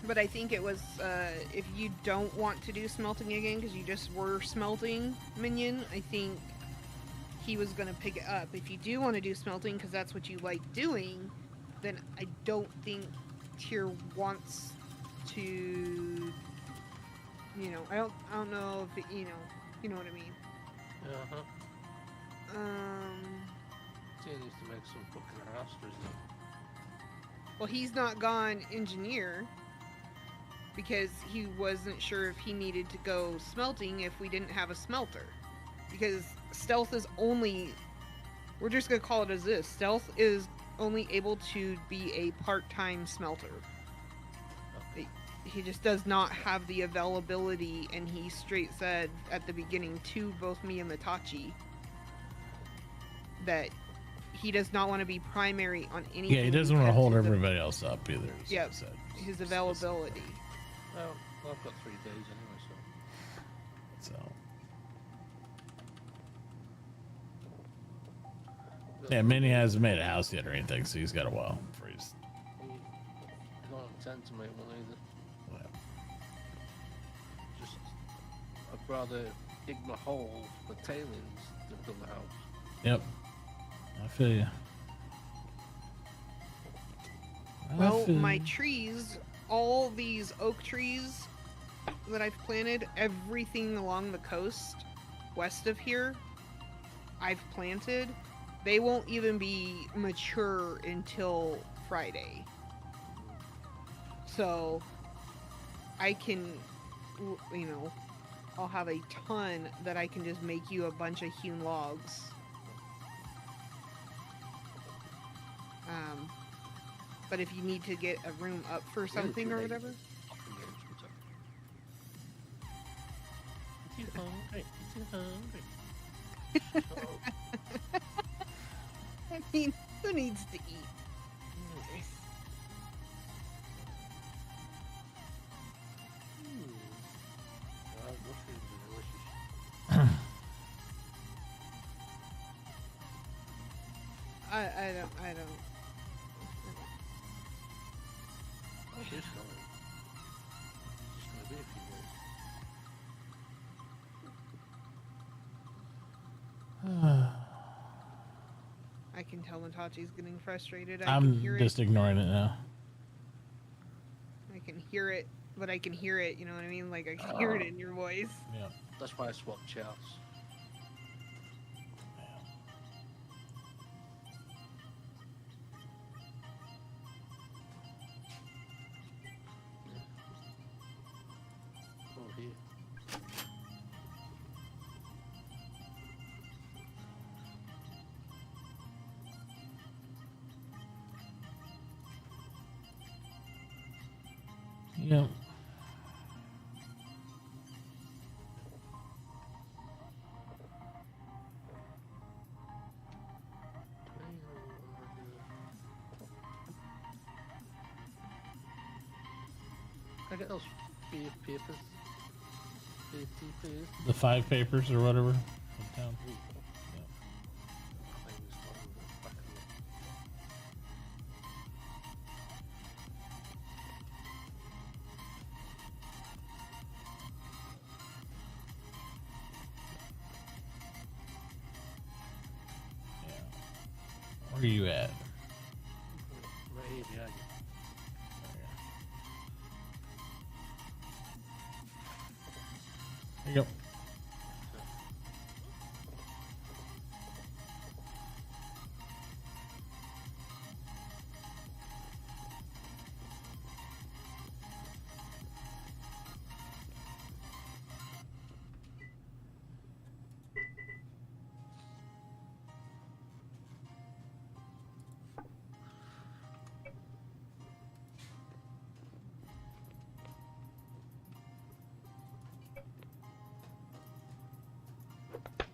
But I think it was, if you don't want to do smelting again, because you just were smelting, Minion, I think he was going to pick it up. If you do want to do smelting, because that's what you like doing, then I don't think Tyr wants to, you know, I don't know if, you know what I mean. Uh-huh. He needs to make some fucking rosters. Well, he's not gone engineer, because he wasn't sure if he needed to go smelting if we didn't have a smelter. Because stealth is only, we're just going to call it as this, stealth is only able to be a part-time smelter. He just does not have the availability, and he straight said at the beginning to both me and Mitachi that he does not want to be primary on anything. Yeah, he doesn't want to hold everybody else up either. Yeah, his availability. Well, I've got 3 days anyway, so. Yeah, Minnie hasn't made a house yet or anything, so he's got a while before he's. I don't intend to make one either. Just, I'd rather dig my hole for tailings than build a house. Yep. I feel you. Well, my trees, all these oak trees that I've planted, everything along the coast west of here, I've planted. They won't even be mature until Friday. So I can, you know, I'll have a ton that I can just make you a bunch of hewn logs. But if you need to get a room up for something or whatever. Too hungry. I mean, who needs to eat? I don't. It's just gonna be a few days. I can tell when Tachi's getting frustrated. I'm can hear just ignoring it now. I can hear it, but I can hear it, you know what I mean? Like, I can hear it in your voice. Yeah. That's why I swapped charts. Oh, here. Yeah. Can I get those papers? Please. The 5 papers or whatever. From town. Yeah. Where are you at? Right here behind you. There you go.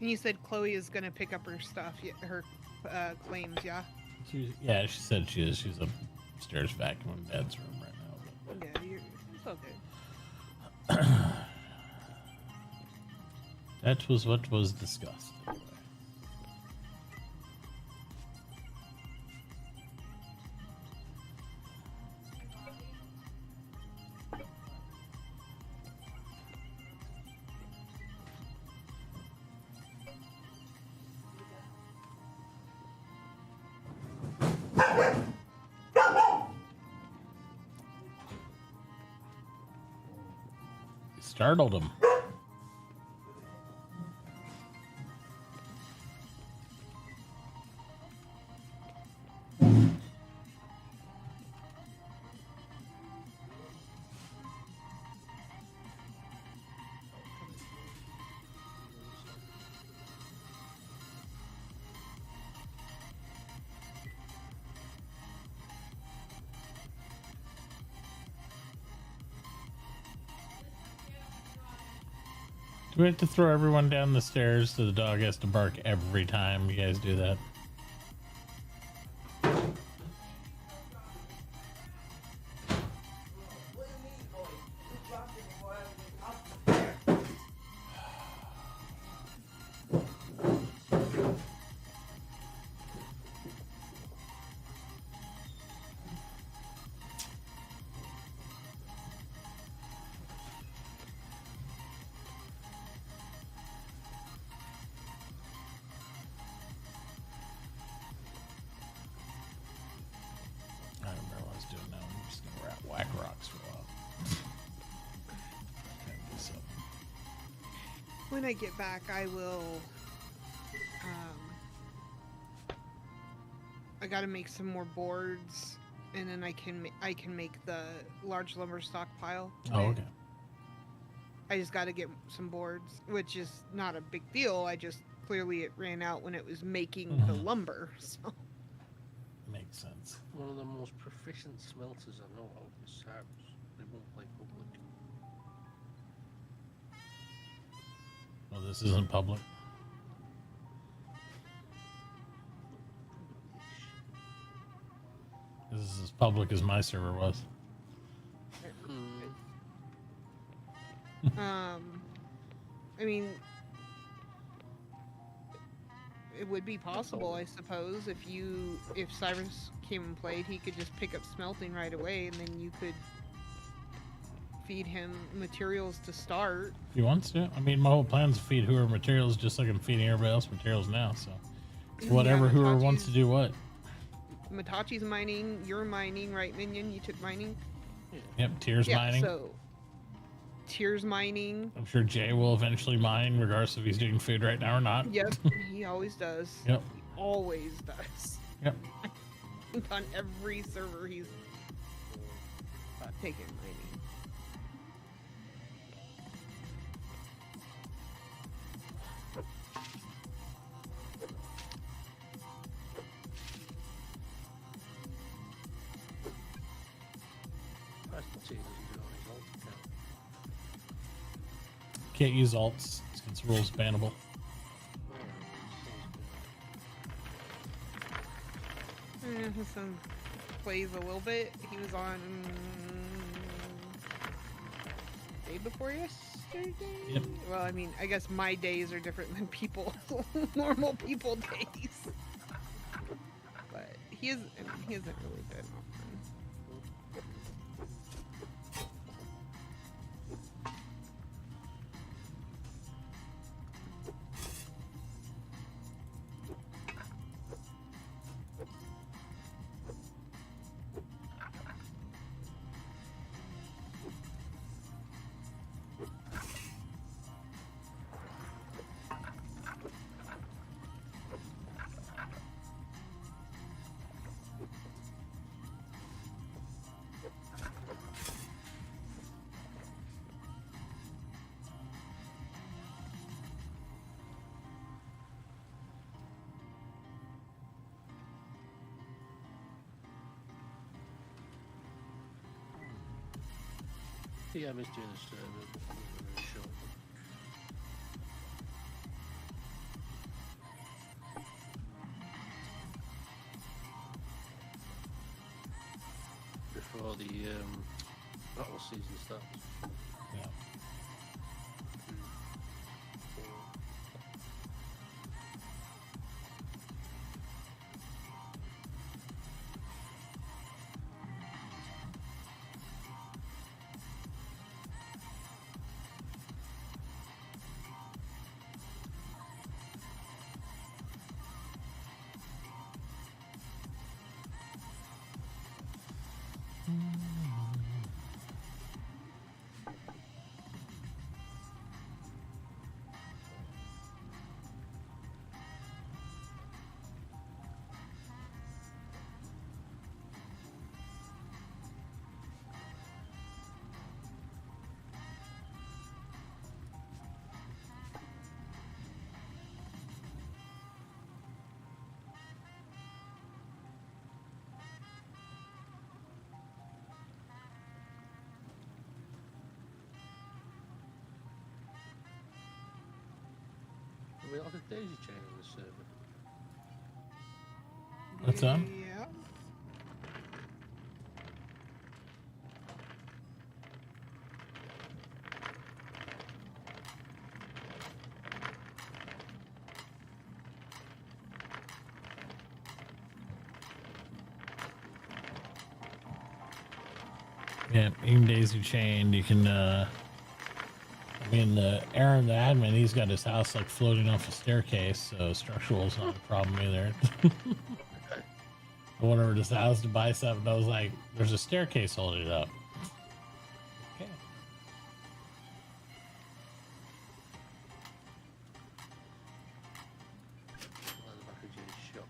And you said Chloe is gonna pick up her stuff, her claims, yeah. Yeah, she said she is. She's upstairs vacuuming Dad's room right now. But... Yeah, it's okay. That was what was discussed. Anyway. You startled him. Do we have to throw everyone down the stairs so the dog has to bark every time you guys do that? I don't remember what I was doing now. I'm just gonna whack rocks for a while. Trying to do something. When I get back, I will. I gotta make some more boards, and then I can make the large lumber stockpile. Oh, okay. I just gotta get some boards, which is not a big deal. I just clearly it ran out when it was making the lumber. So Makes sense. One of the most proficient smelters I know of is Cyrus. They won't play public. Well, this isn't public. This is as public as my server was. I mean, it would be possible, I suppose, if Cyrus came and played, he could just pick up smelting right away, and then you could feed him materials to start. If he wants to. I mean, my whole plan is to feed Hoover materials just like I'm feeding everybody else materials now. So whatever Yeah, Hoover wants to do what. Matachi's mining, you're mining, right, Minion? You took mining? Yep, Tears mining. So Tears mining. I'm sure Jay will eventually mine, regardless if he's doing food right now or not. Yep, he always does. Yep. He always does. Yep. I think on every server he's taken mining. That's the change he's doing as Can't use alts since rules bannable. His son plays a little bit. He was on day before yesterday. Yep. Well, I mean, I guess my days are different than people, normal people days. But he hasn't really been on. Yeah, I missed doing this very short. Before the battle season starts. Yeah. We have a daisy chain on the server. What's up? Yeah. Yeah, you can daisy chain. You can, I mean, Aaron, the admin, he's got his house like floating off a staircase, so structural is not a problem either. I went over to his house to buy something, and I was like, there's a staircase holding it up. Okay. Well, the back of Jay's shop.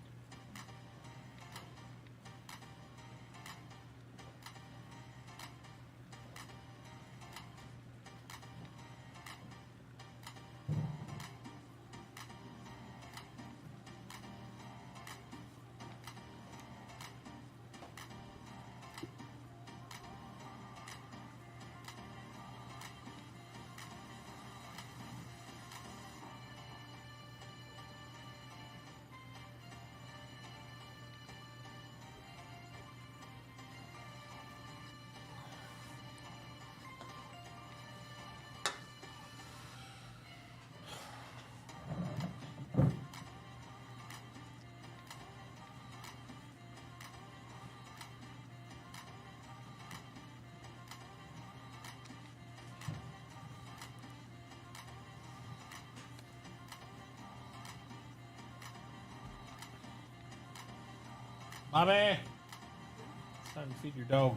Bobby! It's time to feed your dog.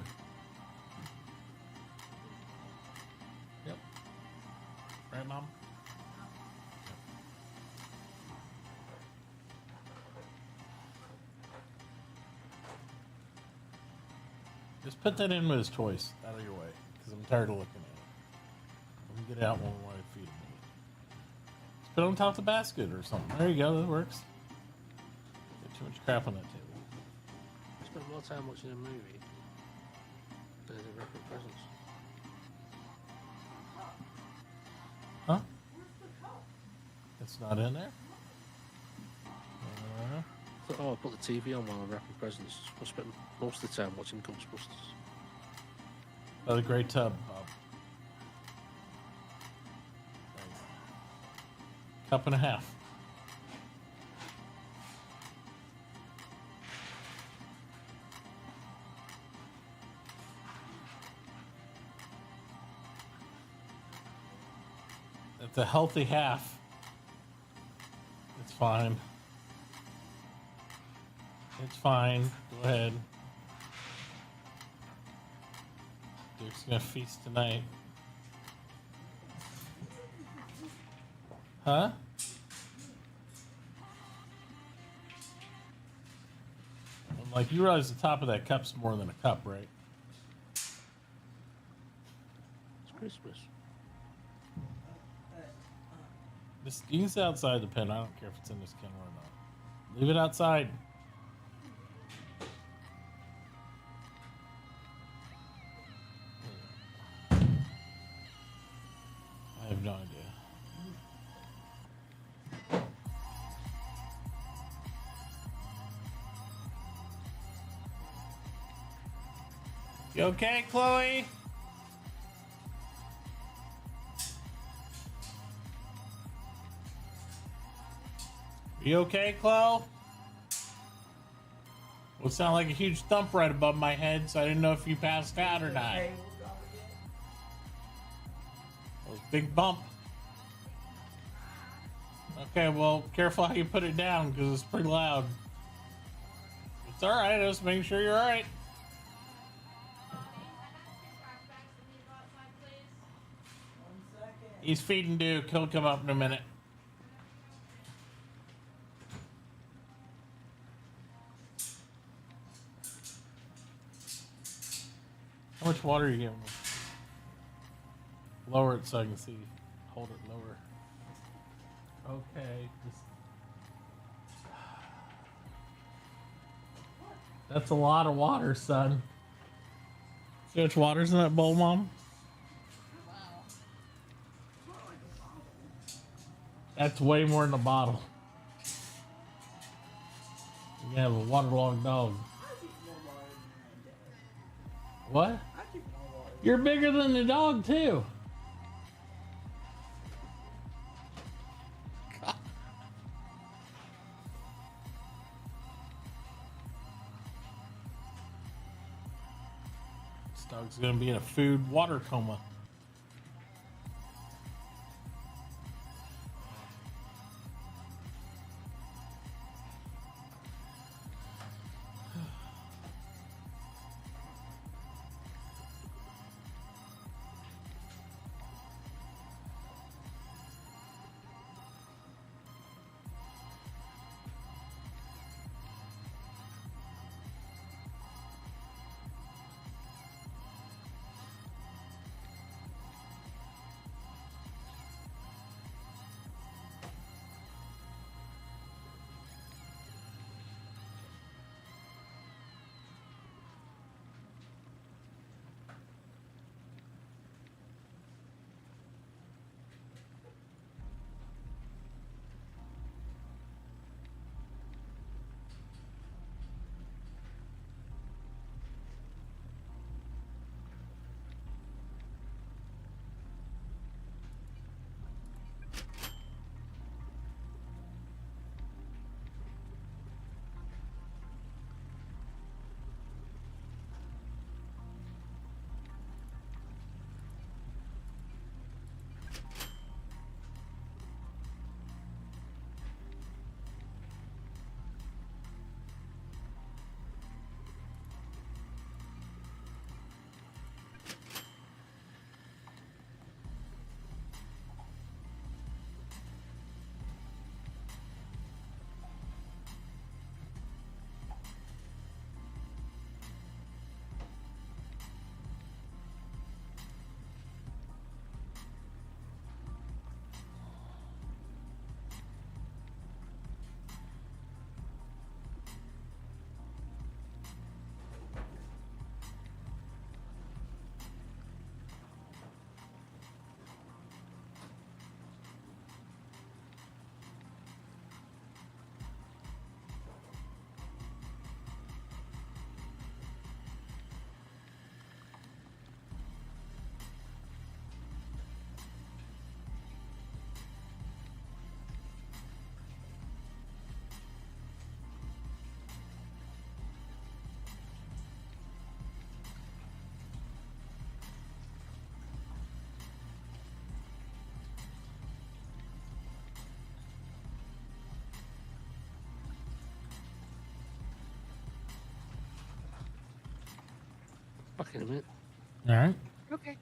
Yep. Right, Mom? Just put that in with his toys out of your way, because I'm tired of looking at it. Let me get it out when we want to feed him. Just put it on top of the basket or something. There you go, that works. Got too much crap on that table. Spent more time watching a movie than the record presents. Huh? Where's the cup? It's not in there? Oh, I put the TV on while I'm wrapping presents. I spent most of the time watching Ghostbusters. Another great tub, Bob. Thanks. Cup and a half. That's a healthy half. It's fine. It's fine. Go ahead. Duke's gonna feast tonight. Huh? I'm like, you realize the top of that cup's more than a cup, right? It's Christmas. This, you can sit outside the pen. I don't care if it's in this kennel or not. Leave it outside. I have no idea. You okay, Chloe? You okay, Chloe? Well, it sounded like a huge thump right above my head, so I didn't know if you passed out or not. It was a big bump. Okay, well, careful how you put it down, because it's pretty loud. It's alright, just making sure you're alright. He's feeding Duke. He'll come up in a minute. How much water are you giving him? Lower it so I can see. Hold it lower. Okay. That's a lot of water, son. See how much water's in that bowl, Mom? That's way more in the bottle. You have a waterlogged dog. What? You're bigger than the dog, too. This dog's gonna be in a food water coma. Back in a minute. All right. Okay.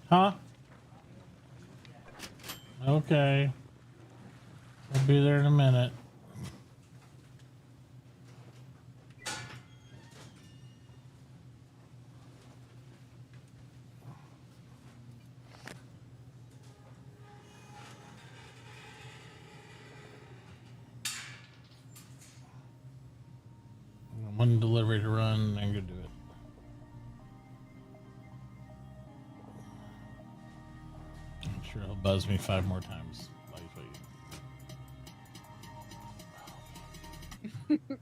Huh? Okay. I'll be there in a minute. One delivery to run, I'm gonna do it. I'm sure he'll buzz me 5 more times while he's waiting.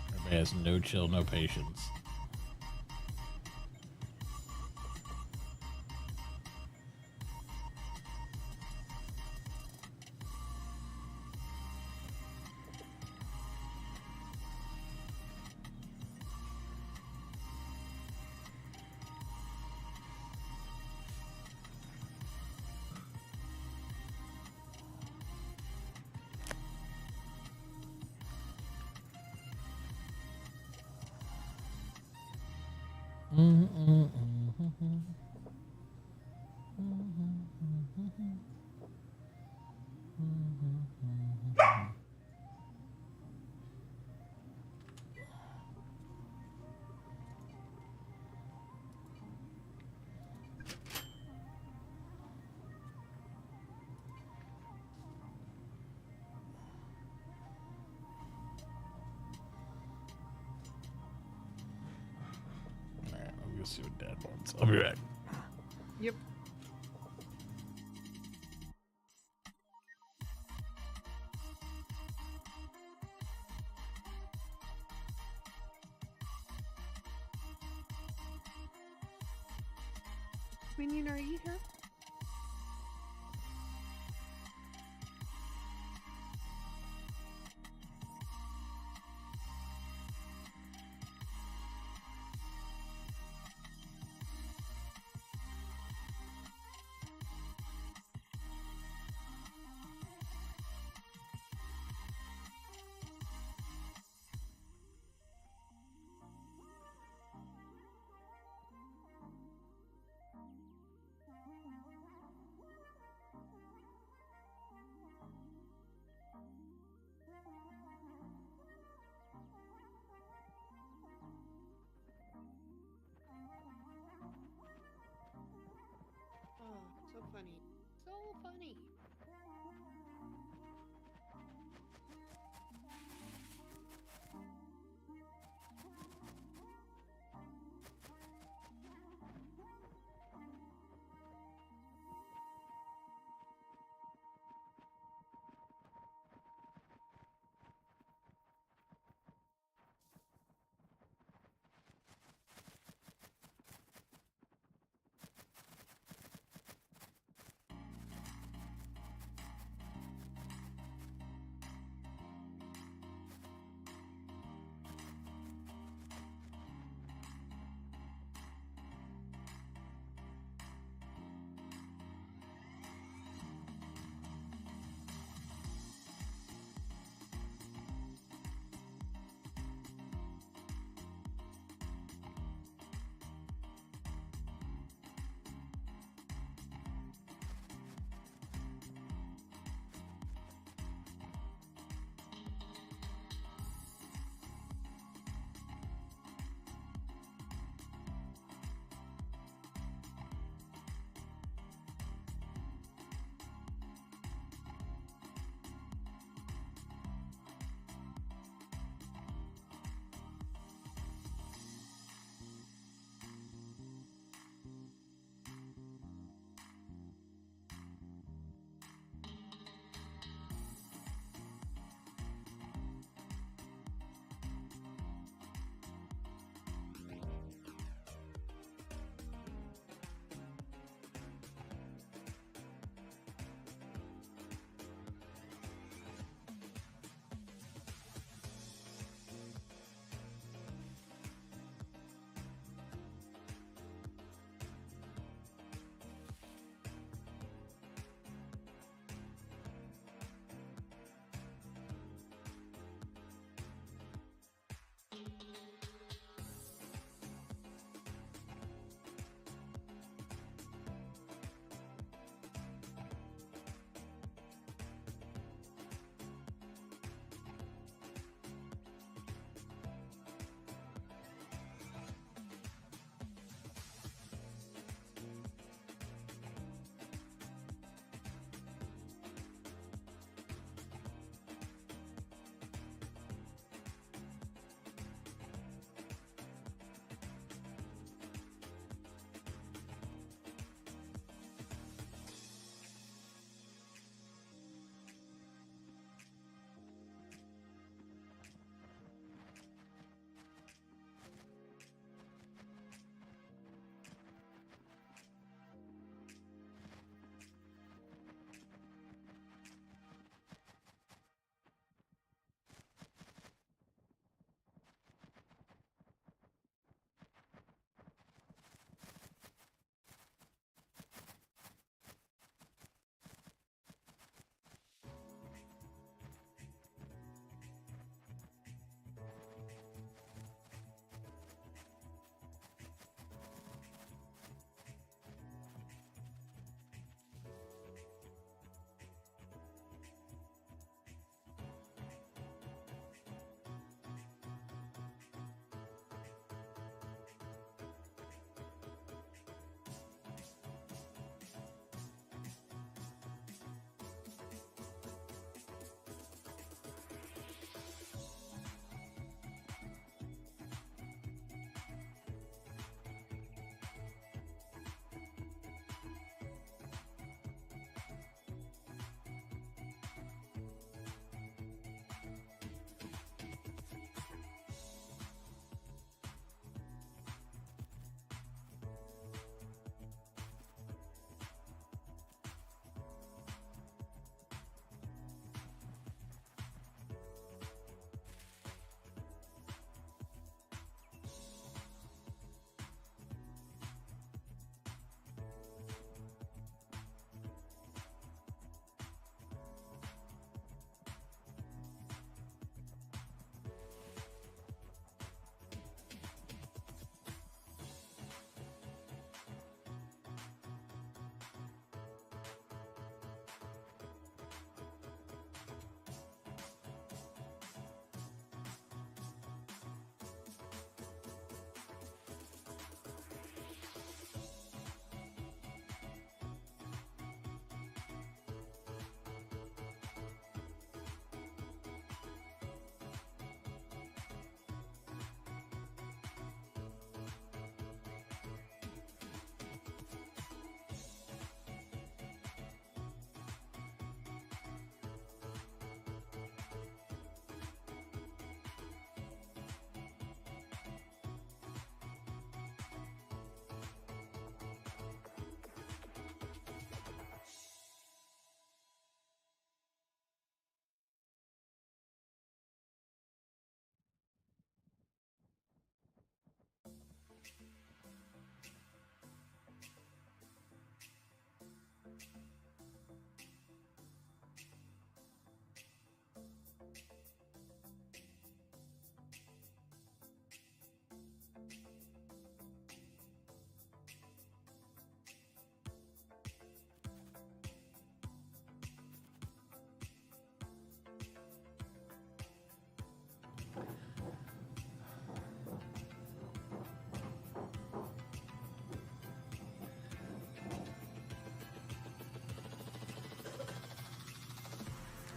Everybody has no chill, no patience. Alright, I'm gonna see what Dad wants. I'll be back. Yep. Minion, are you here? funny. So funny.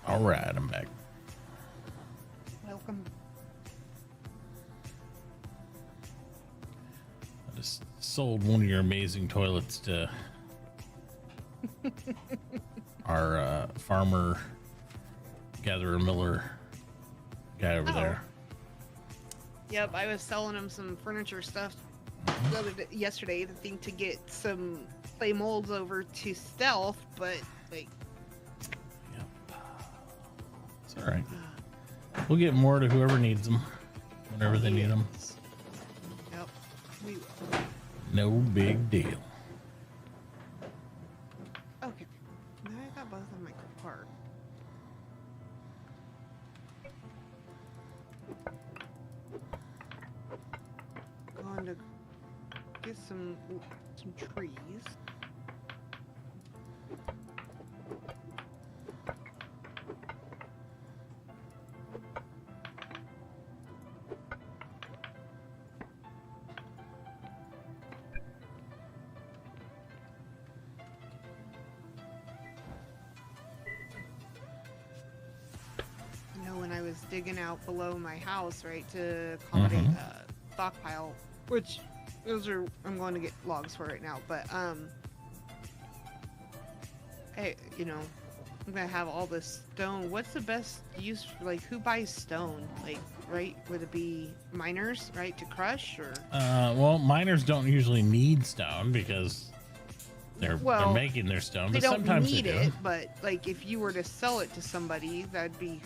All right, I'm back. Welcome. I just sold one of your amazing toilets to our farmer, gatherer, miller guy over there. Yep, I was selling him some furniture stuff yesterday. The thing to get some clay molds over to Stealth, but like, Yep. It's all right. We'll get more to whoever needs them whenever they need them. yep, we will. No big deal. Okay, now I got both of my cart. Going to get some trees. You know, when I was digging out below my house, right, to accommodate stockpile, which those are I'm going to get logs for right now, but hey, you know, I'm gonna have all this stone. What's the best use? Like, who buys stone? Like, right? Would it be miners, right, to crush, or? Well, miners don't usually need stone because they're Well, making their stone, They but don't sometimes need they do. it, but like, if you were to sell it to somebody, that'd be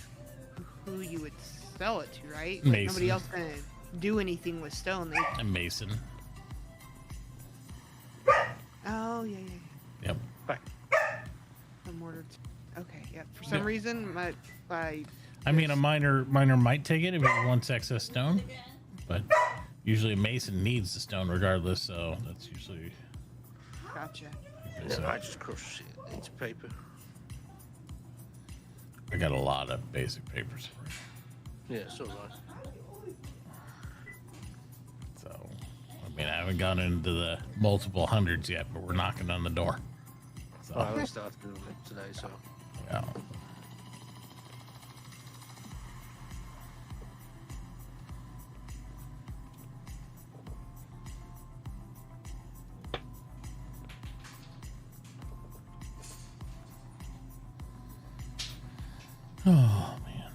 who you would sell it to, right? Like, Mason. nobody else gonna do anything with stone. They. A mason. Oh yeah. Yep. The mortar. Okay, yeah. For some reason, my I mean, a miner might take it if it wants excess stone, but usually a mason needs the stone regardless. So that's usually. gotcha. Yeah, I just crush it. It's paper. I got a lot of basic papers for you. Yeah, so nice. So, I mean, I haven't gone into the multiple hundreds yet, but we're knocking on the door. So, I only started doing it today, so. yeah. Oh, man.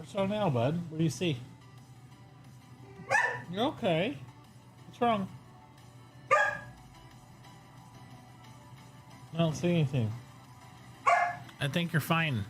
What's wrong now, bud? What do you see? You're okay. What's wrong? I don't see anything. I think you're fine.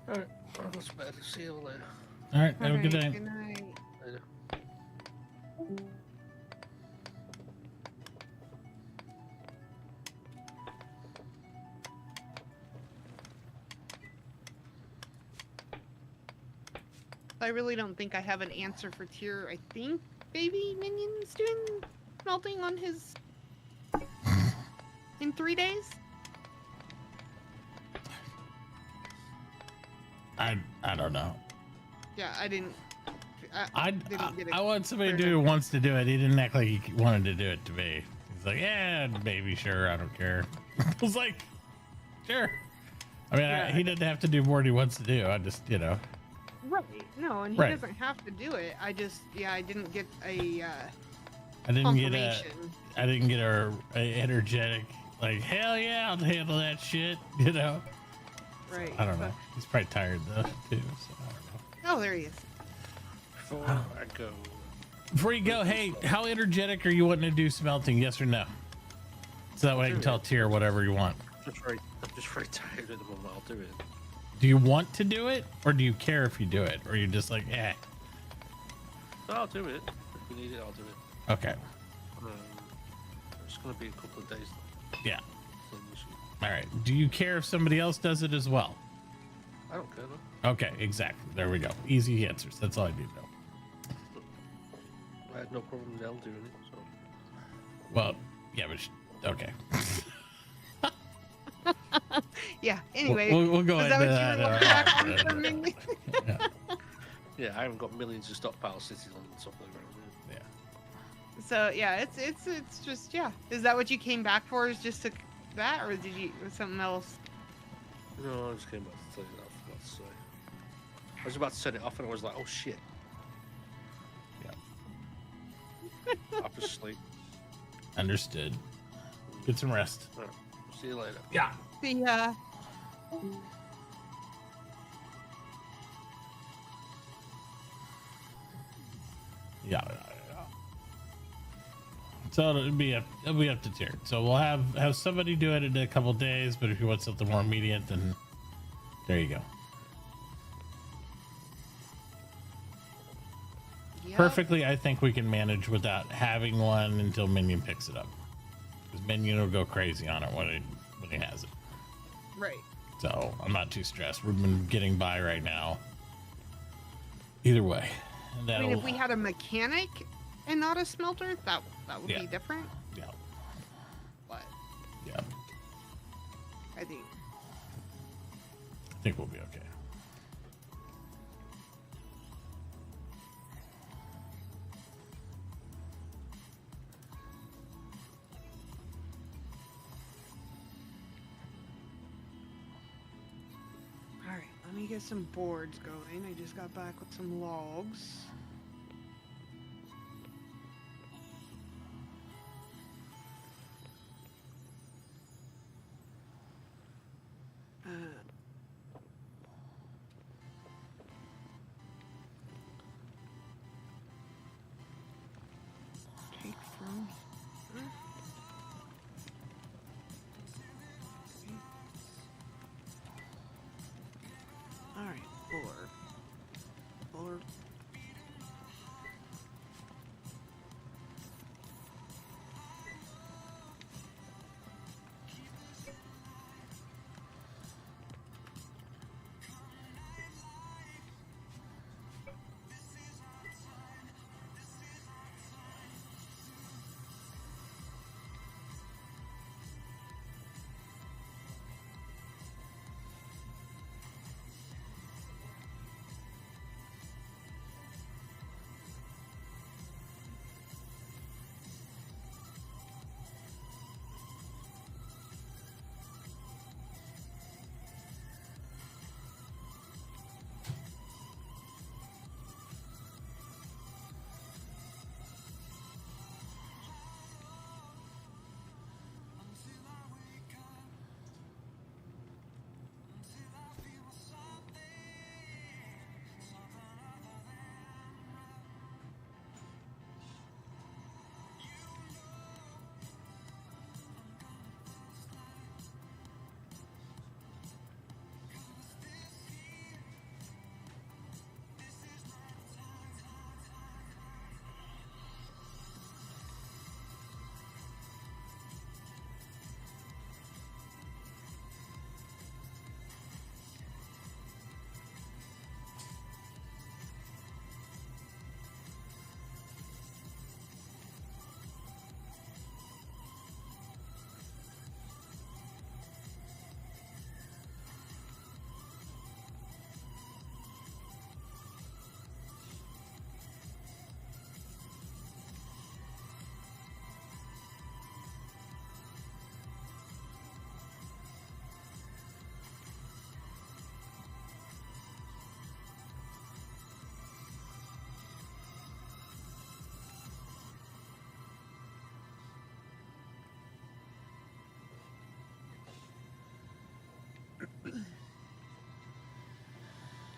All right, I'll go to bed. See you later. All right, have a good Alright, day. Good night. Later. I really don't think I have an answer for Tyr. I think Baby Minion's doing smelting on his in 3 days. I don't know. Yeah, I didn't. I didn't get a want somebody to clear do who wants to do it. He didn't act like he wanted to do it to me. He's like, yeah, maybe, sure, I don't care. I was like, sure. I mean, Yeah. he didn't have to do more than he wants to do. I just, Right. No, and he Right. doesn't have to do it. I just, I didn't get a I didn't get confirmation. a energetic like, hell yeah, I'll handle that shit. Right. I don't know. He's probably tired though too. So I don't know. Oh, there he is. Before I go, Before you go, hey, how energetic are you wanting to do smelting? Yes or no? So that way I can tell Tyr whatever you want. I'm just very tired at the moment. I'll do it. Do you want to do it, or do you care if you do it, or you're just like, eh? No, I'll do it. If we need it, I'll do it. Okay. It's gonna be a couple of days. Yeah. So we should- All right. Do you care if somebody else does it as well? I don't care though. Okay. Exactly. There we go. Easy answers. That's all I need to know. I had no problem with them doing it. So Well, yeah, but okay. Yeah. Anyway, we'll go is into that what you were looking back on that. for me? yeah, I haven't got millions of stockpile cities on and stuff like that. Yeah. So yeah, it's just Is that what you came back for? Is just that, or did you was something else? No, I just came back to tell you that. I forgot to say. I was about to set it off and I was like, oh shit. Yeah. I was asleep. Understood. Get some rest. All right, see you later. Yeah. The Yeah. So it'll be up to Tyr. So we'll have somebody do it in a couple days, but if you want something more immediate, then there you go. yeah. Perfectly, I think we can manage without having one until Minion picks it up. Because Minion will go crazy on it when he has it. Right. So I'm not too stressed. We've been getting by right now. Either way. I mean, if we had a mechanic and not a smelter, that would Yeah. be different. Yeah. But Yeah. I think I think we'll be okay. all right. Let me get some boards going. I just got back with some logs. Take from here. All right, four.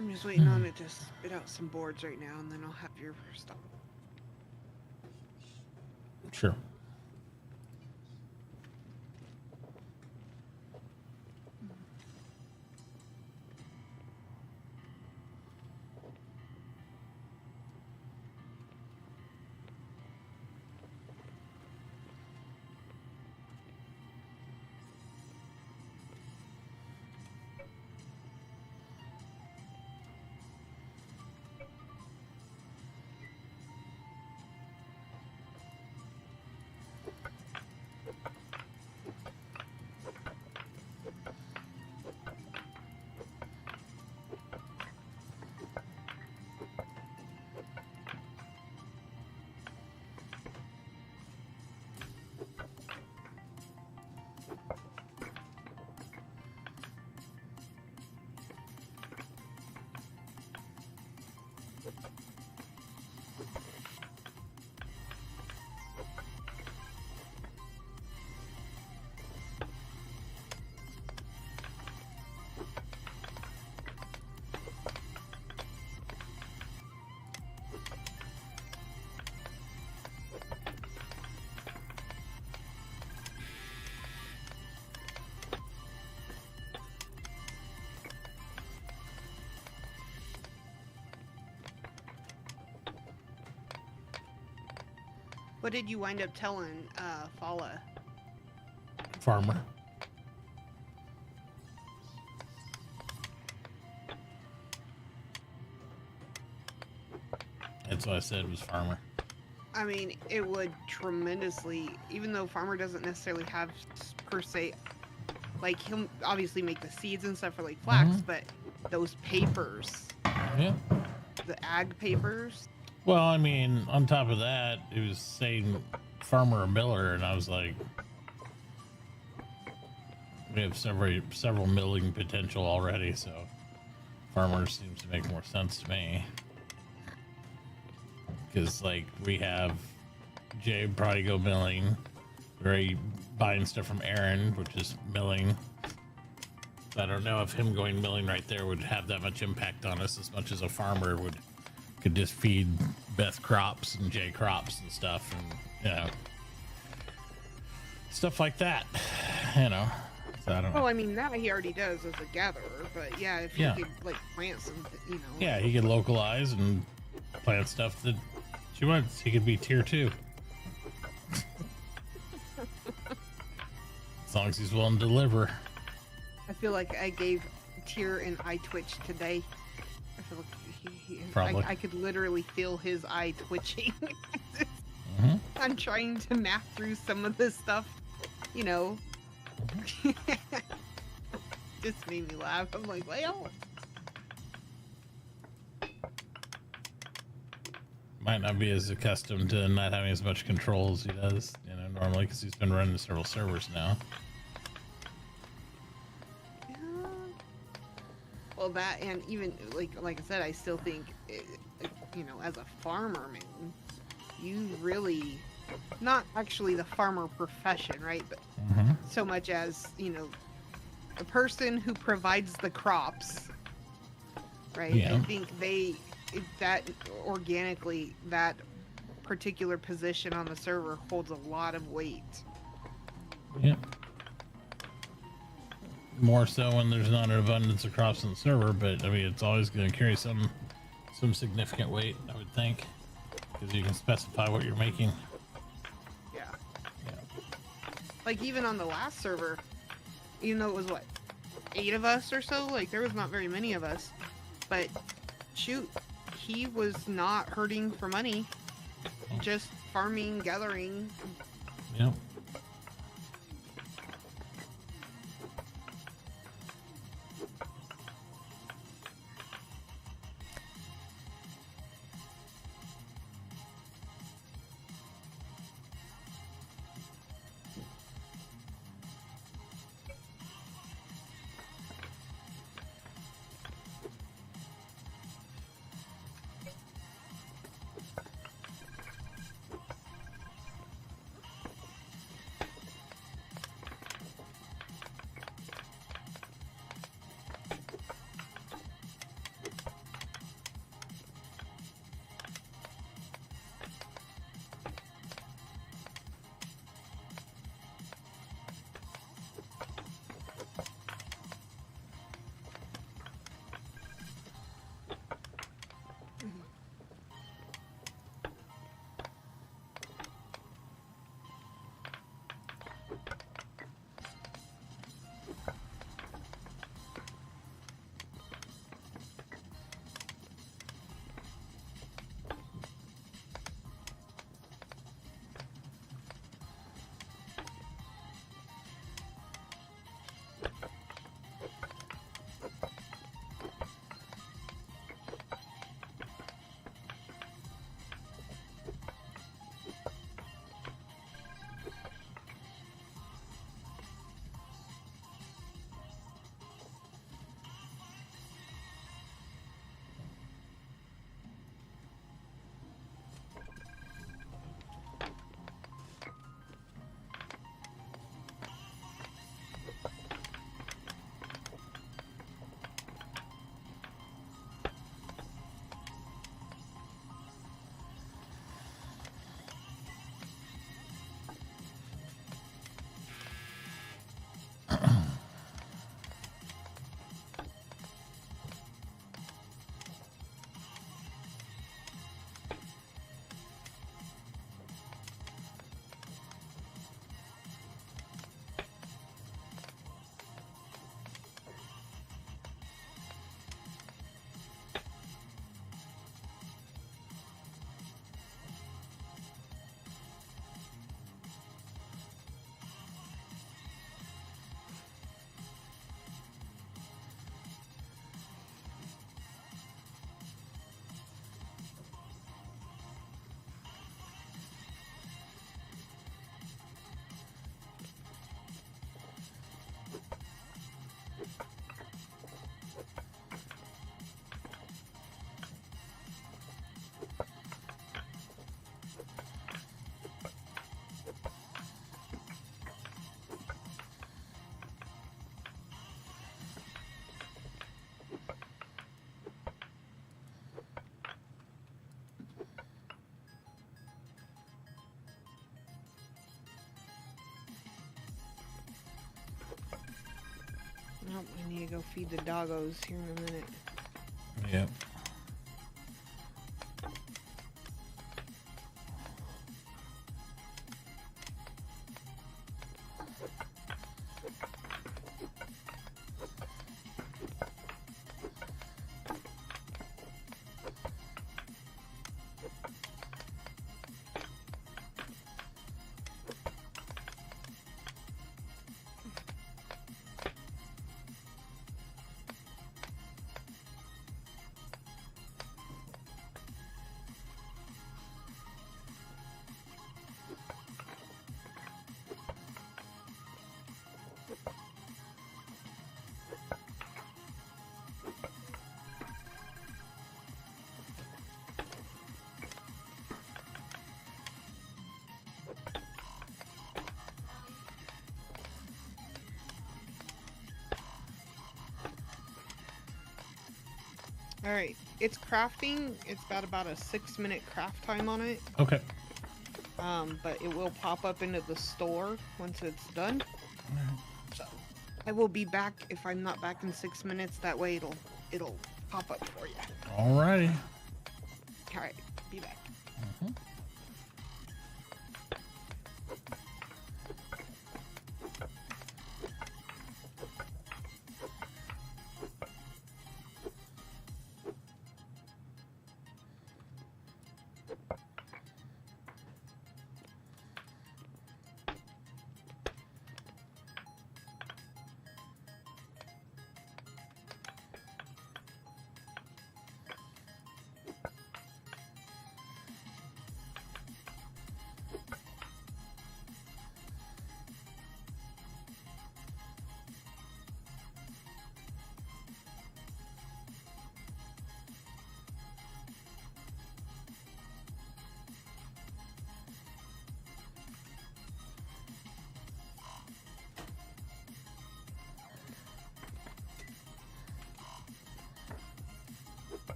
I'm just waiting on it to spit out some boards right now, and then I'll have your stuff. Sure. What did you wind up telling Fala? Farmer. That's what I said was farmer. I mean, it would tremendously, even though farmer doesn't necessarily have per se, like he'll obviously make the seeds and stuff for like flax, but those papers, Yeah. the ag papers. Well, I mean, on top of that, it was saying farmer or miller, and I was like, we have several milling potential already, so farmer seems to make more sense to me. Because, like, we have Jay probably go milling, we're buying stuff from Aaron, which is milling. So I don't know if him going milling right there would have that much impact on us as much as a farmer could just feed Beth crops and Jay crops and stuff, and stuff like that. So I don't know. Oh, I mean that he already does as a gatherer, but yeah, if he could like plant some, Yeah, he could localize and plant stuff that she wants. He could be tier 2. As long as he's willing to deliver. I feel like I gave Tyr an eye twitch today. I feel like Probably. I could literally feel his eye twitching. Mm-hmm. I'm trying to map through some of this stuff, Just made me laugh. I'm like, well, Might not be as accustomed to not having as much control as he does, normally, because he's been running several servers now. yeah. Well, that, and even like I said, I still think, as a farmer, man, you really, not actually the farmer profession, right? But so much as, the person who provides the crops, right? Yeah. I think that organically, that particular position on the server holds a lot of weight. Yeah. More so when there's not an abundance of crops on the server, but I mean, it's always going to carry some significant weight, I would think, because you can specify what you're making. Yeah. Yeah. Like even on the last server, even though it was 8 of us or so, like there was not very many of us, but shoot, he was not hurting for money, just farming, gathering. Yep. I need to go feed the doggos here in a minute. Yep. All right, it's crafting. It's got about a 6-minute craft time on it. Okay. But it will pop up into the store once it's done. So I will be back if I'm not back in 6 minutes. That way it'll pop up for you. Alrighty. All right, be back. Mhm.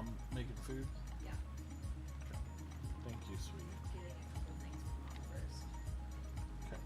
while I'm making food? Yeah. Thank you, sweetie. Getting a couple things from mom first. Okay.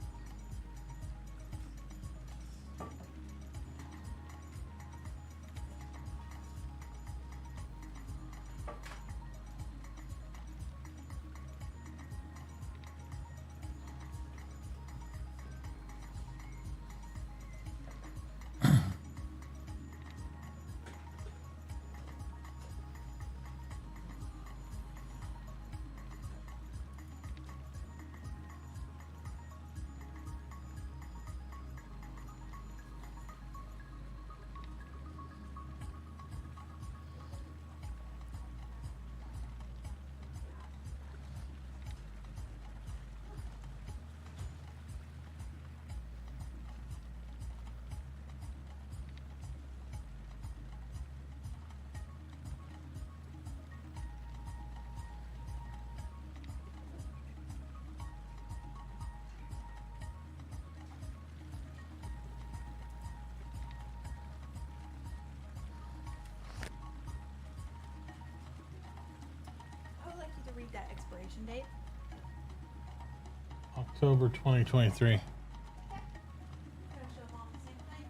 I would like you to read that expiration date. October 2023. Can I show mom the same thing?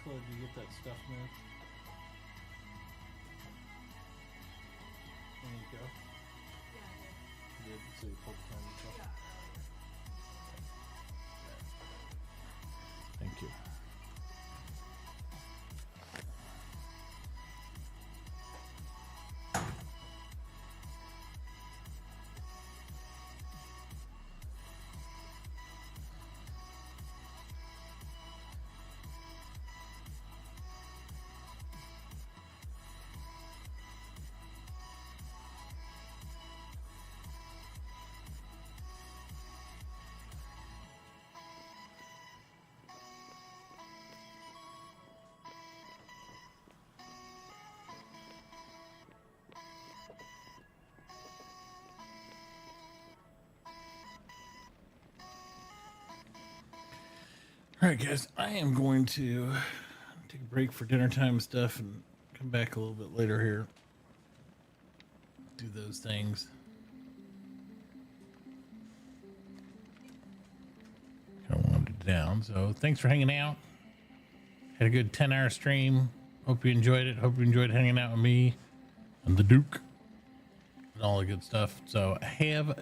Chloe, did you get that stuff moved? There you go. You did, so you pulled the phone. Thank you. All right, guys, I am going to take a break for dinner time stuff and come back a little bit later here. Do those things. Kind of wanted it down. So thanks for hanging out. Had a good 10-hour stream. Hope you enjoyed it. Hope you enjoyed hanging out with me and the Duke and all the good stuff. So have